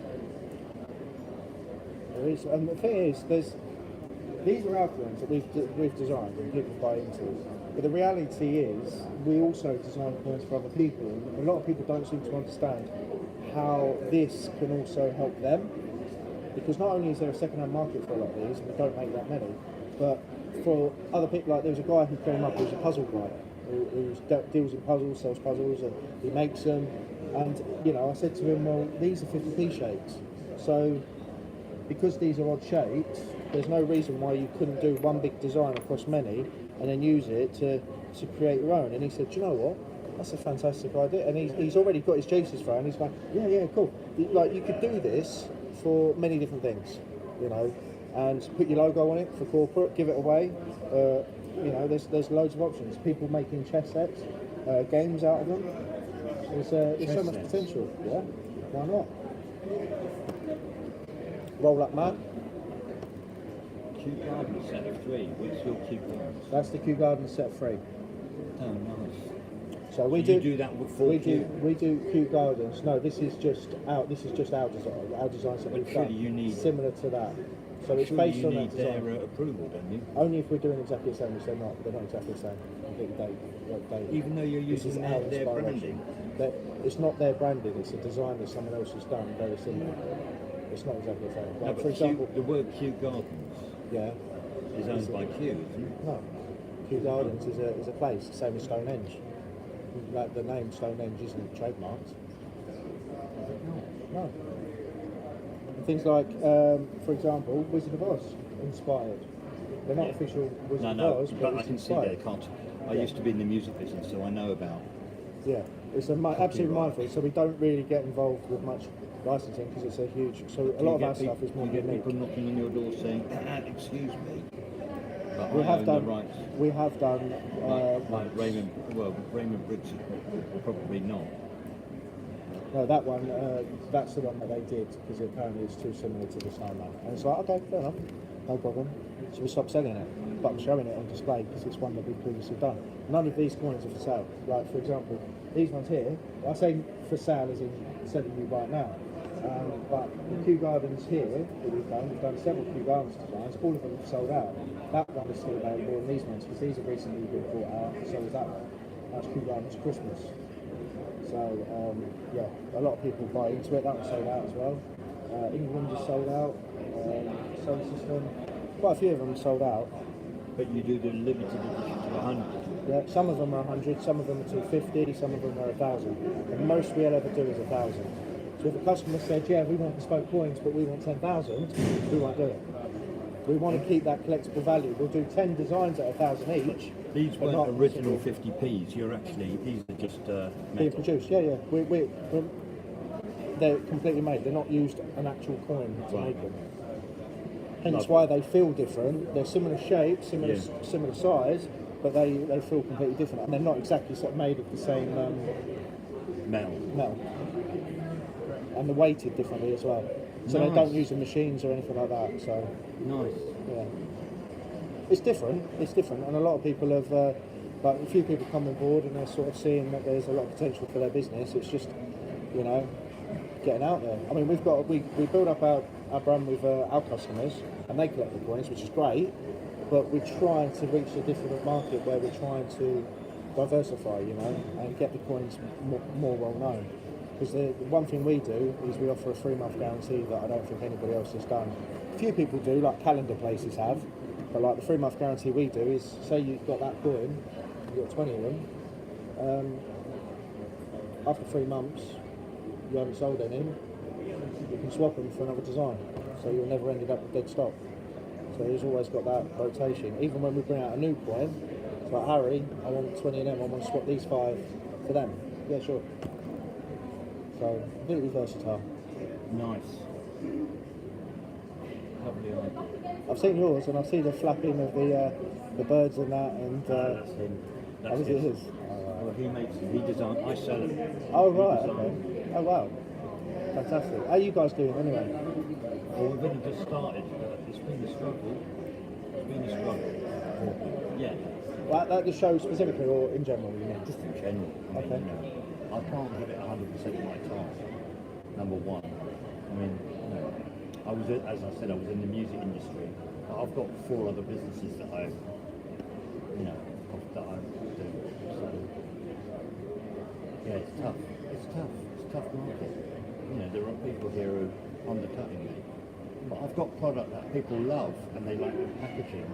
There is, and the thing is, these are our coins that we've designed and people buy into. But the reality is, we also design coins for other people. And a lot of people don't seem to understand how this can also help them. Because not only is there a second-hand market for a lot of these, and we don't make that many, but for other people, like there was a guy who came up who's a puzzle guy, who deals in puzzles, sells puzzles, and he makes them. And you know, I said to him, well, these are 50p shapes, so because these are odd shapes, there's no reason why you couldn't do one big design across many and then use it to create your own. And he said, do you know what? That's a fantastic idea. And he's already got his Jesus for it, and he's like, yeah, cool. Like, you could do this for many different things, you know, and put your logo on it for corporate, give it away. You know, there's loads of options. People making chess sets, games out of them. There's so much potential. Yeah, why not? Roll up, Matt. Kew Gardens set of 3. What's your Kew Gardens? That's the Kew Gardens set of 3. Oh, nice. So we You do do that for we Kew? do Kew Gardens. No, this is just our design. Our designs that But we've surely done you need- similar to that. So it's Surely based you on need that design. their approval, don't you? Only if we're doing exactly the same, which they're not. They're not exactly the same. Even though you're This is using our their inspiration. It's not their branding. It's a design that someone else has done, very similar. It's not exactly the same. No, Like, but for example, the word Kew Gardens yeah, is owned by Kew, isn't it? no, Kew Gardens is a place, the same as Stonehenge. Like the name Stonehenge isn't trademarked. No. And things like, for example, Wizard of Oz inspired. They're not official Wizard No, of Oz, but I it's can see inspired. they can't. I Yeah. used to be in the music business, so I know about. Yeah, it's absolutely Copyright. mindful. So we don't really get involved with much licensing because it's a huge. So a lot of our stuff is more you get unique. people knocking on your door saying, "Excuse me, but We I have own done. the rights." We have done. Like Raymond. Well, Raymond Briggs probably not. No, that one. That's the one that they did because apparently it's too similar to the Snowman. And it's like, okay, fair enough, no problem. So we stopped selling it, but I'm showing it on display because it's one that we've previously done. None of these coins are for sale. Like for example, these ones here. I say for sale as in selling you right now. But the Kew Gardens here that we've done several Kew Gardens designs. All of them have sold out. That one is still available, and these ones because these have recently been brought out. So is that one. That's Kew Gardens Christmas. So yeah, a lot of people buy into it. That one sold out as well. England just sold out. Solar System, quite a few of them sold out. But you do the limited edition to 100. Yeah, some of them are 100, some of them are 250, some of them are 1,000. The most we'll ever do is 1,000. So if a customer said, yeah, we want bespoke coins, but we want 10,000, we won't do it. We want to keep that collectible value. We'll do 10 designs at 1,000 each. These but weren't not original 50p's. You're actually these are just being metal. produced. Yeah. They're completely made. They're not used an actual coin to Right. make them. Hence why they feel different. They're similar shape, similar size, but they feel completely different, and they're not exactly sort of made of the same metal. And they're weighted differently as well. So they don't use the machines or anything like that. So Nice. yeah, it's different, and a lot of people have, like a few people come on board and they're sort of seeing that there's a lot of potential for their business. It's just, you know, getting out there. I mean, we build up our brand with our customers, and they collect the coins, which is great, but we're trying to reach a different market where we're trying to diversify, you know, and get the coins more well known. Because the one thing we do is we offer a 3-month guarantee that I don't think anybody else has done. A few people do, like calendar places have, but like the 3-month guarantee we do is, say you've got that coin, you've got 20 of them, after 3 months you haven't sold any, you can swap them for another design, so you'll never end up with dead stock. So he's always got that rotation. Even when we bring out a new coin, it's like, Harry, I want 20 of them, I want to swap these 5 for them. Yeah, sure. So completely versatile. Nice. Lovely idea. I've seen yours, and I've seen the flapping of the birds and that, and that's him. That's it his. Well, he makes them. He designs. I sell them. Oh right, okay. Oh wow, fantastic. How are you guys doing anyway? Well, we've only just started, but it's been a struggle. It's been a struggle. Yeah. Well, at the show specifically, or in general, you mean? Just in general. I mean, Okay. you know, I can't give it 100% of my time. Number one. I mean, you know, I was, as I said, I was in the music industry. I've got 4 other businesses that I, you know, that I do. So, yeah, it's tough. It's tough. It's a tough market. You know, there are people here who are undercutting me. But I've got product that people love and they like the packaging.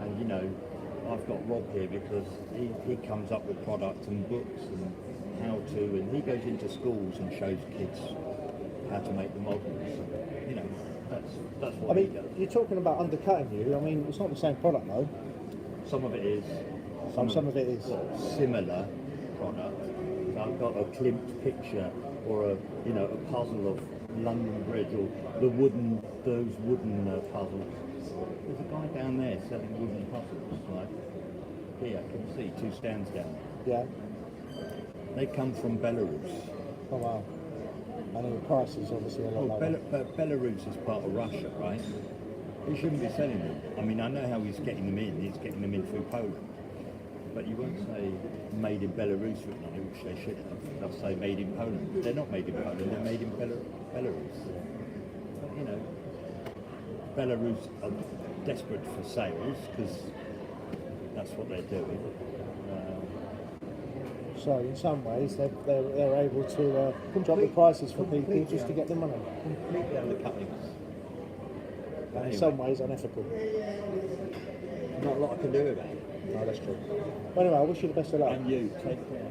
And, you know, I've got Rob here because he comes up with products and books and how to, and he goes into schools and shows kids how to make the models. You know, that's what I he mean, does. you're talking about undercutting you. I mean, it's not the same product though. Some of it is. Some of it is. Similar product. So I've got a Klimt picture or a puzzle of London Bridge or those wooden puzzles. There's a guy down there selling wooden puzzles. Like here, can you see 2 stands down there? Yeah. They come from Belarus. Oh wow. And the price is obviously a lot lower. Belarus is part of Russia, right? He shouldn't be selling them. I mean, I know how he's getting them in. He's getting them in through Poland. But you won't say made in Belarus written on it, which they should have. They'll say made in Poland. They're not made in Poland, they're made in Belarus. But, you know, Belarus are desperate for sales because that's what they're doing. So in some ways they're able to drop the prices for people just to get the money. Completely undercutting us. And in some ways unethical. Not a lot I can do about it. No, that's true. Well, anyway, I wish you the best of luck. And you, take care.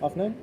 Afternoon?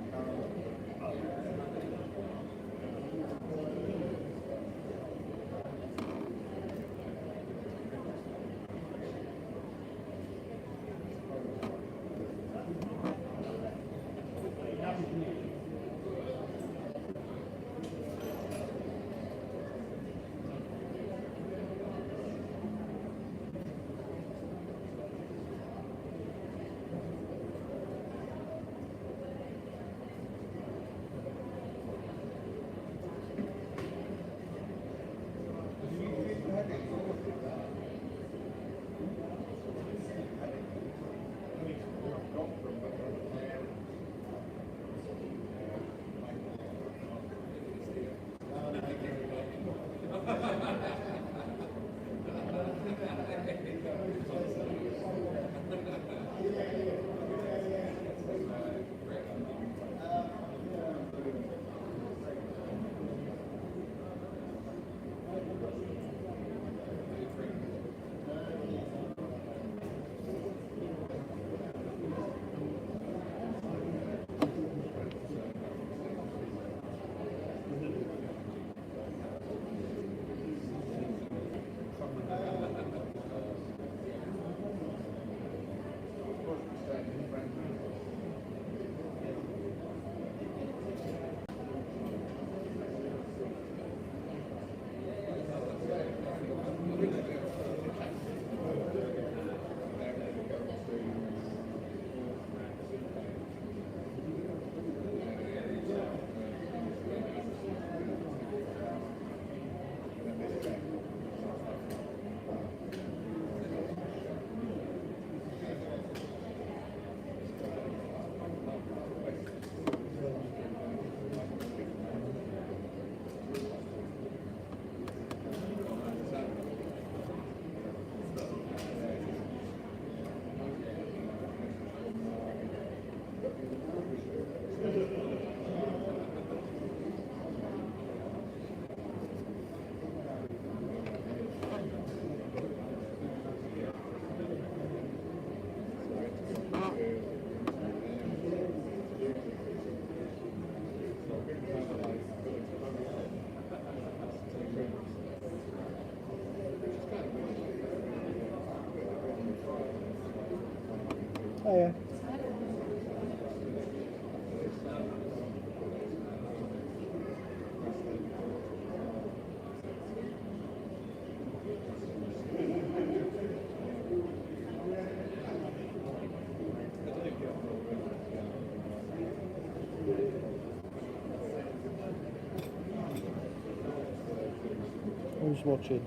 Oh yeah. Who's watching?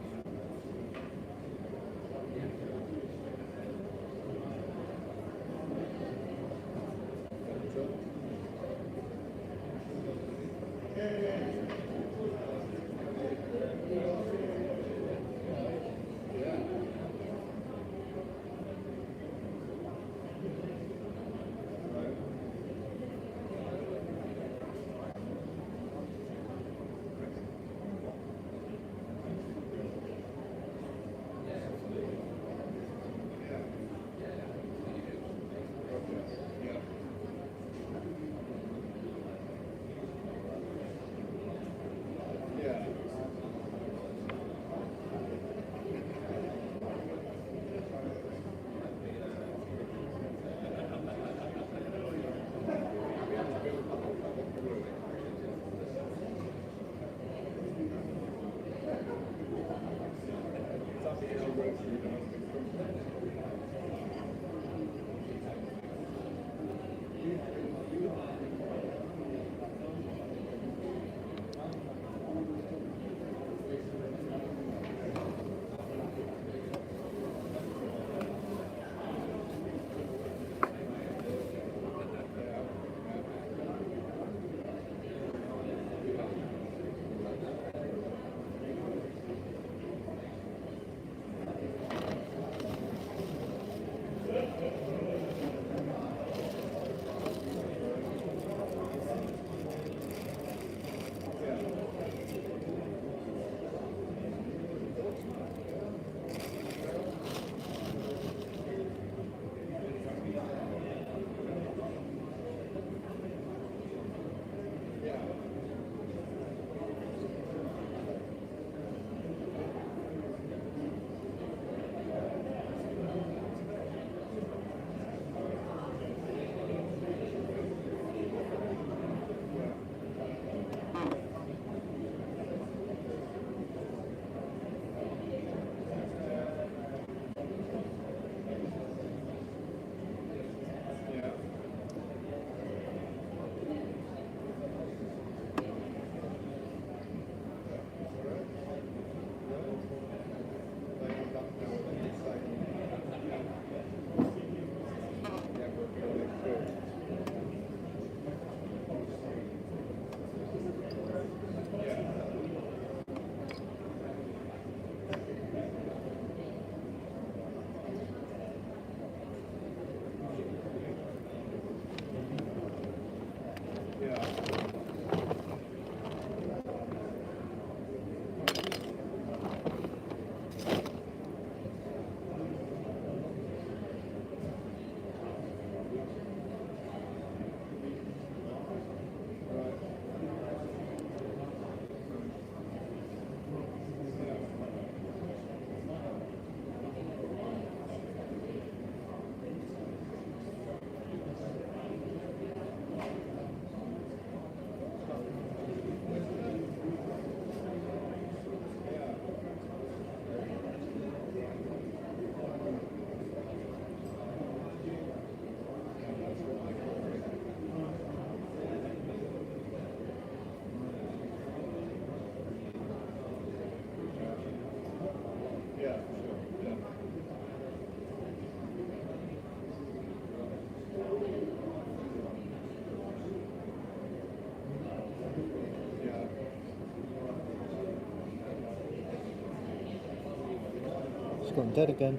It's gone dead again.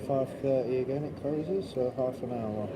.30 again it closes, so half an hour.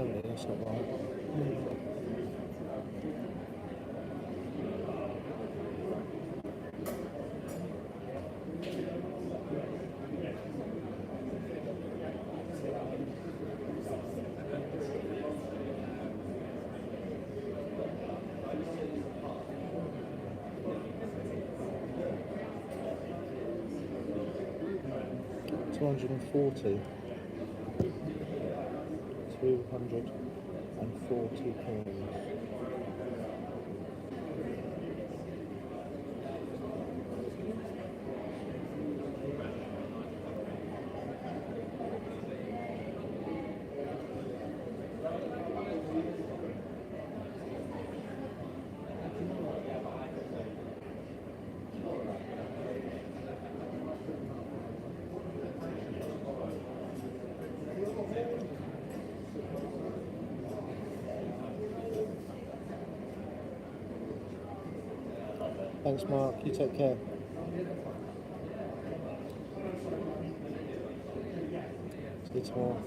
170, that's not right. £240. £240. Thanks, Mark. You take care. See you tomorrow.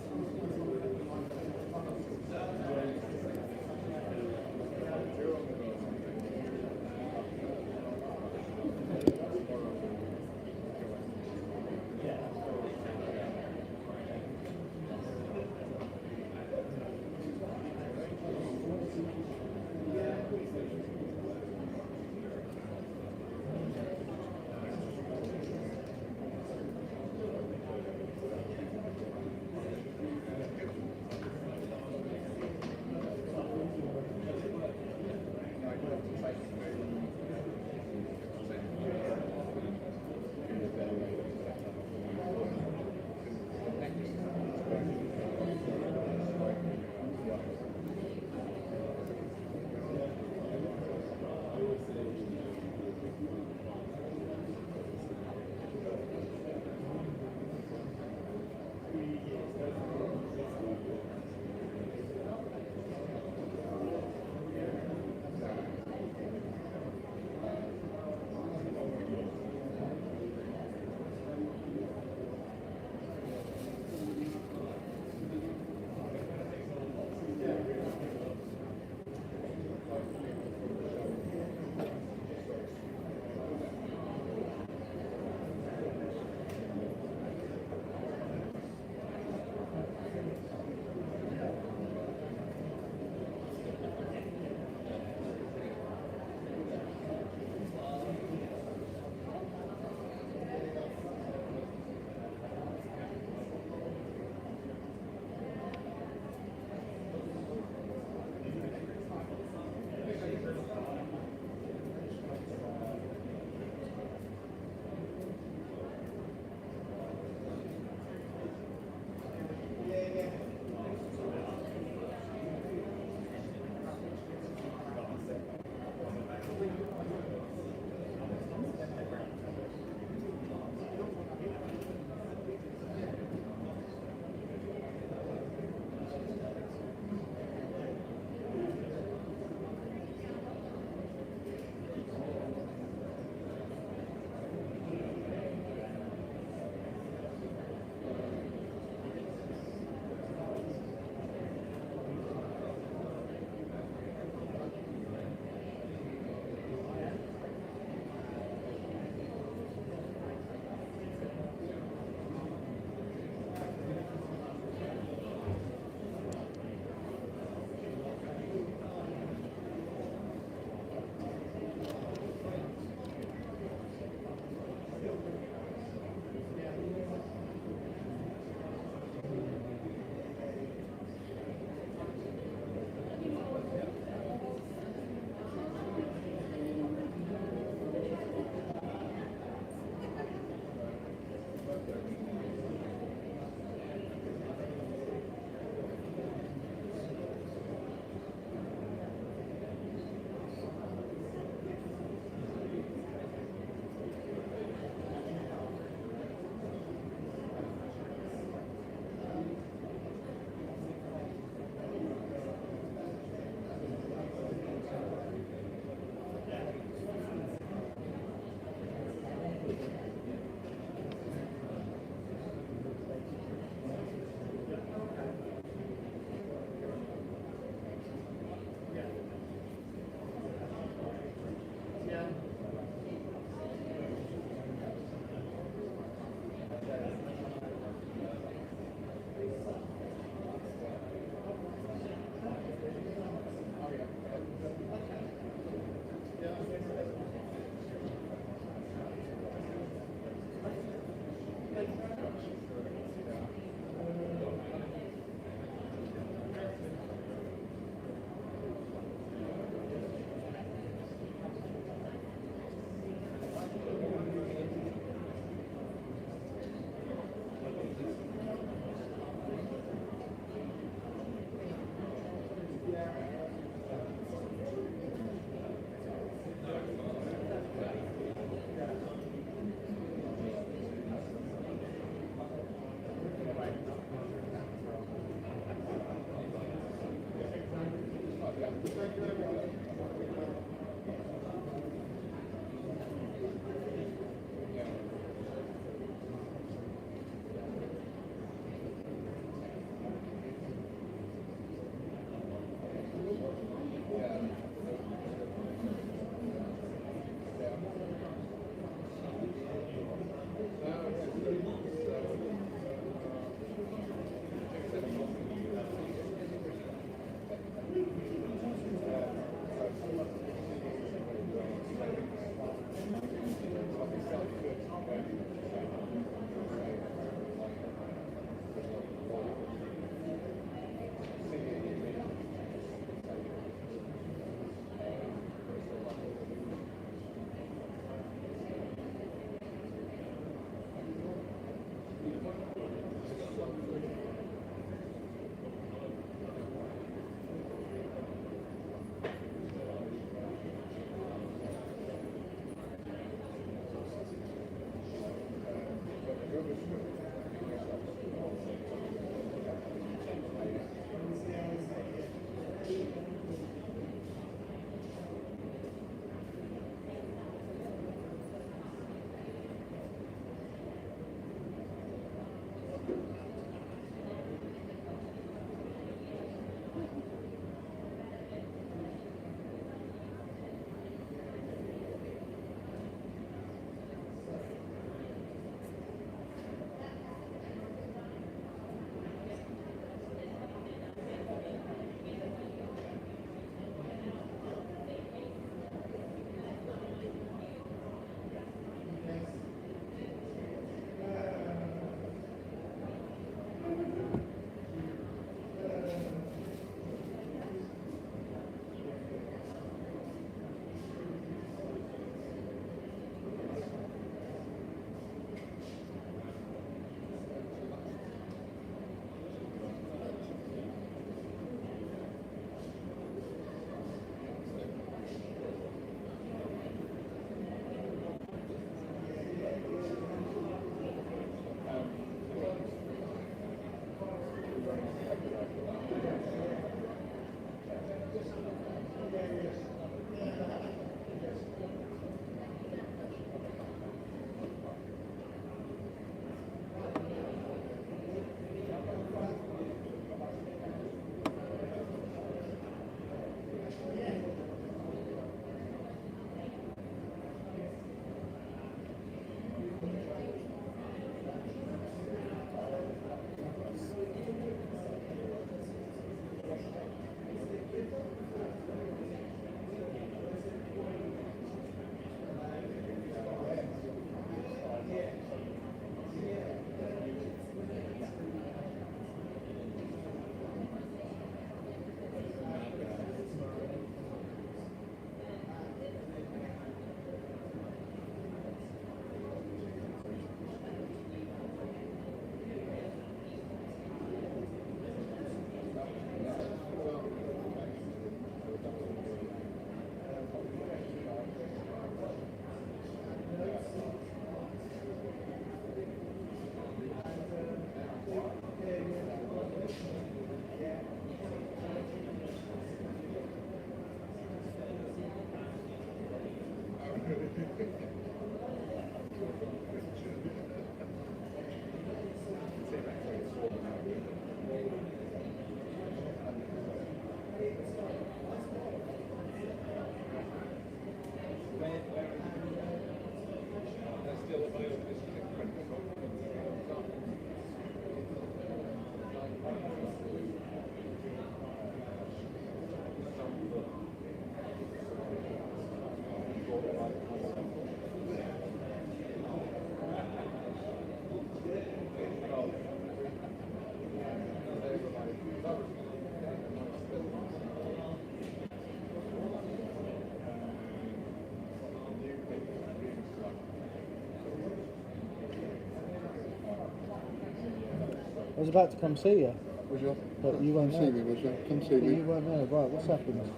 I was about to come see you, Was you? but you weren't Come there. see me, was you? Come see Yeah, me. you weren't there. Right, what's happened?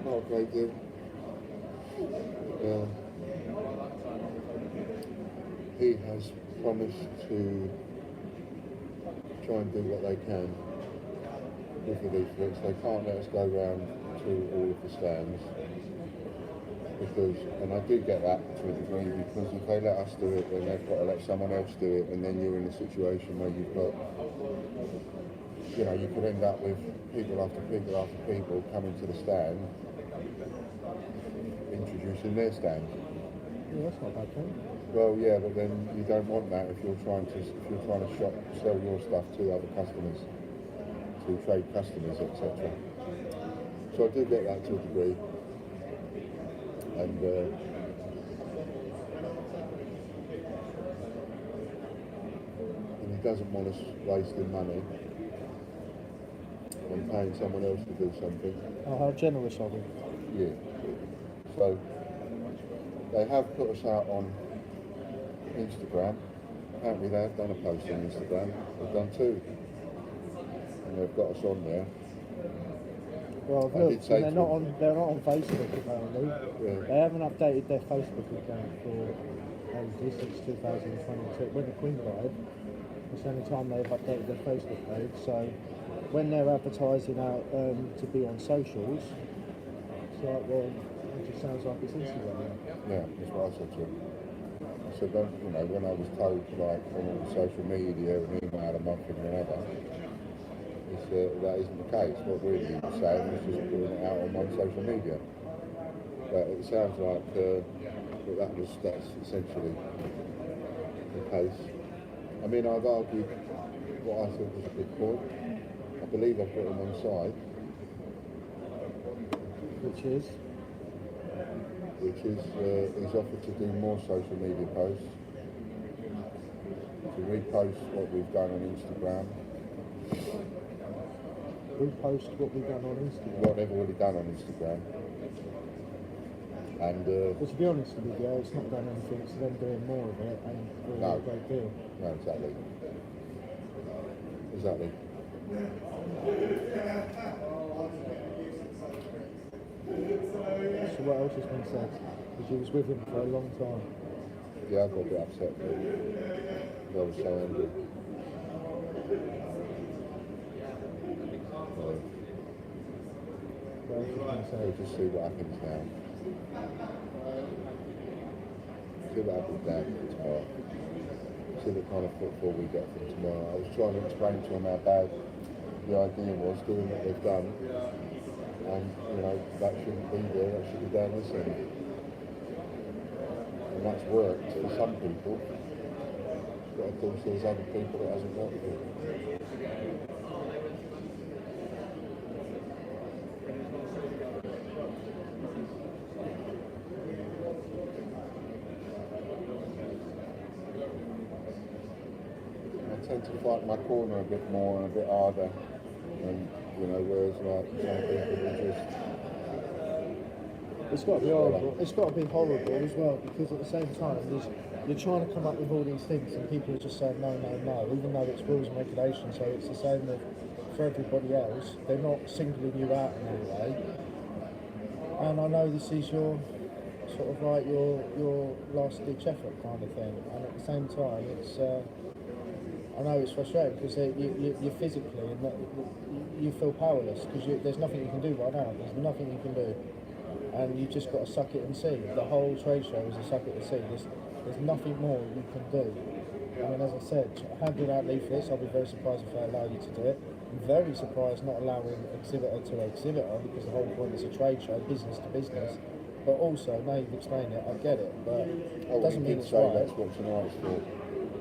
Oh, great deal. He has promised to try and do what they can with the leaflets. They can't let us go round to all of the stands because, and I do get that to a degree, because if they let us do it, then they've got to let someone else do it, and then you're in a situation where you've got, you know, you could end up with people after people after people coming to the stand, introducing their stand. Yeah, that's not a bad thing. Well, yeah, but then you don't want that if you're trying to sell your stuff to other customers, to trade customers, etc. So I do get that to a degree, and he doesn't want us wasting money and paying someone else to do something. Oh, how generous of him. Yeah. So they have put us out on Instagram. Apparently they have done a post on Instagram. They've done 2. And they've got us on there. Well, I've looked, and they're not on Facebook apparently. Yeah. They haven't updated their Facebook account for since 2022. When the Queen died, it's the only time they've updated their Facebook page. So when they're advertising out to be on socials, it's like, well, it just sounds like it's Instagram. Yeah, that's what I said to him. I said, don't, you know, when I was told, like, on all the social media and email a month and another, that isn't the case. What really he was saying was just putting it out on one social media. But it sounds like that's essentially the case. I mean, I've argued what I thought was a good point. I believe I've got him on side. Which is? He's offered to do more social media posts, to repost what we've done on Instagram. Repost what we've done on Instagram? What they've already done on Instagram. And well, to be honest with you, it's not done anything, so them doing more of it and really a great deal. No, exactly. Exactly. So what else has been said? Because you was with him for a long time. Yeah, I got a bit upset because I was so angry. What else has been said? We'll just see what happens now. See what happens now tomorrow. See the kind of football we get from tomorrow. I was trying to explain to them how bad the idea was, doing what they've done. And, you know, that shouldn't be there, that should be down this end. And that's worked for some people, but of course there's other people it hasn't worked for. I tend to fight my corner a bit more and a bit harder, and you know, whereas like some people are just. It's got to be horrible. It's got to be horrible as well, because at the same time, you're trying to come up with all these things, and people are just saying no, no, no, even though it's rules and regulations. So it's the same for everybody else. They're not singling you out in any way. And I know this is your sort of like your last ditch effort kind of thing, and at the same time, it's. I know it's frustrating because you're physically and you feel powerless because there's nothing you can do right now. There's nothing you can do, and you just got to suck it and see. The whole trade show is a suck it and see. There's nothing more you can do. I mean, as I said, handing out leaflets, I'll be very surprised if they allow you to do it. I'm very surprised not allowing exhibitor to exhibitor, because the whole point is a trade show, business to business. But also, now you've explained it, I get it, but it doesn't mean it's right. That's what tonight's for.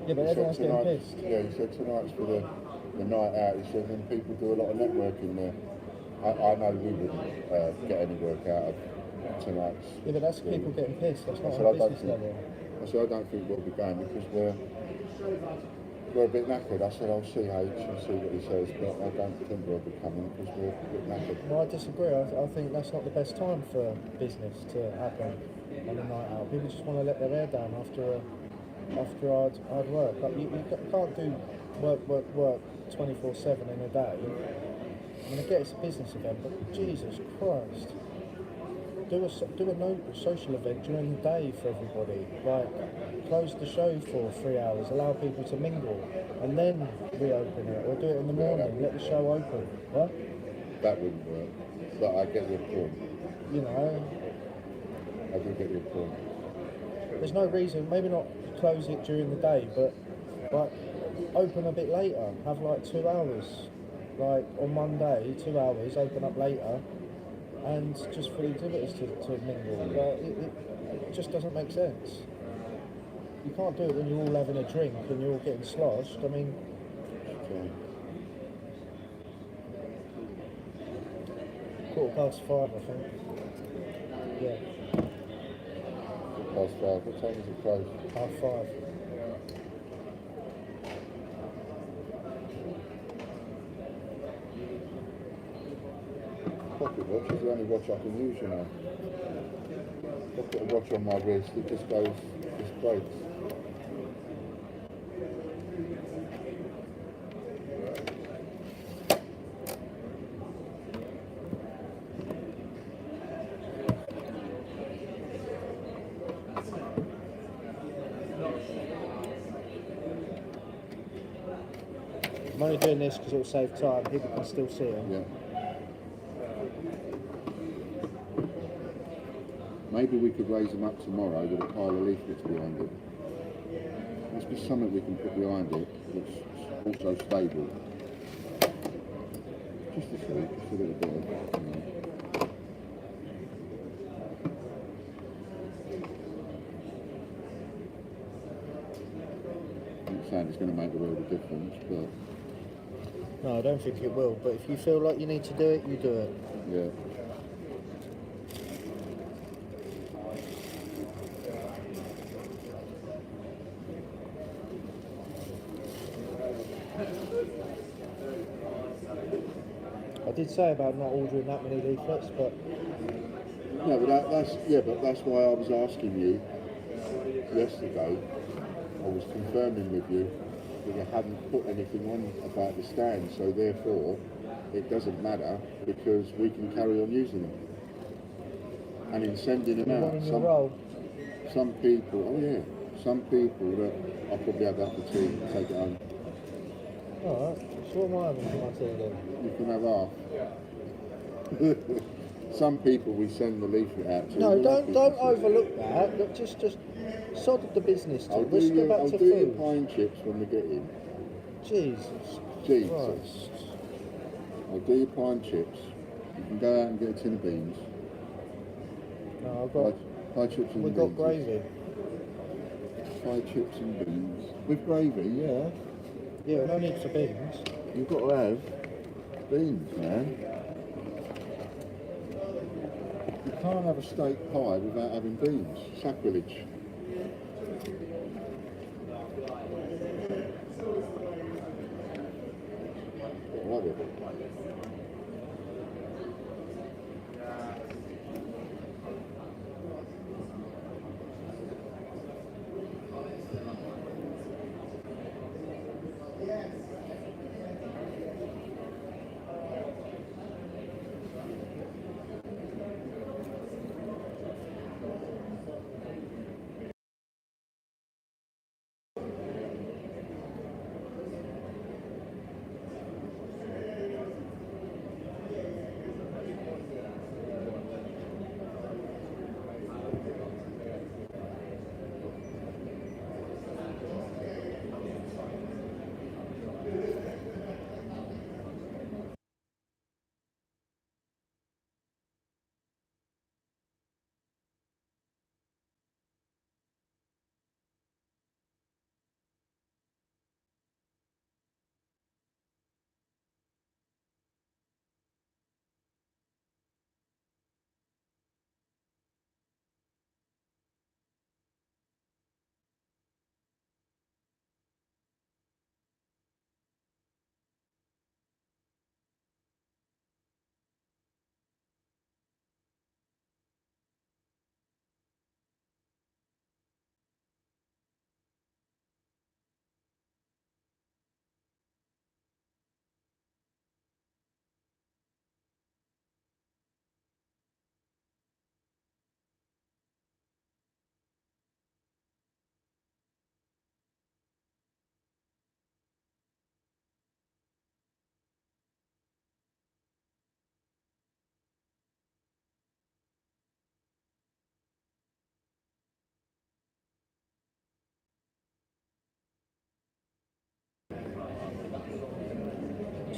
Yeah, but everyone's getting pissed. Yeah, he said tonight's for the night out. He said, and people do a lot of networking there. I know we wouldn't get any work out of tonight's. Yeah, but that's people getting pissed. That's not on a business level. I said, I don't think we'll be going because we're a bit knackered. I said, I'll see H and see what he says, but I don't think we'll be coming because we're a bit knackered. No, I disagree. I think that's not the best time for business to happen on a night out. People just want to let their hair down after hard work. Like you can't do work 24/7 in a day. I mean, I get it's a business event, but Jesus Christ. Do a social event during the day for everybody. Like, close the show for 3 hours, allow people to mingle, and then reopen it, or do it in the morning, let the show open. What? That wouldn't work. But I get your point. You know, I do get your point. there's no reason, maybe not close it during the day, but like open a bit later, have like 2 hours. Like on one day, 2 hours, open up later, and just for exhibitors to mingle. Like, it just doesn't make sense. You can't do it when you're all having a drink and you're all getting sloshed. I mean, Okay. 5:15, I think. Yeah, 5:30. What time is it closed? 5:30. Pocket watch is the only watch I can use, you know. I've got a watch on my wrist that just breaks. I'm only doing this because it'll save time. People can still see them. Yeah. Maybe we could raise them up tomorrow with a pile of leaflets behind it. Must be something we can put behind it that's also stable. Just a little bit of, you know. I'm not saying it's going to make a world of difference, but No, I don't think it will. But if you feel like you need to do it, you do it. yeah. I did say about not ordering that many leaflets, but No, but that's why I was asking you yesterday. I was confirming with you that you hadn't put anything on about the stand, so therefore it doesn't matter because we can carry on using them. And in sending them out, some people, some people that I'll probably have that for tea and take it home. alright. So what am I having for my tea then? You can have half. Some people we send the leaflet out to. No, don't overlook that. Look, just sod the business. I'll do your pine chips when we get in. Jesus. Christ. I'll do your pine chips. You can go out and get a tin of beans. No, I've got. Pie chips and We've beans. got gravy. Pie chips and beans. With gravy, yeah. Yeah, no need for beans. You've got to have beans, man. You can't have a steak pie without having beans. Sacrilege. I love it.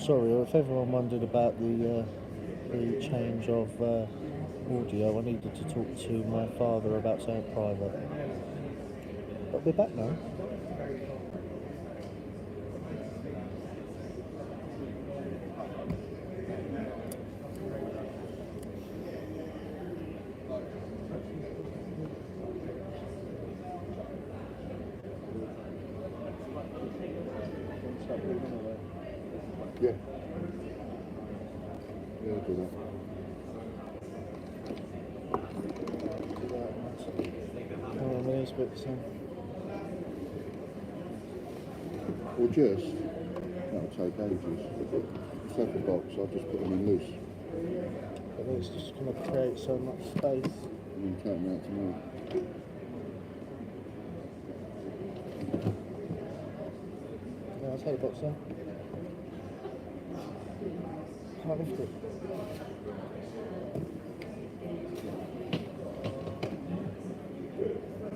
sorry, if everyone wondered about the change of audio, I needed to talk to my father about something private. But we're back now. Yeah. Yeah, I'll do that. Or just, that'll take ages. Take a box, I'll just put them in loose. But it's just going to create so much space. And then take them out tomorrow. Yeah, I'll take a box then. Can't lift it.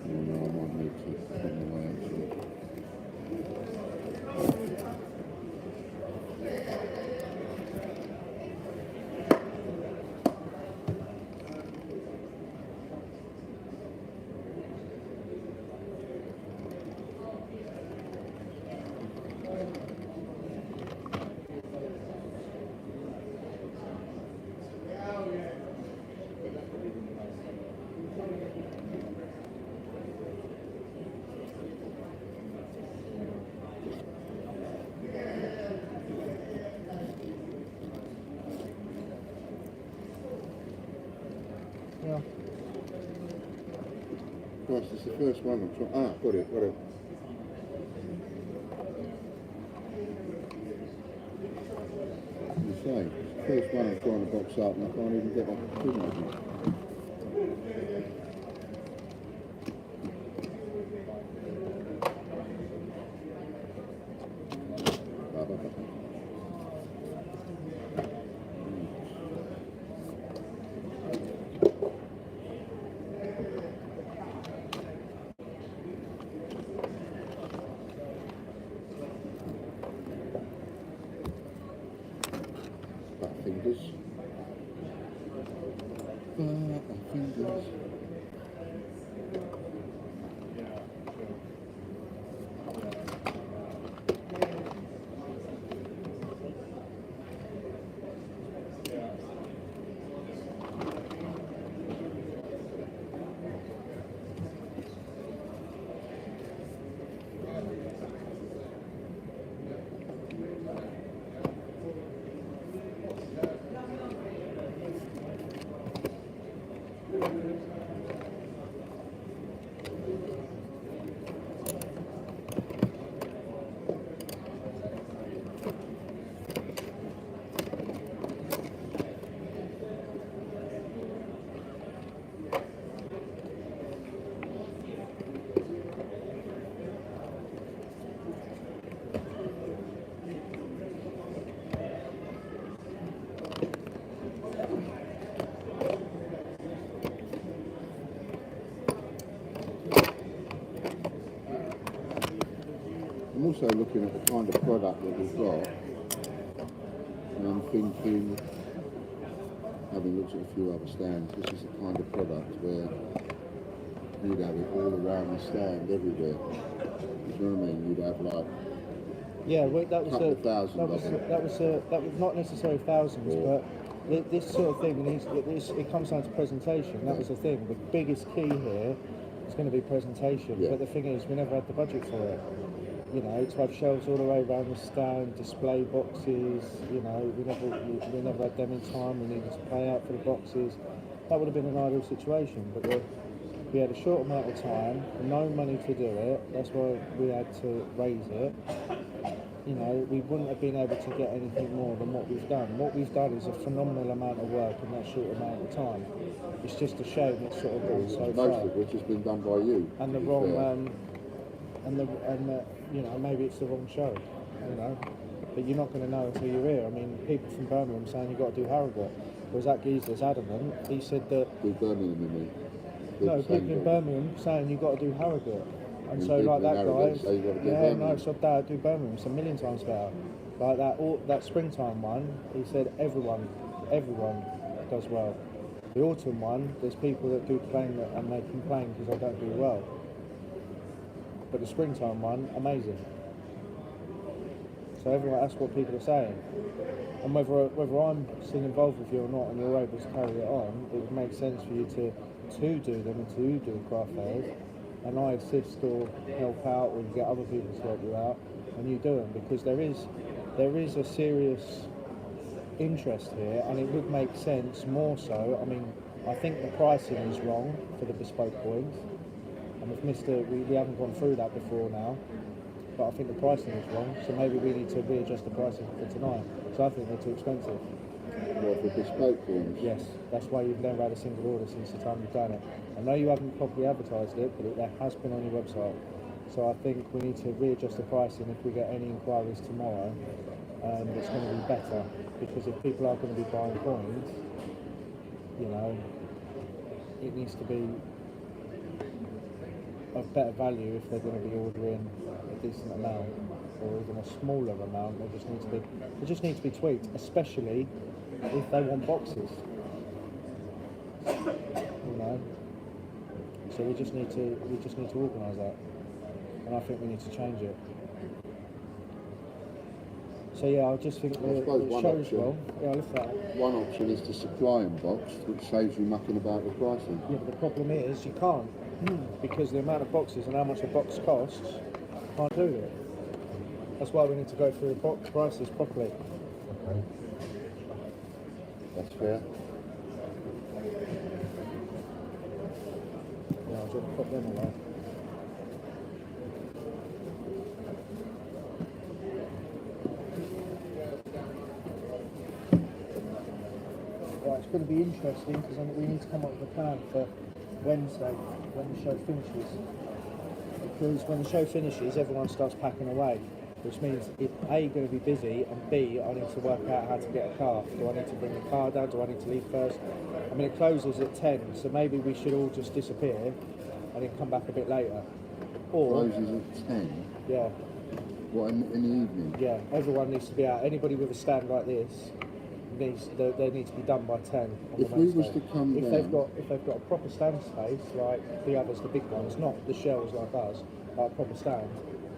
No, I might need to put them away actually. Yeah. Christ, it's the first one I'm trying. Ah, got it, got it. As I say, it's the first one I'm trying to box up and I can't even get that pin open. Fingers. Fingers. I'm also looking at the kind of product that we've got, and I'm thinking, having looked at a few other stands, this is the kind of product where you'd have it all around the stand everywhere. You know what I mean? You'd have like yeah, well, that was that was not necessarily thousands, but this sort of thing needs. It comes down to presentation. That was the thing. The biggest key here is going to be presentation. Yeah. But the thing is, we never had the budget for it. You know, to have shelves all the way around the stand, display boxes. You know, we never had them in time. We needed to pay out for the boxes. That would have been an ideal situation, but we had a short amount of time, no money to do it. That's why we had to raise it. You know, we wouldn't have been able to get anything more than what we've done. What we've done is a phenomenal amount of work in that short amount of time. It's just a shame it's sort of gone so far. Most of which has been done by you. And the wrong, you know, maybe it's the wrong show. You know, but you're not going to know until you're here. I mean, people from Birmingham saying you've got to do Harrogate, whereas that geezer's adamant. He said that. Do Birmingham, you mean? No, people in Birmingham saying you've got to do Harrogate. And so like that guy, yeah, no, so Dad, do Birmingham, it's a million times better. Like that springtime one, he said everyone does well. The autumn one, there's people that do claim that, and they complain because I don't do well. But the springtime one, amazing. So everyone, that's what people are saying. And whether I'm still involved with you or not, and you're able to carry it on, it would make sense for you to do them and to do craft fairs, and I assist or help out, or you get other people to help you out, and you do them, because there is a serious interest here, and it would make sense more so. I mean, I think the pricing is wrong for the bespoke coins, and we haven't gone through that before now, but I think the pricing is wrong, so maybe we need to readjust the pricing for tonight. So I think they're too expensive. What, for bespoke coins? Yes, that's why you've never had a single order since the time you've done it. I know you haven't properly advertised it, but that has been on your website. So I think we need to readjust the pricing if we get any inquiries tomorrow. It's going to be better, because if people are going to be buying coins, you know, it needs to be of better value if they're going to be ordering a decent amount, or even a smaller amount. They just need to be tweaked, especially if they want boxes. You know, so we just need to organise that, and I think we need to change it. So yeah, I just think I suppose one option, I lift that. One option is to supply them boxed, which saves you mucking about with pricing. Yeah, but the problem is you can't, because the amount of boxes and how much a box costs, can't do it. That's why we need to go through the box prices properly. Okay. That's fair. Yeah, I'll just put them away. Right, it's going to be interesting, because we need to come up with a plan for Wednesday when the show finishes. Because when the show finishes, everyone starts packing away, which means it's A, going to be busy, and B, I need to work out how to get a car. Do I need to bring the car down? Do I need to leave first? I mean, it closes at 10, so maybe we should all just disappear and then come back a bit later. Or closes at 10? Yeah. What, in the evening? Yeah, everyone needs to be out. Anybody with a stand like this they need to be done by 10 on If the we Wednesday. was to come if down, they've got a proper stand space like the others, the big ones, not the shells like us, like proper stand,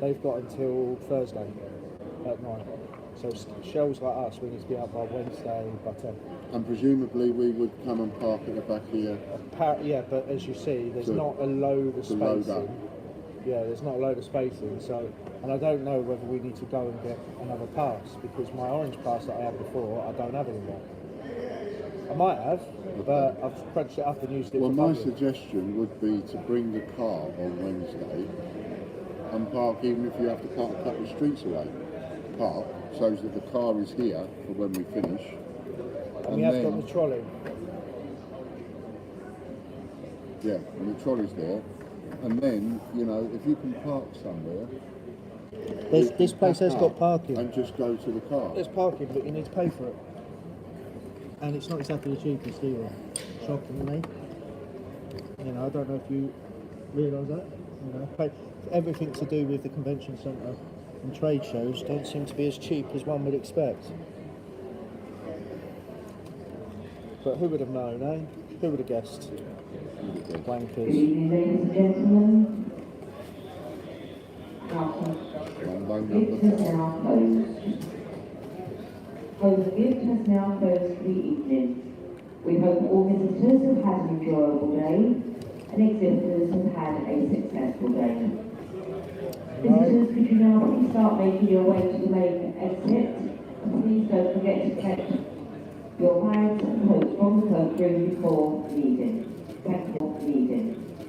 they've got until Thursday at 9. So shells like us, we need to be out by Wednesday by 10. and presumably we would come and park at the back here. Yeah, but as you see, there's not a load of spacing. Yeah, there's not a load of spacing. So, and I don't know whether we need to go and get another pass, because my orange pass that I had before, I don't have anymore. I might have, but I've crunched it up and used it. Well, for my public. suggestion would be to bring the car on Wednesday and park, even if you have to park a couple of streets away. Park so that the car is here for when we finish. And we have got the trolley. Yeah, and the trolley's there. And then, you know, if you can park somewhere. This place has got parking. And just go to the car. There's parking, but you need to pay for it. And it's not exactly the cheapest either. Shockingly. You know, I don't know if you realise that. You know, everything to do with the convention centre and trade shows don't seem to be as cheap as one would expect. But who would have known, eh? Who would have guessed? Wankers. Good evening, ladies and gentlemen. Gift has now closed. The gift has now closed for the evening. We hope all visitors have had an enjoyable day and exhibitors have had a successful day. Visitors, could you now please start making your way to the main exit? And please don't forget to collect your bags and coats from the cloakroom before leaving. Thank you for leaving.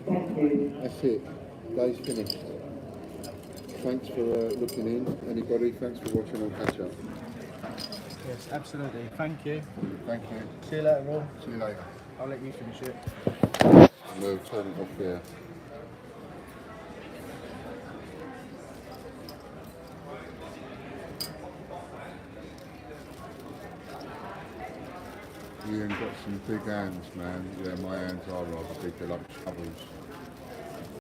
Thank you. That's it. Day's finished. Thanks for looking in. Anybody, thanks for watching on Catch Up. Yes, absolutely. Thank you. Thank you. See you later, Rob. See you later. I'll let you finish it. We'll turn it off there. Ian got some big hands, man. Yeah, my hands are rather big. They're like shovels.